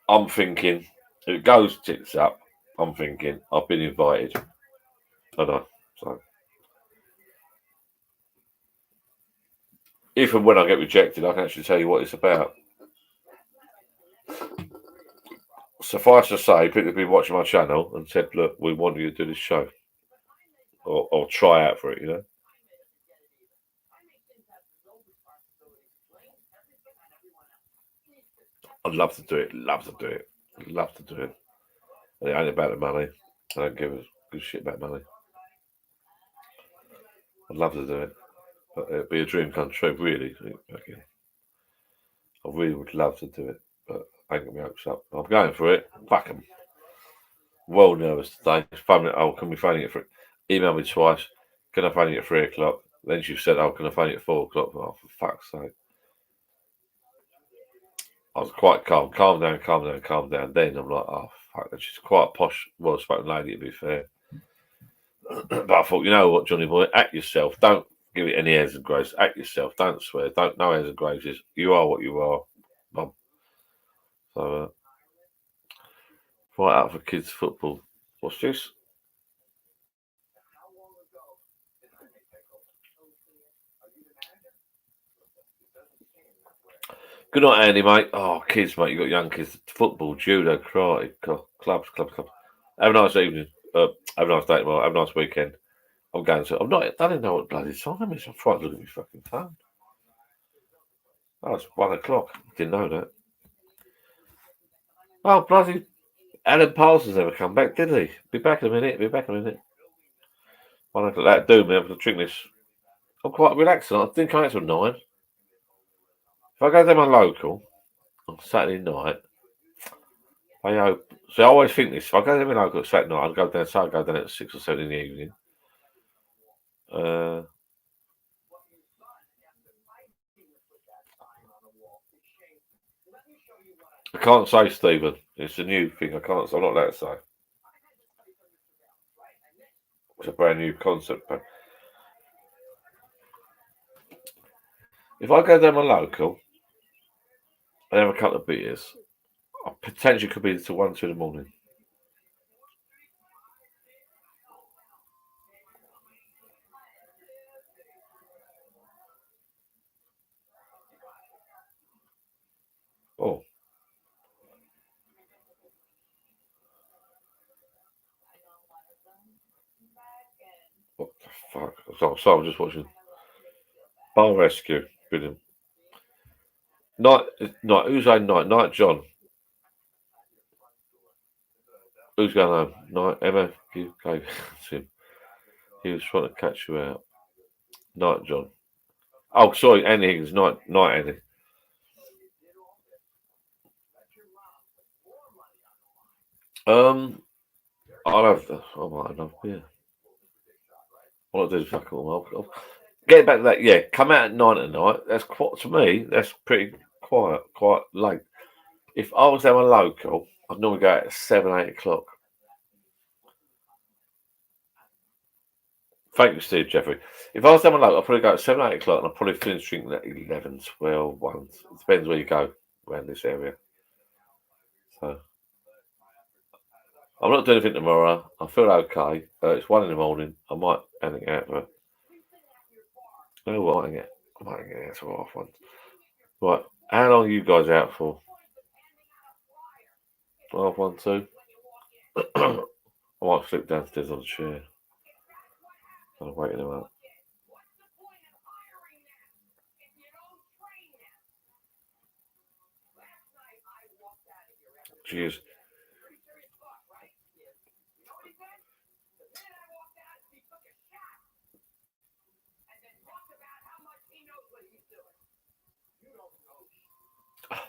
I'm thinking if it goes tits up, I'm thinking I've been invited. I know. So if and when I get rejected, I can actually tell you what it's about. Suffice to say, people have been watching my channel and said, look, we want you to do this show. Or try out for it, you know. I'd love to do it. Love to do it. Love to do it. And it ain't about the money. I don't give a good shit about money. I'd love to do it. But it'd be a dream come true, really. I really would love to do it. But I ain't got my hopes up. I'm going for it. Fuck 'em. Well nervous today. Can we phone it for it? Email me twice. Can I phone you at 3 o'clock? Then she said, can I phone you at 4 o'clock? Oh, for fuck's sake. I was quite calm. Calm down. Then I'm like, oh, fuck. She's quite a posh, well-spoken lady, to be fair. But I thought, you know what, Johnny boy? Act yourself. Don't give it any airs and grace. Act yourself. Don't swear. No airs and graces. You are what you are, Mum. So, right out for kids' football. What's this? Good night, Andy, mate. Oh, kids, mate. You got young kids. Football, judo, karate, clubs. Have a nice evening. Have a nice day tomorrow. Have a nice weekend. I'm going to. I don't know what bloody time it is. I'm trying to look at my fucking phone. Oh, it's 1 o'clock. Didn't know that. Oh, bloody Alan Parsons never come back, did he? Be back in a minute. 1 o'clock. That'd do me. I'm going to drink this. I'm quite relaxed. I didn't come out till 9. If I go down my local on Saturday night, I hope. So I always think this. If I go down my local on Saturday night, I'll go down at 6 or 7 in the evening. I can't say, Stephen. It's a new thing. I'm not allowed to say. It's a brand new concept. If I go down my local and have a couple of beers, I potentially could be to 1, 2 in the morning. Oh. What the fuck? So I'm just watching Bar Rescue. Brilliant. Night. Who's on night? Night John. Who's going home? Night Emma. You go. Him. He was trying to catch you out. Night John. Oh, sorry, Andy Higgins. Night Andy. I'll have. I might have beer. What I'll do is fuck all. I'll get back to that. Yeah, come out at 9 at night. That's quite, to me. That's pretty quiet, quite late. If I was down my local, I'd normally go out at 7, 8 o'clock. Thank you, Steve Jeffrey. If I was down my local, I'd probably go at 7, 8 o'clock, and I'd probably finish drinking at 11, 12, 1. It depends where you go around this area. So I'm not doing anything tomorrow. I feel okay. It's 1 in the morning. I might hang it out, but you know what? I might hang it out to half 1. Right. How long are you guys out for? Half 1, 2? I might slip downstairs on the chair. I'm waiting him out. Cheers.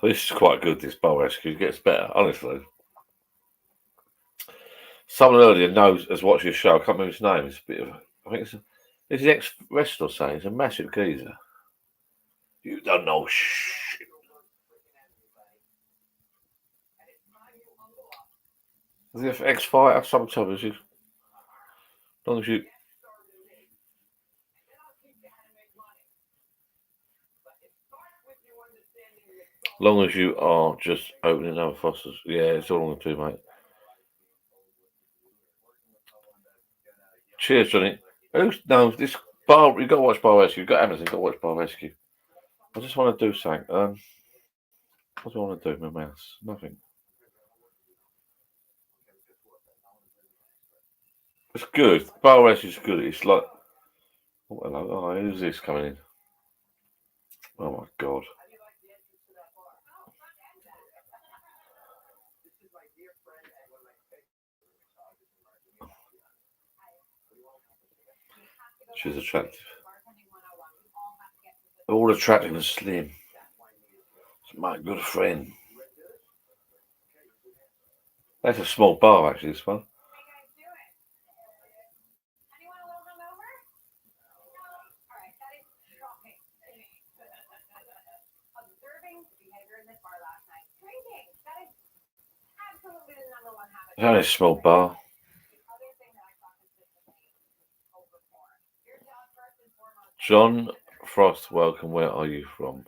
This is quite good, this Bow Rescue. It gets better, honestly. Someone earlier has watched your show. I can't remember his name. It's a bit of, I think it's the ex-wrestler saying he's a massive geezer. You don't know shit. Is he an ex-fighter? Sometimes you, as long as you. Long as you are just opening other fosters. Yeah, it's all on the two, mate. Cheers, Johnny. Who's no this bar? You got to watch Bar Rescue. You got Amazon. You got to watch Bar Rescue. I just want to do something. What do I want to do with my mouse? Nothing. It's good. Bar Rescue's good. It's like, oh, hello. Oh, who's this coming in? Oh my god. She's attractive. All attractive and slim. It's my good friend. That's a small bar, actually, this one. It's only a small bar. John Frost, welcome. Where are you from?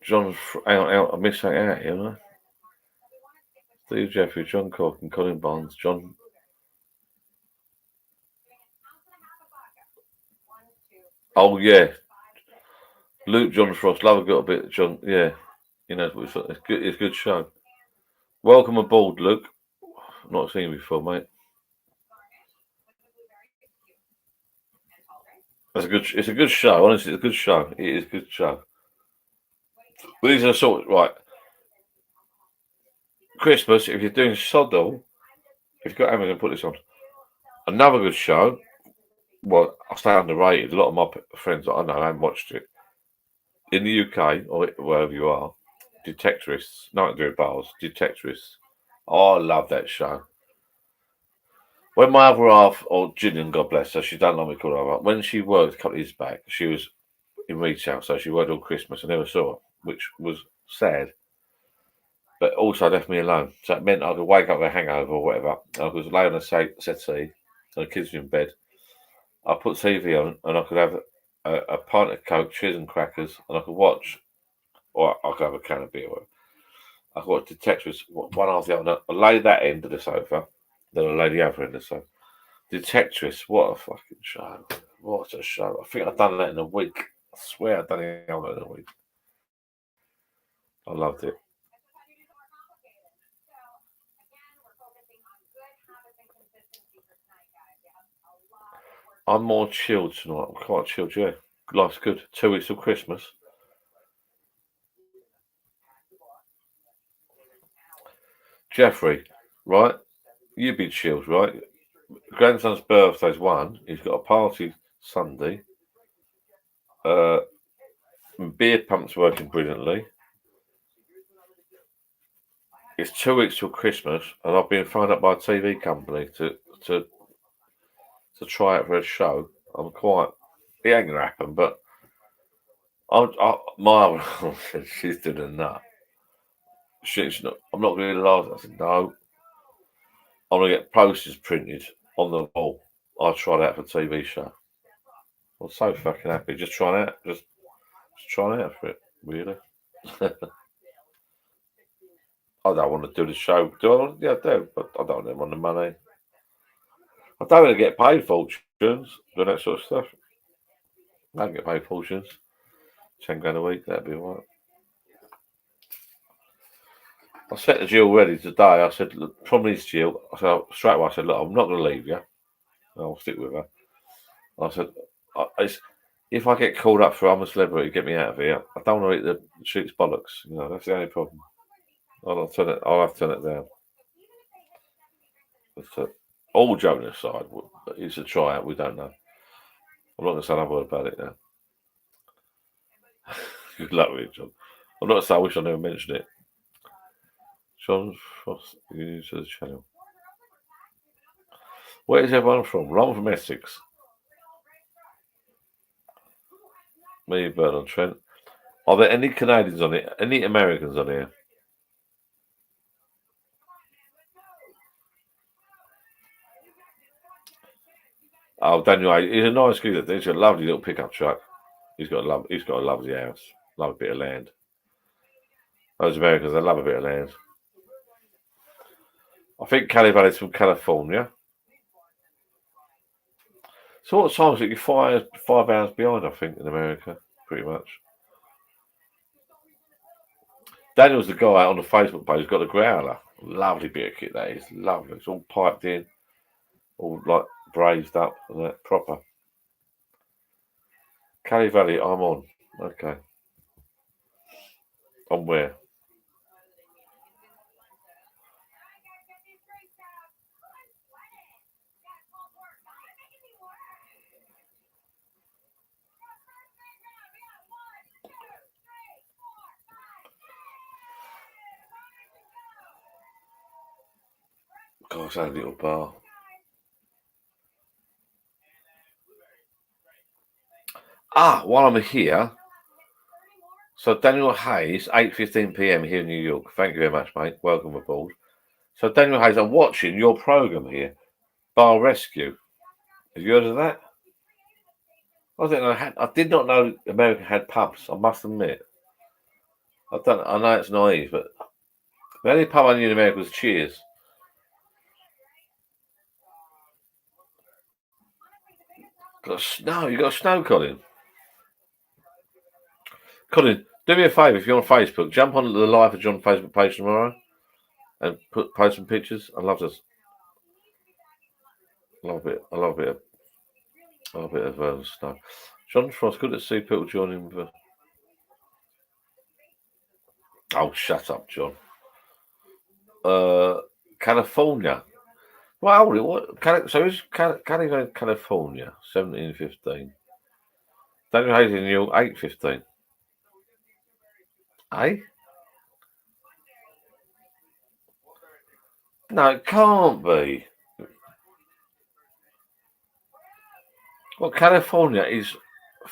John, I missed something out here, right? Steve Jeffrey, John Corkin, Colin Barnes, John. Oh yeah, Luke John Frost. Love a little bit, John. Yeah, you know it's good. It's a good show. Welcome aboard, Luke. Not seen you before, mate. It's a good show. Honestly, it's a good show. It is a good show. These are sort of right. Christmas, if you're doing Sodal, if you've got Amazon, put this on. Another good show. Well, I'll say underrated. A lot of my friends that I know haven't watched it. In the UK or wherever you are, Detectorists, nothing to do with bars, Detectorists. Oh, I love that show. When my other half, or Gillian, God bless her, she don't like me call her half, when she worked a couple of years back, she was in retail, so she worked all Christmas. I never saw her, which was sad. But also left me alone. So it meant I could wake up with a hangover or whatever. I could lay on a settee, and the kids were in bed. I put TV on, and I could have a pint of Coke, cheese and crackers, and I could watch, or I could have a can of beer. I could watch Detectives, one after the other. I lay that end of the sofa, then I lay the other end of the sofa. Detectives, what a fucking show. What a show. I think I've done that in a week. I swear I've done it in a week. I loved it. I'm more chilled tonight. I'm quite chilled, yeah. Life's good. 2 weeks till Christmas. Jeffrey, right? You be chilled, right? Grandson's birthday's one. He's got a party Sunday. Beer pump's working brilliantly. It's 2 weeks till Christmas, and I've been phoned up by a TV company to try it for a show. I'm quite. It ain't gonna happen, but my she's doing a nut. I'm not going to lie. I said no. I'm going to get posters printed on the wall. I'll try that for a TV show. I'm so fucking happy. Just trying out. Just trying out for it. Really. I don't want to do the show. Do I? Yeah, I do. But I don't want the money. I don't want to get paid fortunes doing that sort of stuff. I don't get paid fortunes. £10 a week. That'd be all right. I set the Jill ready today. I said, look, problem is, Jill. I said straight away. I said, look, I'm not going to leave you. I'll stick with her. I said, if I get called up for I'm a celebrity, get me out of here. I don't want to eat the sheep's bollocks. You know, that's the only problem. I'll have to turn it down. But, all joking aside, it's a tryout. We don't know. I'm not going to say another word about it now. Good luck with it, John. I'm not going to say I wish I never mentioned it. John Frost, new to the channel. Where is everyone from? I'm from Essex. Me, Bird on Trent. Are there any Canadians on it? Any Americans on here? Oh, Daniel, he's a nice guy. He's got a lovely little pickup truck. He's got a lovely house. Love a bit of land. Those Americans, they love a bit of land. I think Cali Valley's from California. So what time is it? You're 5 hours behind, I think, in America, pretty much. Daniel's the guy on the Facebook page who's got the growler. Lovely bit of kit that is. Lovely. It's all piped in. All like brazed up and that. Proper. Cali Valley, I'm on. Okay. On where? Gosh, that little bar. While I'm here, so Daniel Hayes, 8:15 p.m. here in New York. Thank you very much, mate. Welcome aboard. So Daniel Hayes, I'm watching your program here, Bar Rescue. Have you heard of that? I did not know America had pubs. I must admit. I know it's naive, but the only pub I knew in America was Cheers. Got snow. You got snow, Colin. Colin, do me a favour if you're on Facebook, jump on the Live for John Facebook page tomorrow and post some pictures. I love this. I love a bit of snow. John Frost, good to see people joining. Oh, shut up, John. California. Well, what? So is California 17:15? Daniel Hayes in New York 8:15. Eh? No, it can't be. Well, California is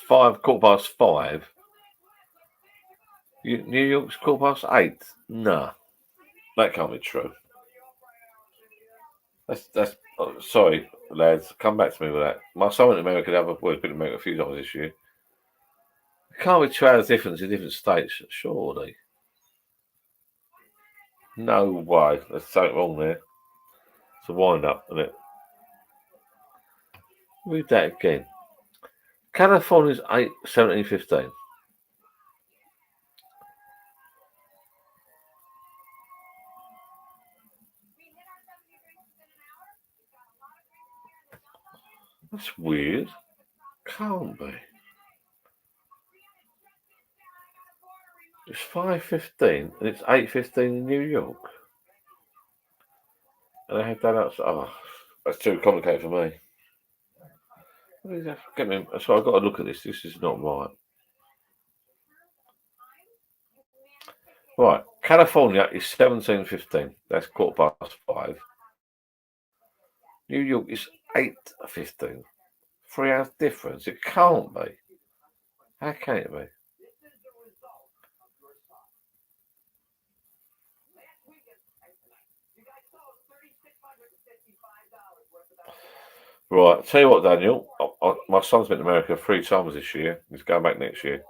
5:15. New York's 8:15. No, that can't be true. That's. Oh, sorry, lads. Come back to me with that. My son in America, been in America a few times this year. It can't be 2 hours difference in different states, surely. No way. There's something wrong there. It's a wind up, isn't it? Read that again. California's 17:15. That's weird. Can't be. It's 5:15 and it's 8:15 in New York. And I had that outside. Oh, that's too complicated for me. So I've got to look at this. This is not right. Right. California is 17:15. That's 5:15. New York is 8:15. 3 hours difference. It can't be. How can it be? Right, tell you what, Daniel. My son's been to America 3 times this year. He's going back next year.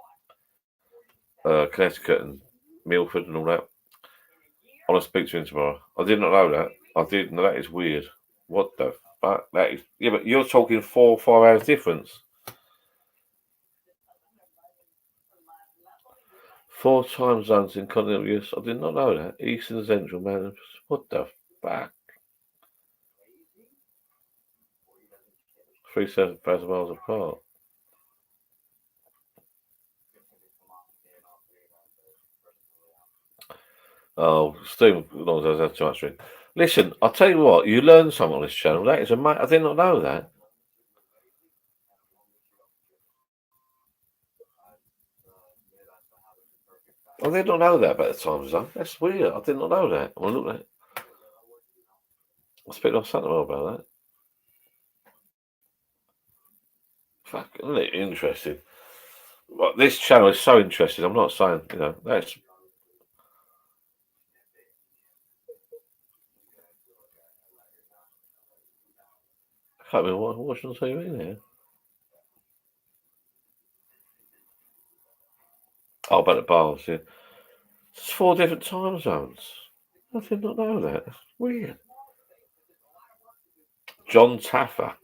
Connecticut and Milford and all that. I want to speak to him tomorrow. I did not know that. I didn't know. That is weird. What the fuck? That is. Yeah, but you're talking 4 or 5 hours difference. 4 time zones in continental US. I did not know that. Eastern and Central, man. What the fuck? 37,000 miles apart. Oh, Stephen Long does have too much drink. Listen, I'll tell you what, you learn something on this channel. That is I did not know that. I did not know that about the time zone. That's weird. I did not know that. Well, look at it. I'll speak to something about that. Fuck, isn't it interesting? Well, this channel is so interesting. I'm not saying, that's. I can't remember what I'm watching on TV now. Oh, about the bars, yeah. It's 4 different time zones. I did not know that. That's weird. John Taffer.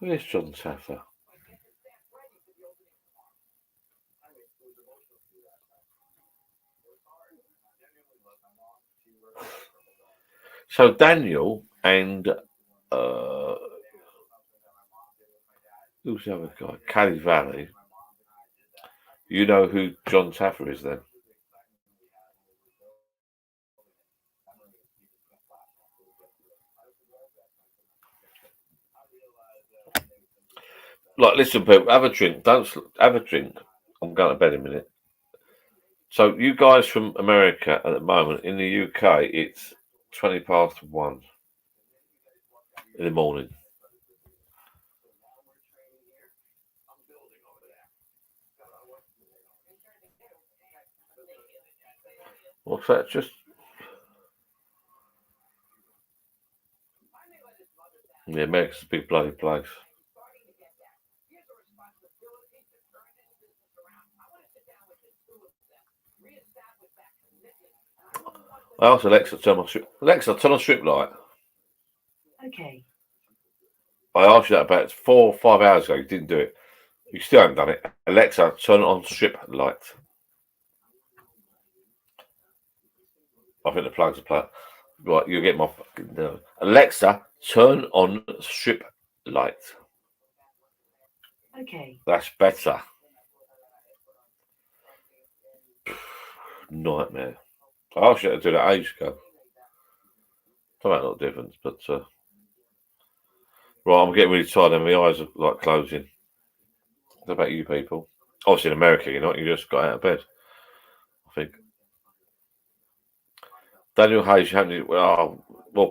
Who is John Taffer? So Daniel and who's the other guy? Cali Valley. You know who John Taffer is then? Like, listen, people, have a drink. Don't have a drink. I'm going to bed in a minute. So, you guys from America at the moment, in the UK, it's 1:20 in the morning. What's that? Just. Yeah, America's a big bloody place. I asked Alexa to turn on strip light. Okay. I asked you that about 4 or 5 hours ago. You didn't do it. You still haven't done it. Alexa, turn on strip light. I think the plugs are plugged. Right, you get my fucking nerve. Alexa, turn on strip light. Okay. That's better. Nightmare. I asked you to do that ages ago. Don't make a lot of difference, but right, I'm getting really tired and my eyes are like closing. What about you people? Obviously in America, you just got out of bed. I think. Daniel Hayes, you haven't. Well,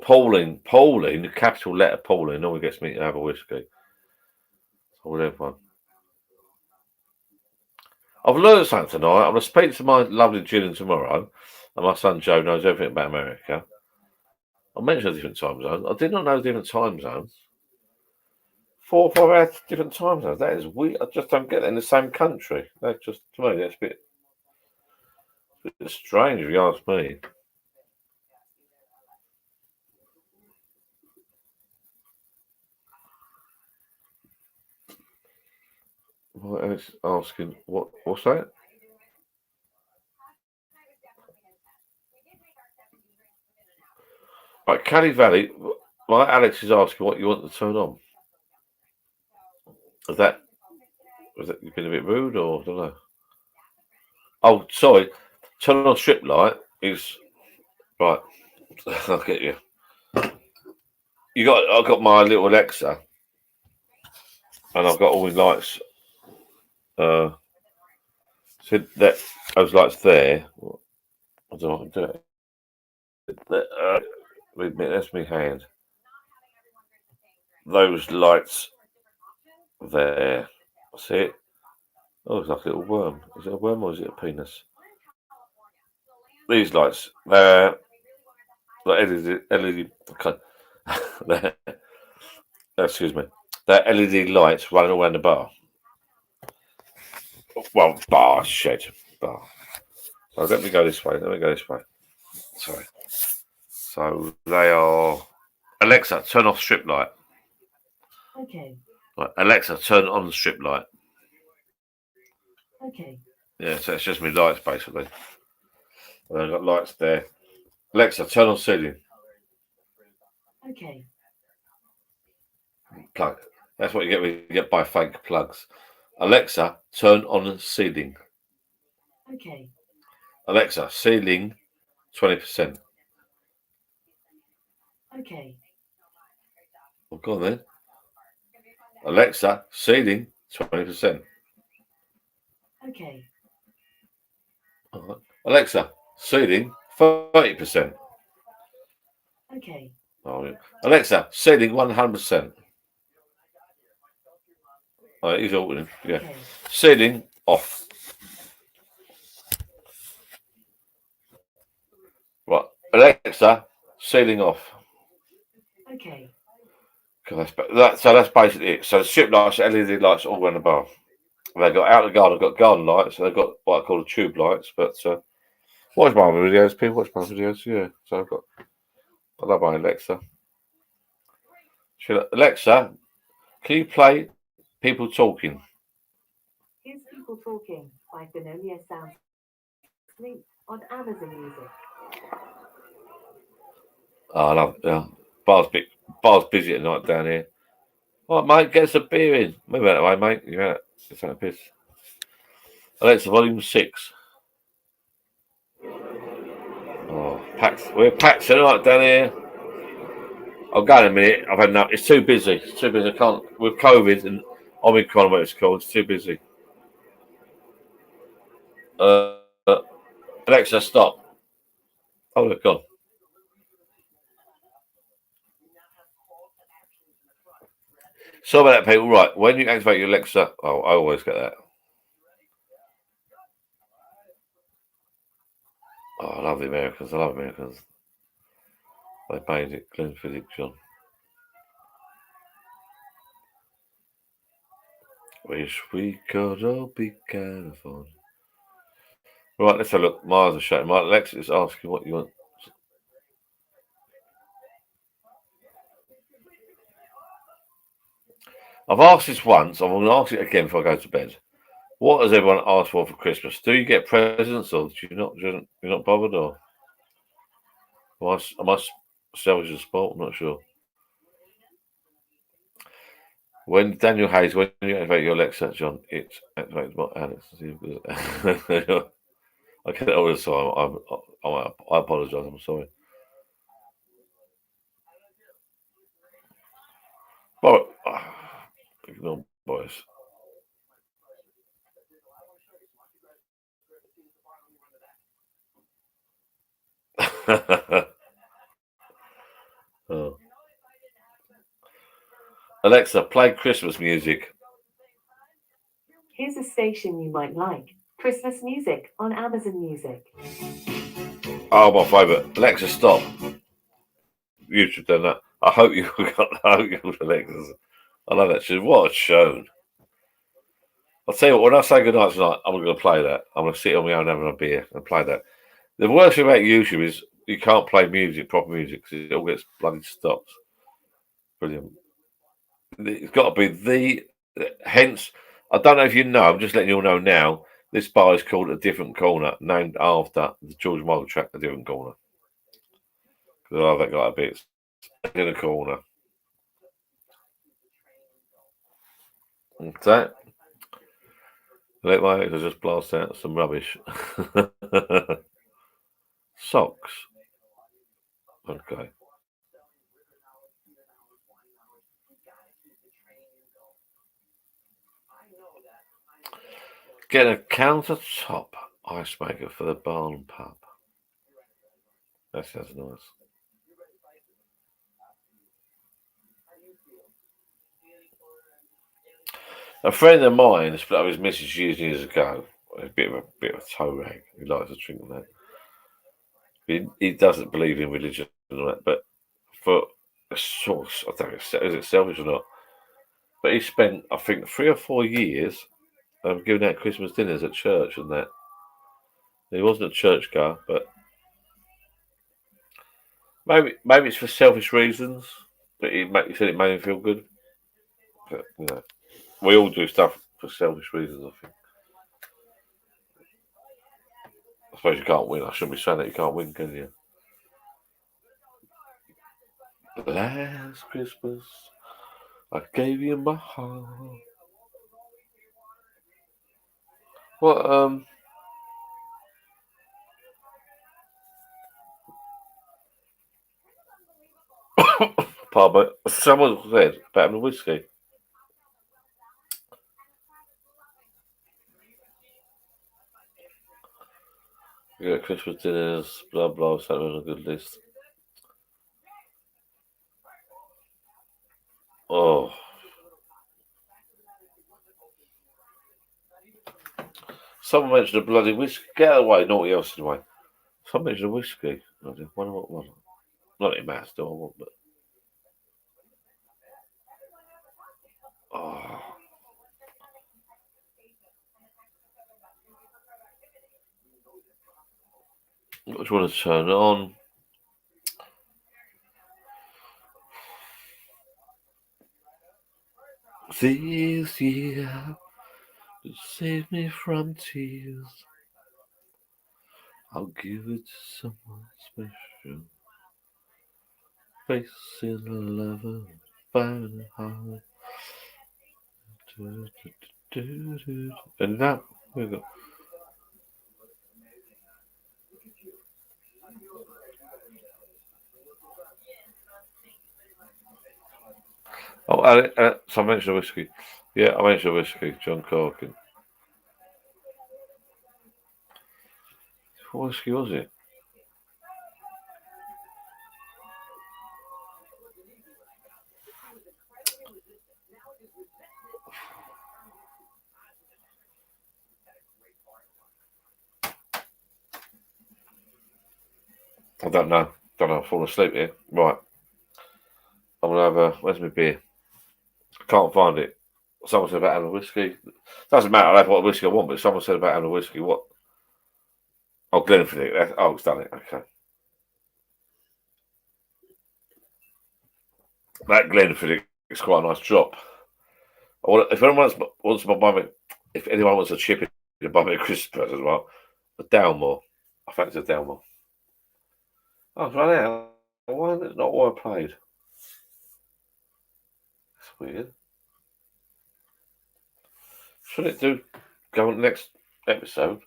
Pauline, the capital letter Pauline, normally gets me to have a whiskey. So with everyone. I've learned something tonight. I'm going to speak to my lovely Gillian tomorrow, and my son Joe knows everything about America. I mentioned different time zones. I did not know different time zones. 4 or 5 hours different time zones. That is weird. I just don't get it in the same country. That's just, to me, that's a bit strange if you ask me. What else asking? What's that? Right, Cali Valley. Like Alex is asking what you want to turn on. Was that you been a bit rude or I don't know? Oh, sorry. Turn on strip light is right. I'll get you. I've got my little Alexa, and I've got all the lights. So that those lights there. I don't know if I can do it. That's my hand. Those lights there. See it? Oh, it's like a little worm. Is it a worm or is it a penis? These lights, they're LED. Excuse me. They're LED lights running around the bar. Well, bar. So let me go this way. Sorry. So they are. Alexa, turn off strip light. Okay. Right. Alexa, turn on the strip light. Okay. Yeah, so it's just my lights basically. And I've got lights there. Alexa, turn on ceiling. Okay. Plug. That's what you get when you get by fake plugs. Alexa, turn on ceiling. Okay. Alexa, ceiling 20%. Okay. Well, go on then. Alexa, ceiling 20%. Okay. All right. Alexa, ceiling 30%. Okay. Oh, yeah. Alexa, ceiling 100%. Oh, he's altering. Yeah. Okay. Ceiling off. Right. Alexa, ceiling off. Okay. So that's basically it. So the strip lights, LED lights all around the bar. They've got out the garden, they've got garden lights, and they've got what I call the tube lights. But watch my videos, people watch my videos, yeah. So I love my Alexa. Alexa, can you play People Talking? Here's People Talking by Benonia Sound Sleep on Amazon Music. Oh, I love it. Yeah. Bar's busy at night down here. All right, mate, get us a beer in. Move out of the way, mate. You're out. It's out of piss. Alexa, volume 6. Oh, packed. We're packed tonight down here. I'll go in a minute. I've had enough. It's too busy. It's too busy. I can't. With COVID and Omicron, what it's called, it's too busy. Alexa, stop. Oh, look, gone. So about that, people. Right, when you activate your Alexa, oh, I always get that. Oh, I love the Americans. I love Americans. They made it. Glenfiddich, John. Wish we could all be California. Right, let's have a look. Mars are shutting. My Alexa is asking what you want. I've asked this once. I'm going to ask it again before I go to bed. What does everyone ask for Christmas? Do you get presents, or do you not? You're not bothered, or am I selfish as sport? I'm not sure. When Daniel Hayes, when you activate your Alexa, John, it activates my Alex. I get it all the time. I apologise. I'm sorry. But ignore boys. Oh. Alexa, play Christmas music. Here's a station you might like. Christmas music on Amazon Music. Oh, my favourite. Alexa, stop. YouTube done that. I hope you got Alexa's. I love that shit. What a show. I'll tell you what, when I say goodnight tonight, I'm going to play that. I'm going to sit on my own having a beer and play that. The worst thing about YouTube is you can't play music, proper music, because it all gets bloody stopped. Brilliant. It's got to be hence, I don't know if you know, I'm just letting you all know now, this bar is called A Different Corner, named after the George Michael track, A Different Corner. Because I love that guy a bit. In a corner. What's that? Let my ex just blast out some rubbish. Socks. Okay. Get a countertop ice maker for the barn pub. That sounds nice. A friend of mine split up his missus years ago. A bit of a toe rag. He likes to drink that. He doesn't believe in religion and all that, but for a source, I don't know, is it selfish or not? But he spent, I think, 3 or 4 years giving out Christmas dinners at church and that. He wasn't a church guy, but maybe it's for selfish reasons. But he said it made him feel good. But, we all do stuff for selfish reasons, I think. suppose you can't win. I shouldn't be saying that you can't win, can you? Last Christmas, I gave you my heart. What, pardon, but someone said about having a whiskey. Yeah, Christmas dinners, blah blah. So on a good list. Oh, someone mentioned a bloody whiskey. Get out of the way, naughty else in the way. Someone mentioned a whiskey. I didn't wonder what one. Not in mass, do I want, but oh. Which one to turn on? This year to save me from tears. I'll give it to someone special. Facing a lover, finding it hard. And now we go. Oh, so I mentioned a whiskey. Yeah, I mentioned a whiskey. John Corkin. What whiskey was it? I don't know. I've fallen asleep here. Right. I'm gonna have a. Where's my beer? Can't find it. Someone said about having a whiskey. Doesn't matter. I'll have what whiskey I want, but someone said about having a whiskey. What? Oh, Glenfiddich. Oh, it's done it. Okay. That Glenfiddich is quite a nice drop. If anyone wants to buy me, if anyone wants a chip to buy me a Christmas present as well, a Dalmore. I fancy a Dalmore. Oh, it's run out. Why is it not what I played? That's weird. Should it go on the next episode?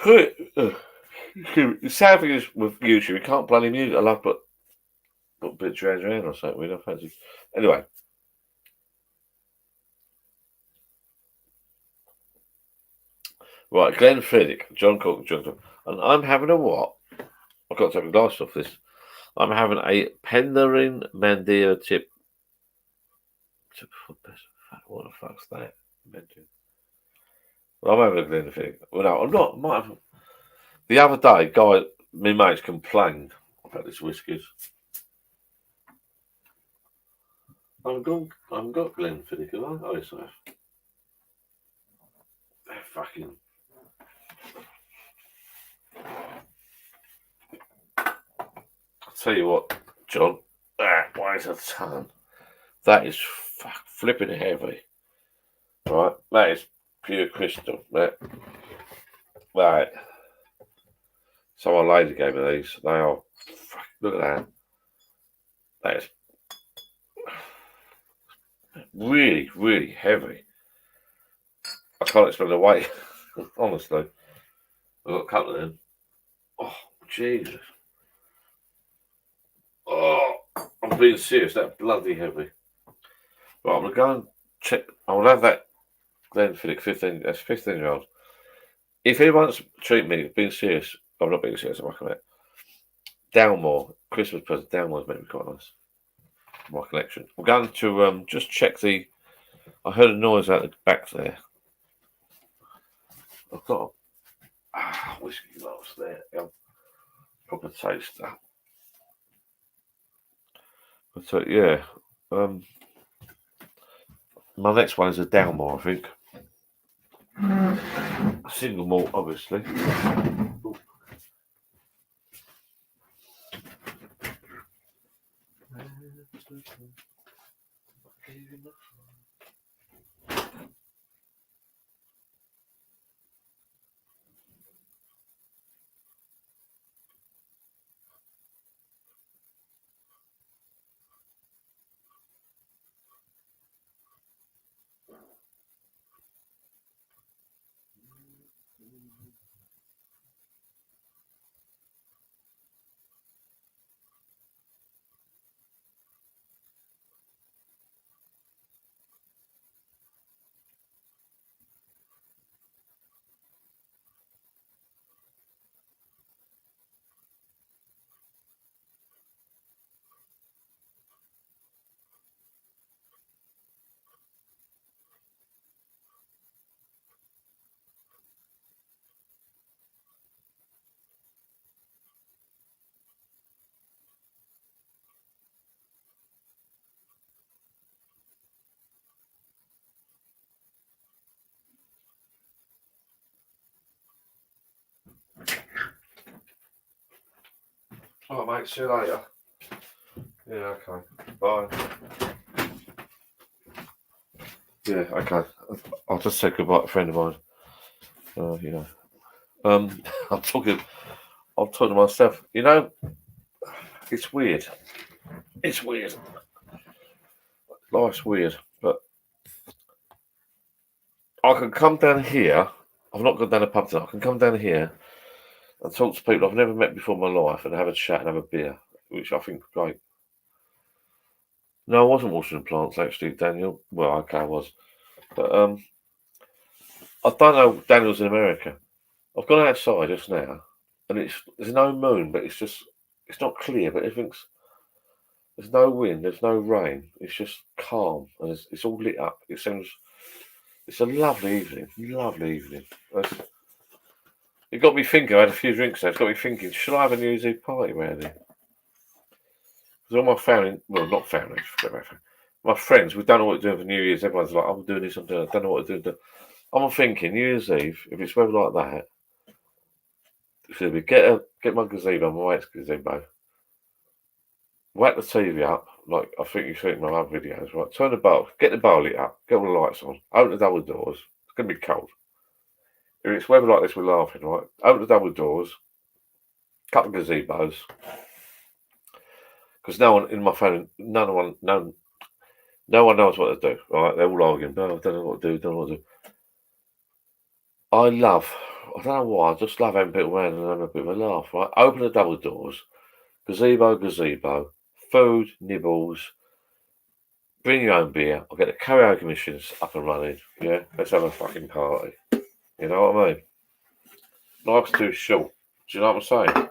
The sad thing is with YouTube, you can't bloody mute. I love put a bit of Duran Duran or something. We don't fancy. Anyway. Right, Glenfiddich, John Corkin, and I'm having a what? I've got to take my glass off this. I'm having a Penderyn Mandir tip. What the fuck's that? Well, I'm having a Glenfiddich. Well, no, I'm not. The other day, my mates complained about this whiskies. I've got Glenfiddich, have I? Oh, yes, I have. They're fucking. I'll tell you what, John. That weighs a ton. That is flipping heavy. Right? That is pure crystal. Right. Someone later gave me these. They are. Look at that. That is really, really heavy. I can't explain the weight. Honestly. I've got a couple of them. Oh, Jesus. Oh, I'm being serious. That's bloody heavy. Right, I'm going to go and check. I will have that Glenfiddich 15. That's 15-year-old. If anyone's treating me, being serious, I'm not being serious. I'm not coming. Dalmore, Christmas present. Dalmore's meant to be quite nice. My collection. I'm going to just check the. I heard a noise out the back there. I've got whiskey glass there. Proper taste that. But yeah, my next one is a Dalmore, I think. A single malt, obviously. Ooh. All right, mate. See you later. Yeah, okay. Bye. Yeah, okay. I'll just say goodbye to a friend of mine. I'm talking to myself. You know, it's weird. It's weird. Life's weird, but I can come down here. I've not gone down a pub tonight. I can come down here and talk to people I've never met before in my life and have a chat and have a beer, which I think is great. No, I wasn't watering plants actually, Daniel. Well, okay, I was, but I don't know. Daniel's in America. I've gone outside just now, and there's no moon, but it's not clear, but there's no wind, there's no rain. It's just calm, and it's all lit up. It's a lovely evening. Lovely evening. It got me thinking. I had a few drinks there. It's got me thinking. Should I have a New Year's Eve party around here? Because all my family, well, not family, my friends, we don't know what to do for New Year's. Everyone's like, I'm doing this, I don't know what to do. I'm thinking New Year's Eve, if it's weather like that, so we get my gazebo, my mate's gazebo, whack the TV up, like I think you've seen my other videos, right? Turn the bulb, get the bowl lit up, get all the lights on, open the double doors. It's gonna be cold. If it's weather like this, we're laughing, right? Open the double doors, couple of gazebos, because no one in my family, no one knows what to do, right? They're all arguing, no, I don't know what to do, don't know what to do. I don't know why, I just love having people around and having a bit of a laugh, right? Open the double doors, gazebo, food, nibbles, bring your own beer, I'll get the karaoke machines up and running, yeah? Let's have a fucking party. You know what I mean? Life's too short. Do you know what I'm saying?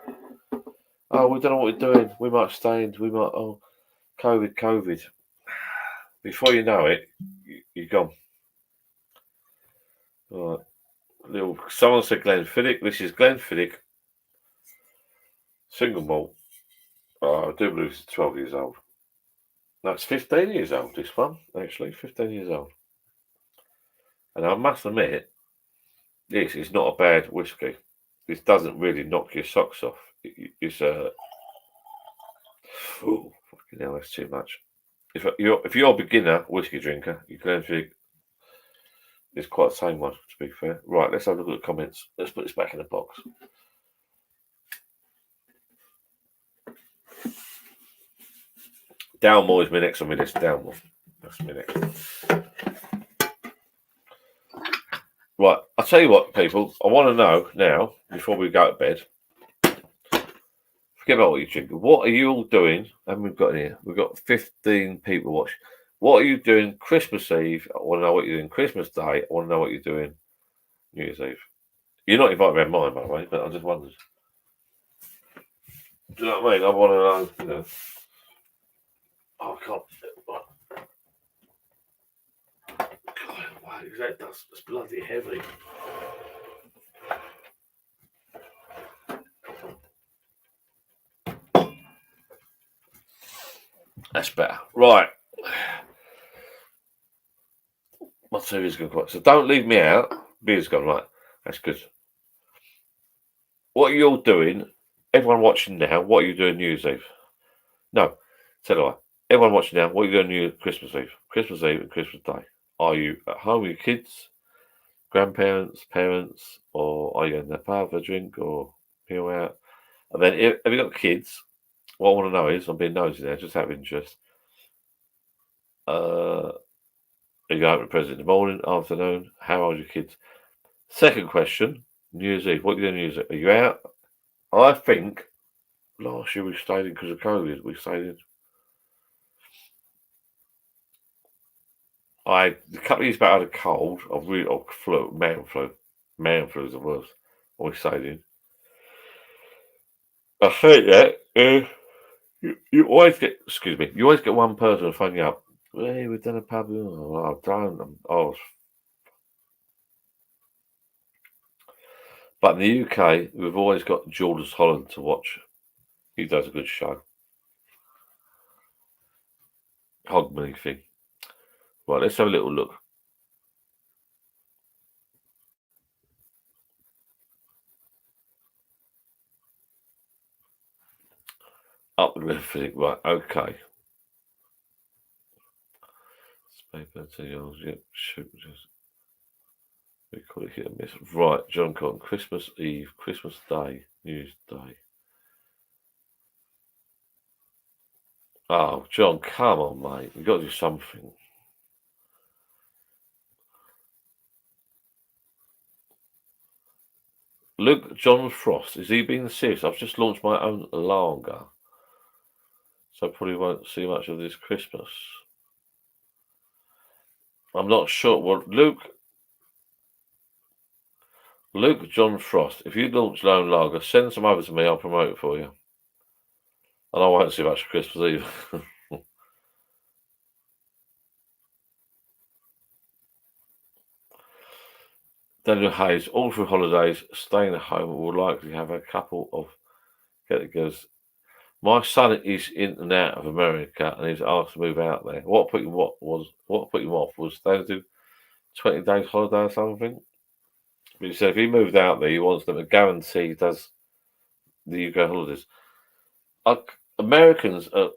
Oh, we don't know what we're doing. We might stay in, COVID. Before you know it, you're gone. All right. Someone said Glenfiddich. This is Glenfiddich. Single malt. Oh, I do believe it's 12 years old. No, it's 15 years old, this one, actually. 15 years old. And I must admit, this is not a bad whiskey. This doesn't really knock your socks off. It's oh, fucking hell, that's too much. If you're a beginner whiskey drinker, you can actually. It's quite the same one, to be fair. Right, let's have a look at the comments. Let's put this back in the box. Dalmore is my next on my list. Dalmore. That's my next. Right, I'll tell you what, people. I want to know now, before we go to bed. Forget about what you're drinking. What are you all doing? And we've got here. We've got 15 people watching. What are you doing Christmas Eve? I want to know what you're doing Christmas Day. I want to know what you're doing New Year's Eve. You're not invited around mine, by the way, but I just wondered. Do you know what I mean? I want to know, Oh, I can't. God, wow, that's bloody heavy. That's better. Right. My TV's gone quiet. So don't leave me out. Beer's gone, right. That's good. What are you all doing? Everyone watching now, what are you doing New Year's Eve? No. Tell you what. Everyone watching now, what are you doing Christmas Eve? Christmas Eve and Christmas Day. Are you at home with your kids, grandparents, parents, or are you in the pub for a drink or peel out? And then, have you got kids? What I want to know is, I'm being nosy there, just out of interest. Are you going to present in the morning, afternoon? How old are your kids? Second question, New Year's Eve. What are you doing New Year's Eve? Are you out? I think last year we stayed in because of COVID. We stayed in. A couple of years back I had a cold. Man flu is the worst. We stayed in. I hate that. You always get, you always get one person to phone you up. Hey, we've done a pub. Oh, I don't. But in the UK, we've always got Jordan Holland to watch. He does a good show. Hogmanay thing. Right, let's have a little look. Up with everything, right? Okay. Paper to yours. Yep. Shoot. Just we call it hit and miss. Right, John Cotton. Christmas Eve, Christmas Day, New Year's Day. Oh, John, come on, mate. You've got to do something. Luke John Frost. Is he being serious? I've just launched my own lager, so I probably won't see much of this Christmas. I'm not sure. Well, Luke John Frost, if you launch your own lager, send some over to me. I'll promote it for you. And I won't see much of Christmas either. Daniel Hayes, all through holidays, staying at home, will likely have a couple of get-togethers. My son is in and out of America, and he's asked to move out there. What put him off was they do 20 days holiday or something. But he said if he moved out there, he wants them to guarantee he does the UK holidays. Americans are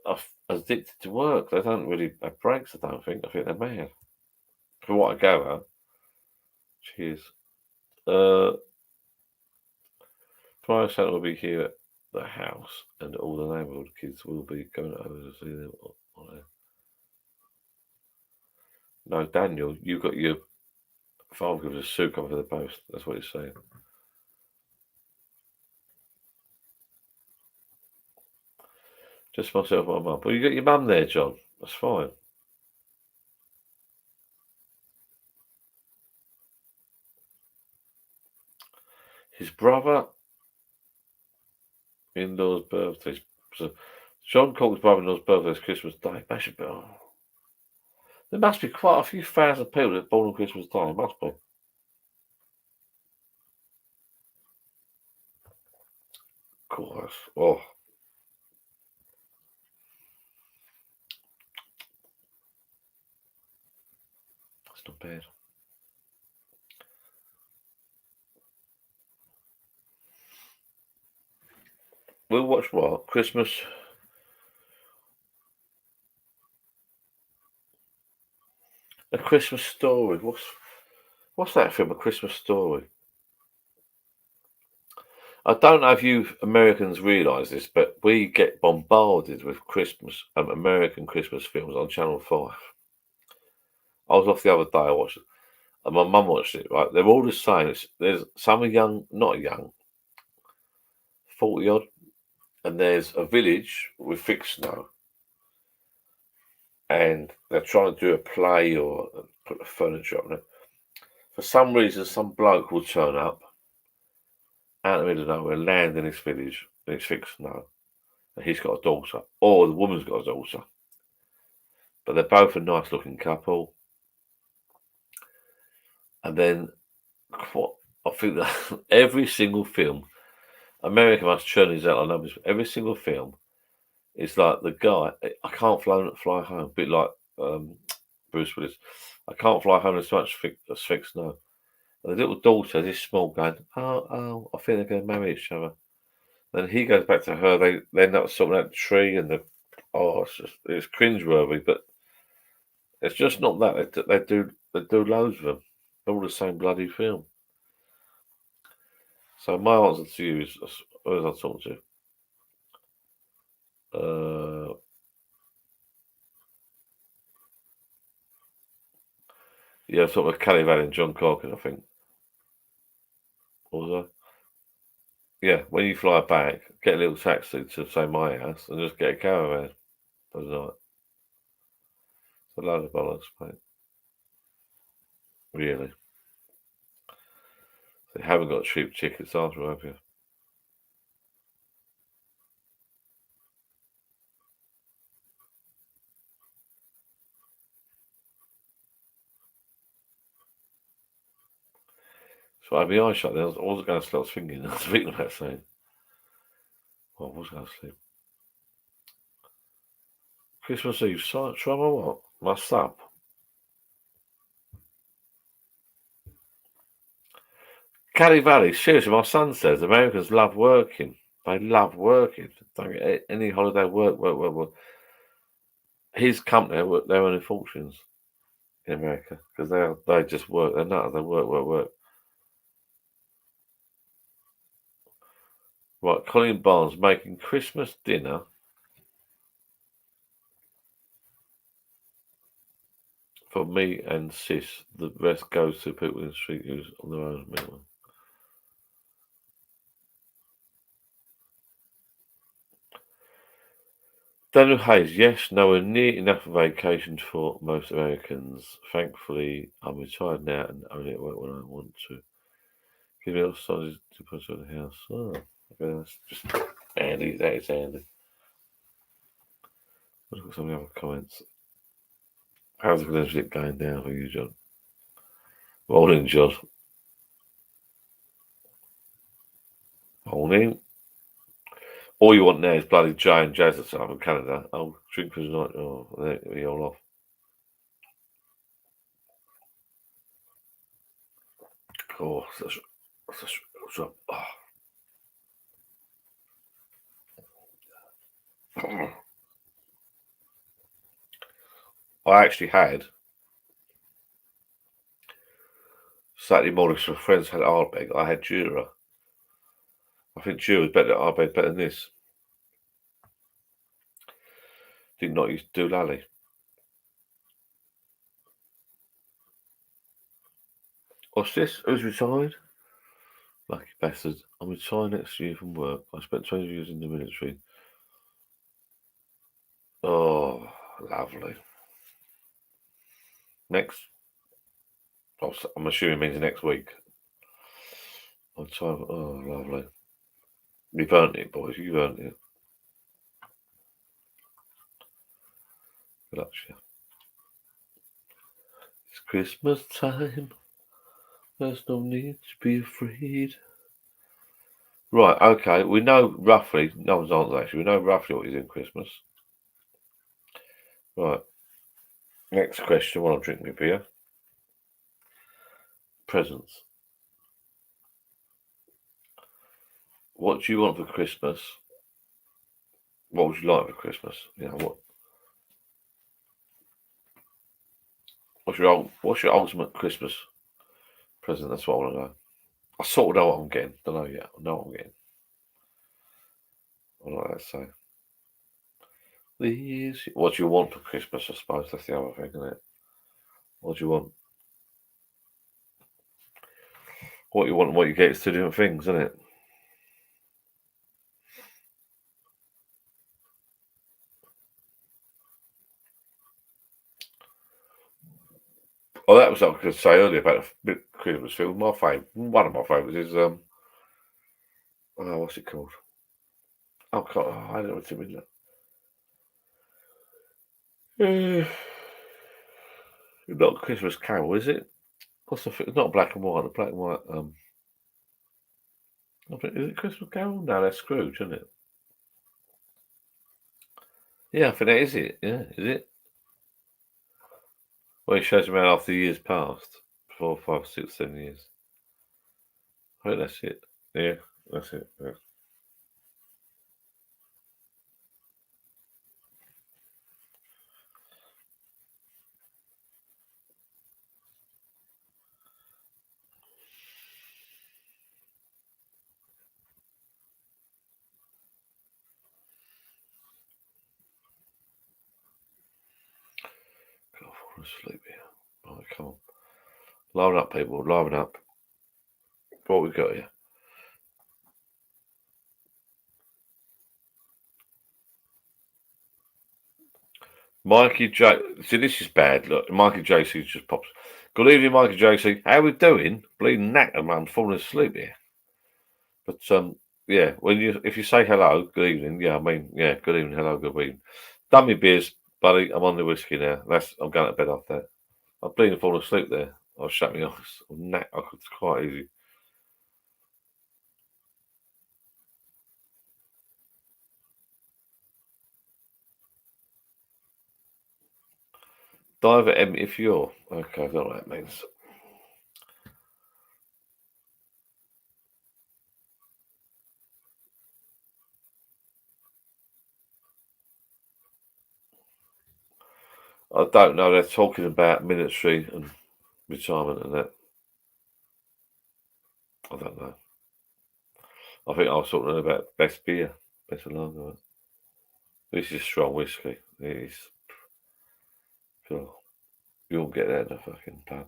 addicted to work. They don't really have breaks. I don't think. I think they're mad. From what I gather. Cheers. Tomorrow Santa will be here at the house, and all the neighbourhood kids will be going over to see them. No, Daniel, you got your father gives a suit cover for the post. That's what he's saying. Just myself and my mum. Well, you got your mum there, John. That's fine. His brother-in-law's birthday. So John Cork's brother-in-law's birthday is Christmas Day. There must be quite a few thousand people that are born on Christmas Day. It must be. Of course. Oh. That's not bad. We'll watch what? Christmas. A Christmas Story. What's that film? A Christmas Story. I don't know if you Americans realise this, but we get bombarded with American Christmas films on Channel 5. I was off the other day, I watched it, and my mum watched it, right? They're all the same. There's some are young, not young, 40 odd, and there's a village with fixed snow. And they're trying to do a play or put the furniture up there. For some reason, some bloke will turn up out in the middle of nowhere, land in this village, and it's fixed snow. And he's got a daughter, or the woman's got a daughter. But they're both a nice looking couple. And then, I think that every single film, America must churn these out, I know this, but every single film, it's like the guy, I can't fly home, a bit like Bruce Willis. I can't fly home as much as fixed snow. And the little daughter, this small, going, oh, I think they're going to marry each other. Then he goes back to her. They end up sorting out the tree, and it's cringeworthy, but it's just not that. They do loads of them. They're all the same bloody film. So my answer to you is, who was I talking to? Yeah, sort of Kelly Valley and John Corkin, I think. What was I? Yeah, when you fly back, get a little taxi to, say, my house and just get a caravan for the night. It's a load of bollocks, mate. Really. They haven't got cheap tickets after, have you? So I had my eyes shut there. I was going to sleep. I was thinking about saying, well, I was going to sleep. Christmas Eve, try my what? My sub. Caddy Valley, seriously, my son says Americans love working. They love working. Don't get any holiday, work. His company, they're earning fortunes in America because they just work. They're nuts. They work. Right, Colin Barnes making Christmas dinner for me and Sis. The rest goes to people in the street who's on their own minimum. Daniel Hayes, yes, nowhere near enough vacation for most Americans. Thankfully, I'm retired now and only at work when I want to. Give me a size to put on the house. Oh, okay, that's just Andy. That is Andy. Let's look at some of the other comments. How's the relationship going down for you, John? Morning, John. Morning. All you want now is bloody Jay and Jazz up in Canada. Oh, drink for the night. Oh, they're all off. Oh, such oh. I actually had Saturday morning some friends had Ardbeg. I had Jura. I think Jura's better. Ardbeg better than this. Did not use Doolally. What's this? Who's retired? Lucky bastard. I'm retired next year from work. I spent 20 years in the military. Oh, lovely. Next. I'm assuming it means next week. Oh, lovely. You've earned it, boys. You've earned it. Good luck to you. It's Christmas time. There's no need to be afraid. Right, okay. We know roughly. No one's answered actually. We know roughly what he's in Christmas. Right. Next question while I'm drinking a beer. Presents. What do you want for Christmas? What would you like for Christmas? You know, what's your ultimate Christmas present? That's what I want to know. I sort of know what I'm getting. Don't know yet. I know what I'm getting. I like that to say. What do you want for Christmas? I suppose that's the other thing, isn't it? What do you want? What you want and what you get is two different things, isn't it? Oh, that was what I was going to say earlier about the Christmas film. One of my favourites is what's it called? Oh God, I don't know what's in there. Not Christmas Carol, is it? What's the thing? It's not black and white. The black and white. Is it Christmas Carol? No, that's Scrooge, isn't it? Yeah, I think that is it. Yeah, is it? Well, he shows him out after the years passed. 4, 5, 6, 7 years. I think that's it. Yeah, that's it. Yeah. God, I'm falling asleep here. Right, come on. Liven up, people. Liven up. What we got here? Mikey J. See, this is bad. Look, Mikey JC just pops. Good evening, Mikey JC. How we doing? Bleeding knackered, man. I'm falling asleep here. But yeah, if you say hello, good evening. Yeah, I mean, yeah, good evening, hello, good evening. Done me beers, buddy. I'm on the whiskey now. I'm going to bed after that. I'm bleeding falling asleep there. I'll shut me off. I could quite easy. Dive at M if you're okay. I don't know what that means. I don't know. They're talking about military and retirement and that. I don't know. I think I was talking about best beer, best lager. This is strong whiskey. It is. Oh, you won't get that in a fucking pub.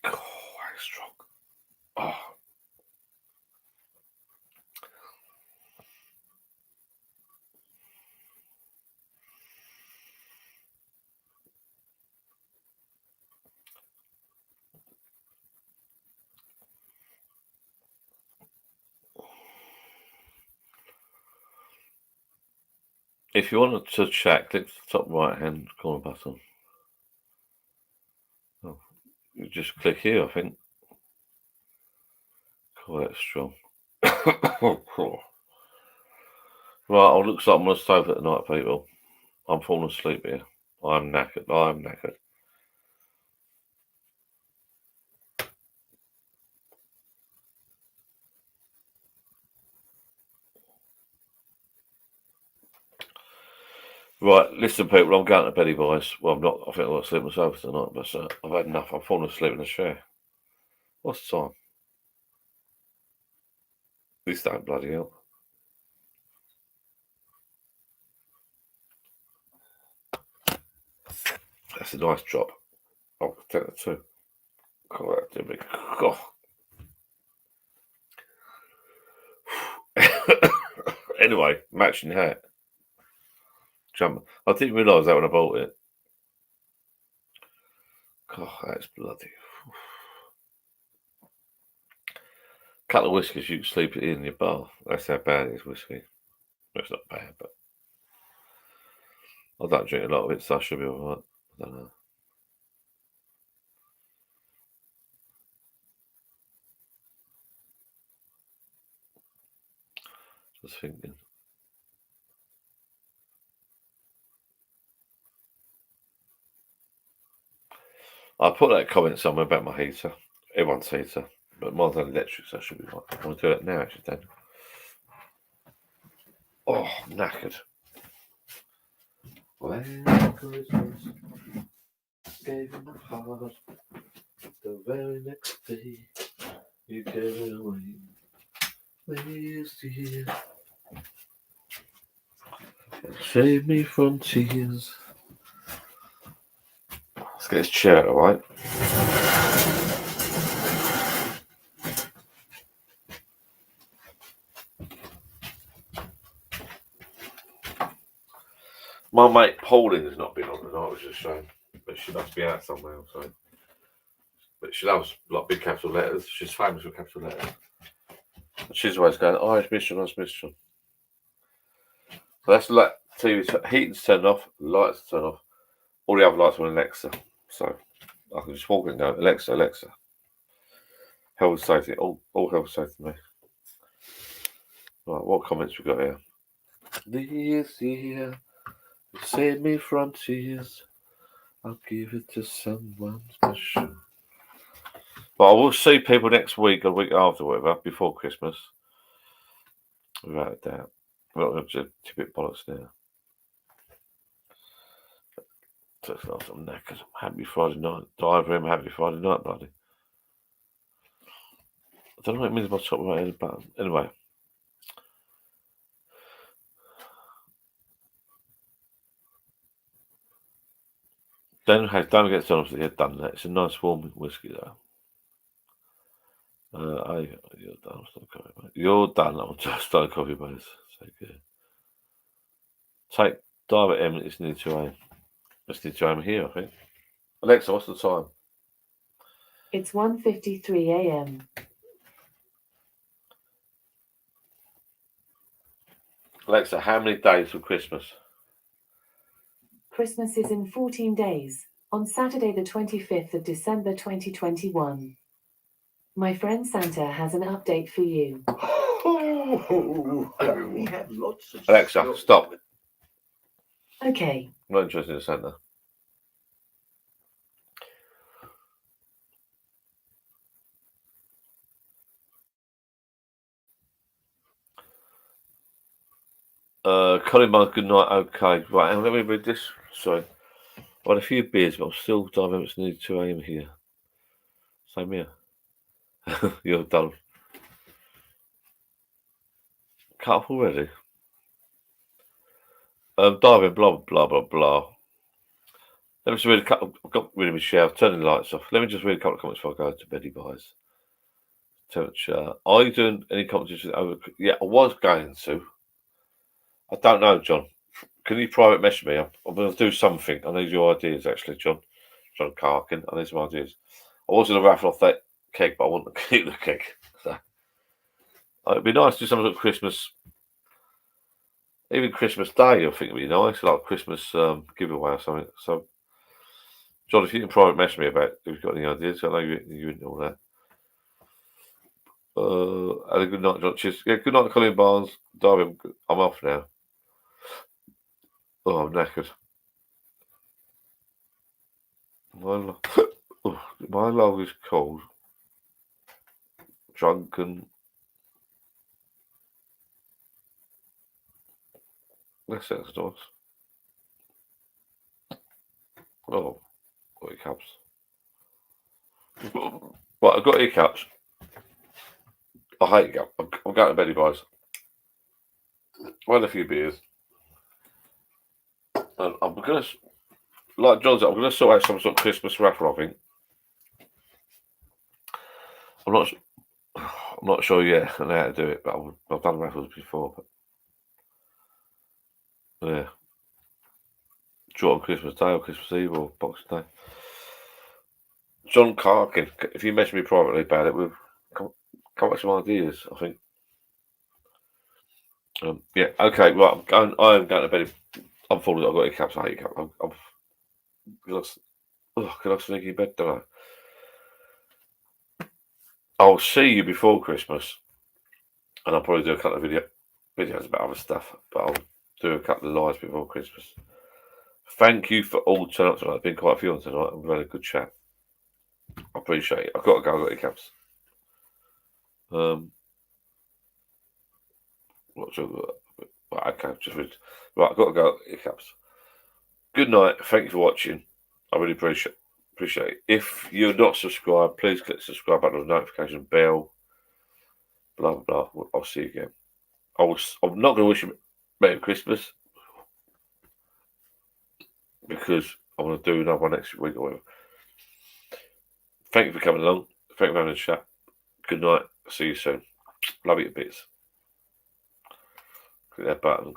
Oh, that's strong. Oh. If you want to chat, click the top right hand corner button. Oh, you just click here, I think. Oh, that's strong. Right, it looks like I'm on the sofa at night, people. I'm falling asleep here. I'm knackered. I'm knackered. Right, listen, people. I'm going to bed, boys. Well, I'm not. I think I'm going to sleep myself tonight, but I've had enough. I'm falling asleep in the chair. What's the time? This don't bloody help. That's a nice drop. I'll take that too. God, that did me. God. Anyway, matching hat. Jump. I didn't realise that when I bought it. God, that's bloody. Couple of whiskies, you can sleep it in your bath. That's how bad it is, whiskey. It's not bad, but I don't drink a lot of it, so I should be alright. I don't know. Just thinking. I put that comment somewhere about my heater. Everyone's heater. But mine's on electric, so I should be right. I'm going to do it now, actually, Dan. Oh, knackered. When Christmas gave him a heart, the very next day you gave it away. This year, save me from tears. Let's get this chair, alright? My mate Pauline has not been on tonight, which is a shame. But she must be out somewhere or something. But she loves like big capital letters. She's famous for capital letters. And she's always going, Irish mission, Irish mission. So that's like TV, heating's turned off, lights turned off. All the other lights are on Alexa. So I can just walk in and go, Alexa, Alexa. Health and safety, all health and safety, me. Right, what comments we got here? This year, save me from tears. I'll give it to someone special. But I will see people next week or week after, whatever, before Christmas. Without a doubt. I'm not going to tip it bollocks now. Just like I'm knackered. Happy Friday night. Dive happy Friday night, buddy. I don't know what it means by top right hand button. Anyway. Don't get started until you've done that. It's a nice warm whiskey though. You're done. Coffee, mate. You're done. I'm just done coffee, mate. So good. Dive at M. It's near 2 a.m. It's near 2 a.m. here, I think. Alexa, what's the time? It's 1:53 a.m. Alexa, how many days for Christmas? Christmas is in 14 days, on Saturday the 25th of December 2021. My friend Santa has an update for you. We have lots of Alexa, stop. Okay. I'm not interested in Santa. Colin Barnes, good night. Okay, right. Let me read this. Sorry. I had a few beers, but I'm still diving. It's nearly 2 a.m. here. Same here. You're done. Cut off already. Diving, blah, blah, blah, blah. Let me just read a couple. I've got rid of my shower. Turning the lights off. Let me just read a couple of comments before I go to beddy boys. Temperature. Are you doing any competition over? Yeah, I was going to. I don't know, John. Can you private message me? I'm going to do something. I need your ideas, actually, John. John Carkin. I need some ideas. I was going to raffle off that keg, but I want to keep the keg. So it'd be nice to do some sort of Christmas, even Christmas Day. I think it'd be nice, like Christmas giveaway or something. So, John, if you can private message me about if you've got any ideas, I know you into all that. Have a good night, John. Cheers. Yeah, good night, Colin Barnes. Diving. I'm off now. Oh, I'm knackered. My love is cold. Drunken. That sounds nice. Oh, got hiccups. Right, I've got hiccups. I hate hiccups. I'm going to bed, guys. I had a few beers. And I'm going to, like John said, I'm going to sort out some sort of Christmas raffle, I think. I'm not sure yet on how to do it, but I've done raffles before. But yeah. Draw on Christmas Day or Christmas Eve or Boxing Day. John Carkin, if you message me privately about it, we'll come up with some ideas, I think. Yeah, okay, right. I am going to bed. I'm falling. I've got hiccups. I hate hiccups. Can I sneak in bed, don't I? I'll see you before Christmas, and I'll probably do a couple of videos about other stuff, but I'll do a couple of lives before Christmas. Thank you for all turning up tonight. There's been quite a few on tonight. We've had a good chat. I appreciate it. I've got to go. I've got hiccups. Okay, just read. Right, I've got to go. Hiccups. Good night. Thank you for watching. I really appreciate it. If you're not subscribed, please click the subscribe button, the notification bell. Blah blah blah. I'll see you again. I'm not going to wish you Merry Christmas because I'm going to do another one next week or whatever. Thank you for coming along. Thank you for having a chat. Good night. See you soon. Love you to bits. Click that button.